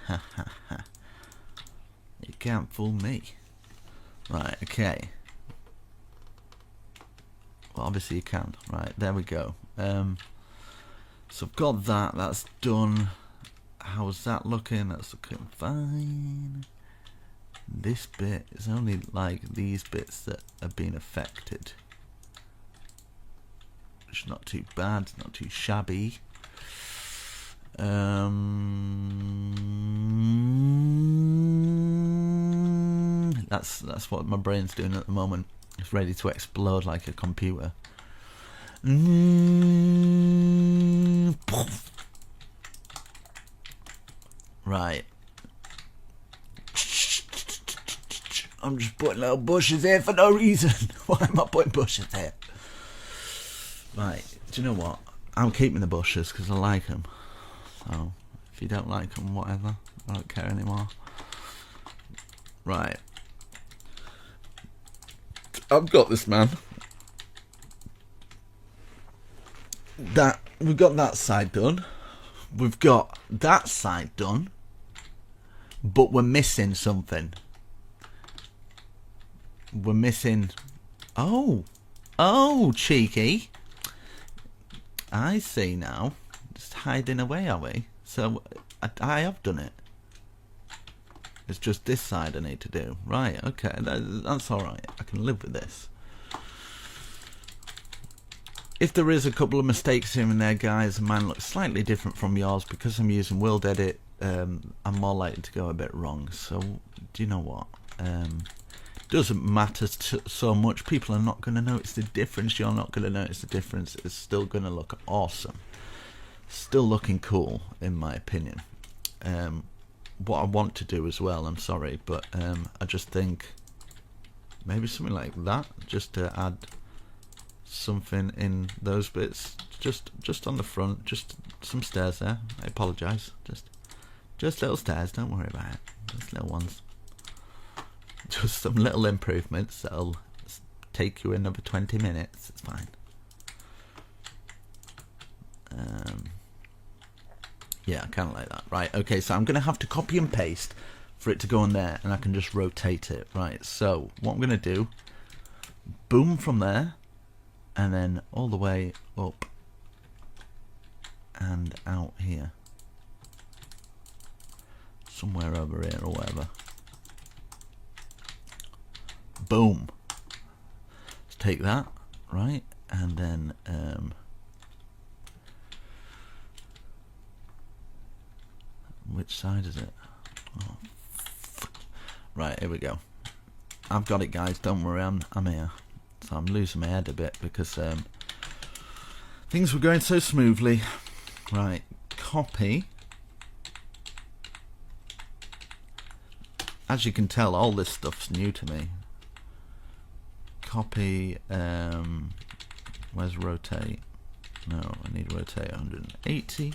Ha ha ha. You can't fool me. Right, okay. Well, obviously you can. Right, there we go. So I've got that. That's done. How's that looking? That's looking fine. This bit is only like these bits that have been affected. It's not too bad. It's not too shabby. That's what my brain's doing at the moment. It's ready to explode like a computer. Right. I'm just putting little bushes here for no reason. Why am I putting bushes here? Right, do you know what? I'm keeping the bushes because I like them. So, if you don't like them, whatever. I don't care anymore. Right. I've got this, man. We've got that side done. We've got that side done. But we're missing something. We're missing... Oh, cheeky. I see now. Just hiding away, are we? So, I have done it. It's just this side I need to do. Right, okay, that's alright. I can live with this. If there is a couple of mistakes here and there, guys, and mine looks slightly different from yours, because I'm using World Edit, I'm more likely to go a bit wrong. So, do you know what? Doesn't matter so much. People are not going to notice the difference. You're not going to notice the difference. It's still going to look awesome. Still looking cool, in my opinion. What I want to do as well, I'm sorry, but I just think maybe something like that, just to add something in those bits, just on the front, just some stairs there. I apologise, just little stairs, don't worry about it, just little ones, just some little improvements that'll take you another 20 minutes, it's fine. Yeah, I kind of like that. Right, okay, so I'm going to have to copy and paste for it to go on there, and I can just rotate it. Right, so what I'm going to do, boom from there, and then all the way up and out here. Somewhere over here or whatever. Boom. Let's take that, right, and then... which side is it? Oh. Right, here we go. I've got it, guys. Don't worry, I'm here. So I'm losing my head a bit because things were going so smoothly. Right, copy. As you can tell, all this stuff's new to me. Copy. Where's rotate? No, I need rotate 180.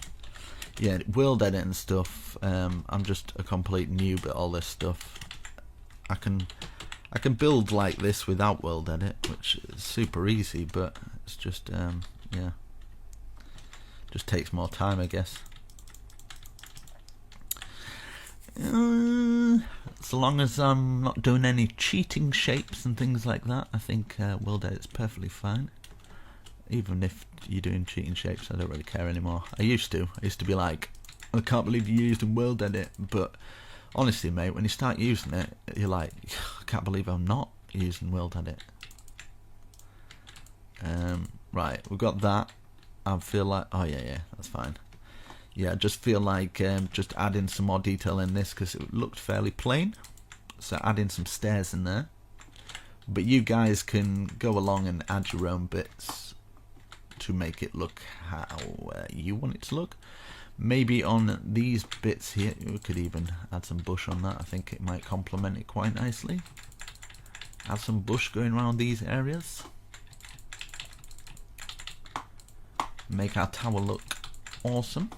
Yeah, World Edit and stuff. I'm just a complete noob at all this stuff. I can build like this without World Edit, which is super easy, but it's just yeah, just takes more time, I guess. So long as I'm not doing any cheating shapes and things like that, I think World Edit's perfectly fine. Even if you're doing cheating shapes, I don't really care anymore. I used to be like, I can't believe you used a World Edit, but honestly, mate, when you start using it, you're like, I can't believe I'm not using World Edit. Right, we've got that. I feel like, oh yeah, that's fine. Yeah, I just feel like just adding some more detail in this because it looked fairly plain. So adding some stairs in there. But you guys can go along and add your own bits to make it look how you want it to look. Maybe on these bits here, we could even add some bush on that. I think it might complement it quite nicely. Add some bush going around these areas. Make our tower look awesome.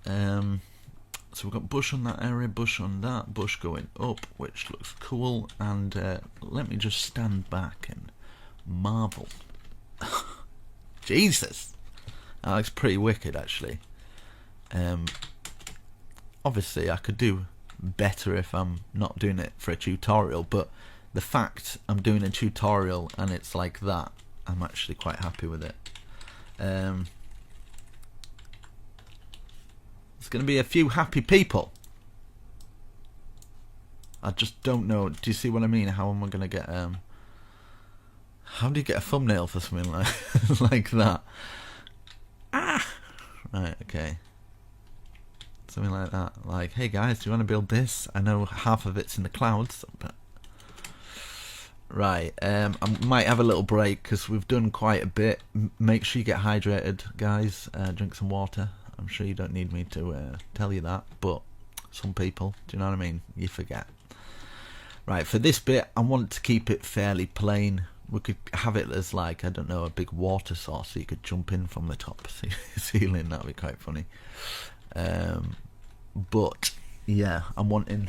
So we've got bush on that area, bush on that, bush going up, which looks cool. And let me just stand back and marvel. Jesus, that looks pretty wicked, actually. Obviously, I could do better if I'm not doing it for a tutorial, but the fact I'm doing a tutorial and it's like that, I'm actually quite happy with it. It's going to be a few happy people. I just don't know. Do you see what I mean? How am I going to get... how do you get a thumbnail for something like like that? Ah! Right, okay. Something like that. Like, hey guys, do you want to build this? I know half of it's in the clouds, but... Right, I might have a little break because we've done quite a bit. Make sure you get hydrated, guys. Drink some water. I'm sure you don't need me to tell you that, but some people, do you know what I mean? You forget. Right, for this bit, I want to keep it fairly plain, we could have it as like, I don't know, a big water source so you could jump in from the top ceiling. That'd be quite funny. But yeah, I'm wanting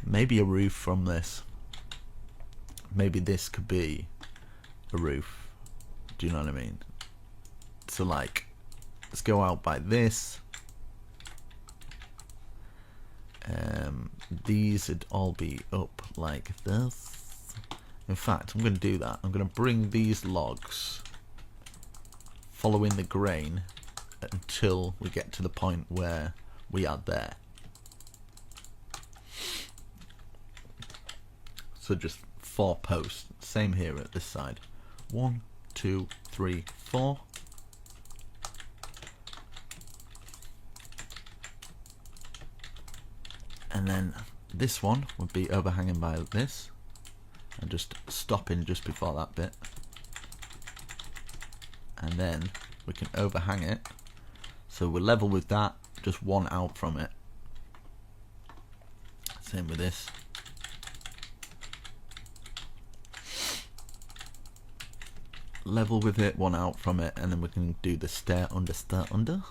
maybe a roof from this. Maybe this could be a roof. Do you know what I mean? So like, let's go out by this. These would all be up like this. In fact, I'm going to do that. I'm going to bring these logs following the grain until we get to the point where we are there. So just 4 posts. Same here at this side. 1, 2, 3, 4. And then this one would be overhanging by this, and just stopping just before that bit, and then we can overhang it so we're level with that, just one out from it. Same with this. Level with it, one out from it, and then we can do the stair under.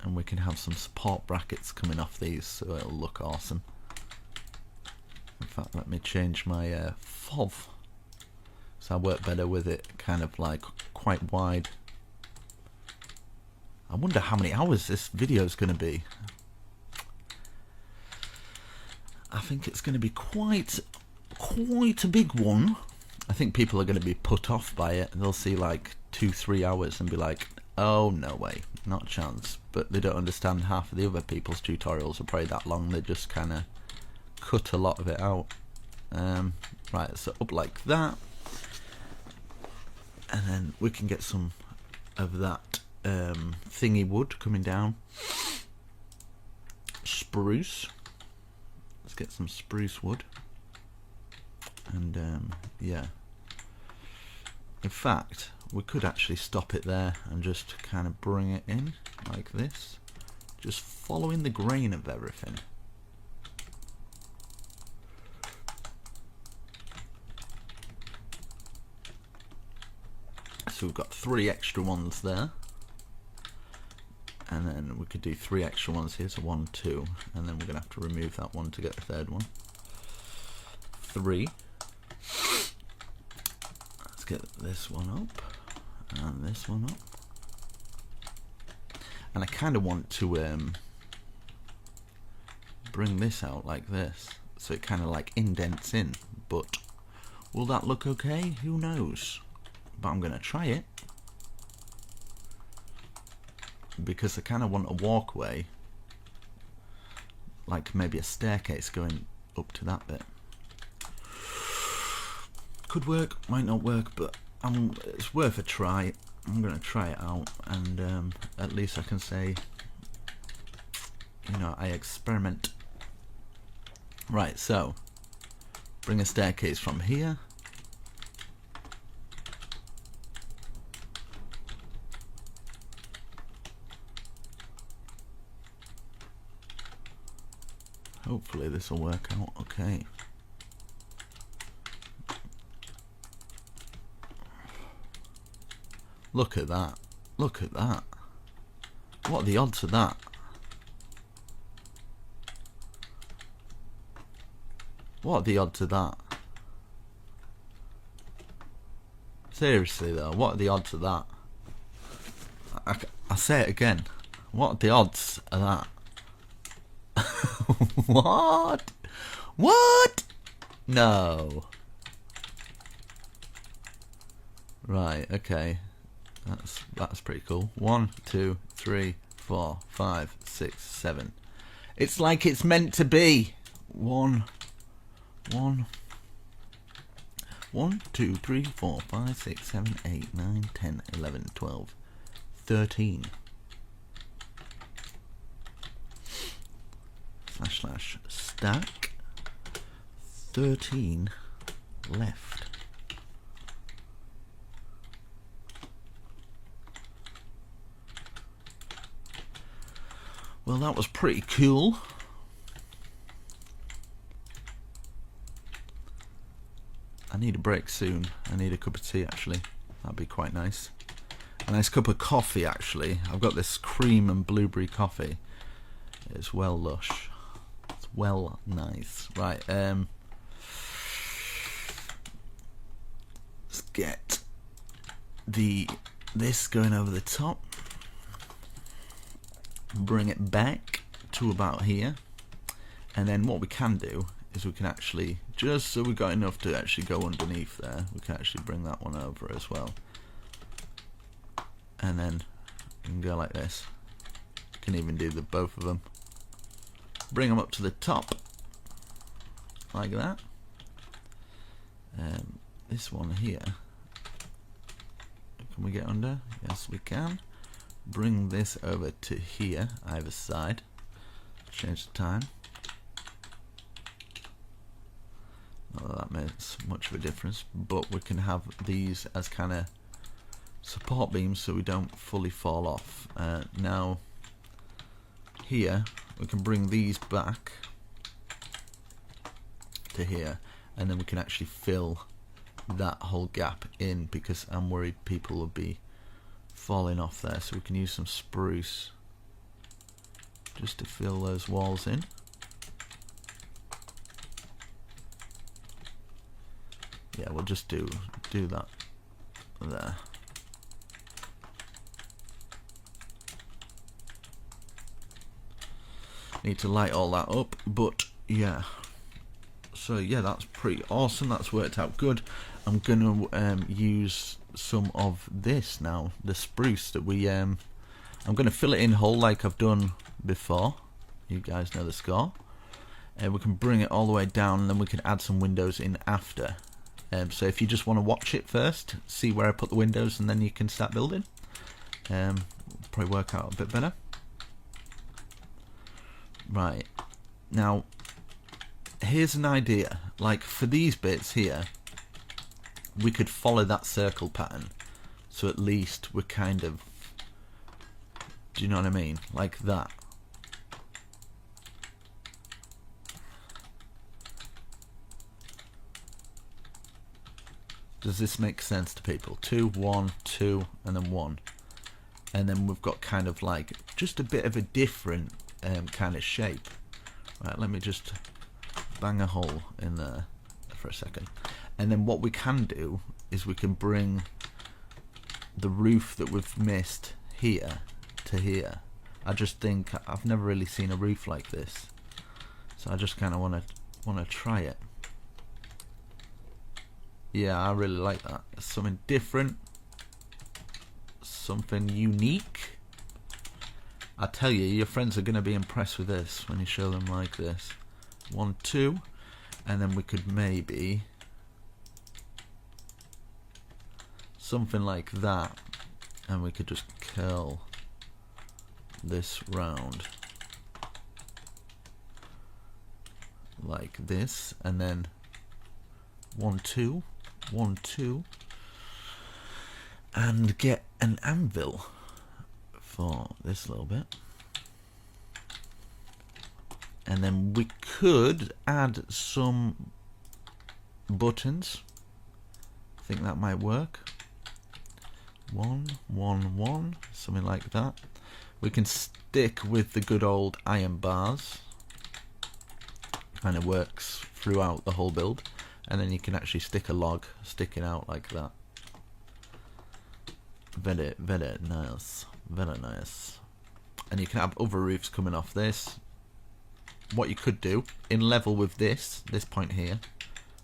And we can have some support brackets coming off these, so it'll look awesome. In fact, let me change my FOV, so I work better with it kind of like quite wide. I wonder how many hours this video is going to be. I think it's going to be quite a big one. I think people are going to be put off by it. They'll see like 2-3 hours and be like, oh no way, not a chance. But they don't understand half of the other people's tutorials are probably that long. They just kind of cut a lot of it out. Right, so up like that, and then we can get some of that thingy wood coming down. Spruce. Let's get some spruce wood. And yeah, in fact, we could actually stop it there and just kind of bring it in like this, just following the grain of everything. So we've got 3 extra ones there, and then we could do 3 extra ones here, so 1, 2, and then we're gonna have to remove that one to get the third one. 3. Let's get this one up and this one up, and I kind of want to bring this out like this, so it kind of like indents in, but will that look okay? Who knows? But I'm gonna try it, because I kind of want a walkway, like maybe a staircase going up to that bit. Could work, might not work, but it's worth a try. I'm gonna try it out, and at least I can say, you know, I experiment. Right, so bring a staircase from here. Hopefully this will work out okay. Look at that. Look at that. What are the odds of that? What are the odds of that? Seriously though, what are the odds of that? I say it again. What are the odds of that? What? What? No. Right, okay. That's pretty cool. 1, 2, 3, 4, 5, 6, 7. It's like it's meant to be. 1, 2, 3, 4, 5, 6, 7, 8, 9, 10, 11, 12, 13. / stack 13 left. Well, that was pretty cool. need a break soon. I need a cup of tea, actually. That'd be quite nice. A nice cup of coffee, actually. I've got this cream and blueberry coffee. It's well lush. It's well nice. Right, let's get this going over the top. Bring it back to about here. And then what we can do is we can actually, just so we've got enough to actually go underneath there, we can actually bring that one over as well. And then you can go like this. You can even do the both of them. Bring them up to the top, like that. This one here, can we get under? Yes, we can. Bring this over to here, either side. Change the time. Not that that makes much of a difference, but we can have these as kind of support beams so we don't fully fall off. Now here we can bring these back to here, and then we can actually fill that whole gap in, because I'm worried people will be falling off there. So we can use some spruce just to fill those walls in. Yeah, we'll just do that there. Need to light all that up, but yeah. So yeah, that's pretty awesome. That's worked out good. I'm gonna use some of this now, the spruce that we I'm gonna fill it in whole like I've done before. You guys know the score. We can bring it all the way down, and then we can add some windows in after. So if you just want to watch it first, see where I put the windows, and then you can start building. Probably work out a bit better. Right, now here's an idea. Like for these bits here, we could follow that circle pattern, so at least we're kind of, do you know what I mean, like that. Does this make sense to people? 2, 1, 2, and then 1, and then we've got kind of like just a bit of a different kind of shape. Right, let me just bang a hole in there for a second, and then what we can do is we can bring the roof that we've missed here to here. I just think I've never really seen a roof like this, so I just kind of want to try it. Yeah, I really like that. Something different, something unique. I tell you, your friends are going to be impressed with this when you show them like this. 1, 2, and then we could maybe something like that, and we could just curl this round like this, and then 1, 2, 1, 2, and get an anvil for this little bit. And then we could add some buttons. I think that might work. 1, 1, 1, something like that. We can stick with the good old iron bars. Kind of works throughout the whole build. And then you can actually stick a log sticking out like that. Very, very nice. Very nice. And you can have other roofs coming off this. What you could do, in level with this point here,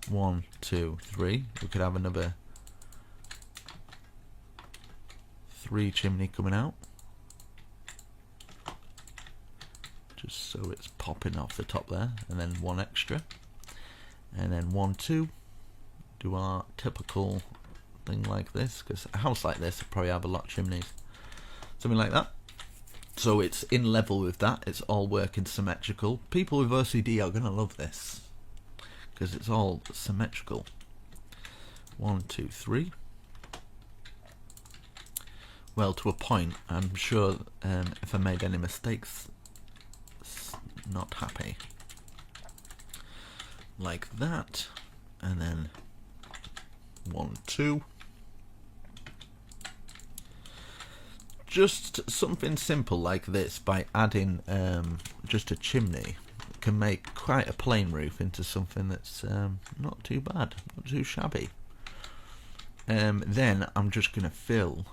1, 2, 3, we could have another 3 chimney coming out. Just so it's popping off the top there, and then 1 extra. And then 1, 2, do our typical thing like this, because a house like this will probably have a lot of chimneys. Something like that. So it's in level with that, it's all working symmetrical. People with OCD are going to love this, because it's all symmetrical. 1, 2, 3. Well, to a point. I'm sure if I made any mistakes, it's not happy. Like that, and then 1, 2. Just something simple like this, by adding just a chimney, can make quite a plain roof into something that's not too bad, not too shabby. Then I'm just going to fill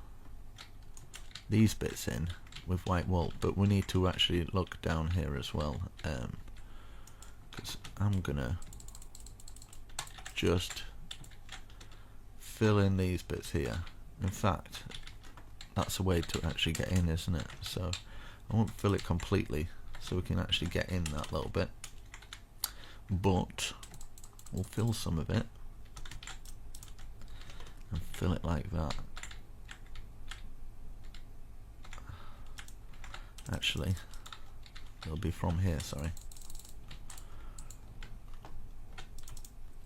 these bits in with white wool, but we need to actually look down here as well, because I'm going to just fill in these bits here. In fact, that's a way to actually get in, isn't it? So I won't fill it completely, so we can actually get in that little bit, but we'll fill some of it and fill it like that. Actually, it'll be from here, sorry.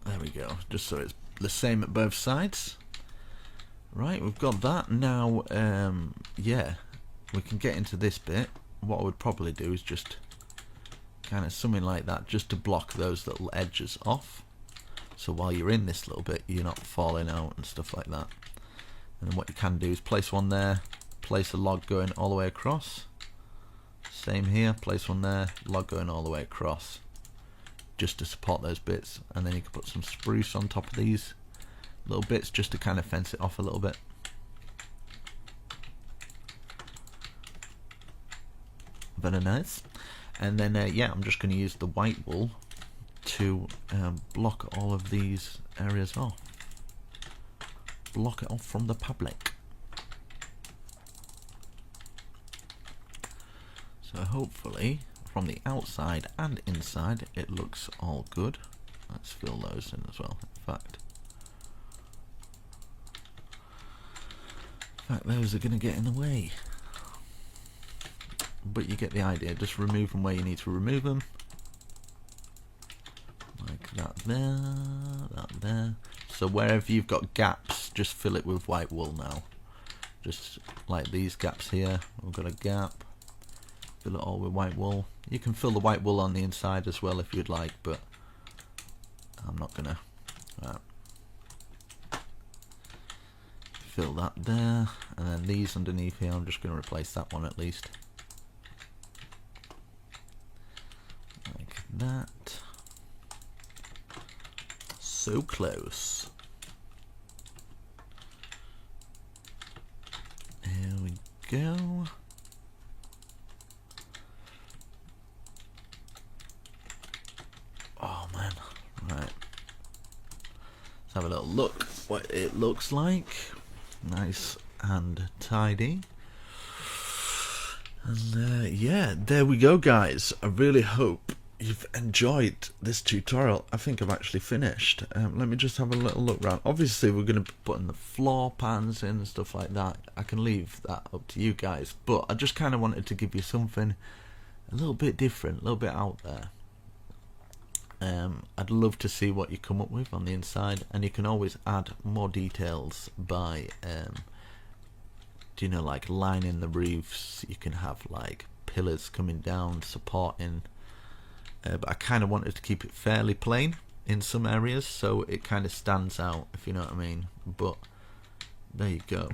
There we go, just so it's the same at both sides. Right, we've got that. Now, yeah, we can get into this bit. What I would probably do is just kind of something like that, just to block those little edges off. So while you're in this little bit, you're not falling out and stuff like that. And then what you can do is place one there, place a log going all the way across. Same here, place one there, log going all the way across, just to support those bits. And then you can put some spruce on top of these little bits, just to kind of fence it off a little bit. Very nice. And then yeah, I'm just going to use the white wool to block all of these areas off. Block it off from the public. So hopefully from the outside and inside it looks all good. Let's fill those in as well. In fact, those are going to get in the way. But you get the idea. Just remove them where you need to remove them. Like that there, that there. So wherever you've got gaps, just fill it with white wool now. Just like these gaps here. We've got a gap. Fill it all with white wool. You can fill the white wool on the inside as well if you'd like, but I'm not gonna. Right. Fill that there, and then these underneath here, I'm just going to replace that one at least. Like that. So close. Here we go. Oh man, right. Let's have a little look what it looks like. Nice and tidy. And yeah, there we go guys. I really hope you've enjoyed this tutorial. I think I've actually finished. Let me just have a little look around. Obviously we're going to be putting the floor pans in and stuff like that. I can leave that up to you guys, but I just kind of wanted to give you something a little bit different, a little bit out there. I'd love to see what you come up with on the inside, and you can always add more details by you know, like lining the roofs. You can have like pillars coming down supporting, but I kind of wanted to keep it fairly plain in some areas so it kind of stands out, if you know what I mean. But there you go.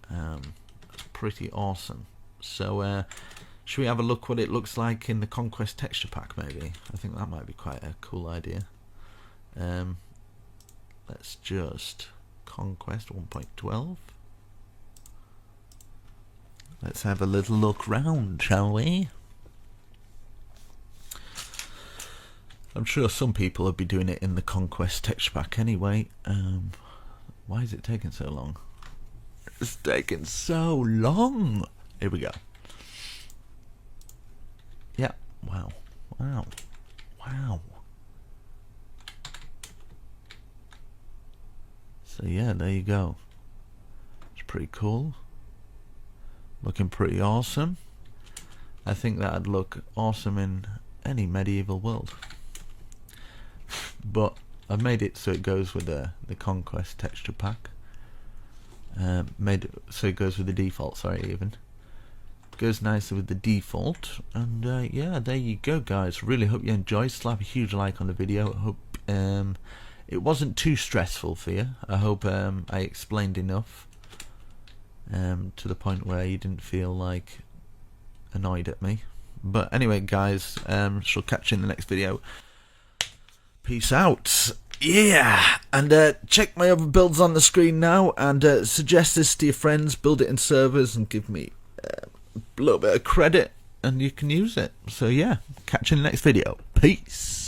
That's pretty awesome. So should we have a look what it looks like in the Conquest texture pack maybe? I think that might be quite a cool idea. Let's just Conquest 1.12. Let's have a little look round, shall we? I'm sure some people will be doing it in the Conquest texture pack anyway. Why is it taking so long? It's taking so long. Here we go. Yeah, wow, wow, wow. So yeah, there you go. It's pretty cool. Looking pretty awesome. I think that'd look awesome in any medieval world. But I've made it so it goes with the Conquest texture pack. Made it so it goes with the default, sorry, even. Goes nicely with the default. And yeah, there you go guys. Really hope you enjoyed. Slap a huge like on the video. I hope it wasn't too stressful for you. I hope I explained enough to the point where you didn't feel like annoyed at me. But anyway, guys, shall catch you in the next video. Peace out. Yeah, and check my other builds on the screen now, and suggest this to your friends, build it in servers, and give me a little bit of credit, and you can use it. So yeah, catch you in the next video. Peace.